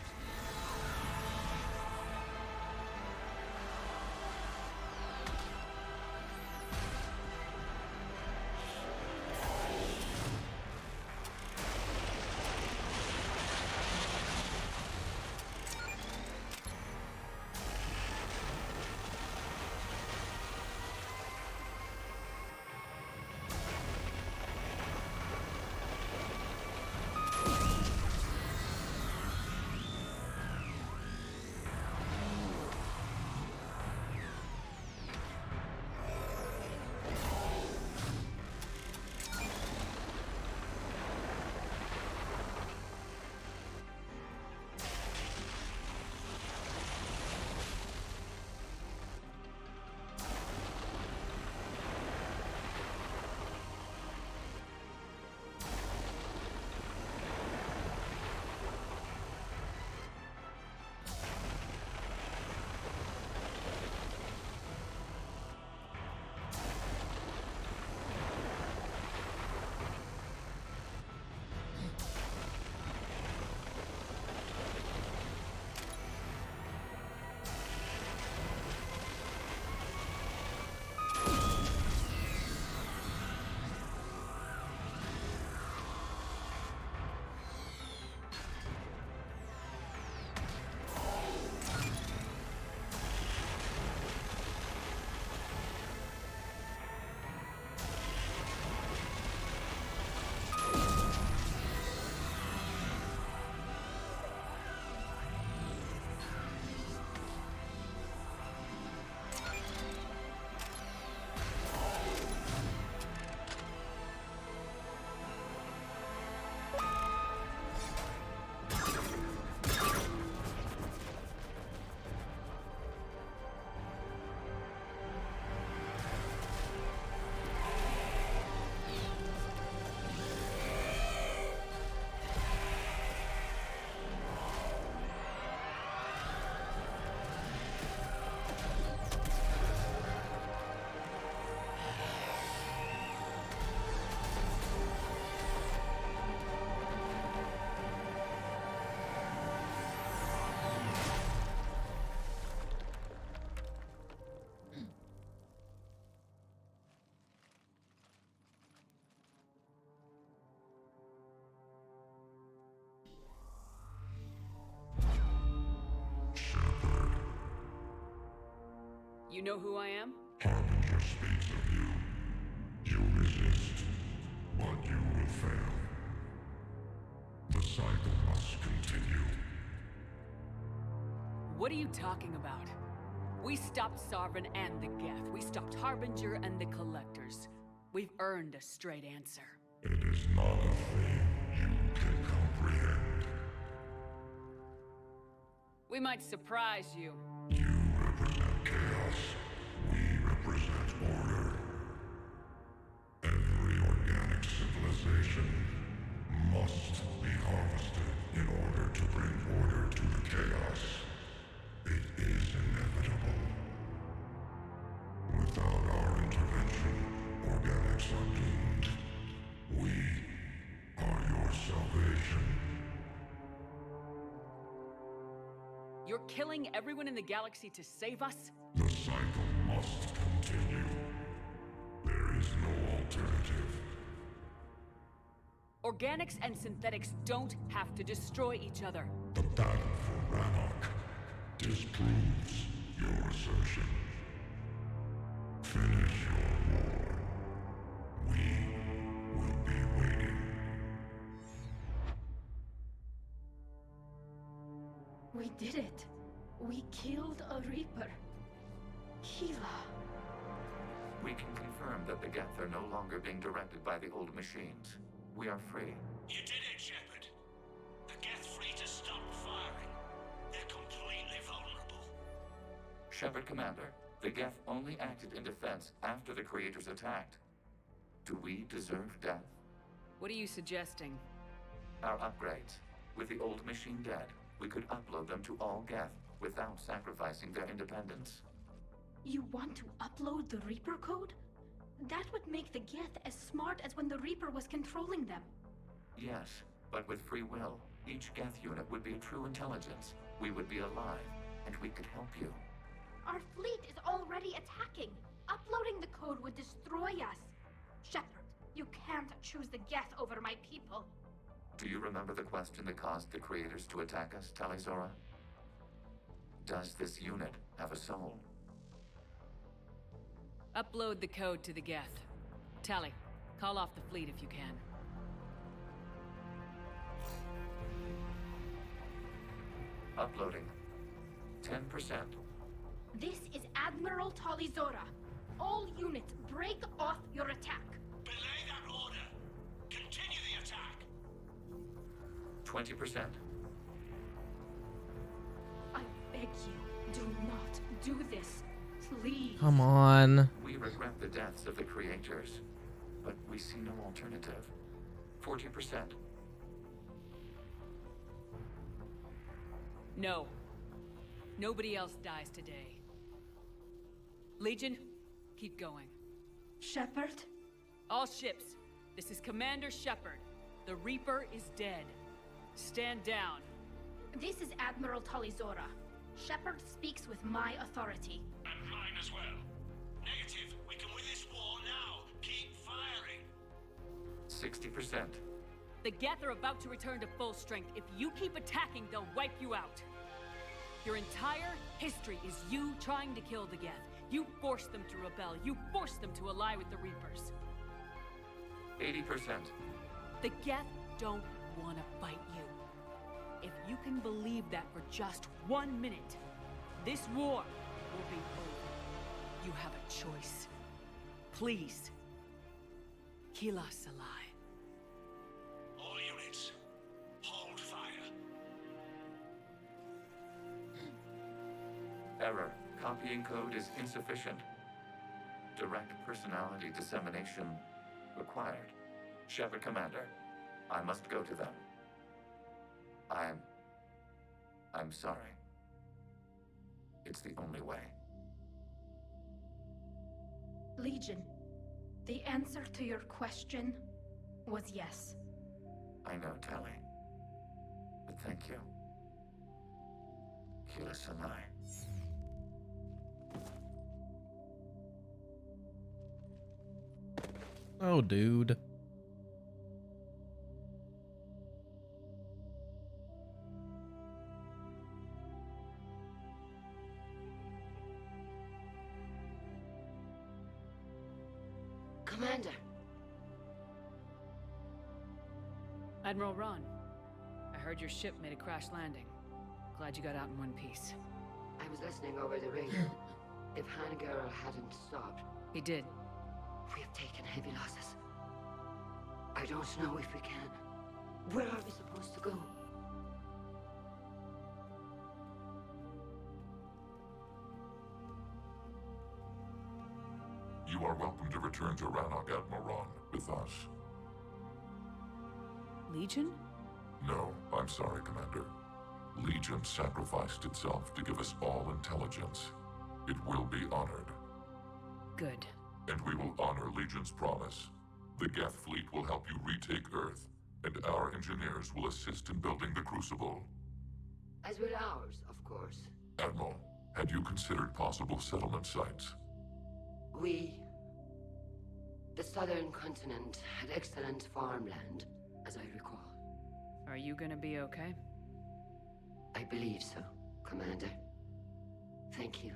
Speaker 16: You know who I am?
Speaker 12: Harbinger speaks of you. You resist, but you will fail. The cycle must continue.
Speaker 16: What are you talking about? We stopped Sovereign and the Geth. We stopped Harbinger and the Collectors. We've earned a straight answer.
Speaker 12: It is not a thing you can comprehend.
Speaker 16: We might surprise you.
Speaker 12: You represent chaos. We represent order. Every organic civilization must be harvested in order to bring order to the chaos. It is inevitable. Without our intervention, organics are doomed. We are your salvation.
Speaker 16: You're killing everyone in the galaxy to save us?
Speaker 12: The cycle must continue. There is no alternative.
Speaker 16: Organics and synthetics don't have to destroy each other.
Speaker 12: The battle for Rannoch disproves your assertion. Finish your war. We will be waiting.
Speaker 9: We did it. We killed a Reaper. Keela.
Speaker 13: We can confirm that the Geth are no longer being directed by the old machines. We are free.
Speaker 20: You did it, Shepard. The Geth fleet has stopped firing. They're completely vulnerable.
Speaker 13: Shepard, Commander, the Geth only acted in defense after the creators attacked. Do we deserve death?
Speaker 11: What are you suggesting?
Speaker 13: Our upgrades. With the old machine dead, we could upload them to all Geth without sacrificing their independence.
Speaker 9: You want to upload the Reaper code? That would make the Geth as smart as when the Reaper was controlling them.
Speaker 13: Yes, but with free will, each Geth unit would be a true intelligence. We would be alive, and we could help you.
Speaker 9: Our fleet is already attacking. Uploading the code would destroy us. Shepard, you can't choose the Geth over my people.
Speaker 13: Do you remember the question that caused the creators to attack us, Tali'Zorah? Does this unit have a soul?
Speaker 11: Upload the code to the Geth. Tali, call off the fleet if you can.
Speaker 13: Uploading. 10%.
Speaker 9: This is Admiral Tali'Zorah. All units, break off your attack.
Speaker 20: Belay that order. Continue the attack.
Speaker 13: 20%.
Speaker 9: I beg you, do not do this. Please.
Speaker 18: Come on.
Speaker 13: We regret the deaths of the creators, but we see no alternative. 40%.
Speaker 11: No. Nobody else dies today. Legion, keep going.
Speaker 9: Shepard?
Speaker 11: All ships, this is Commander Shepard. The Reaper is dead. Stand down.
Speaker 9: This is Admiral Tali'Zorah. Shepard speaks with my authority.
Speaker 20: And mine as well. Negative. We can win this war now. Keep firing.
Speaker 13: 60%.
Speaker 11: The Geth are about to return to full strength. If you keep attacking, they'll wipe you out. Your entire history is you trying to kill the Geth. You forced them to rebel. You forced them to ally with the Reapers.
Speaker 13: 80%.
Speaker 11: The Geth don't want to fight you. If you can believe that for just 1 minute, this war will be over. You have a choice. Please, kill us alive.
Speaker 20: All units, hold fire.
Speaker 13: Error. Copying code is insufficient. Direct personality dissemination required. Shepard, Commander, I must go to them. I'm sorry. It's the only way.
Speaker 9: Legion, the answer to your question was yes.
Speaker 13: I know, Tali. But thank you. Keela Sinai.
Speaker 1: Oh, dude.
Speaker 4: Commander.
Speaker 11: Admiral Ron, I heard your ship made a crash landing. Glad you got out in one piece.
Speaker 4: I was listening over the radio. If Hangarl hadn't stopped...
Speaker 11: He did.
Speaker 4: We have taken heavy losses. I don't know if we can. Where are we supposed to go?
Speaker 12: You are welcome to return to Rannoch, Admiral, with us.
Speaker 11: Legion?
Speaker 12: No, I'm sorry, Commander. Legion sacrificed itself to give us all intelligence. It will be honored.
Speaker 11: Good.
Speaker 12: And we will honor Legion's promise. The Geth fleet will help you retake Earth, and our engineers will assist in building the Crucible.
Speaker 4: As will ours, of course.
Speaker 12: Admiral, had you considered possible settlement sites?
Speaker 4: The southern continent had excellent farmland, as I recall.
Speaker 3: Are you gonna be okay?
Speaker 4: I believe so, Commander. Thank you.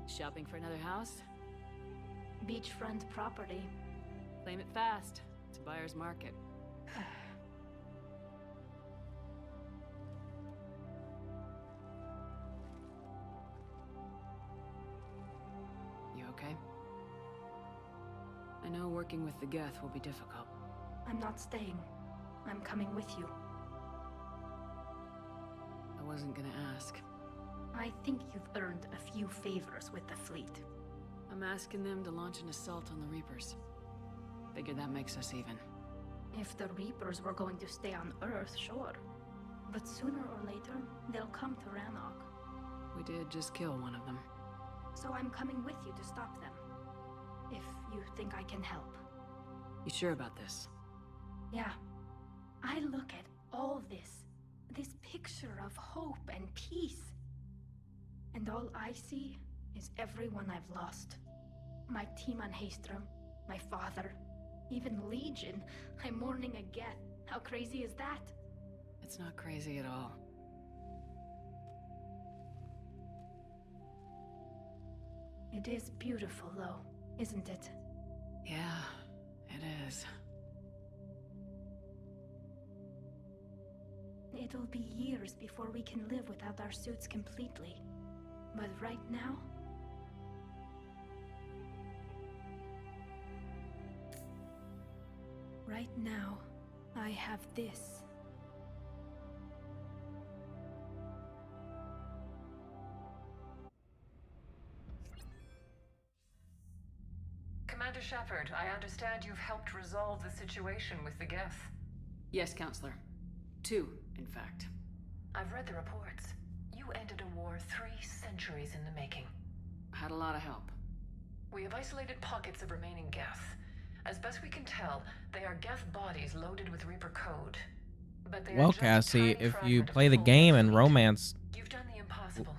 Speaker 3: Shopping for another house?
Speaker 9: Beachfront property.
Speaker 3: Claim it fast. It's a buyer's market. You okay? I know working with the Geth will be difficult.
Speaker 9: I'm not staying. I'm coming with you.
Speaker 3: I wasn't gonna ask.
Speaker 9: I think you've earned a few favors with the fleet.
Speaker 3: I'm asking them to launch an assault on the Reapers. Figure that makes us even.
Speaker 9: If the Reapers were going to stay on Earth, sure. But sooner or later, they'll come to Rannoch.
Speaker 3: We did just kill one of them.
Speaker 9: So I'm coming with you to stop them. If you think I can help.
Speaker 3: You sure about this?
Speaker 9: Yeah. I look at all this picture of hope and peace. And all I see is everyone I've lost. My team on Haestrom, my father, even Legion. I'm mourning a Geth. How crazy is that?
Speaker 3: It's not crazy at all.
Speaker 9: It is beautiful, though, isn't it?
Speaker 3: Yeah, it is.
Speaker 9: It'll be years before we can live without our suits completely. But right now... Right now, I have this.
Speaker 22: Commander Shepard, I understand you've helped resolve the situation with the Geth.
Speaker 3: Yes, Counselor. 2, in fact.
Speaker 22: I've read the reports. You ended a war 3 centuries in the making.
Speaker 3: Had a lot of help.
Speaker 22: We have isolated pockets of remaining Geth. As best we can tell, they are Geth bodies loaded with Reaper code. But they
Speaker 1: Well, Cassie, if you play the game and romance
Speaker 22: You've done the impossible,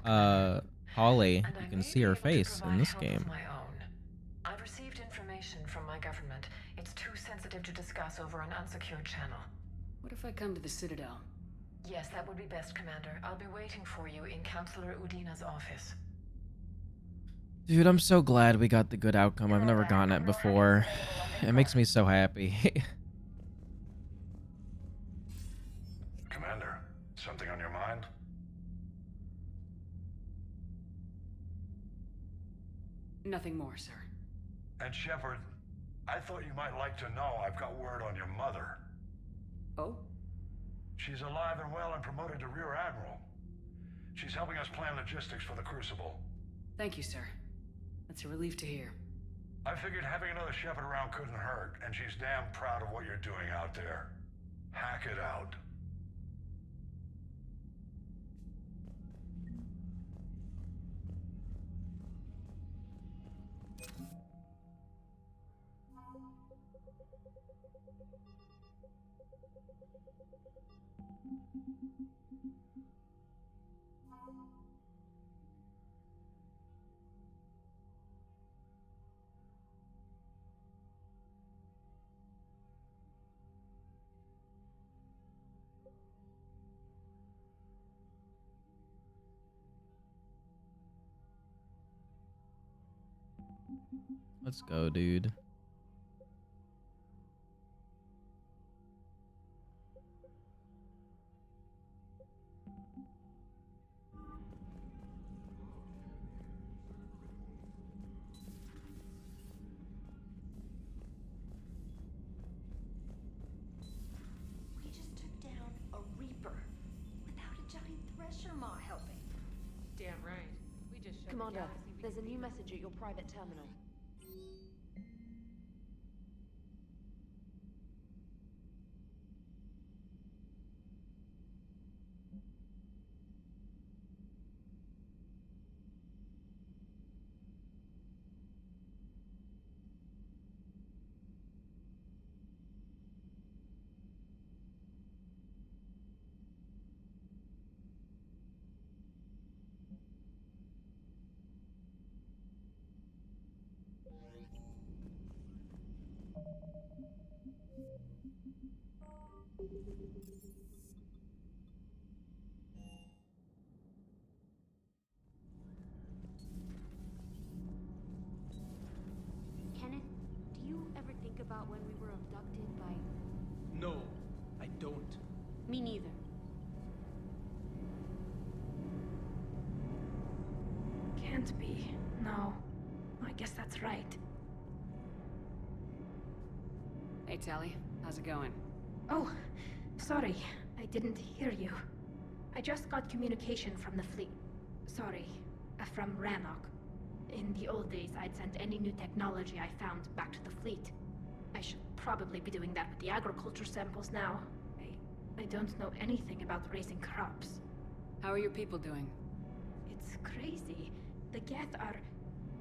Speaker 1: Holly, you can see her face in this game.
Speaker 22: I've received information from my government. It's too sensitive to discuss over an unsecured channel.
Speaker 3: What if I come to the Citadel?
Speaker 22: Yes, that would be best, Commander. I'll be waiting for you in Counselor Udina's office.
Speaker 1: Dude, I'm so glad we got the good outcome. I've never gotten it before. It makes me so happy.
Speaker 12: Commander, something on your mind?
Speaker 3: Nothing more, sir.
Speaker 12: And Shepard, I thought you might like to know I've got word on your mother.
Speaker 3: Oh?
Speaker 12: She's alive and well and promoted to Rear Admiral. She's helping us plan logistics for the Crucible.
Speaker 3: Thank you, sir. That's a relief to hear.
Speaker 12: I figured having another Shepard around couldn't hurt, and she's damn proud of what you're doing out there. Hack it out.
Speaker 1: Let's go, dude.
Speaker 7: We just took down a Reaper without a giant thresher maw helping.
Speaker 11: Damn right. We just showed
Speaker 14: Commander,
Speaker 11: the galaxy we
Speaker 14: there's a
Speaker 11: can
Speaker 14: new
Speaker 11: beat.
Speaker 14: message at your private terminal. abducted by...
Speaker 18: No, I don't.
Speaker 14: Me neither.
Speaker 9: Can't be. No. I guess that's right.
Speaker 3: Hey, Tally. How's it going?
Speaker 9: Oh, sorry. I didn't hear you. I just got communication from the fleet. Sorry, from Rannoch. In the old days, I'd sent any new technology I found back to the fleet. I should probably be doing that with the agriculture samples now. I don't know anything about raising crops.
Speaker 3: How are your people doing?
Speaker 9: It's crazy. The Geth are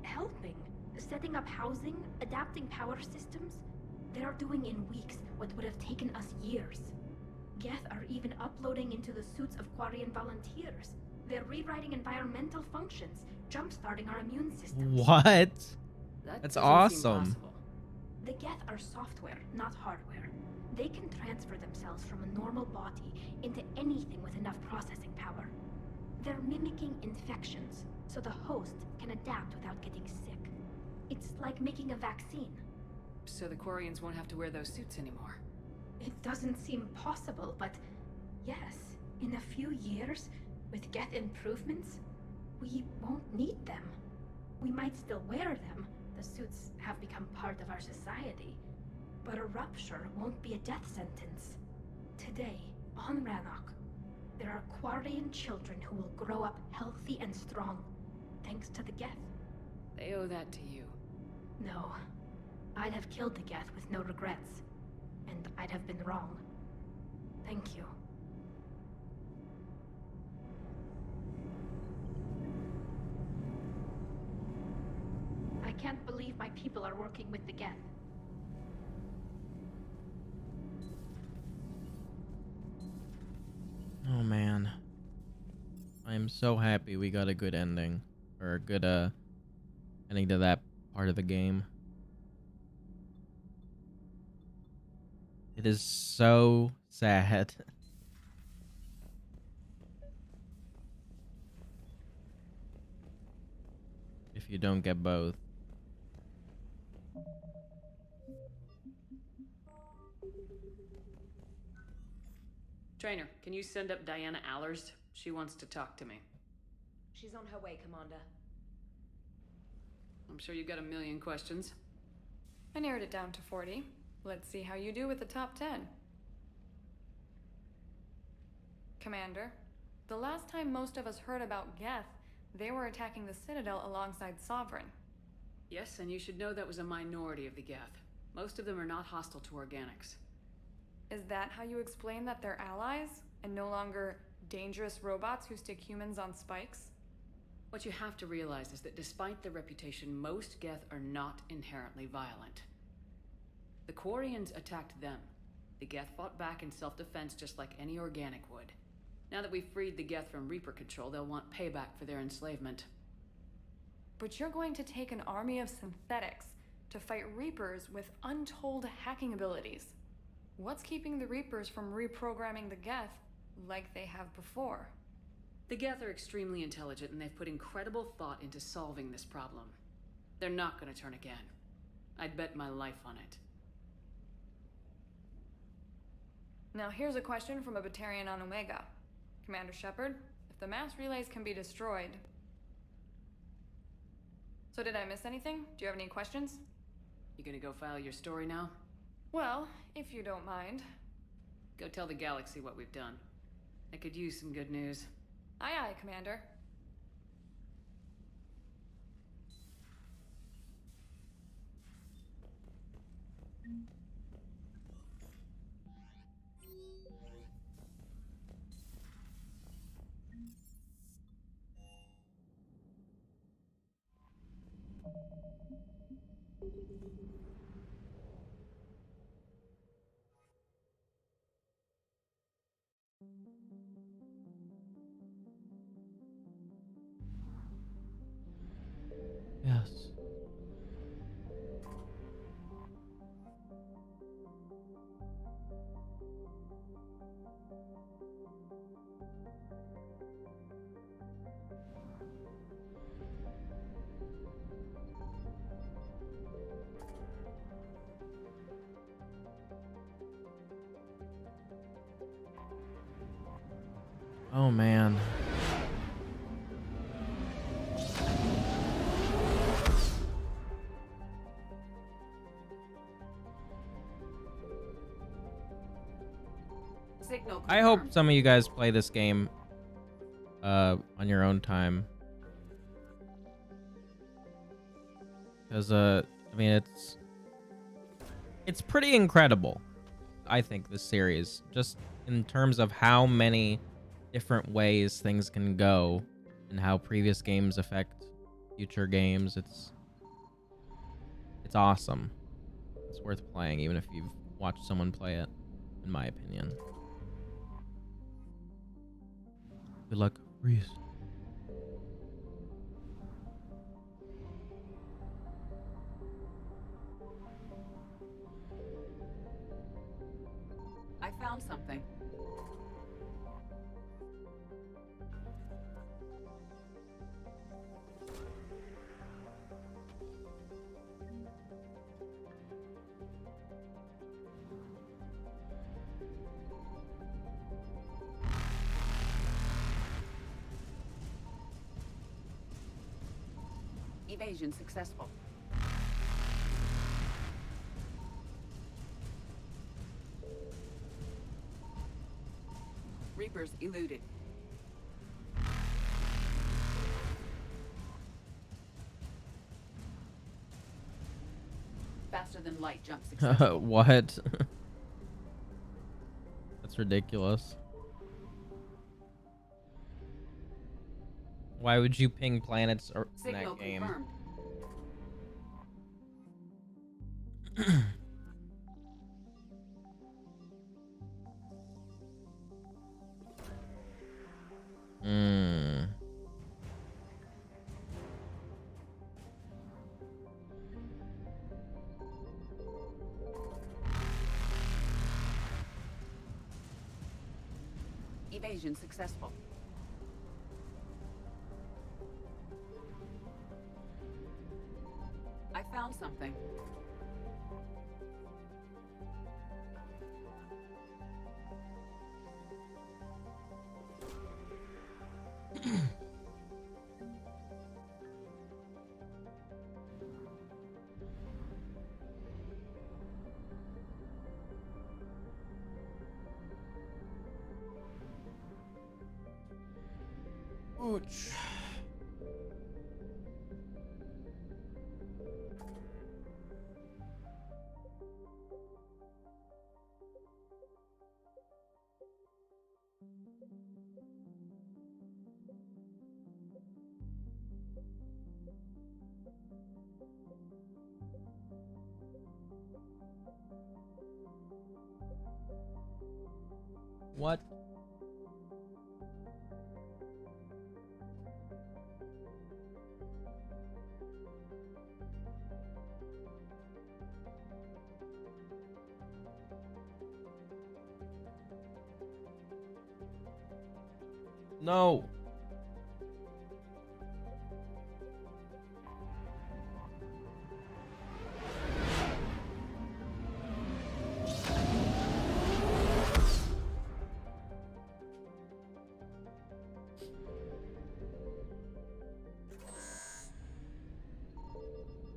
Speaker 9: helping. Setting up housing, adapting power systems. They are doing in weeks what would have taken us years. Geth are even uploading into the suits of Quarian volunteers. They're rewriting environmental functions, jump-starting our immune systems.
Speaker 1: What? That's awesome.
Speaker 9: The Geth are software, not hardware. They can transfer themselves from a normal body into anything with enough processing power. They're mimicking infections, so the host can adapt without getting sick. It's like making a vaccine.
Speaker 3: So the Quarians won't have to wear those suits anymore.
Speaker 9: It doesn't seem possible, but yes, in a few years, with Geth improvements, we won't need them. We might still wear them. The suits have become part of our society. But a rupture won't be a death sentence. Today, on Rannoch, there are Quarian children who will grow up healthy and strong, thanks to the Geth.
Speaker 3: They owe that to you.
Speaker 9: No. I'd have killed the Geth with no regrets. And I'd have been wrong. Thank you. I can't believe my people are working with the Geth.
Speaker 1: Oh man. I'm so happy we got a good ending. Or a good ending to that part of the game. It is so sad. If you don't get both.
Speaker 3: Trainer, can you send up Diana Allers? She wants to talk to me.
Speaker 14: She's on her way, Commander.
Speaker 3: I'm sure you've got a million questions.
Speaker 21: I narrowed it down to 40. Let's see how you do with the top 10. Commander, the last time most of us heard about Geth, they were attacking the Citadel alongside Sovereign.
Speaker 3: Yes, and you should know that was a minority of the Geth. Most of them are not hostile to organics.
Speaker 21: Is that how you explain that they're allies, and no longer dangerous robots who stick humans on spikes?
Speaker 3: What you have to realize is that despite their reputation, most Geth are not inherently violent. The Quarians attacked them. The Geth fought back in self-defense just like any organic would. Now that we've freed the Geth from Reaper control, they'll want payback for their enslavement.
Speaker 21: But you're going to take an army of synthetics to fight Reapers with untold hacking abilities. What's keeping the Reapers from reprogramming the Geth like they have before?
Speaker 3: The Geth are extremely intelligent, and they've put incredible thought into solving this problem. They're not going to turn again. I'd bet my life on it.
Speaker 21: Now here's a question from a Batarian on Omega. Commander Shepard, if the mass relays can be destroyed... So did I miss anything? Do you have any questions?
Speaker 3: You gonna go file your story now?
Speaker 21: Well, if you don't mind.
Speaker 3: Go tell the galaxy what we've done. I could use some good news.
Speaker 21: Aye aye, Commander.
Speaker 1: Yes. Oh man.
Speaker 6: Signal
Speaker 1: I hope
Speaker 6: confirmed.
Speaker 1: some of you guys play this game on your own time. Because I mean it's pretty incredible, I think, this series, just in terms of how many different ways things can go and how previous games affect future games. It's awesome. It's worth playing even if you've watched someone play it, in my opinion. Good luck, Reese.
Speaker 6: I found something. Evasion successful. Reapers eluded. Faster than light jump successful.
Speaker 1: What? That's ridiculous. Why would you ping planets in
Speaker 6: Signal
Speaker 1: that game?
Speaker 6: confirmed.
Speaker 1: Hmm.
Speaker 6: Evasion successful. I found something.
Speaker 1: Ouch. What? No.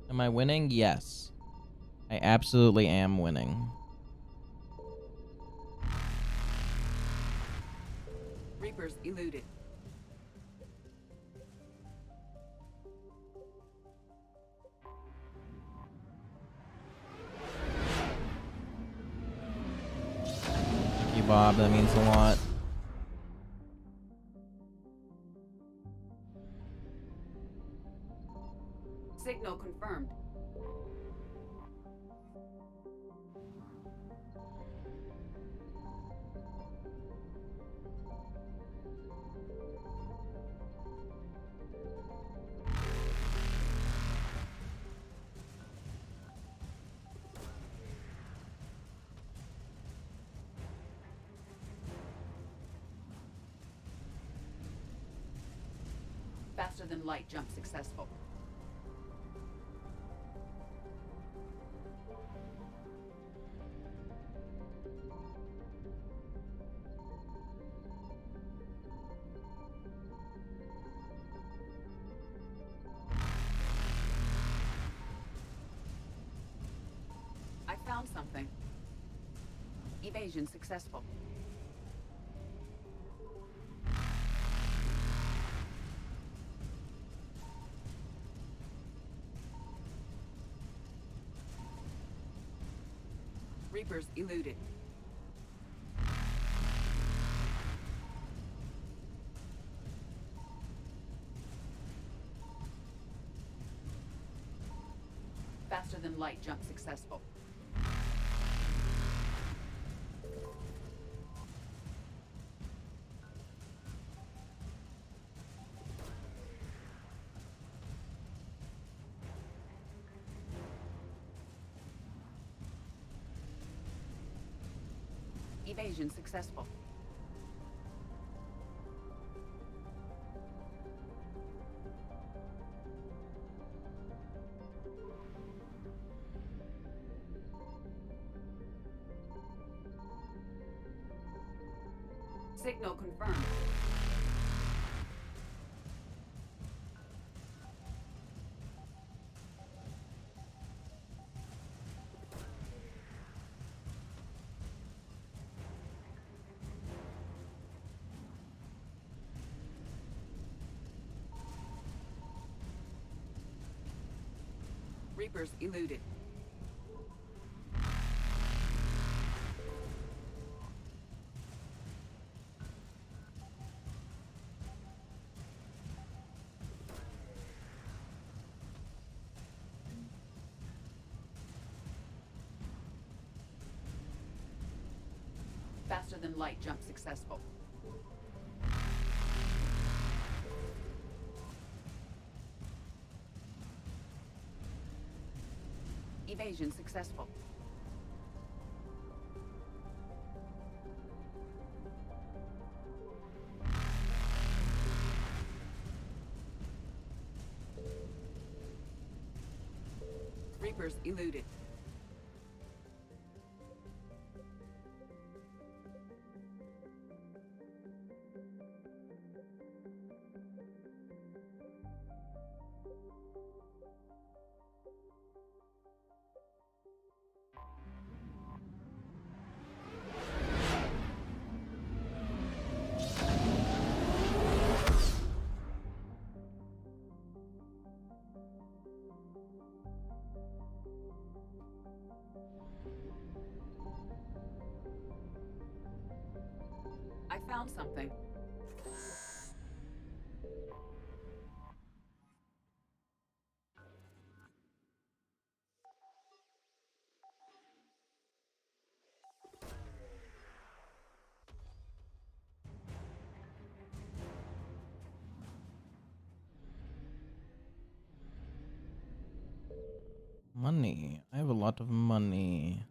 Speaker 1: Am I winning? Yes. I absolutely am winning.
Speaker 6: Reapers eluded.
Speaker 1: Thank you, Bob. That means a lot.
Speaker 6: Signal confirmed. Faster than light jump successful. something. Evasion successful. Reapers eluded. Faster than light jump successful. Evasion successful. Signal confirmed. Reapers eluded. Faster than light jump successful. Evasion successful. Reapers eluded. I found something.
Speaker 1: Money. I have a lot of money.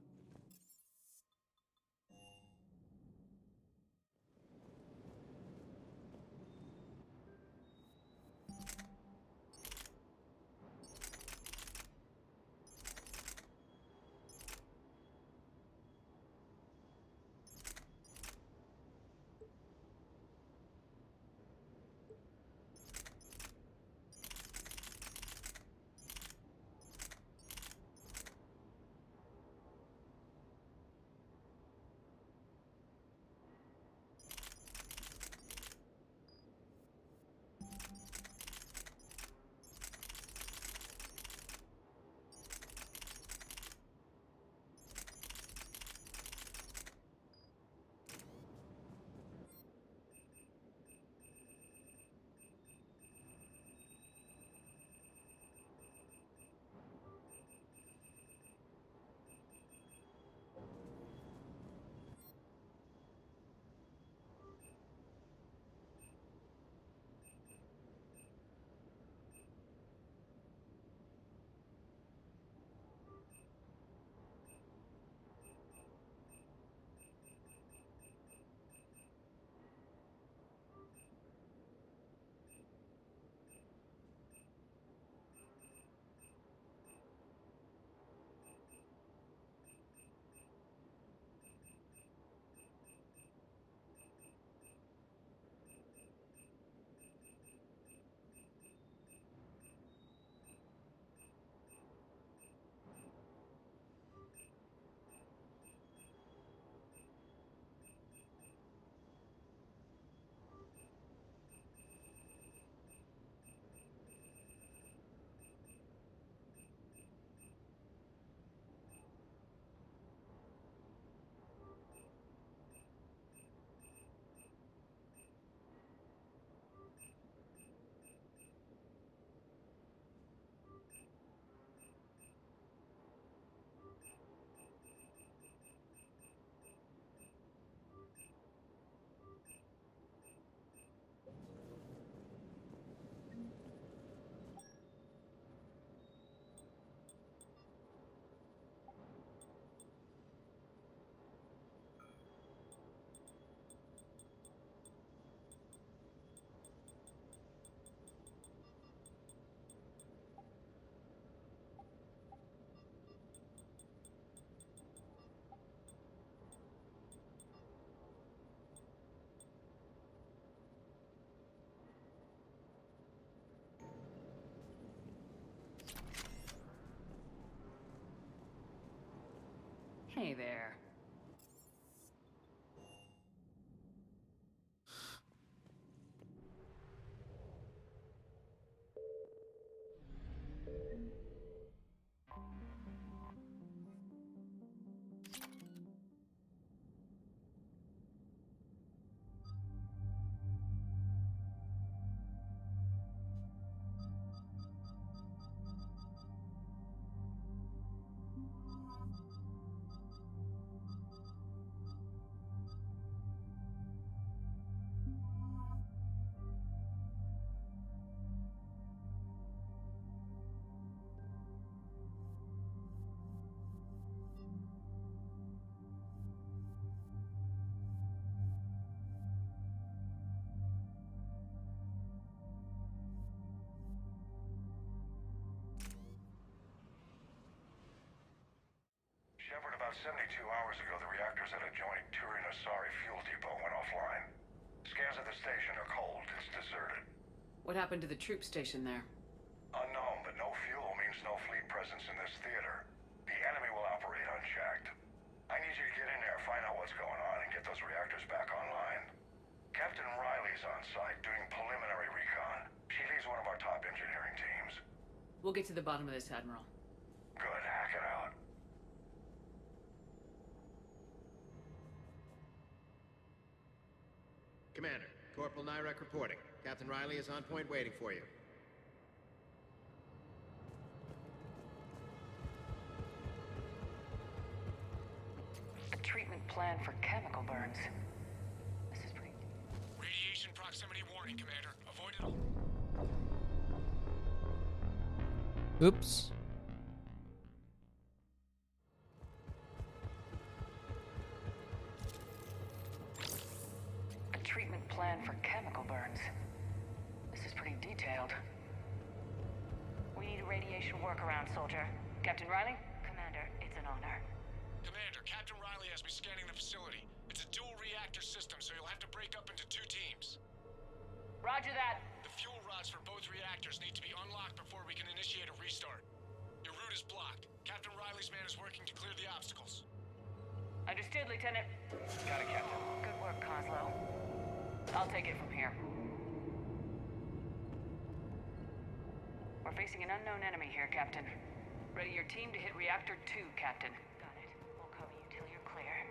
Speaker 3: Hey there.
Speaker 12: Shepard, about 72 hours ago, the reactors at adjoining Turin-Asari fuel depot went offline. Scans at the station are cold. It's deserted.
Speaker 3: What happened to the troop station there?
Speaker 12: Unknown, but no fuel means no fleet presence in this theater. The enemy will operate unchecked. I need you to get in there, find out what's going on, and get those reactors back online. Captain Riley's on site doing preliminary recon. She leads one of our top engineering teams.
Speaker 3: We'll get to the bottom of this, Admiral.
Speaker 12: Good, hack it out.
Speaker 8: Commander, Corporal Nyrek reporting. Captain Riley is on point waiting for you.
Speaker 2: A treatment plan for chemical burns. This is pretty...
Speaker 19: Radiation proximity warning, Commander. Avoid it all.
Speaker 1: Oops.
Speaker 2: A treatment plan for chemical burns. This is pretty detailed. We need a radiation workaround, soldier. Captain Riley? Commander, it's an honor.
Speaker 19: Commander, Captain Riley has me scanning the facility. It's a dual reactor system, so you'll have to break up into 2 teams.
Speaker 2: Roger that.
Speaker 19: The fuel rods for both reactors need to be unlocked before we can initiate a restart. Your route is blocked. Captain Riley's man is working to clear the obstacles.
Speaker 2: Understood, Lieutenant.
Speaker 8: Got it, Captain.
Speaker 2: Good work, Coslow. I'll take it from here. We're facing an unknown enemy here, Captain. Ready your team to hit Reactor 2, Captain. Got it. We'll cover you till you're clear.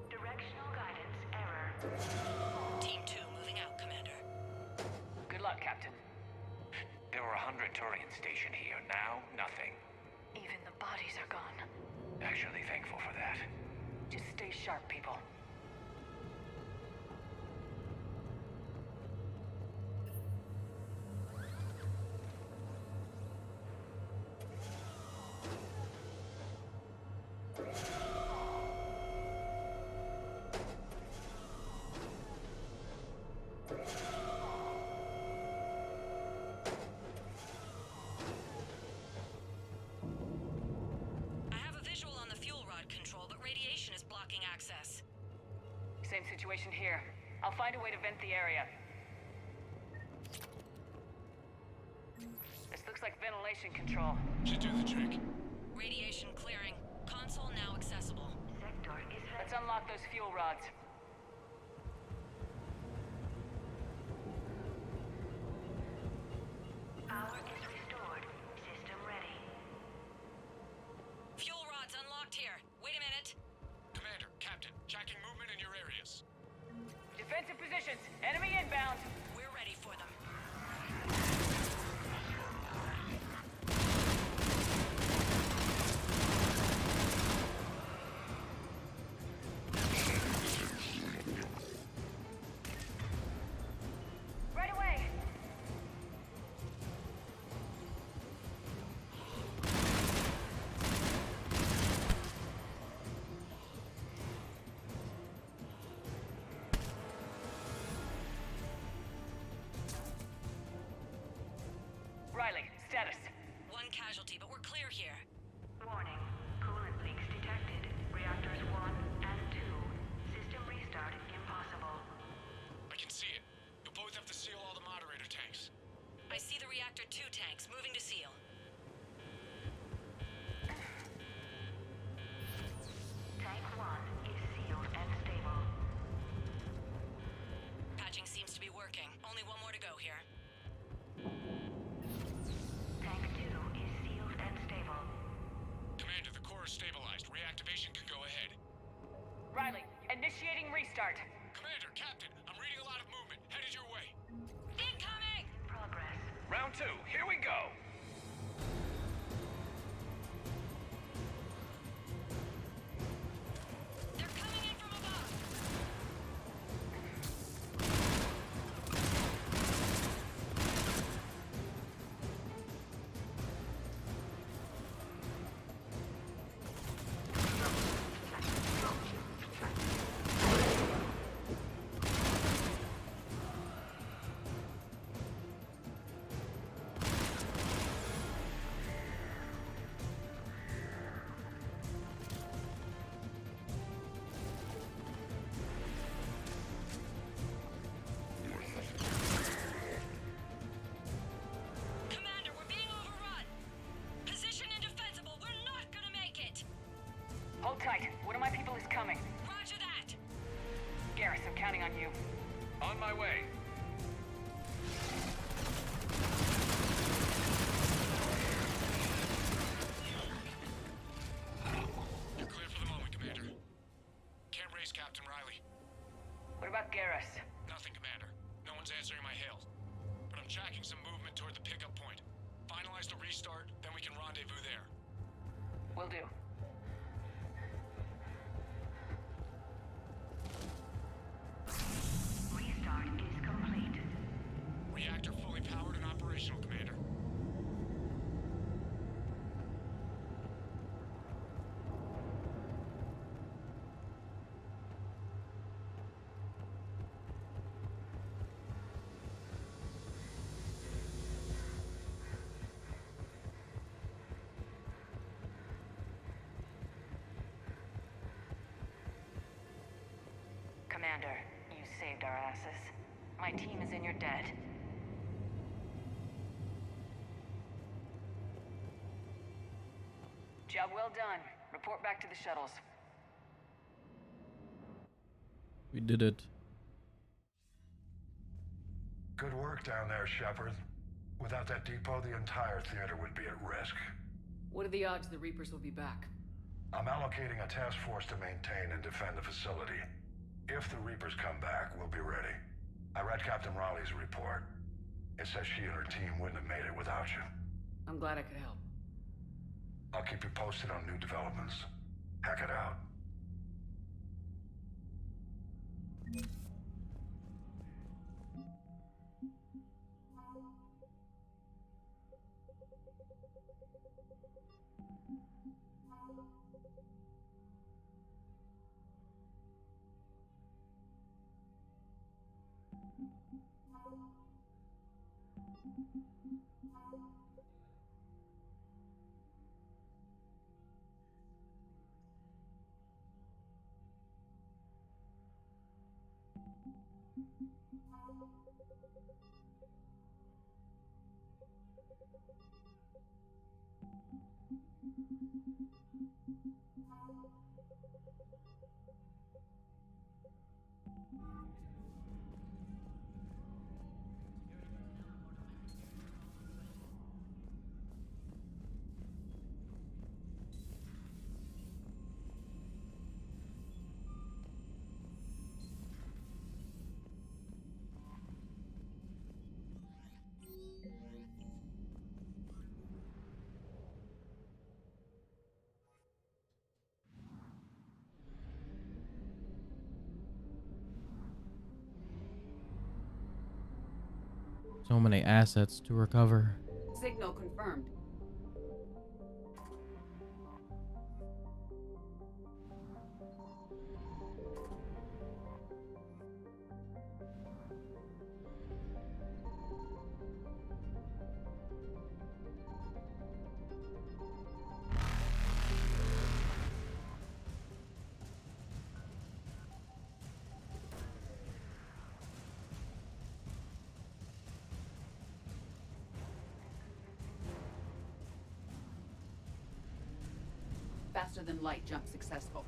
Speaker 2: Directional guidance error. Team 2 moving out, Commander. Good luck, Captain.
Speaker 15: There were 100 Turians stationed here. Now, nothing.
Speaker 2: Even the bodies are gone.
Speaker 15: Actually thankful for that.
Speaker 2: Just stay sharp, people. Access. Same situation here. I'll find a way to vent the area. This looks like ventilation control.
Speaker 19: Should do the trick.
Speaker 2: Radiation clearing. Console now accessible. Sector is... Let's unlock those fuel rods. Power is restored. System ready. Fuel rods unlocked here. Wait a minute.
Speaker 19: Commander, Captain, tracking movement in your areas.
Speaker 2: Defensive positions. Enemy inbound. We're ready for them. Right away.
Speaker 22: tight. One of my people is coming.
Speaker 2: Roger that!
Speaker 22: Garrus, I'm counting on you.
Speaker 15: On my way.
Speaker 19: You're clear for the moment, Commander. Can't raise Captain Riley.
Speaker 22: What about Garrus?
Speaker 19: Nothing, Commander. No one's answering my hails. But I'm tracking some movement toward the pickup point. Finalize the restart, then we can rendezvous there.
Speaker 22: Will do. Restart is complete.
Speaker 19: Reactor fully powered and operational, Commander.
Speaker 22: Commander, you saved our asses. My team is in your debt. Job well done. Report back to the shuttles.
Speaker 1: We did it.
Speaker 12: Good work down there, Shepard. Without that depot, the entire theater would be at risk.
Speaker 3: What are the odds the Reapers will be back?
Speaker 12: I'm allocating a task force to maintain and defend the facility. If the Reapers come back, we'll be ready. I read Captain Raleigh's report. It says she and her team wouldn't have made it without you.
Speaker 3: I'm glad I could help.
Speaker 12: I'll keep you posted on new developments. Hack it out.
Speaker 1: So many assets to recover.
Speaker 6: Signal confirmed. Faster than light jump successful.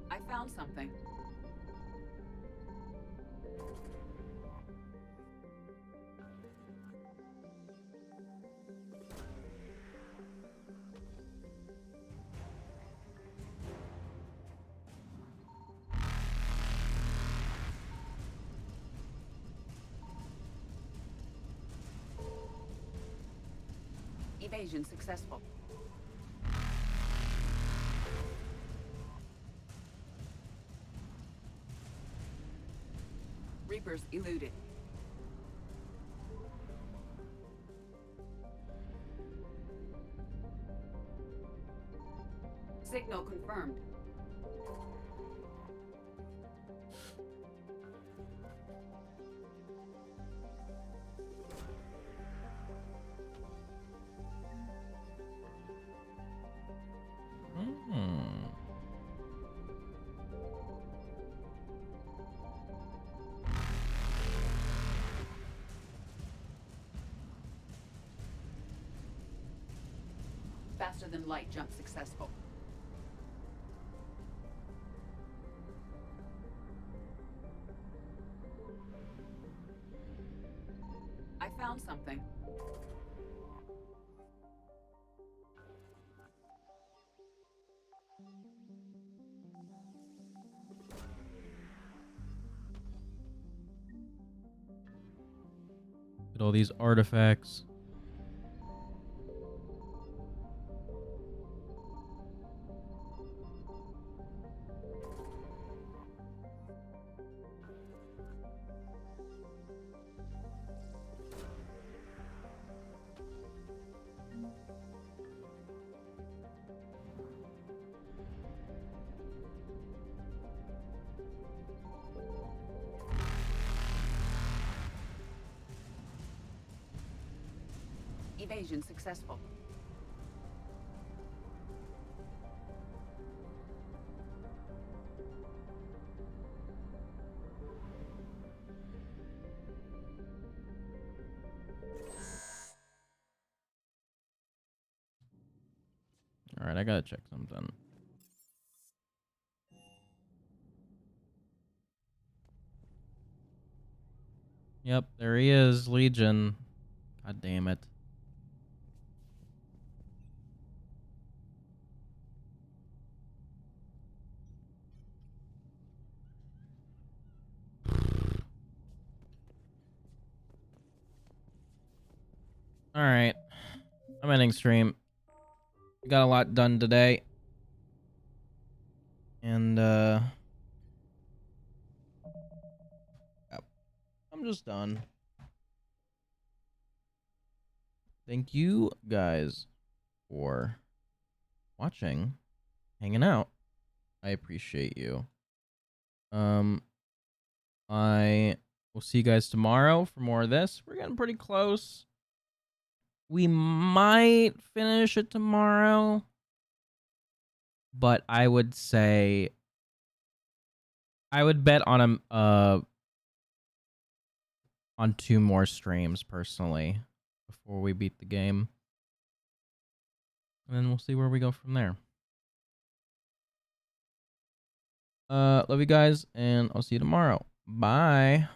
Speaker 6: I found something. Evasion successful. Reapers eluded. Signal confirmed. Faster than light jump successful. I found something.
Speaker 1: Look at all these artifacts.
Speaker 6: Evasion successful.
Speaker 1: All right, I gotta check something. Yep, there he is, Legion. God damn it. All right, I'm ending stream. We got a lot done today. And, yep. I'm just done. Thank you guys for watching, hanging out. I appreciate you. I will see you guys tomorrow for more of this. We're getting pretty close. We might finish it tomorrow, but I would say I would bet on on 2 more streams personally before we beat the game. And then we'll see where we go from there. Love you guys, and I'll see you tomorrow. Bye.